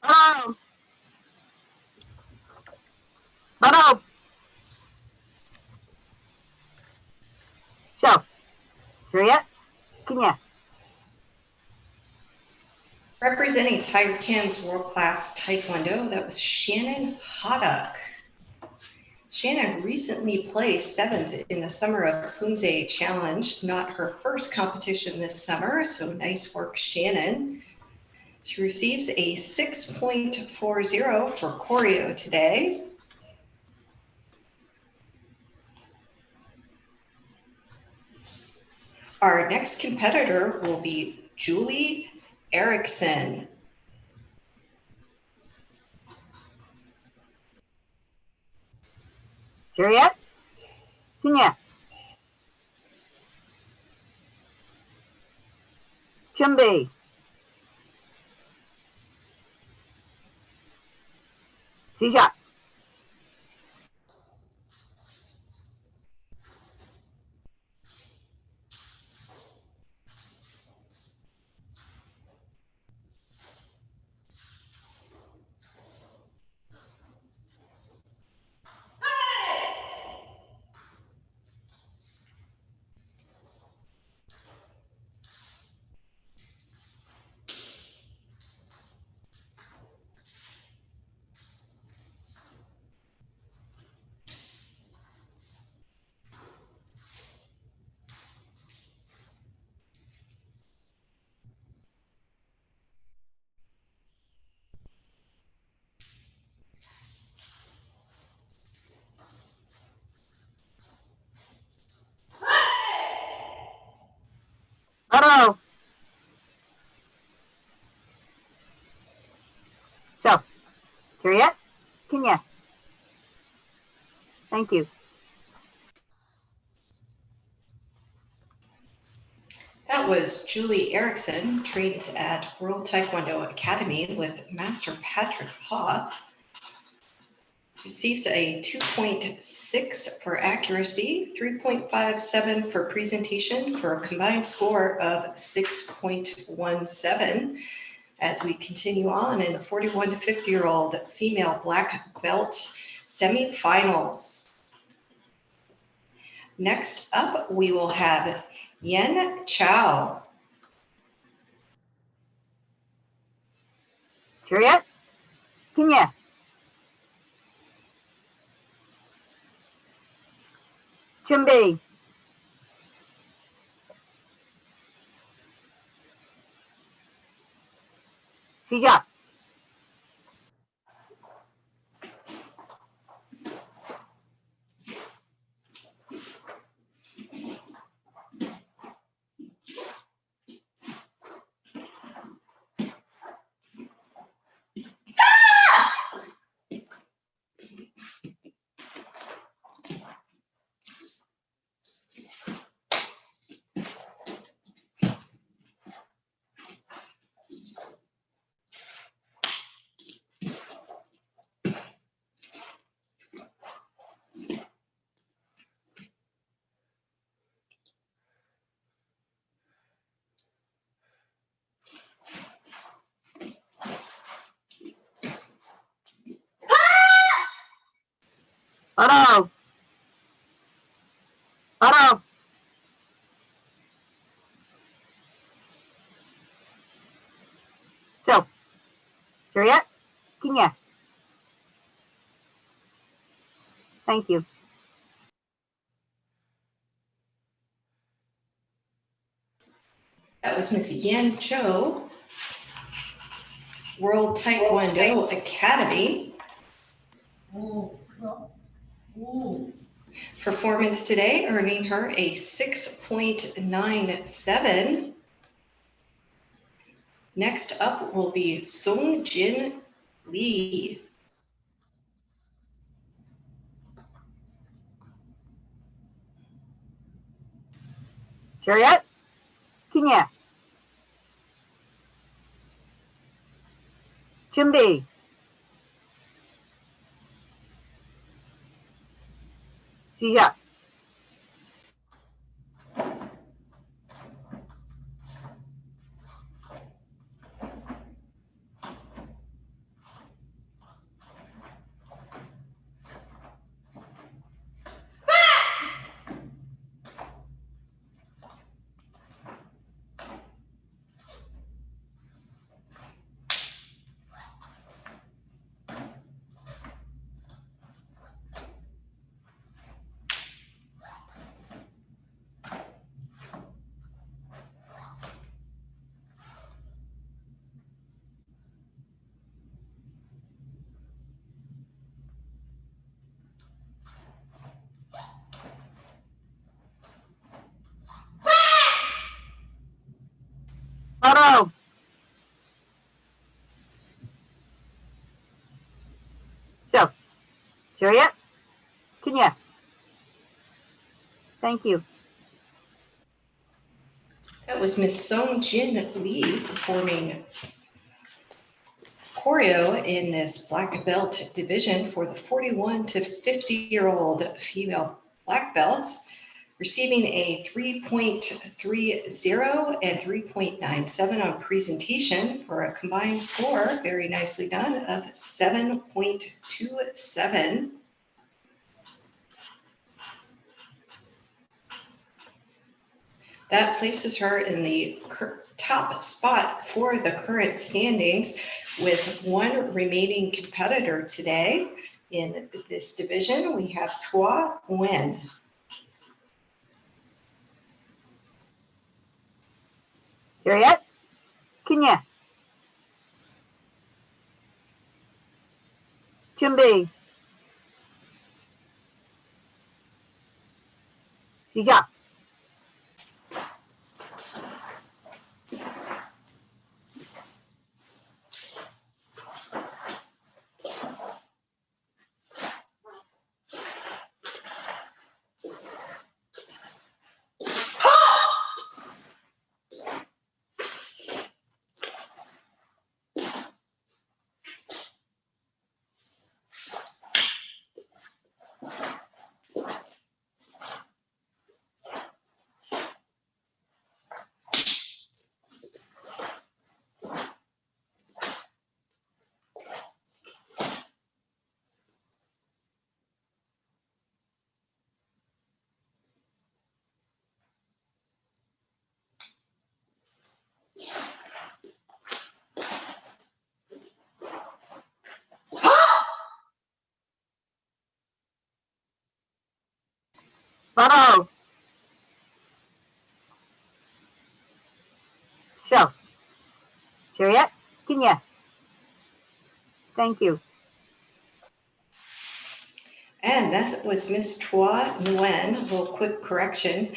[SPEAKER 12] Hello. Hello. So, Chariot, Kenya.
[SPEAKER 6] Representing Tiger Kim's world-class Taekwondo, that was Shannon Haddock. Shannon recently placed 7th in the Summer of Poomsae Challenge, not her first competition this summer, so nice work, Shannon. She receives a 6.40 for choreo today. Our next competitor will be Julie Erickson.
[SPEAKER 12] Chariot, Kenya. Chimbi. Sijak. Hello. So, Chariot, Kenya. Thank you.
[SPEAKER 6] That was Julie Erickson, trains at World Taekwondo Academy with Master Patrick Ha. Receives a 2.6 for accuracy, 3.57 for presentation, for a combined score of 6.17. As we continue on in the 41 to 50-year-old female black belt semifinals. Next up, we will have Yen Chow.
[SPEAKER 12] Chariot, Kenya. 준비. 시작. 바로. 바로. So, Juliet, Kenya. Thank you.
[SPEAKER 6] That was Miss Yan Cho, World Taekwondo Academy. Performance today, earning her a 6.97. Next up will be Sung Jin Lee.
[SPEAKER 12] Juliet, Kenya. 준비. 시작. 바로. So, Juliet, Kenya. Thank you.
[SPEAKER 6] That was Miss Sung Jin Lee performing choreo in this black belt division for the 41 to 50-year-old female black belts, receiving a 3.30 and 3.97 on presentation for a combined score, very nicely done, of 7.27. That places her in the top spot for the current standings, with one remaining competitor today in this division. We have Tua Nguyen.
[SPEAKER 12] Juliet, Kenya. 준비. 시작. Photo. Show. Chariot, Kenya. Thank you.
[SPEAKER 6] And that was Miss Chua Nguyen. A little quick correction.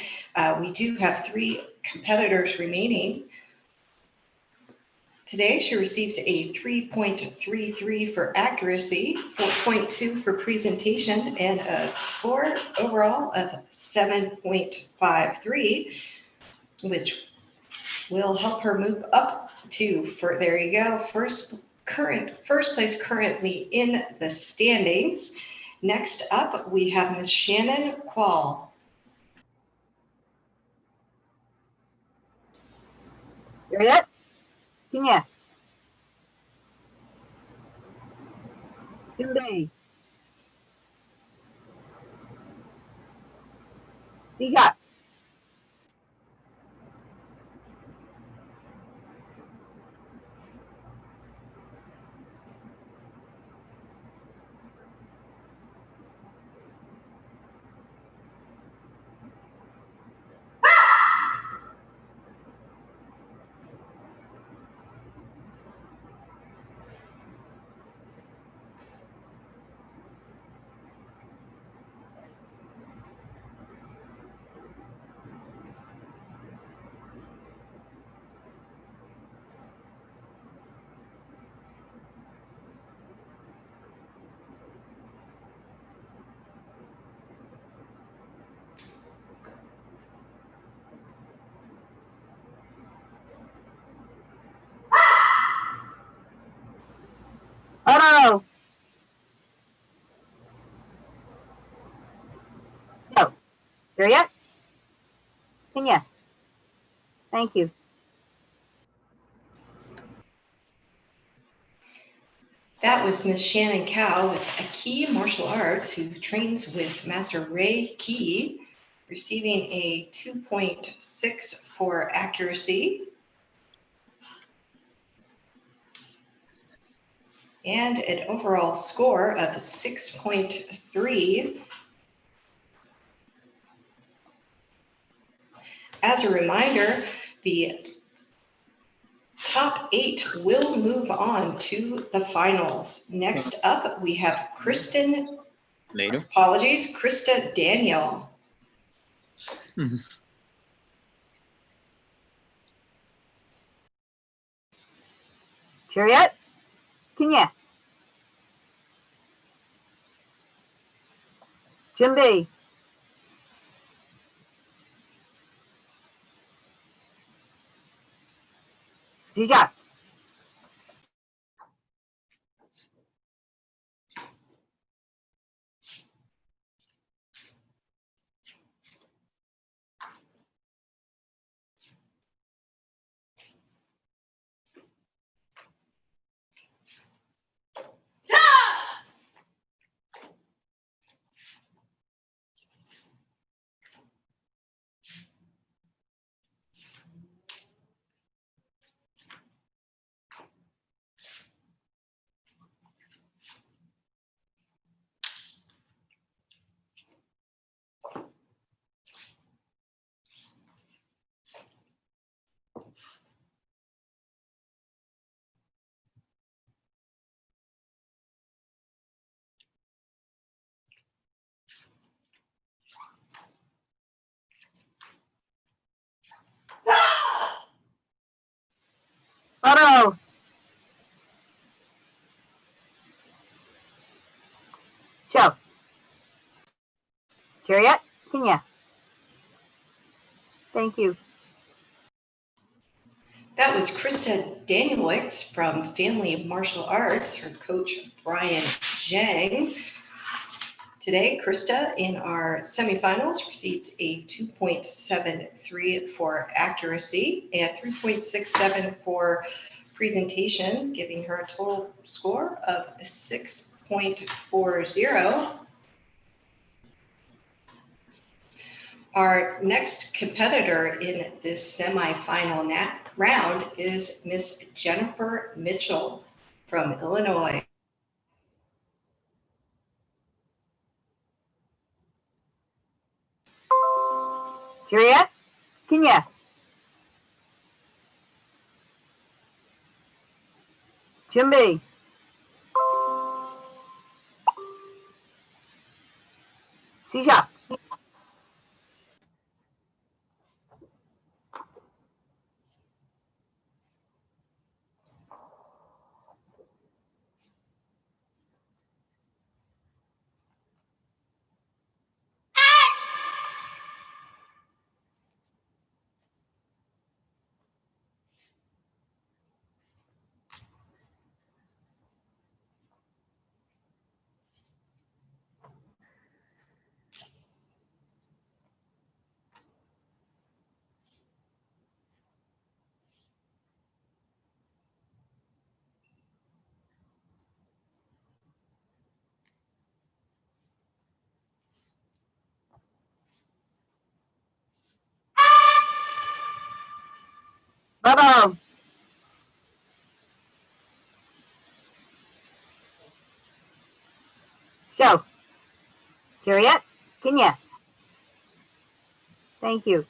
[SPEAKER 6] We do have 3 competitors remaining. Today, she receives a 3.33 for accuracy, 4.2 for presentation, and a score overall of 7.53, which will help her move up to, there you go, first place currently in the standings. Next up, we have Miss Shannon Quall.
[SPEAKER 12] Chariot, Kenya. Hyundai. Sija. Photo. Show. Chariot, Kenya. Thank you.
[SPEAKER 6] That was Miss Shannon Cow with Aki Martial Arts, who trains with Master Ray Key, receiving a 2.6 for accuracy and an overall score of 6.3. As a reminder, the top 8 will move on to the finals. Next up, we have Krista Daniel.
[SPEAKER 12] Chariot, Kenya. Jimby. Sija. Photo. Show. Chariot, Kenya. Thank you.
[SPEAKER 6] That was Krista Danielewicz from Family Martial Arts, her coach Brian Zhang. Today, Krista in our semifinals receives a 2.73 for accuracy and 3.67 for presentation, giving her a total score of 6.40. Our next competitor in this semifinal round is Miss Jennifer Mitchell from Illinois.
[SPEAKER 12] Juliet, Kenya. Jimmy. Sisha. Bubba. Show. Juliet, Kenya. Thank you.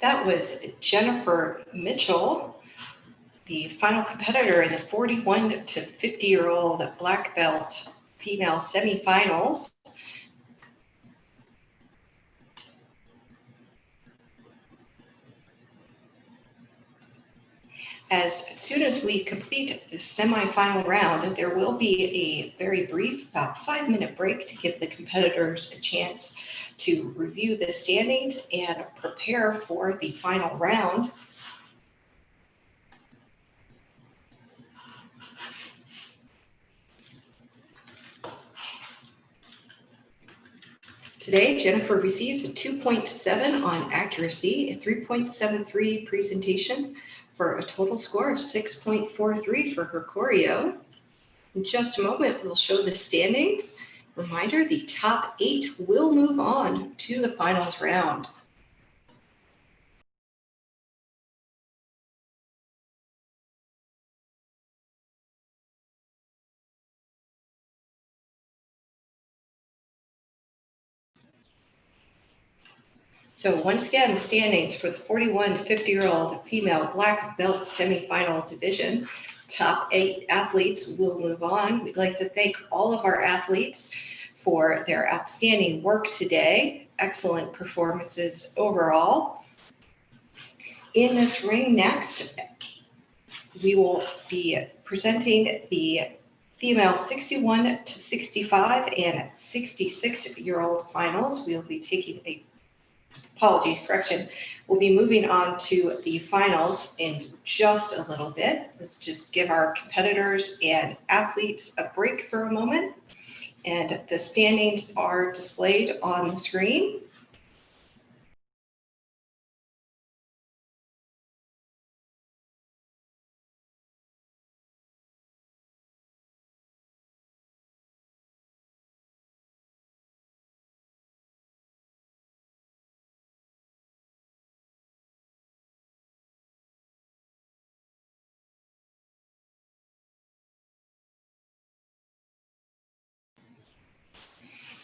[SPEAKER 6] That was Jennifer Mitchell, the final competitor in the 41 to 50-year-old black belt female semifinals. As soon as we complete the semifinal round, there will be a very brief, about 5-minute break to give the competitors a chance to review the standings and prepare for the final round. Today, Jennifer receives a 2.7 on accuracy, a 3.73 presentation, for a total score of 6.43 for her choreo. In just a moment, we'll show the standings. Reminder, the top 8 will move on to the finals round. So once again, the standings for the 41 to 50-year-old female black belt semifinal division. Top 8 athletes will move on. We'd like to thank all of our athletes for their outstanding work today. Excellent performances overall. In this ring next, we will be presenting the female 61 to 65 and 66-year-old finals. We'll be taking a We'll be moving on to the finals in just a little bit. Let's just give our competitors and athletes a break for a moment. And the standings are displayed on the screen.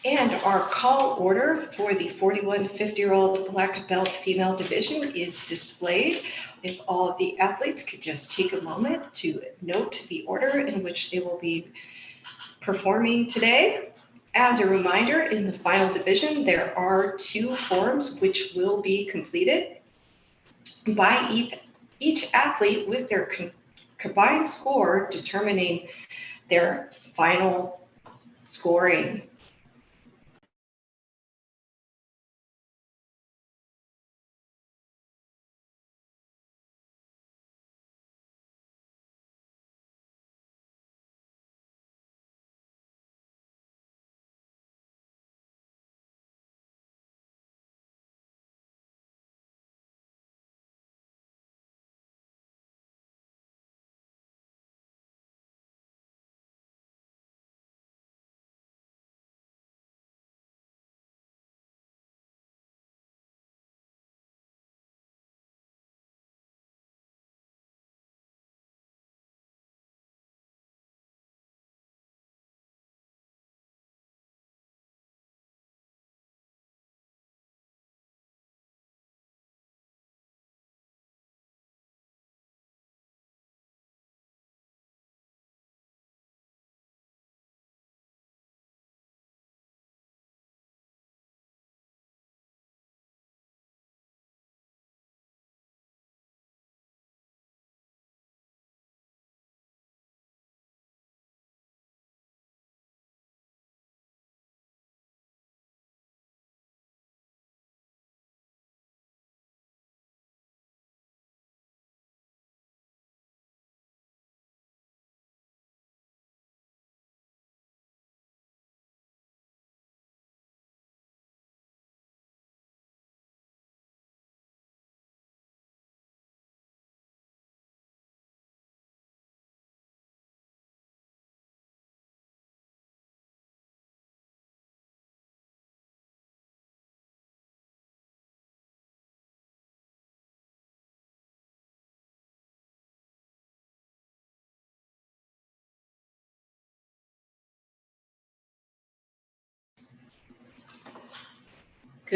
[SPEAKER 6] And our call order for the 41 to 50-year-old black belt female division is displayed. If all of the athletes could just take a moment to note the order in which they will be performing today. As a reminder, in the final division, there are 2 forms which will be completed by each athlete with their combined score determining their final scoring.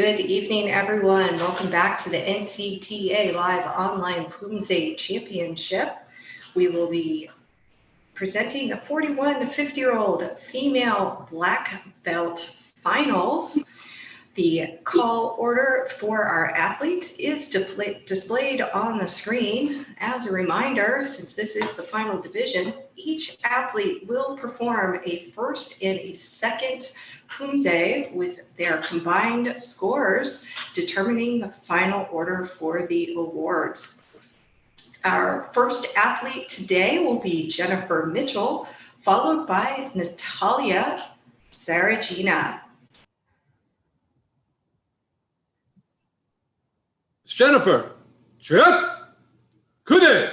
[SPEAKER 6] Good evening, everyone. Welcome back to the NCTA Live Online Poomsae Championship. We will be presenting the 41 to 50-year-old female black belt finals. The call order for our athletes is displayed on the screen. As a reminder, since this is the final division, each athlete will perform a first and a second Poomsae with their combined scores, determining the final order for the awards. Our first athlete today will be Jennifer Mitchell, followed by Natalia Saragina.
[SPEAKER 7] Jennifer, Chip, Kude,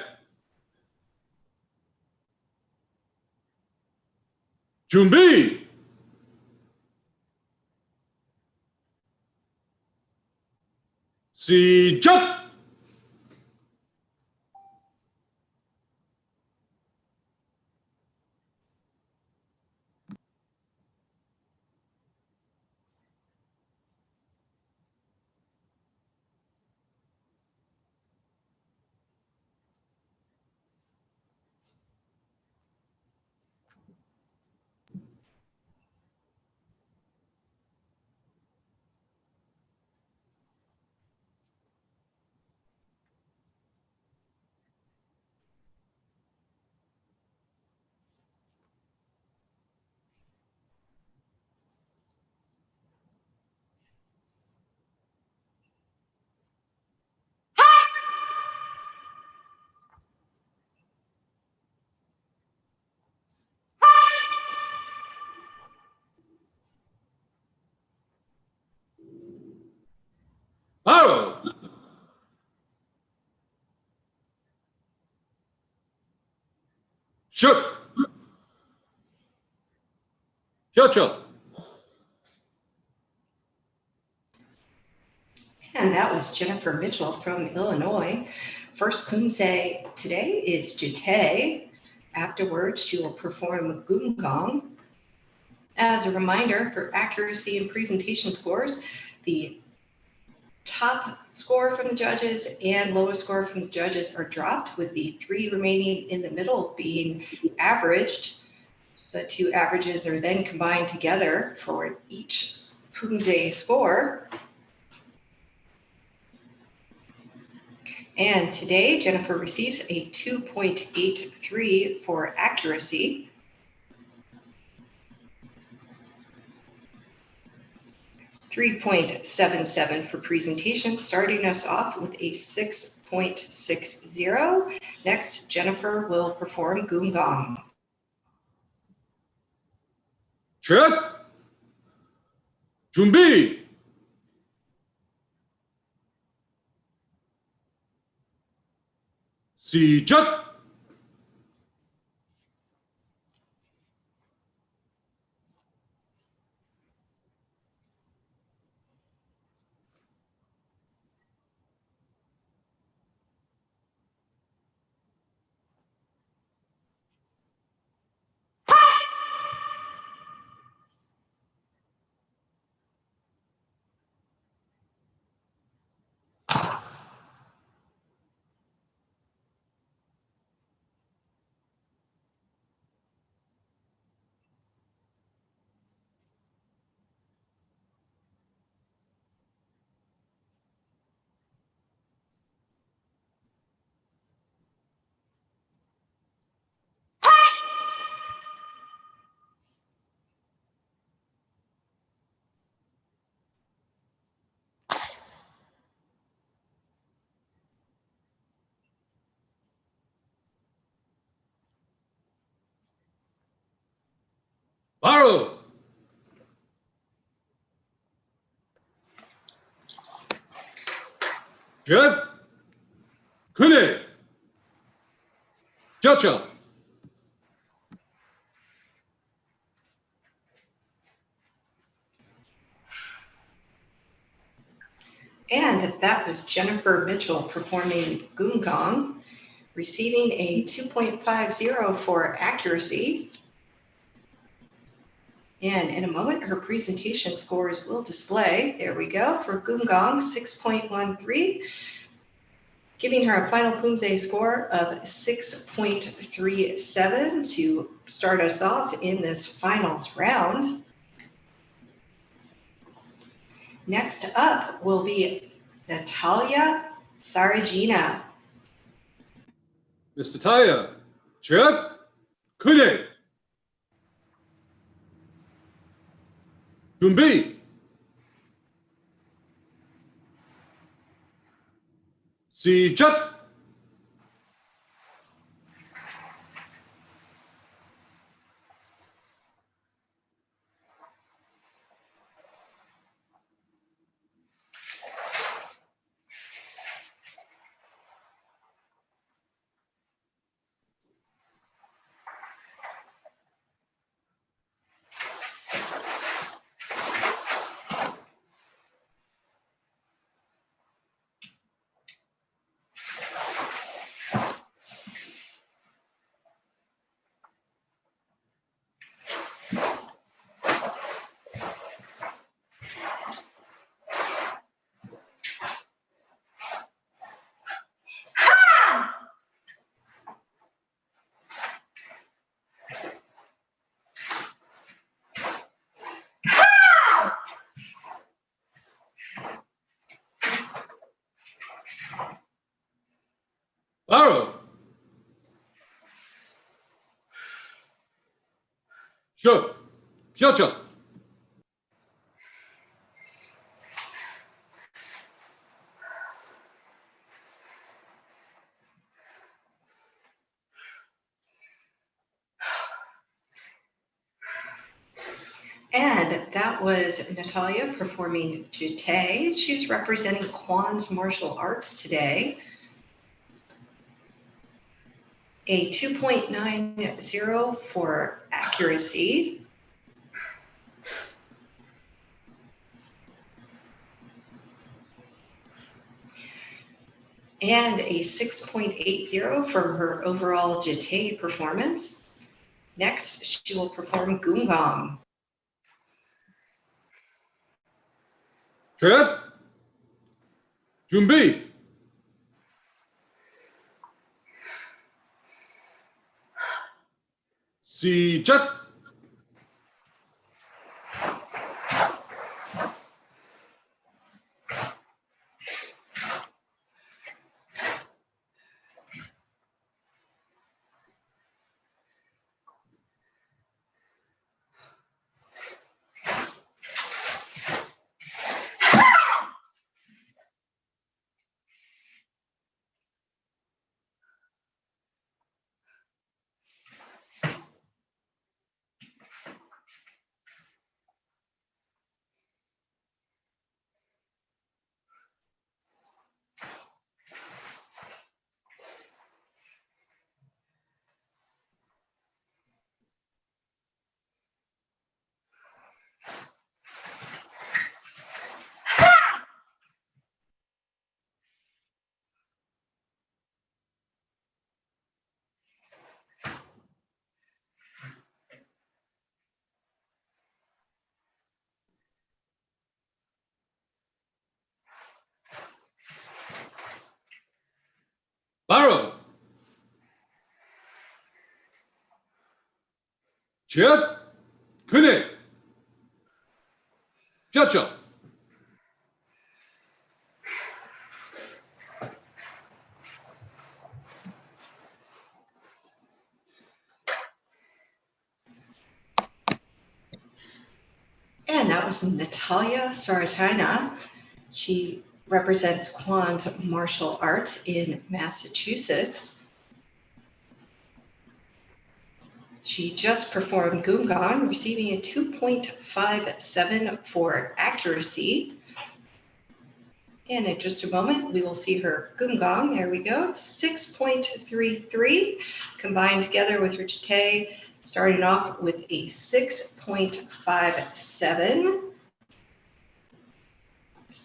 [SPEAKER 7] 준비, 시작! 바로 슛 혀쳐.
[SPEAKER 6] And that was Jennifer Mitchell from Illinois. First Poomsae today is Jite. Afterwards, she will perform Gumgong. As a reminder, for accuracy and presentation scores, the top score from the judges and lowest score from the judges are dropped, with the three remaining in the middle being averaged. The two averages are then combined together for each Poomsae score. And today, Jennifer receives a 2.83 for accuracy. .77 for presentation, starting us off with a 6.60. Next, Jennifer will perform Gumgong.
[SPEAKER 7] 슛 준비 시작. 바로 슛 그대 겹쳐.
[SPEAKER 6] And that was Jennifer Mitchell performing Gumgong, receiving a 2.50 for accuracy. And in a moment, her presentation scores will display. There we go. For Goomgong, 6.13, giving her a final Poomsae score of 6.37 to start us off in this finals round. Next up will be Natalia Saragina.
[SPEAKER 7] Miss Natalia, cheer, kune. 준비. 시작. 바로. 슛, 펴쳐.
[SPEAKER 6] And that was Natalia performing Jite. She was representing Kwan's martial arts today. A 2.90 for accuracy. And a 6.80 for her overall Jite performance. Next, she will perform Goomgong.
[SPEAKER 7] 셋, 준비. 시작. 바로. 슛, 그네. 펴쳐.
[SPEAKER 6] And that was Natalia Saragina. She represents Kwan's martial arts in Massachusetts. She just performed Goomgong, receiving a 2.57 for accuracy. And in just a moment, we will see her Goomgong. There we go. 6.33 combined together with her Jite, starting off with a 6.57.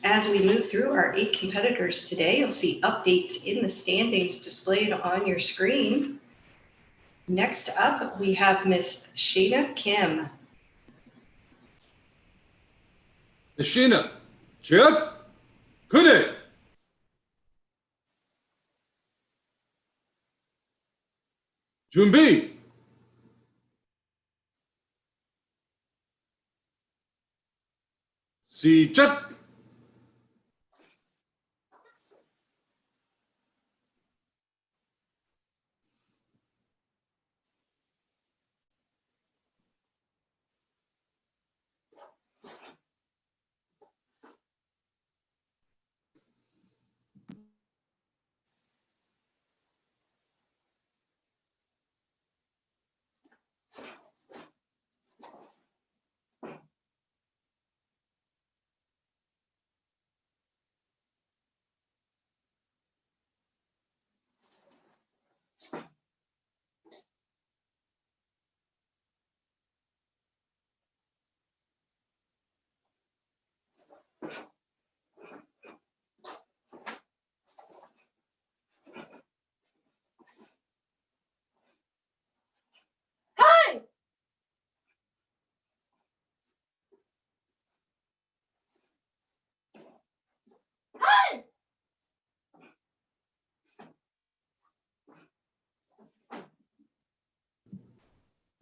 [SPEAKER 6] As we move through our 8 competitors today, you'll see updates in the standings displayed on your screen. Next up, we have Miss Shayna Kim.
[SPEAKER 7] Sheena, jet, 그네. 준비. 시작.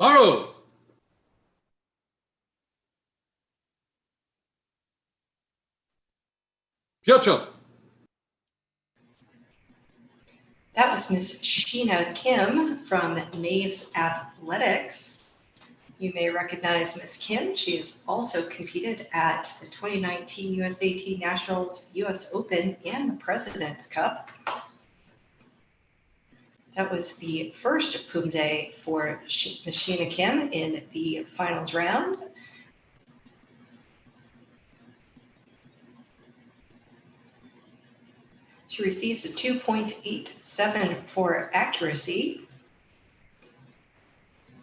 [SPEAKER 7] 바로. 펴쳐.
[SPEAKER 6] That was Miss Sheena Kim from Naves Athletics. You may recognize Miss Kim. She has also competed at the 2019 USAT Nationals, US Open, and the President's Cup. That was the first Poomsae for Miss Sheena Kim in the finals round. She receives a 2.87 for accuracy.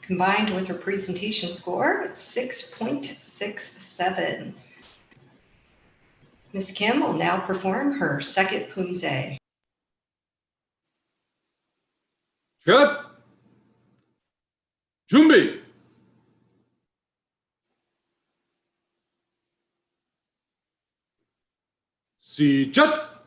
[SPEAKER 6] Combined with her presentation score, it's 6.67. Ms. Kim will now perform her second Poomsae.
[SPEAKER 7] 샷. 준비. 시작.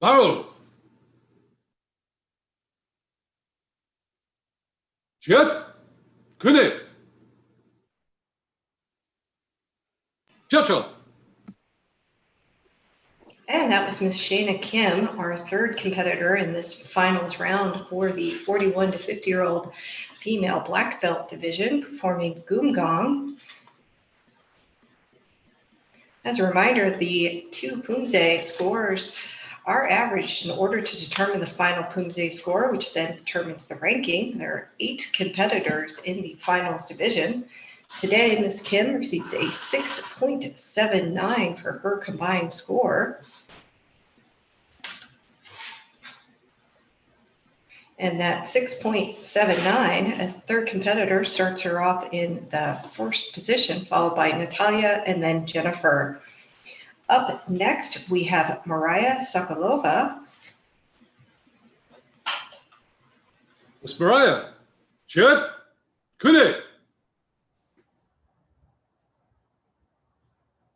[SPEAKER 7] 바로. jet, 그네. 펴쳐.
[SPEAKER 6] And that was Ms. Shayna Kim, our third competitor in this finals round for the 41 to 50-year-old female black belt division, performing Goomgong. As a reminder, the two Poomsae scores are averaged in order to determine the final Poomsae score, which then determines the ranking. There are 8 competitors in the finals division. Today, Ms. Kim receives a 6.79 for her combined score. And that 6.79, as third competitor, starts her off in the first position, followed by Natalia and then Jennifer. Up next, we have Mariah Sokolova.
[SPEAKER 7] Miss Mariah, jet, 그네.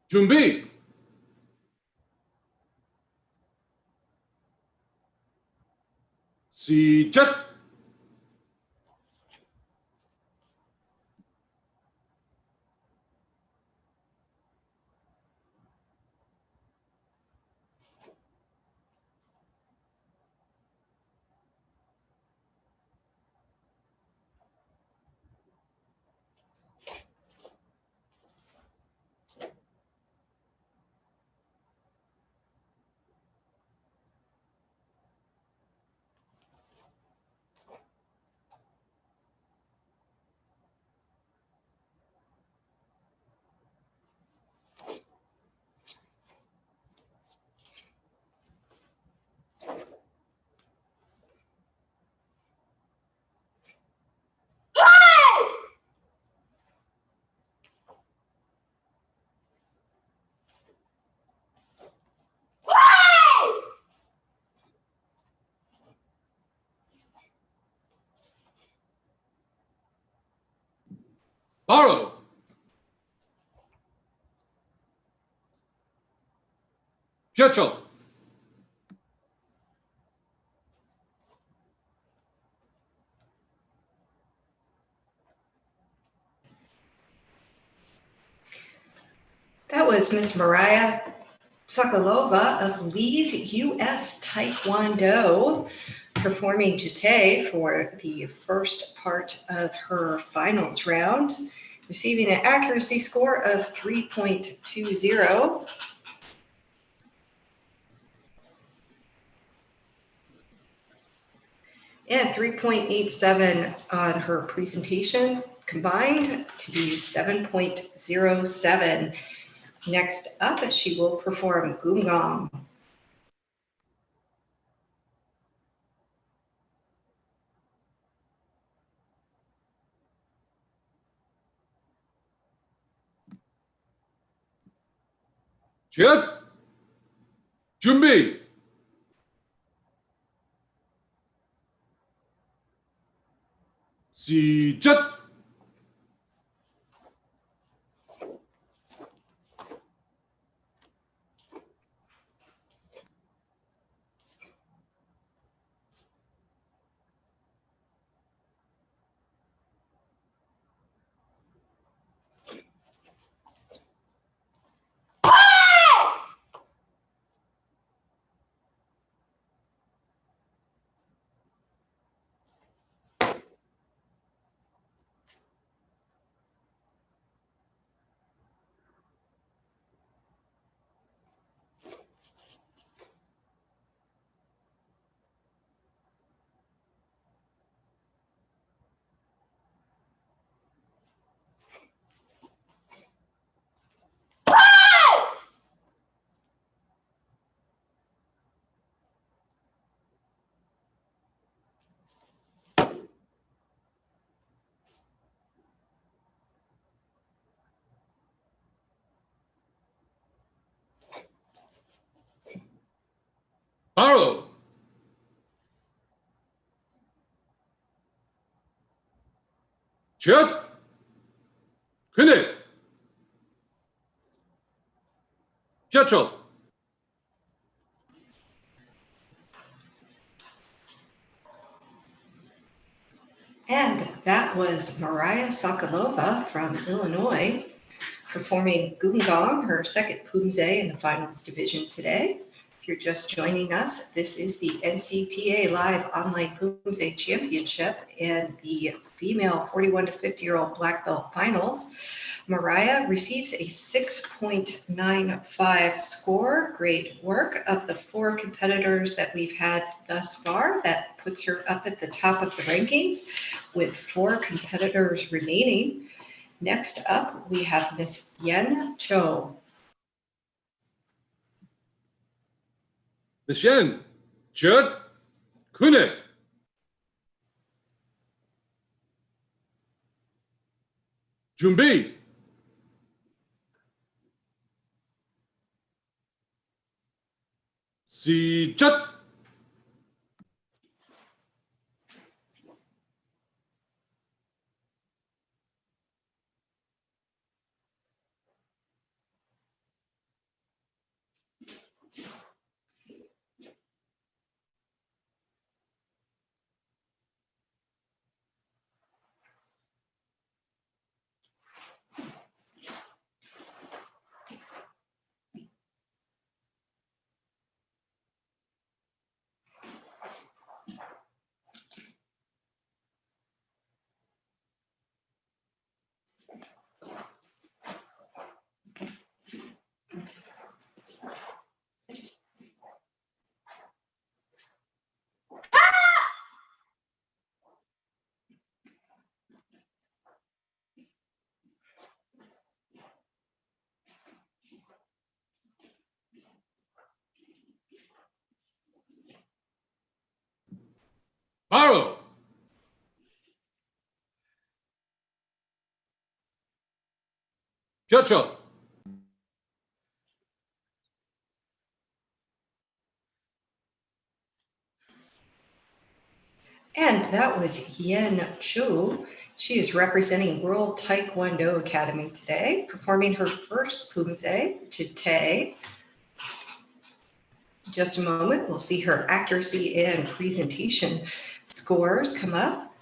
[SPEAKER 7] 준비. 시작. 바로 펴쳐.
[SPEAKER 6] That was Miss Mariah Sokolova of Lee's US Taekwondo performing today for the first part of her finals round, receiving an accuracy score of 3.20. And 3.87 on her presentation, combined to be 7.07. Next up, she will perform Gumgam.
[SPEAKER 7] 셋. 준비. 시작. 바로 셋. 그네. 펴쳐.
[SPEAKER 6] And that was Mariah Sokolova from Illinois performing Gumgam, her second Poomsae in the finals division today. If you're just joining us, this is the NCTA Live Online Poomsae Championship and the female 41 to 50-year-old black belt finals. Mariah receives a 6.95 score. Great work. Of the 4 competitors that we've had thus far, that puts her up at the top of the rankings with 4 competitors remaining. Next up, we have Miss Yen Cho.
[SPEAKER 7] Miss Yen. 셋. 그네. 준비. 시작. 바로 펴쳐
[SPEAKER 6] And that was Yen Chu. She is representing World Taekwondo Academy today, performing her first Poomsae Pathways. In just a moment, we'll see her accuracy and presentation scores come up.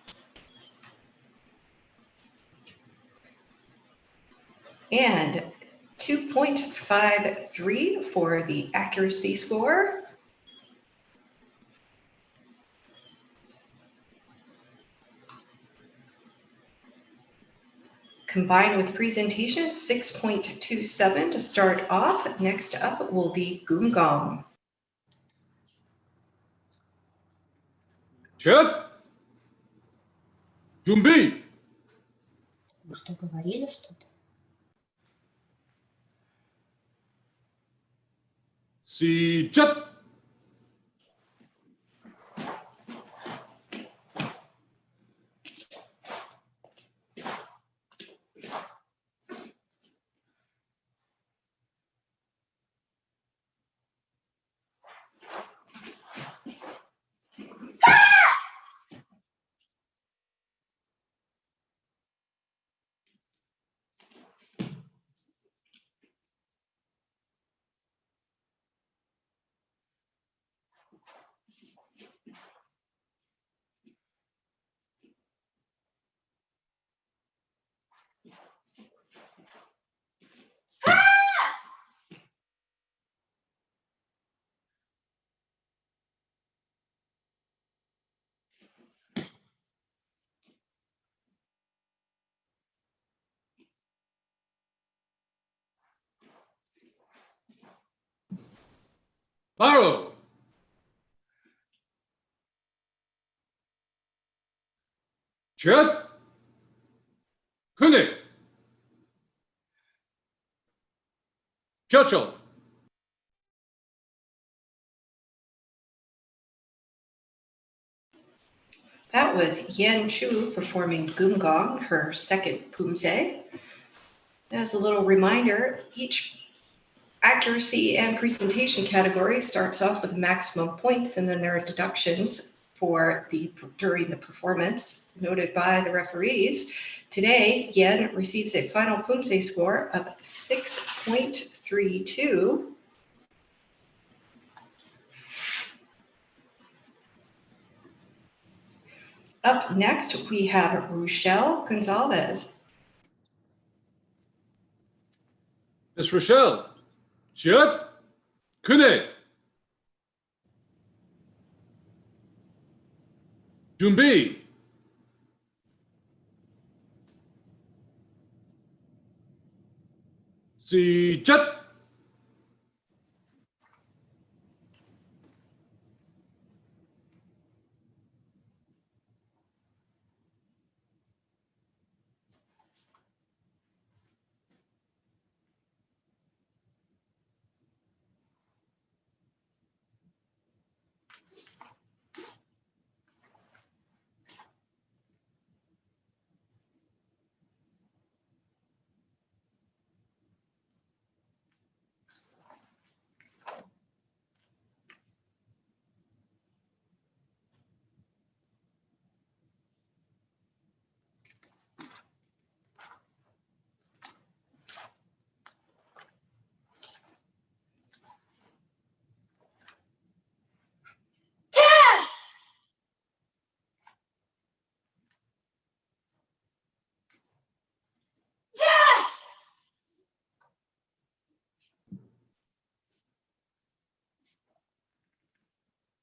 [SPEAKER 6] And 2.53 for the accuracy score. Combined with presentation, 6.27 to start off. Next up will be Gumgong.
[SPEAKER 7] 셋 준비
[SPEAKER 10] Что говорили что-то?
[SPEAKER 7] 시작 바로 셋 그네 펴쳐
[SPEAKER 6] That was Yen Chu performing Gumgong, her second Poomsae. As a little reminder, each accuracy and presentation category starts off with maximum points, and then there are deductions for during the performance noted by the referees. Today, Yen receives a final Poomsae score of 6.32. Up next, we have Rochelle Gonzalez.
[SPEAKER 7] Miss Rochelle 셋 그네 준비 시작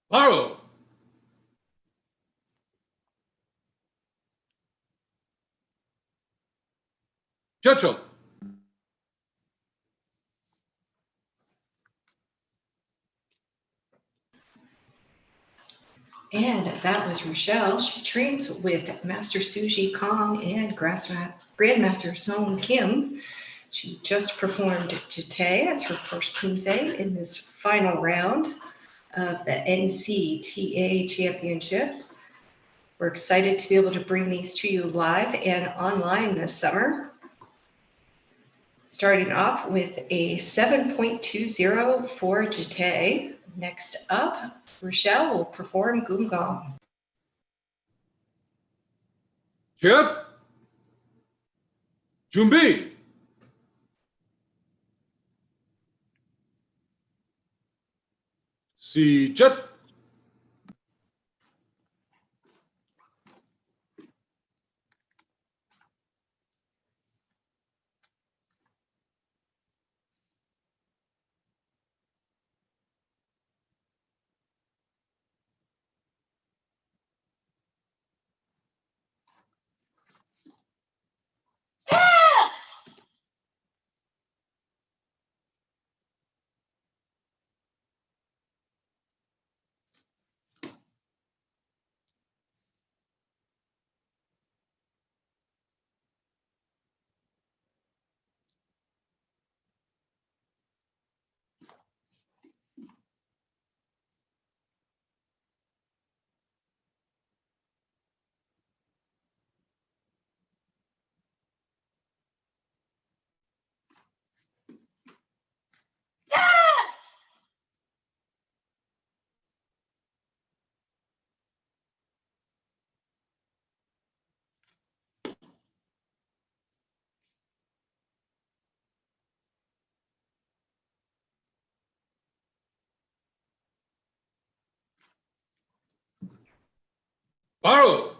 [SPEAKER 7] 바로 펴쳐
[SPEAKER 6] And that was Rochelle. She trains with Master Suji Kong and Grandmaster Song Kim. She just performed today as her first Poomsae in this final round of the NCTA championships. We're excited to be able to bring these to you live and online this summer. Starting off with a 7.20 for Jite. Next up, Rochelle will perform Gumgong.
[SPEAKER 7] Chip. 준비. 시작. 바로.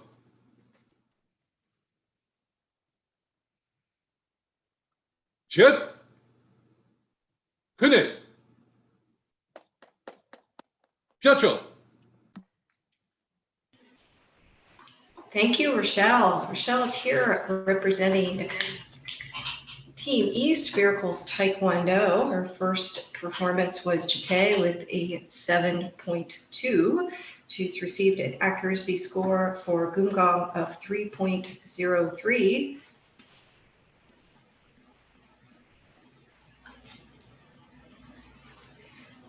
[SPEAKER 7] jet. 그네. 펴쳐.
[SPEAKER 6] Thank you, Rochelle. Rochelle is here representing Team East Miracles Taekwondo. Her first performance was Jite with a 7.2. She's received an accuracy score for Gumgong of 3.03.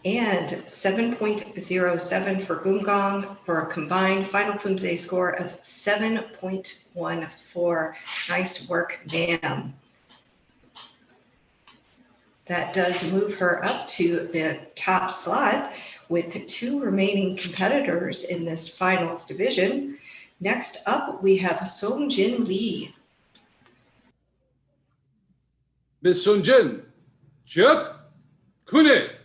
[SPEAKER 6] And 7.07 for Gumgong for a combined final Poomsae score of 7.14. Nice work, ma'am. That does move her up to the top slot with 2 remaining competitors in this finals division. Next up, we have Songjin Lee.
[SPEAKER 7] Miss Songjin. jet. 그네.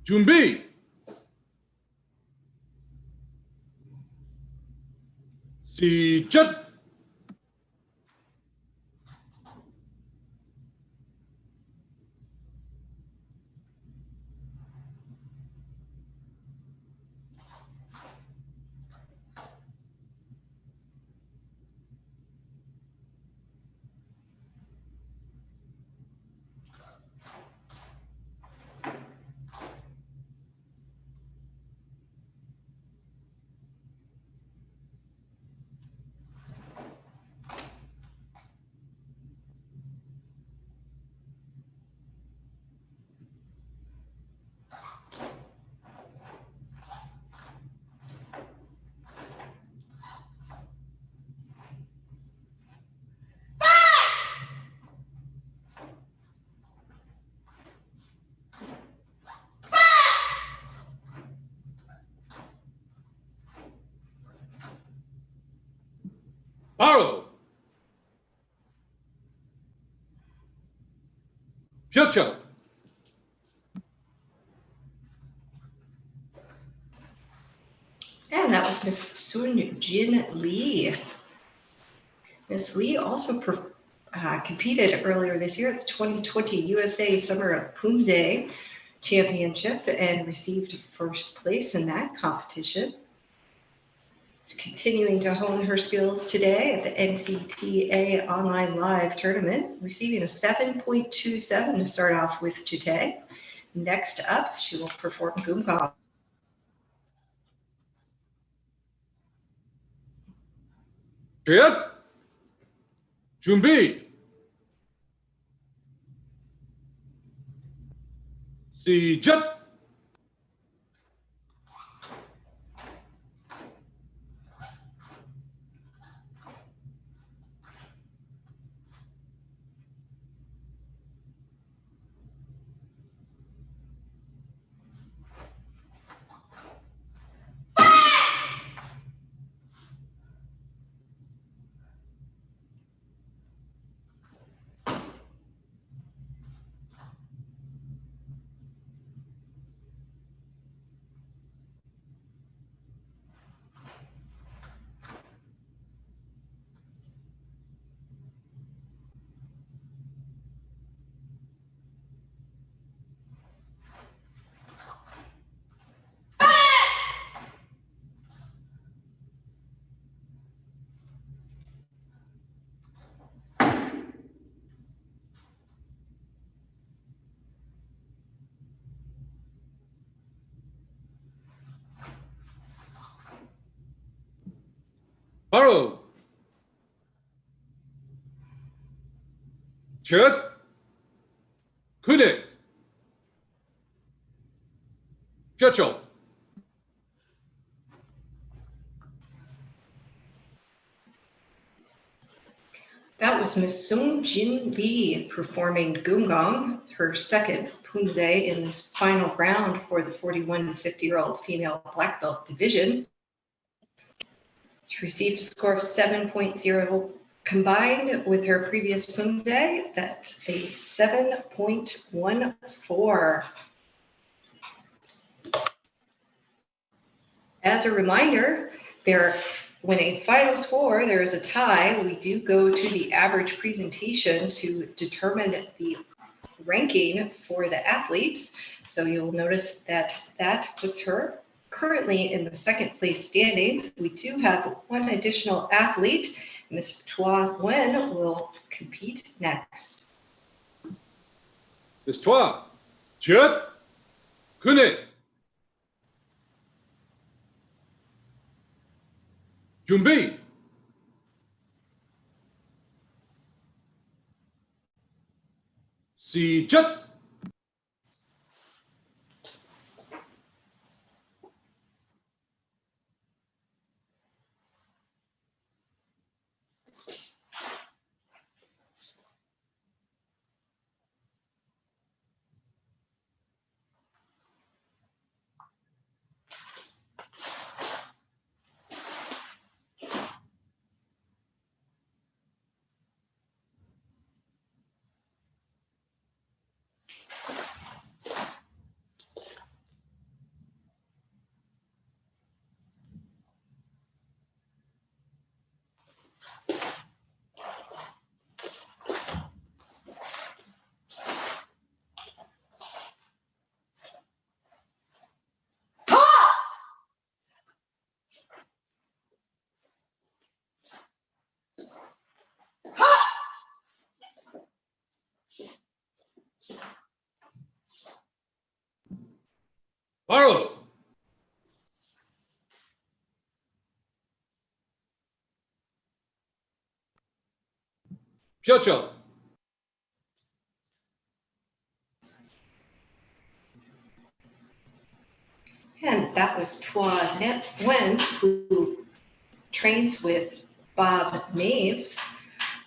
[SPEAKER 7] 준비. 시작. 바로. 펴쳐.
[SPEAKER 6] And that was Miss Songjin Lee. Miss Lee also competed earlier this year at the 2020 USA Summer Poomsae Championship and received first place in that competition. She's continuing to hone her skills today at the NCTA Online Live Tournament, receiving a 7.27 to start off with Jite. Next up, she will perform Gumgong.
[SPEAKER 7] jet. 준비. 시작. 바로 첫 그네 펴쳐
[SPEAKER 6] That was Miss Sung Jin Lee performing Gumgong, her second Poomsae in this final round for the 41 to 50-year-old female black belt division. She received a score of 7.0 combined with her previous Poomsae. That's a 7.14. As a reminder, when a final score, there is a tie, we do go to the average presentation to determine the ranking for the athletes. So you'll notice that that puts her currently in the second place standings. We do have one additional athlete. Miss Tua Wen will compete next.
[SPEAKER 7] Miss Tua 첫 그네 준비 시작 바로 펴쳐
[SPEAKER 6] And that was Tua Wen, who trains with Bob Maves.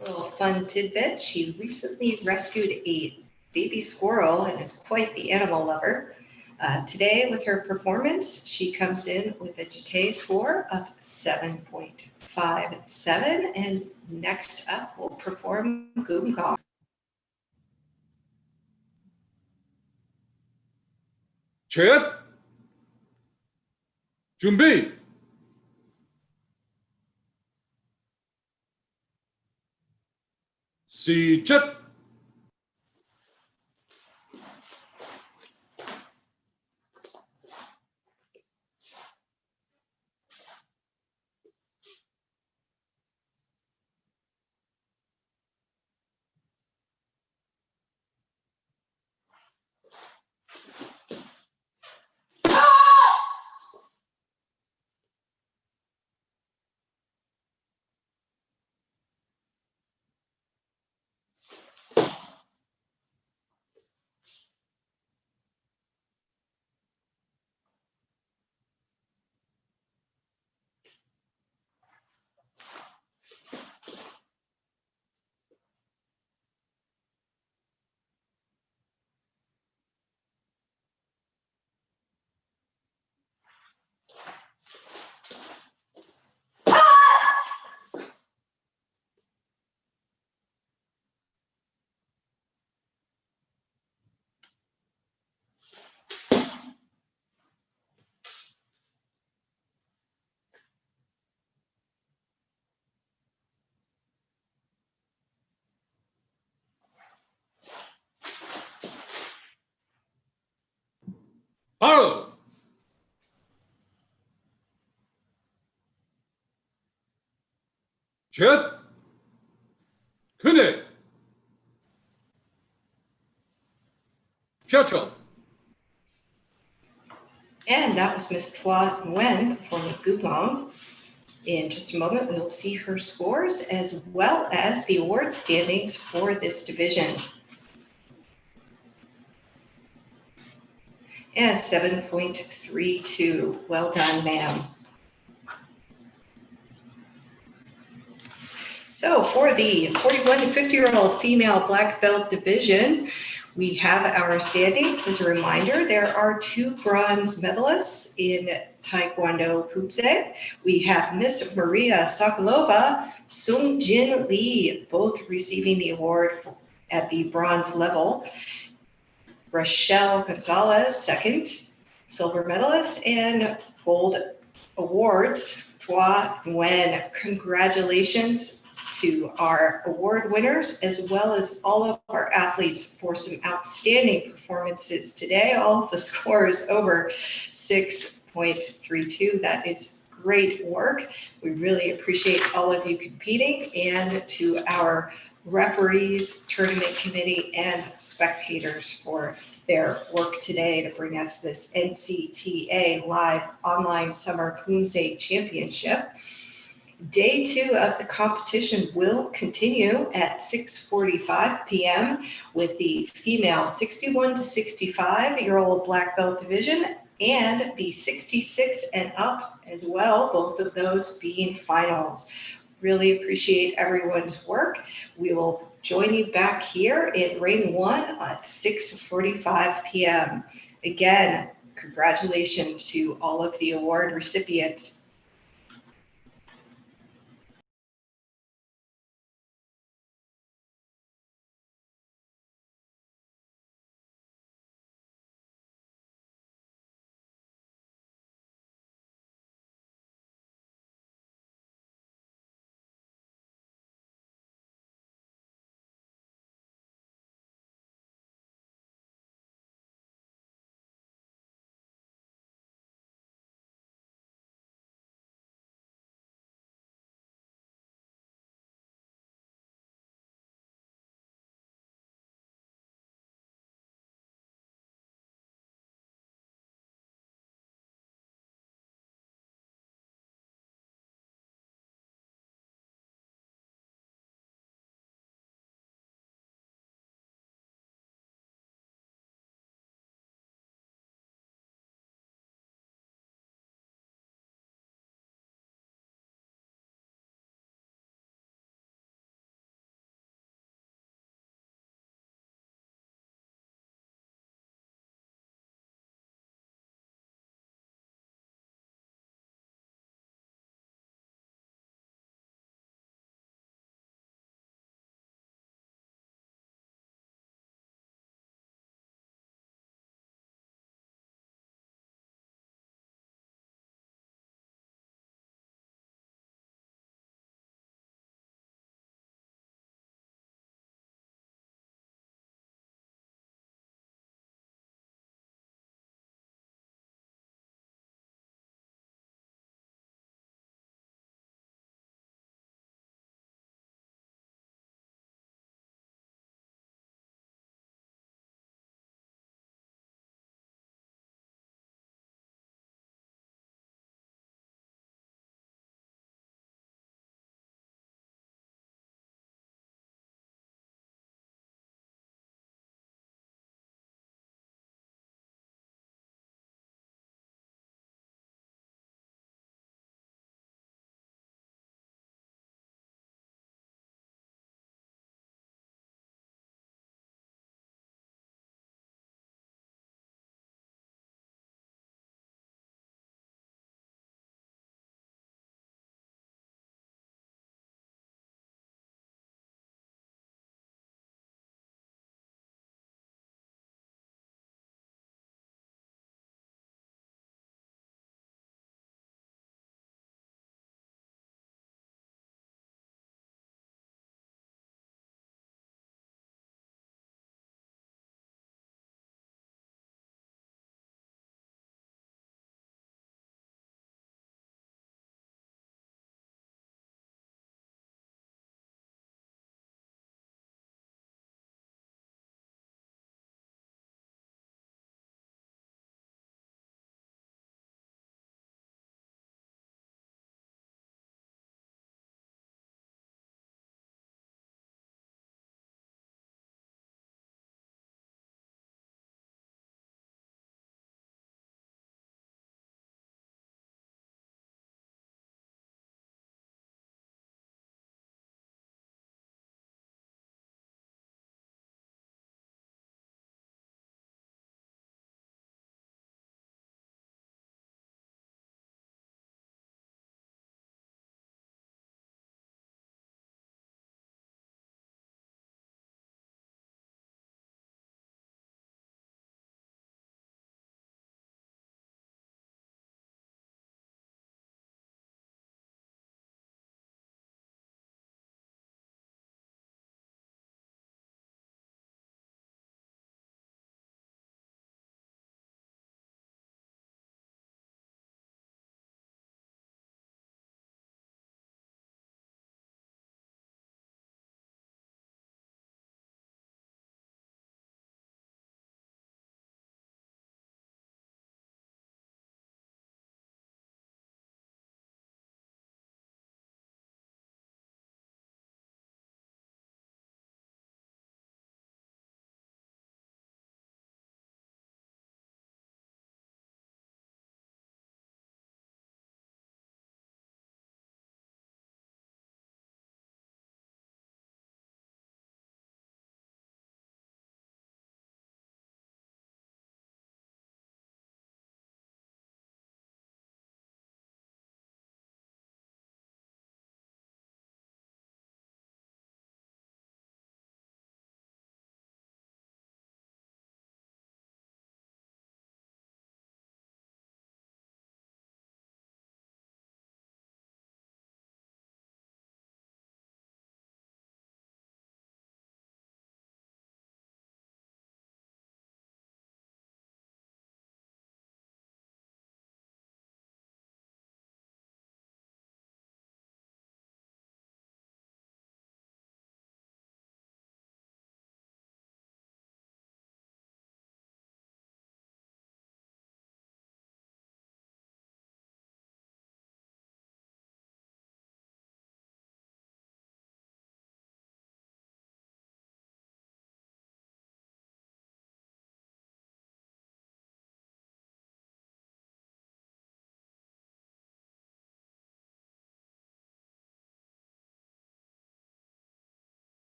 [SPEAKER 6] A little fun tidbit, she recently rescued a baby squirrel and is quite the animal lover. Today, with her performance, she comes in with a Jite score of 7.57, and next up will perform Gumgong.
[SPEAKER 7] 첫 준비 시작 바로 첫 그네 펴쳐
[SPEAKER 6] And that was Miss Tua Wen performing Gumgong. In just a moment, we'll see her scores as well as the award standings for this division. And 7.32. Well done, ma'am. So for the 41 to 50-year-old female black belt division, we have our standings. As a reminder, there are 2 bronze medalists in Taekwondo Poomsae. We have Miss Maria Sokolova, Sung Jin Lee, both receiving the award at the bronze level. Rochelle Gonzalez, second, silver medalist, and gold awards, Tua Nguyen. Congratulations to our award winners, as well as all of our athletes for some outstanding performances today. All of the scores over 6.32. That is great work. We really appreciate all of you competing, and to our referees, tournament committee, and spectators for their work today to bring us this NCTA live online summer Poomsae championship. Day 2 of the competition will continue at 6:45 p.m. with the female 61 to 65-year-old black belt division and the 66 and up as well, both of those being finals. Really appreciate everyone's work. We will join you back here in ring 1 at 6:45 p.m. Again, congratulations to all of the award recipients.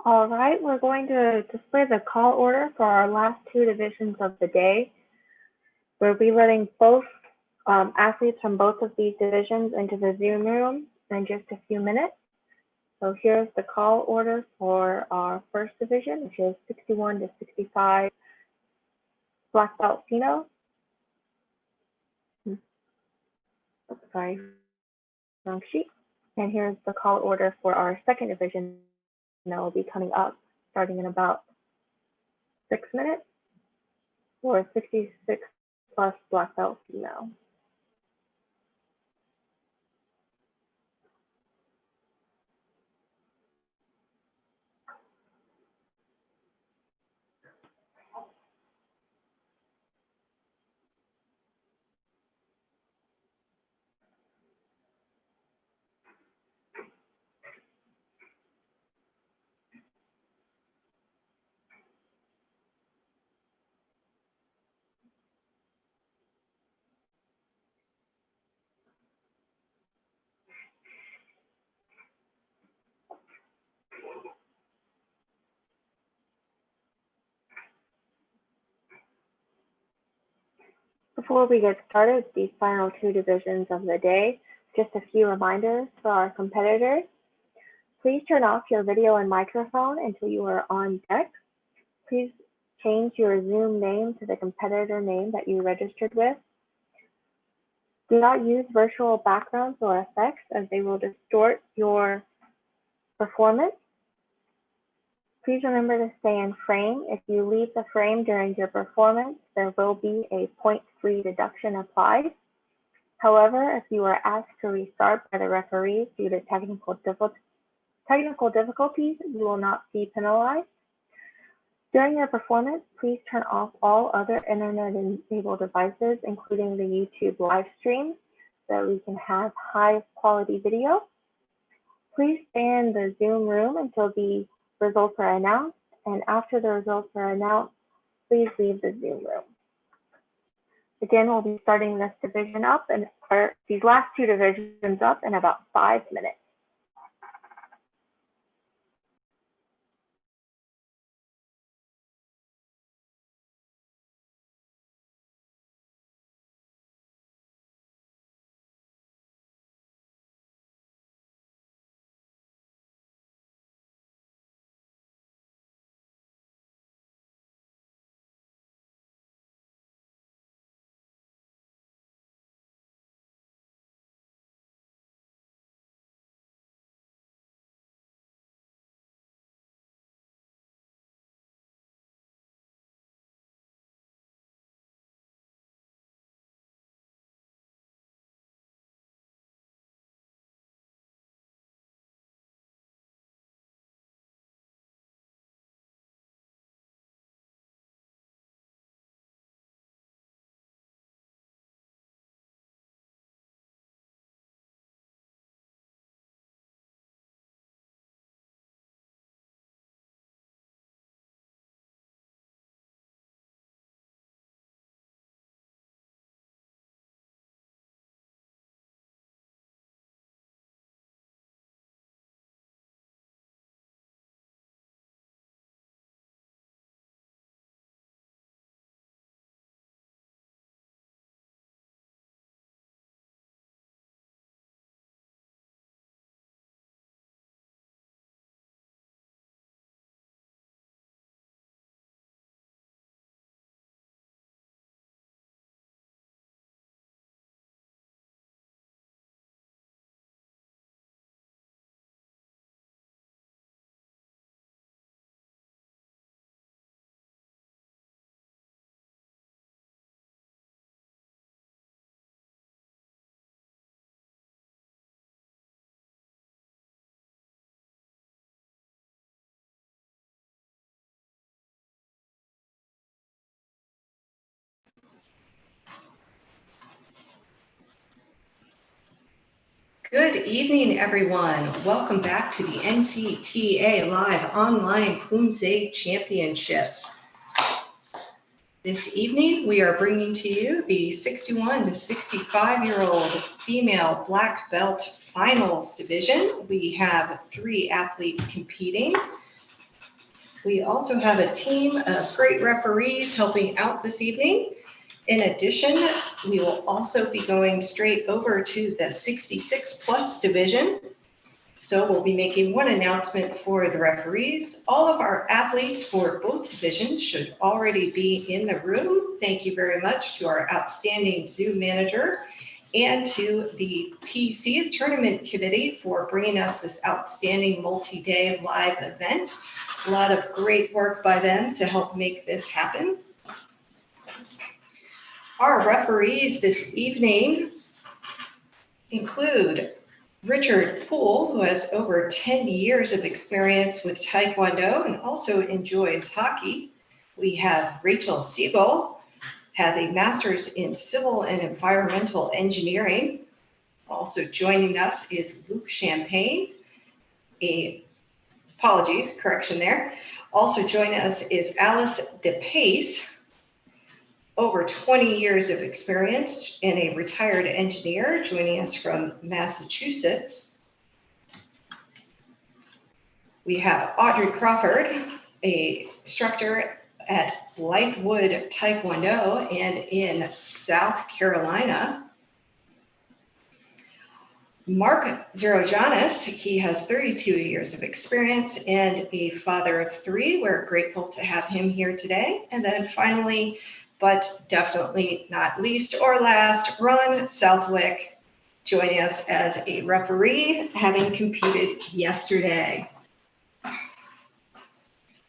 [SPEAKER 5] All right, we're going to display the call order for our last two divisions of the day. We'll be letting both athletes from both of these divisions into the Zoom room in just a few minutes. So here's the call order for our first division, which is 61 to 65 black belt female. Sorry, wrong sheet. And here's the call order for our second division that will be coming up starting in about 6 minutes for 66 plus black belt female. Before we get started with these final two divisions of the day, just a few reminders for our competitors. Please turn off your video and microphone until you are on deck. Please change your Zoom name to the competitor name that you registered with. Do not use virtual backgrounds or effects as they will distort your performance. Please remember to stay in frame. If you leave the frame during your performance, there will be a 0.3 deduction applied. However, if you are asked to restart by the referees due to technical difficulties, you will not be penalized. During your performance, please turn off all other internet-enabled devices, including the YouTube live stream, so that we can have high quality video. Please stay in the Zoom room until the results are announced, and after the results are announced, please leave the Zoom room. Again, we'll be starting this division up, or these last two divisions up in about 5 minutes.
[SPEAKER 6] Good evening, everyone. Welcome back to the NCTA Live Online Poomsae Championship. This evening, we are bringing to you the 61 to 65-year-old female black belt finals division. We have 3 athletes competing. We also have a team of great referees helping out this evening. In addition, we will also be going straight over to the 66 plus division. So we'll be making one announcement for the referees. All of our athletes for both divisions should already be in the room. Thank you very much to our outstanding Zoom manager and to the TC Tournament Committee for bringing us this outstanding multi-day live event. A lot of great work by them to help make this happen. Our referees this evening include Richard Poole, who has over 10 years of experience with Taekwondo and also enjoys hockey. We have Rachel Siegel, has a master's in civil and environmental engineering. Also joining us is Luke Champagne, correction there. Also joining us is Alice DePace, over 20 years of experience and a retired engineer, joining us from Massachusetts. We have Audrey Crawford, a instructor at Blythewood Taekwondo and in South Carolina. Mark Zerojanis, he has 32 years of experience and a father of 3. We're grateful to have him here today. And then finally, but definitely not least or last, Ron Southwick, joining us as a referee, having competed yesterday.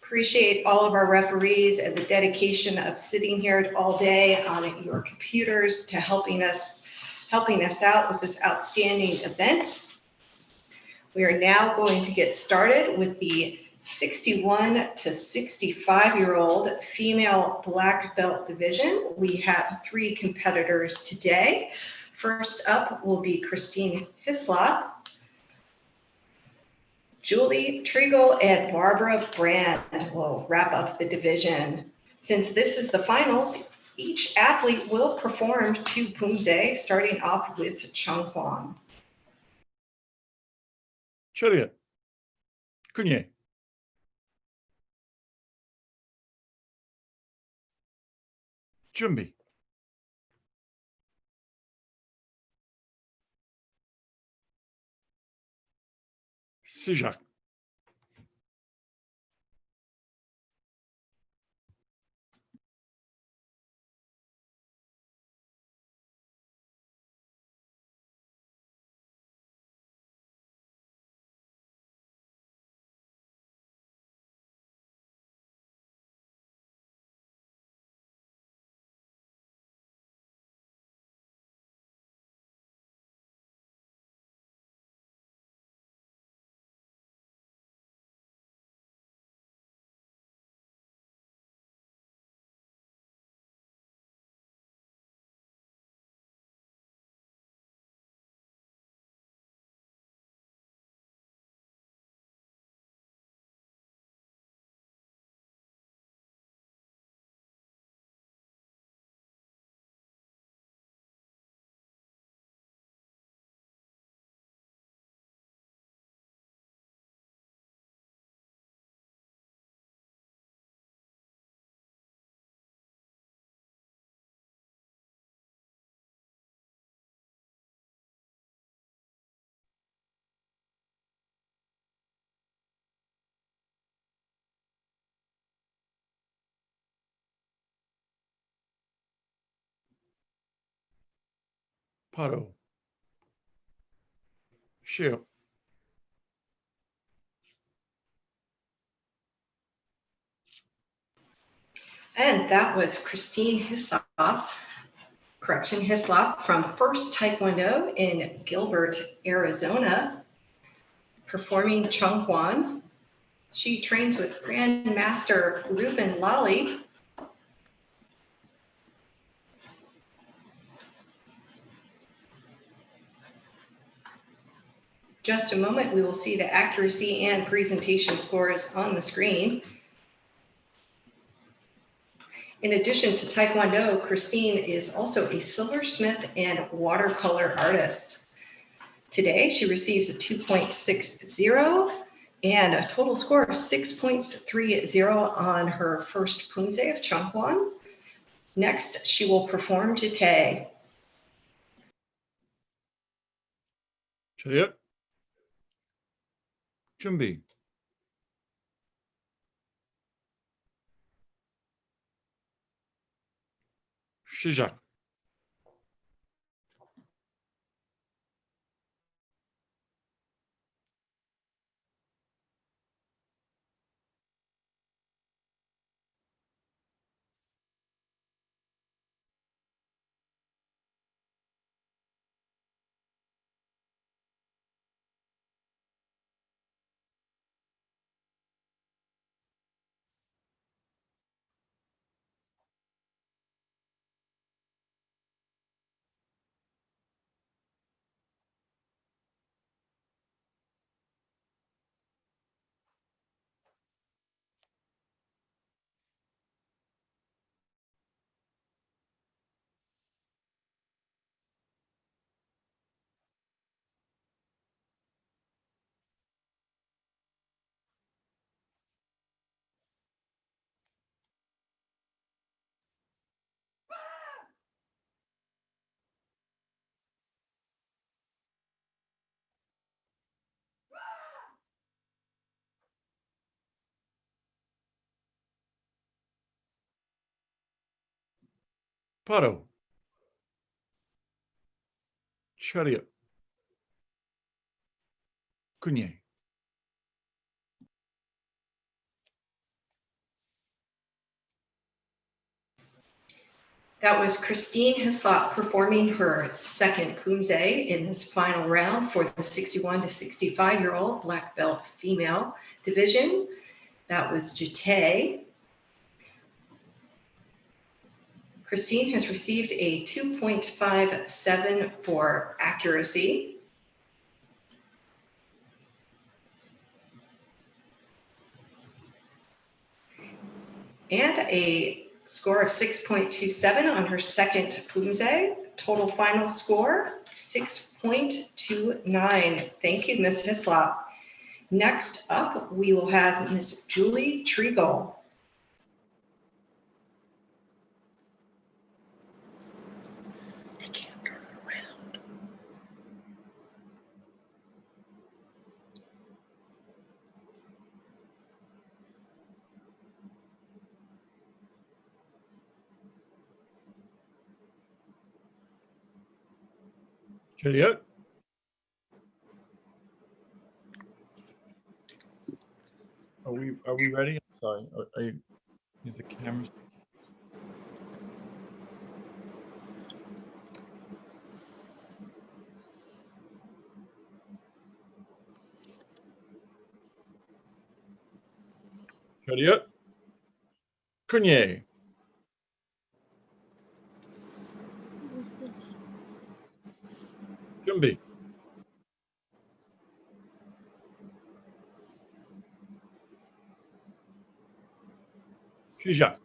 [SPEAKER 6] Appreciate all of our referees and the dedication of sitting here all day on your computers to helping us out with this outstanding event. We are now going to get started with the 61 to 65-year-old female black belt division. We have 3 competitors today. First up will be Christine Hislop, Julie Triegel, and Barbara Brand will wrap up the division. Since this is the finals, each athlete will perform 2 Poomsae, starting off with Chung Hwan.
[SPEAKER 16] 차렷. 그녀. 준비. 시작. 바로 쉬어.
[SPEAKER 6] And that was Christine Hislop from First Taekwondo in Gilbert, Arizona, performing Chung Hwan. She trains with Grandmaster Ruben Lally. Just a moment, we will see the accuracy and presentation scores on the screen. In addition to Taekwondo, Christine is also a silversmith and watercolor artist. Today, she receives a 2.60 And a total score of 6.30 on her first Poomsae of Changwon. Next, she will perform Jite.
[SPEAKER 16] 차렷. 준비. 시작. 바로. 차렷. 그녀.
[SPEAKER 6] That was Christine Hislop performing her second Poomsae in this final round for the 61 to 65-year-old black belt female division. That was Jite. Christine has received a 2.57 for accuracy. And a score of 6.27 on her second Poomsae. Total final score, 6.29. Thank you, Ms. Hislop. Next up, we will have Ms. Julie Triegel.
[SPEAKER 17] I can't turn it around.
[SPEAKER 16] 차렷. Are we ready? I'm sorry. Is the camera? 차렷. 그녀. 준비. 시작.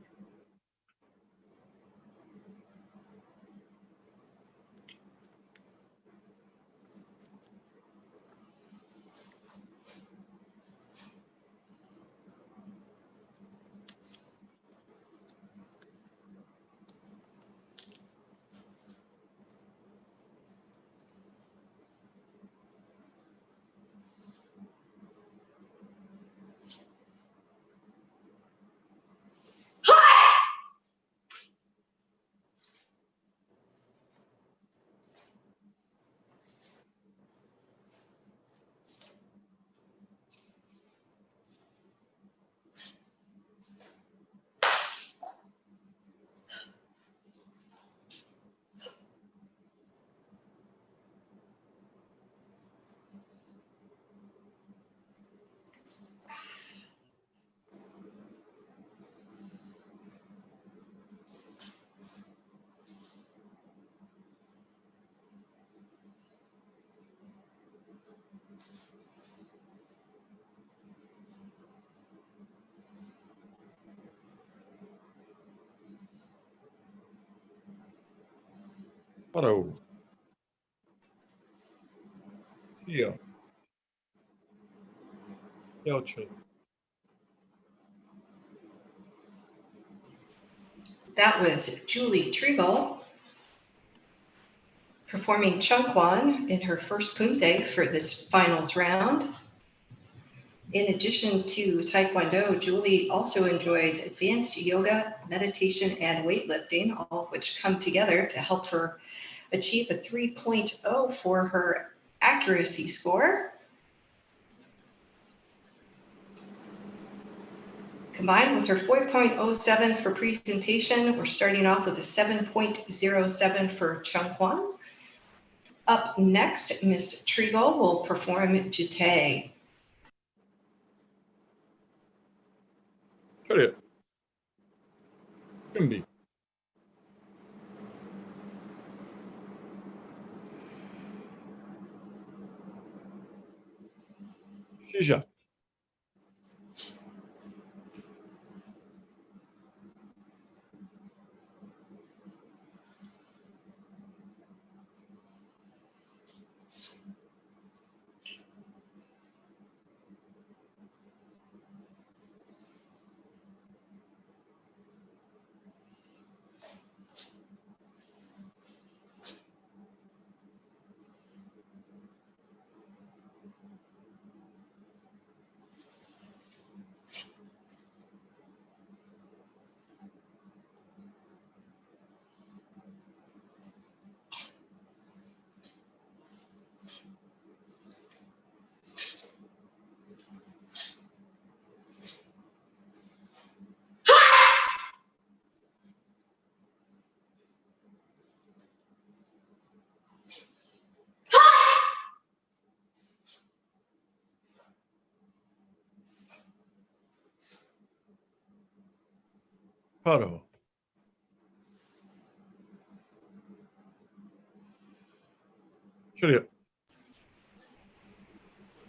[SPEAKER 16] 바로. 시작. 1초.
[SPEAKER 6] That was Julie Trigal performing Chungkwan in her first Poomsae for this finals round. In addition to Taekwondo, Julie also enjoys advanced yoga, meditation, and weightlifting, all of which come together to help her achieve a 3.0 for her accuracy score. Combined with her 4.07 for presentation, we're starting off with a 7.07 for Chungkwan. Up next, Miss Trigal will perform Jite.
[SPEAKER 16] 차렷. 준비. 시작. 바로. 차렷.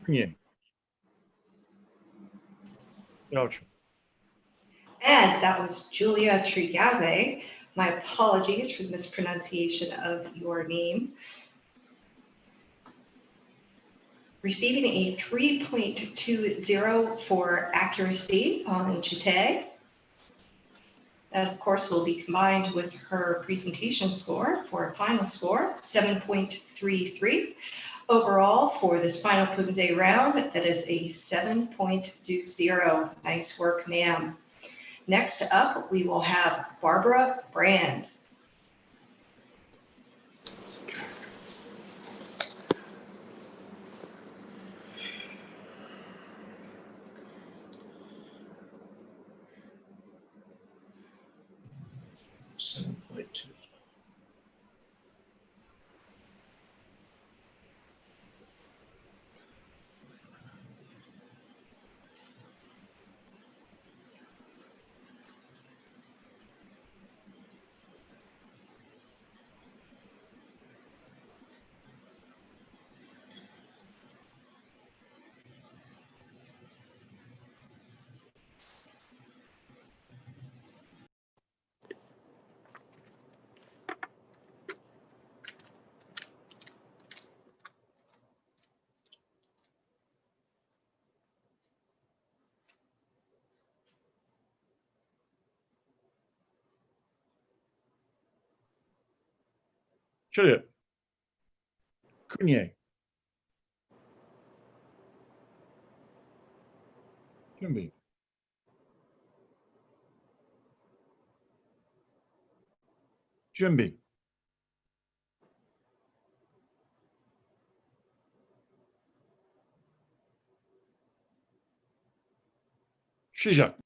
[SPEAKER 16] 흥행. 1초.
[SPEAKER 6] And that was Julia Trigave. My apologies for the mispronunciation of your name. Receiving a 3.20 for accuracy on Jite. That, of course, will be combined with her presentation score for a final score, 7.33. Overall, for this final Poomsae round, that is a 7.20. Nice work, ma'am. Next up, we will have Barbara Brand.
[SPEAKER 16] 차렷. 흥행. 준비. 준비. 시작.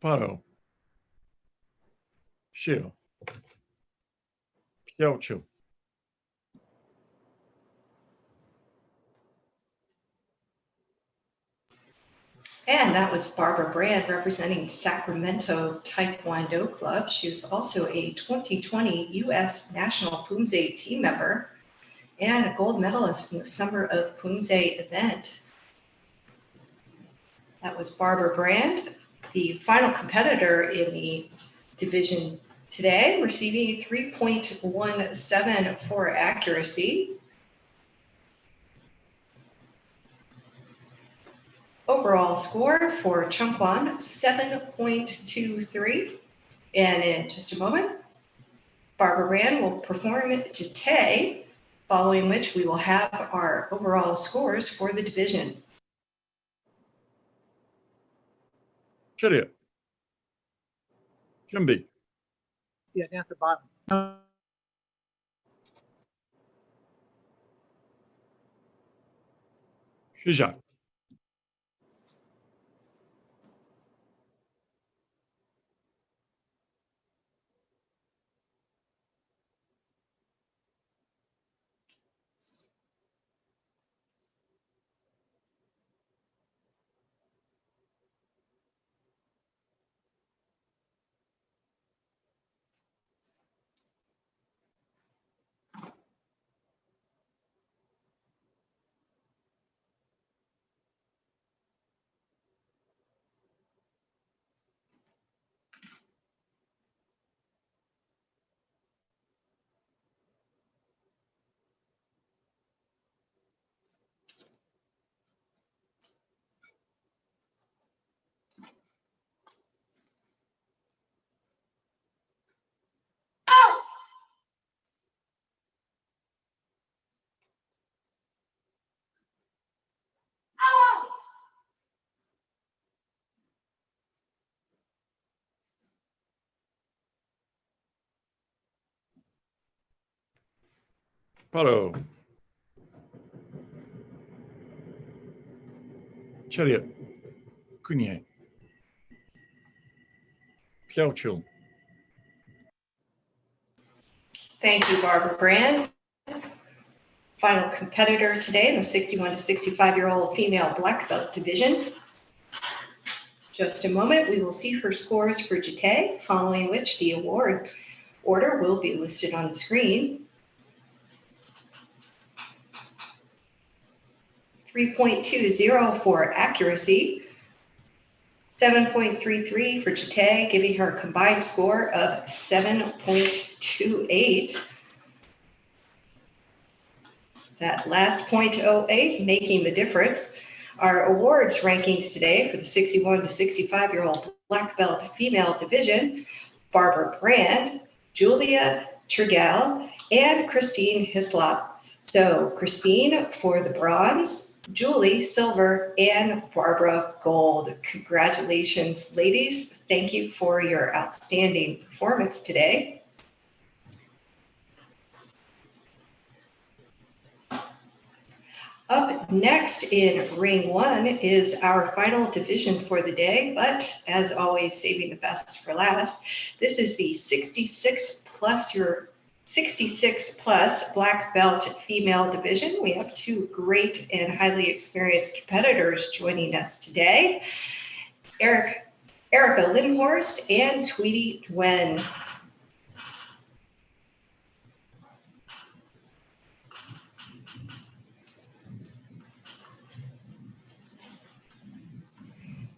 [SPEAKER 16] 바로 쉬어 펴주
[SPEAKER 6] And that was Barbara Brand representing Sacramento Taekwondo Club. She was also a 2020 U.S. National Poomsae team member and a gold medalist in the Summer of Poomsae event. That was Barbara Brand, the final competitor in the division today, receiving 3.17 for accuracy. Overall score for Chungkwon, 7.23. And in just a moment, Barbara Brand will perform Jite, following which we will have our overall scores for the division.
[SPEAKER 16] 차렷 준비
[SPEAKER 12] Yeah, down at the bottom.
[SPEAKER 16] 시작 바로 차렷 그녀 펴주
[SPEAKER 6] Thank you, Barbara Brand. Final competitor today in the 61 to 65-year-old female black belt division. Just a moment, we will see her scores for Jite, following which the award order will be listed on the screen. 3.20 for accuracy, 7.33 for Jite, giving her a combined score of 7.28. That last 0.08 making the difference. Our awards rankings today for the 61 to 65-year-old black belt female division: Barbara Brand, Julia Turgal, and Christine Hislop. So Christine for the bronze, Julie silver, and Barbara gold. Congratulations, ladies. Thank you for your outstanding performance today. Up next in ring one is our final division for the day, but as always, saving the best for last. This is the 66 plus black belt female division. We have two great and highly experienced competitors joining us today, Erica Lindhorst and Tweety Nguyen.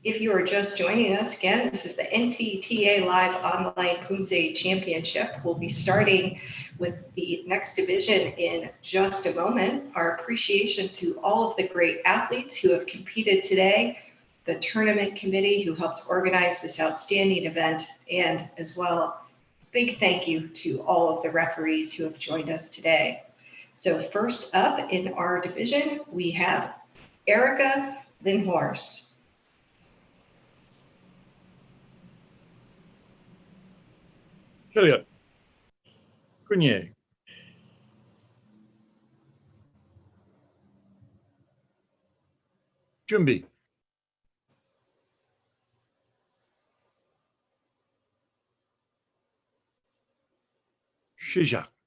[SPEAKER 6] If you are just joining us, again, this is the NCTA Live Online Poomsae Championship. We'll be starting with the next division in just a moment. Our appreciation to all of the great athletes who have competed today, the tournament committee who helped organize this outstanding event, and as well, big thank you to all of the referees who have joined us today. So first up in our division, we have Erica Lindhorst.
[SPEAKER 16] 차렷 그녀 준비 시작.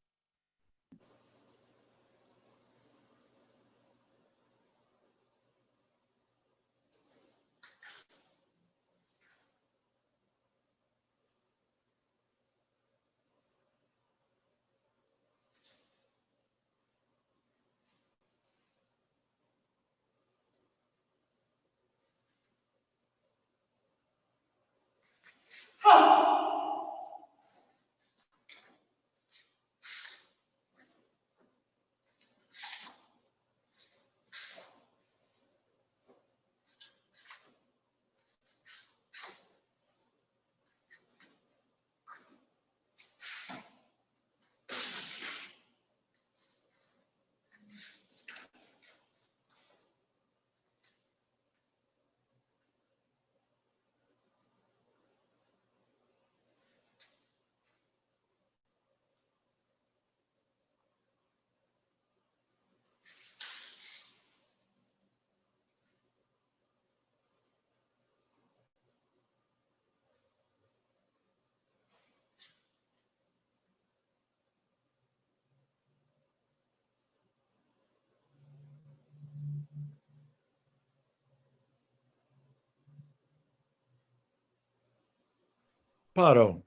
[SPEAKER 16] 바로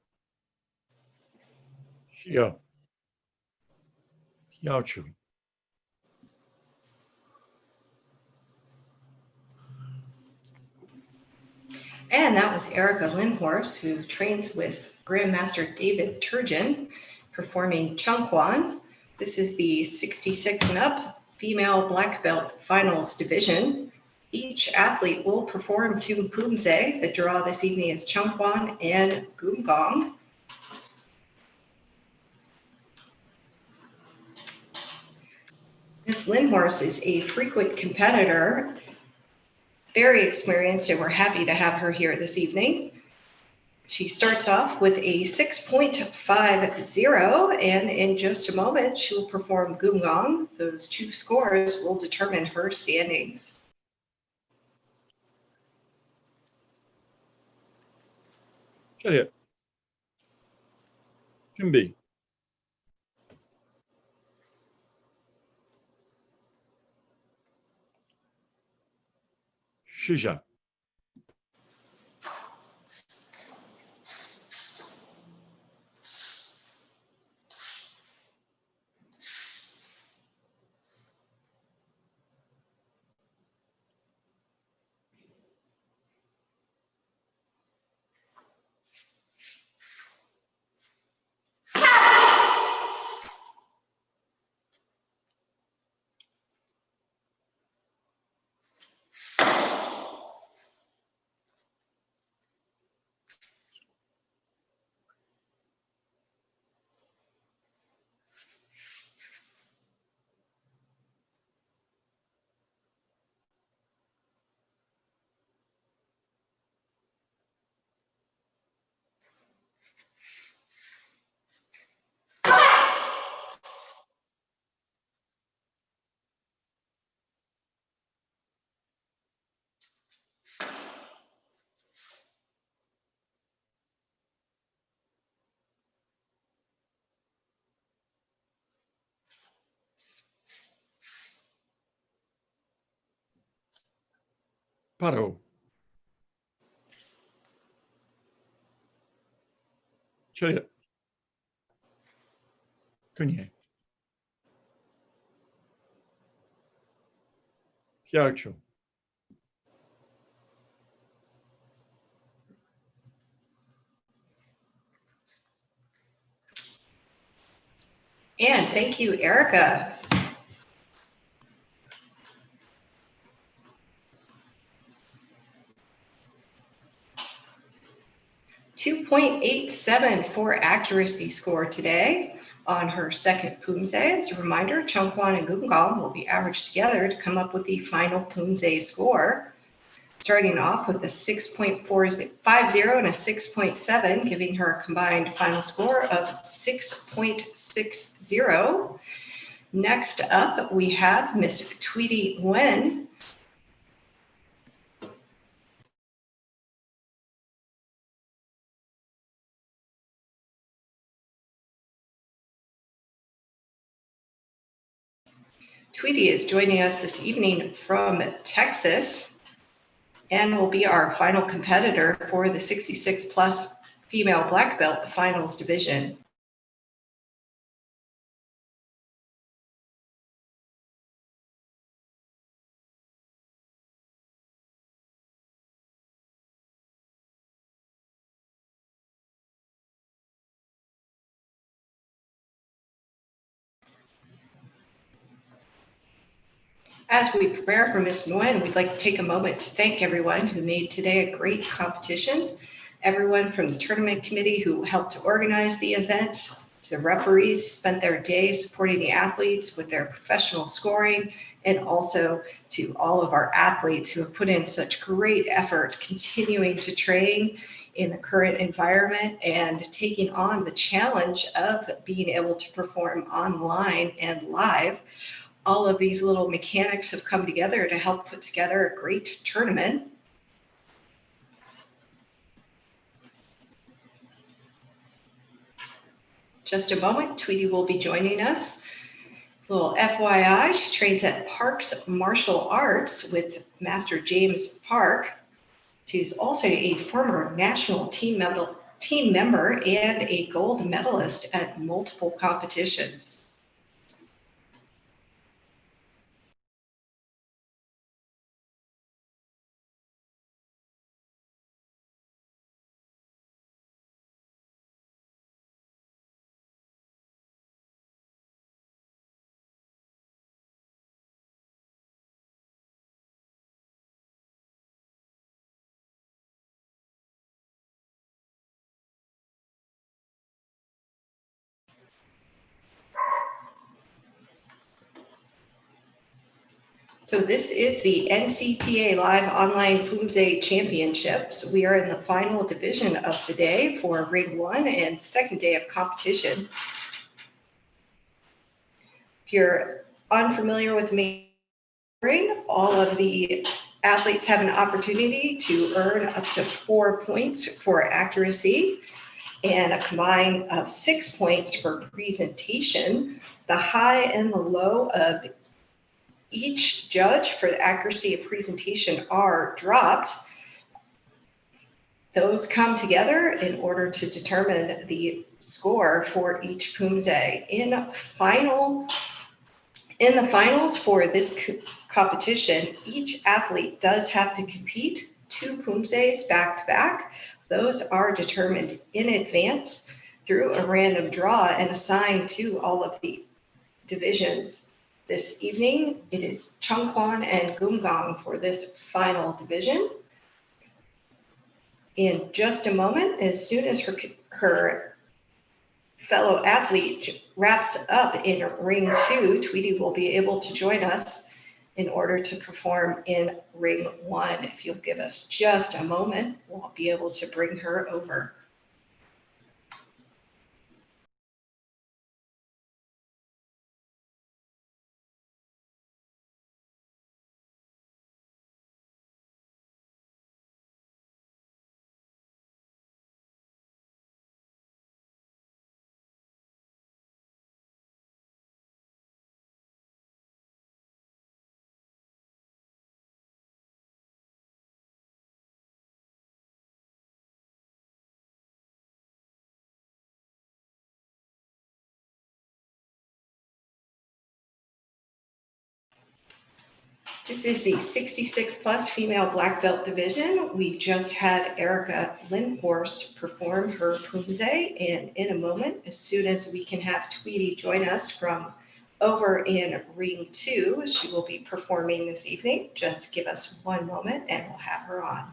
[SPEAKER 16] 쉬어. 야추.
[SPEAKER 6] And that was Erica Lindhorst, who trains with Grandmaster David Turgeon, performing Chungkwan. This is the 66 and up female black belt finals division. Each athlete will perform two Poomsae. The draw this evening is Chungkwan and Goomgong. Ms. Lindhorst is a frequent competitor, very experienced, and we're happy to have her here this evening. She starts off with a 6.50, and in just a moment, she will perform Goomgong. Those two scores will determine her standings.
[SPEAKER 16] 차렷. 준비. 시작. 바로. 차렷. 그녀. 야추.
[SPEAKER 6] And thank you, Erica. .87 for accuracy score today on her second Poomsae. As a reminder, Chungkwan and Goomgong will be averaged together to come up with the final Poomsae score. Starting off with a 6.450 and a 6.7, giving her a combined final score of 6.60. Next up, we have Miss Tweety Nguyen, Tweety is joining us this evening from Texas and will be our final competitor for the 66 plus female black belt finals division. As we prepare for Miss Nguyen, we'd like to take a moment to thank everyone who made today a great competition. Everyone from the tournament committee who helped to organize the event, to the referees spent their day supporting the athletes with their professional scoring, and also to all of our athletes who have put in such great effort continuing to train in the current environment and taking on the challenge of being able to perform online and live. All of these little mechanics have come together to help put together a great tournament. Just a moment, Tweety will be joining us. A little FYI, she trains at Parks Martial Arts with Master James Park. She's also a former national team member and a gold medalist at multiple competitions. So this is the NCTA Live Online Poomsae Championships. We are in the final division of the day for Ring 1 and the second day of competition. If you're unfamiliar with main ring, all of the athletes have an opportunity to earn up to 4 points for accuracy and a combine of 6 points for presentation. The high and the low of each judge for the accuracy of presentation are dropped. Those come together in order to determine the score for each Poomsae. In the finals for this competition, each athlete does have to compete 2 Poomsaes back to back. Those are determined in advance through a random draw and assigned to all of the divisions. This evening, it is Chungkwon and Gumgang for this final division. In just a moment, as soon as her fellow athlete wraps up in Ring 2, Tweety will be able to join us in order to perform in Ring 1. If you'll give us just a moment, we'll be able to bring her over. This is the 66 plus female black belt division. We just had Erica Lindhorst perform her Poomsae, and in a moment, as soon as we can have Tweety join us from over in Ring 2, she will be performing this evening. Just give us one moment and we'll have her on.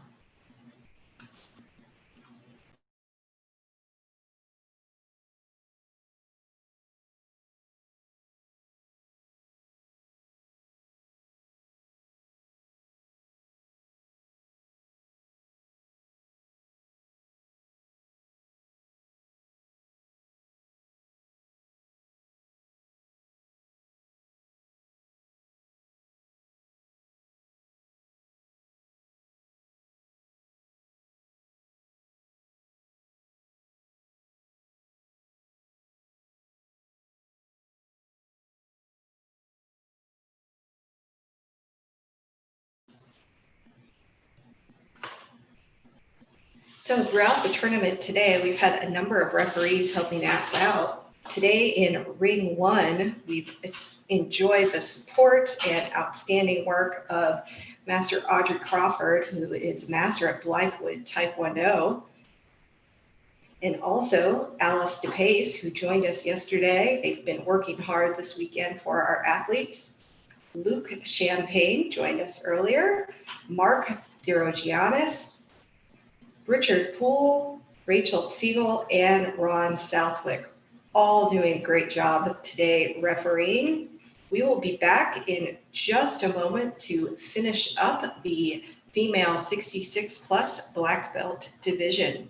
[SPEAKER 6] So throughout the tournament today, we've had a number of referees helping us out. Today in Ring 1, we've enjoyed the support and outstanding work of Master Audrey Crawford, who is Master at Blythewood Taekwondo, and also Alice DePace, who joined us yesterday. They've been working hard this weekend for our athletes. Luke Champagne joined us earlier. Mark Zerogiannis, Richard Poole, Rachel Siegel, and Ron Southwick, all doing a great job today refereeing. We will be back in just a moment to finish up the female 66 plus black belt division.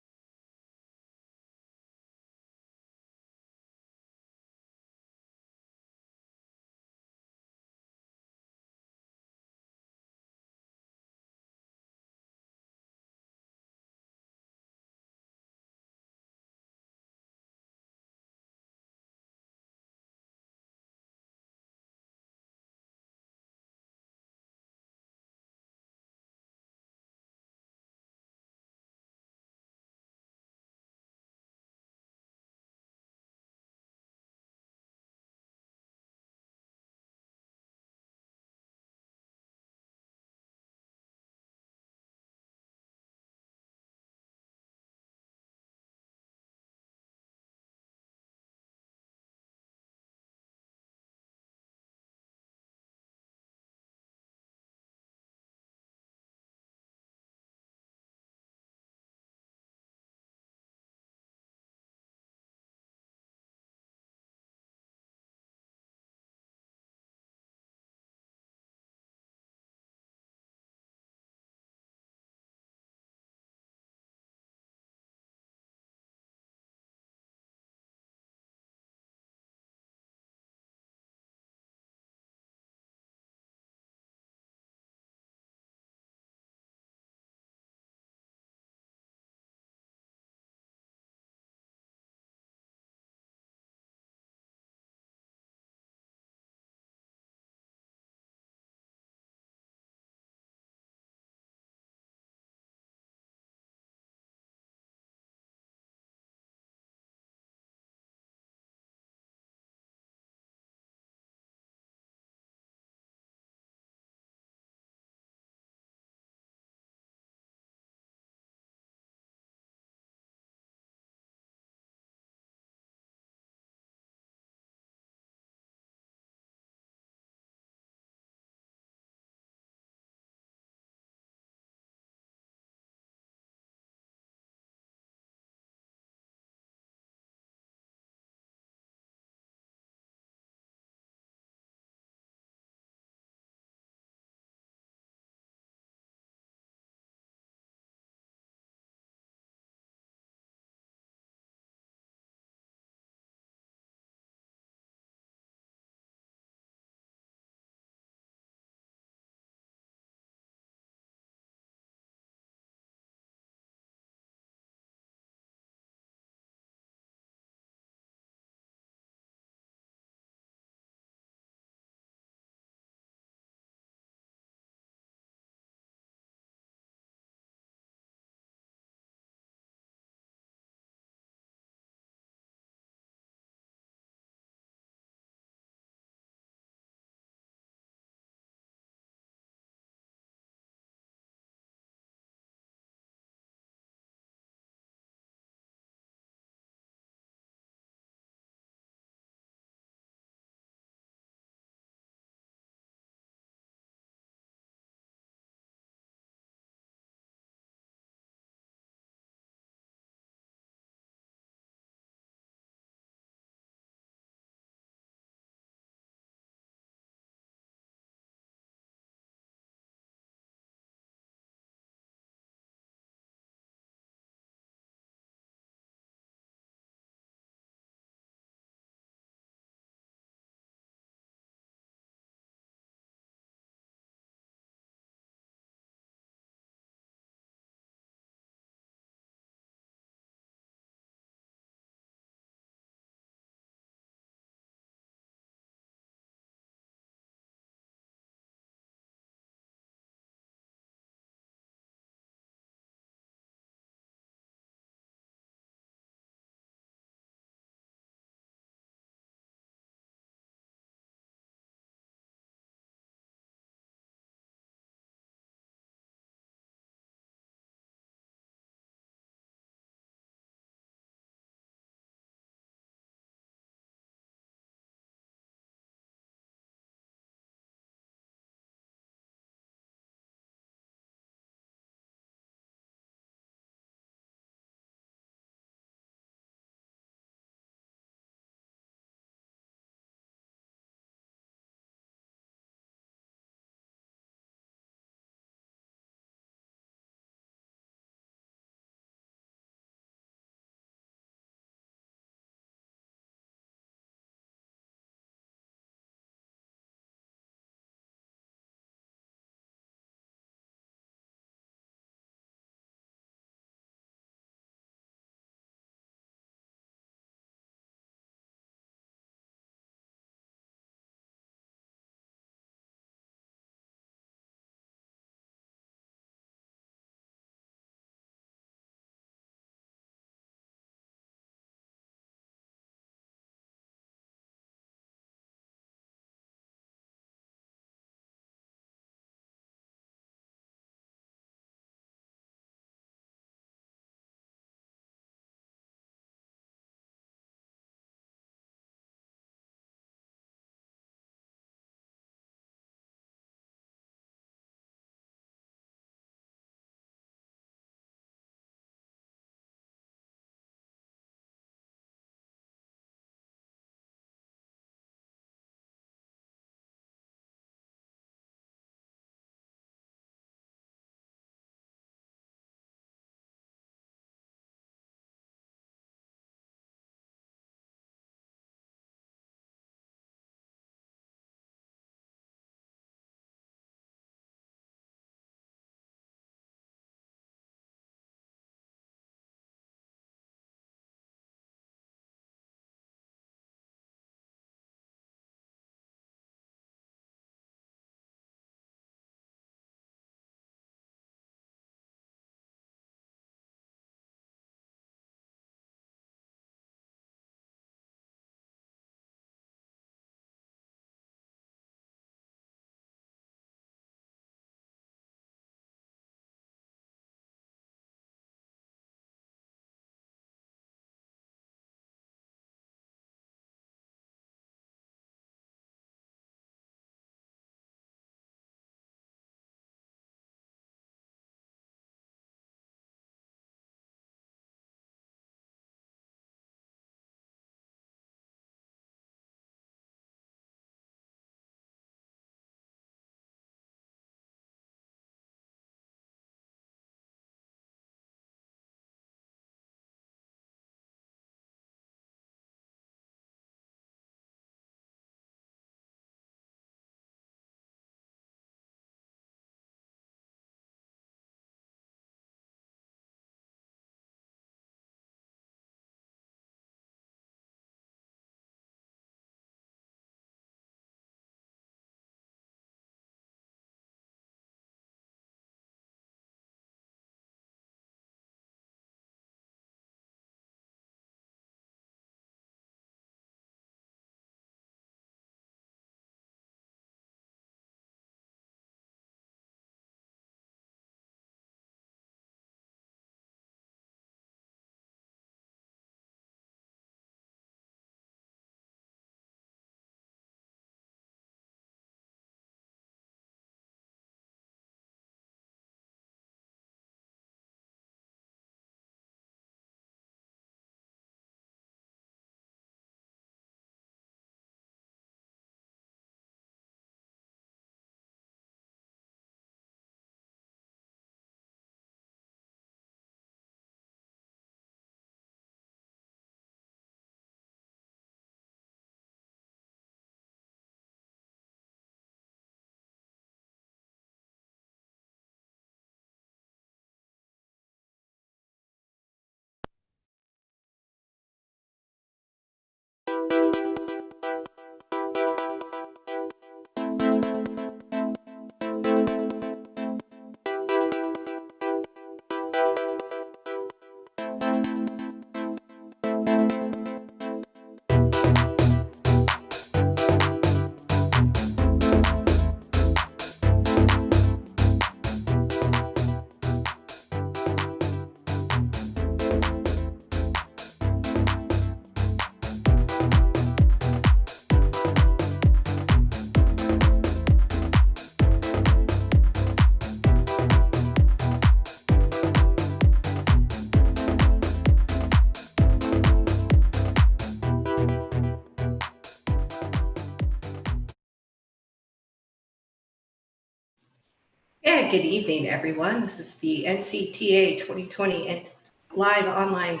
[SPEAKER 6] Yeah, good evening, everyone. This is the NCTA 2020 and live online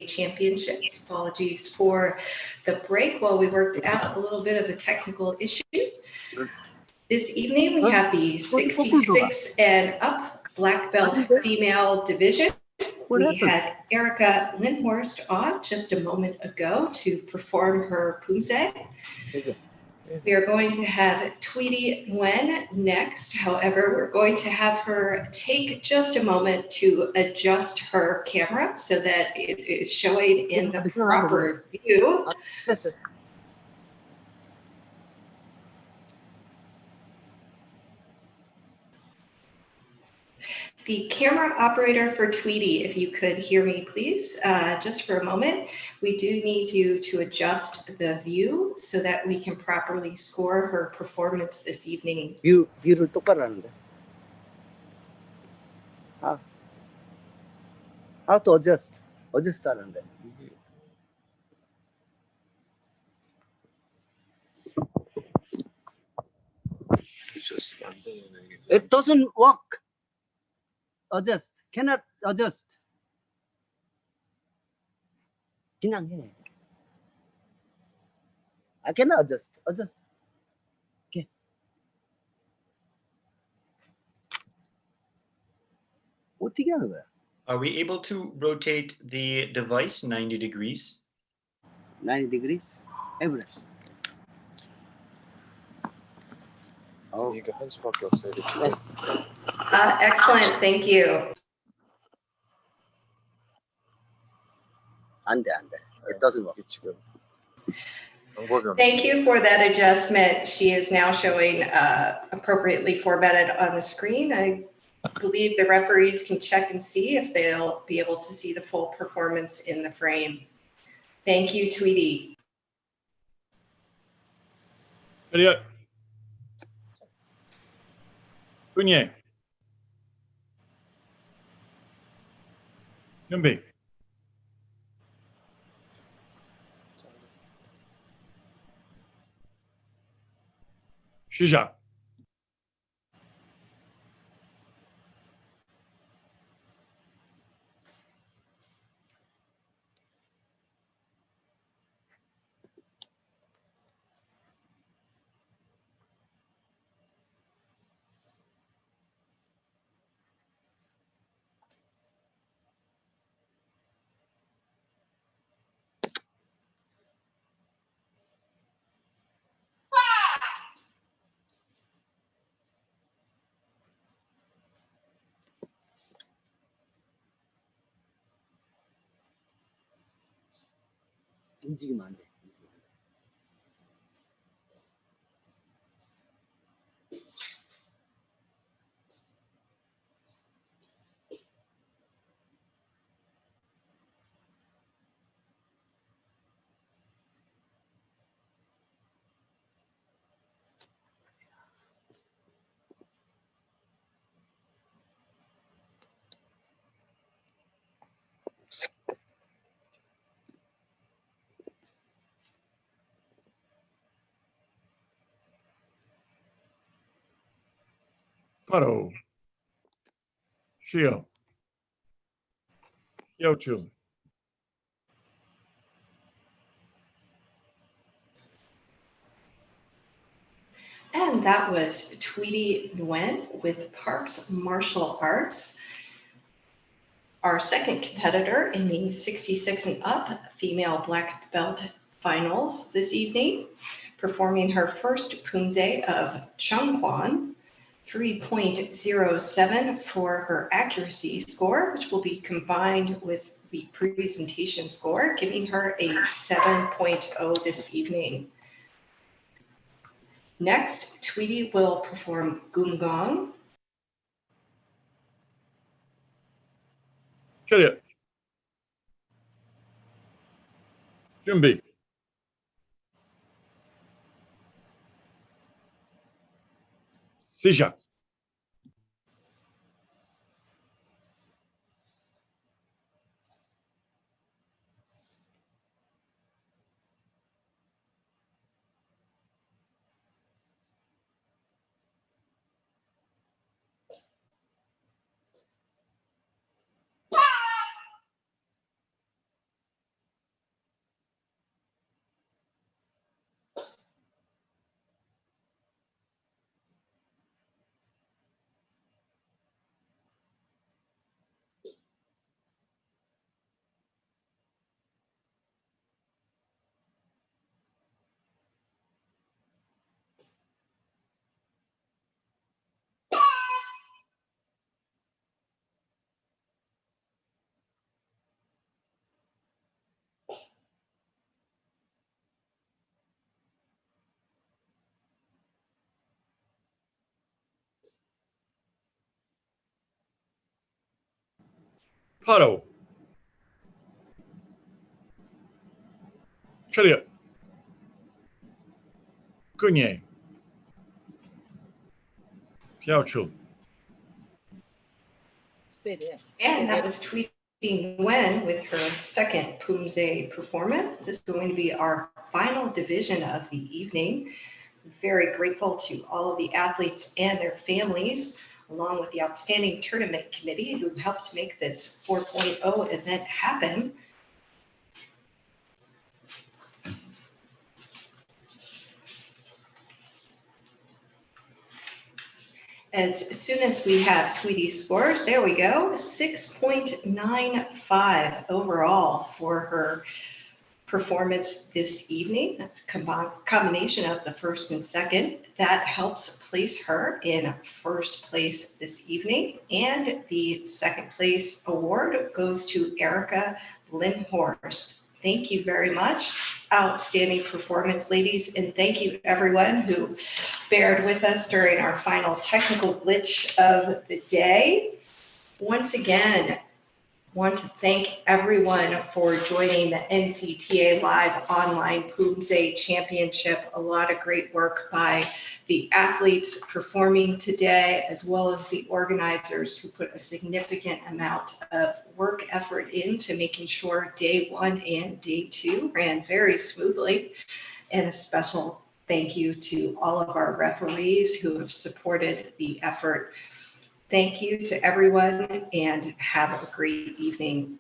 [SPEAKER 6] championships. Apologies for the break while we worked out a little bit of a technical issue. This evening, we have the 66 and up black belt female division. We had Erica Lindhorst on just a moment ago to perform her Poomsae. We are going to have Tweety Nguyen next. However, we're going to have her take just a moment to adjust her camera so that it is showing in the proper view. The camera operator for Tweety, if you could hear me, please, just for a moment. We do need you to adjust the view so that we can properly score her performance this evening.
[SPEAKER 13] 뷰를 똑바로 하는데. How to adjust? adjust 하는데. It doesn't work. Adjust. Cannot adjust. 그냥 해. I cannot adjust. Adjust. Okay. 어떻게 하는 거야?
[SPEAKER 1] Are we able to rotate the device 90 degrees?
[SPEAKER 13] 90 degrees? Every.
[SPEAKER 15] 이게 한 수밖에 없어요.
[SPEAKER 6] Excellent, thank you.
[SPEAKER 13] 안 돼. It doesn't work.
[SPEAKER 15] 지금
[SPEAKER 6] Thank you for that adjustment. She is now showing appropriately formatted on the screen. I believe the referees can check and see if they'll be able to see the full performance in the frame. Thank you, Tweety.
[SPEAKER 16] Elliot. Kunye. 준비. 시작.
[SPEAKER 13] 움직이면 안 돼.
[SPEAKER 16] 바로 쉬어. 요출.
[SPEAKER 6] And that was Tweety Nguyen with Parks Martial Arts. Our second competitor in the 66 and up female black belt finals this evening, performing her first Poomsae of Chungkwon, 3.07 for her accuracy score, which will be combined with the presentation score, giving her a 7.0 this evening. Next, Tweety will perform Gumgong.
[SPEAKER 16] 차렷. 준비. 시작. 파로. 차렷. 끈예. 펴출.
[SPEAKER 13] Stay there.
[SPEAKER 6] And that was Tweety Nguyen with her second Poomsae performance. This is going to be our final division of the evening. Very grateful to all of the athletes and their families, along with the outstanding tournament committee who helped make this 4.0 event happen. As soon as we have Tweety's scores, there we go, 6.95 overall for her performance this evening. That's a combination of the first and second. That helps place her in first place this evening. And the second place award goes to Erica Lindhorst. Thank you very much. Outstanding performance, ladies. And thank you everyone who bared with us during our final technical glitch of the day. Once again, want to thank everyone for joining the NCTA Live Online Poomsae Championship. A lot of great work by the athletes performing today, as well as the organizers who put a significant amount of work effort into making sure day one and day two ran very smoothly. And a special thank you to all of our referees who have supported the effort. Thank you to everyone and have a great evening.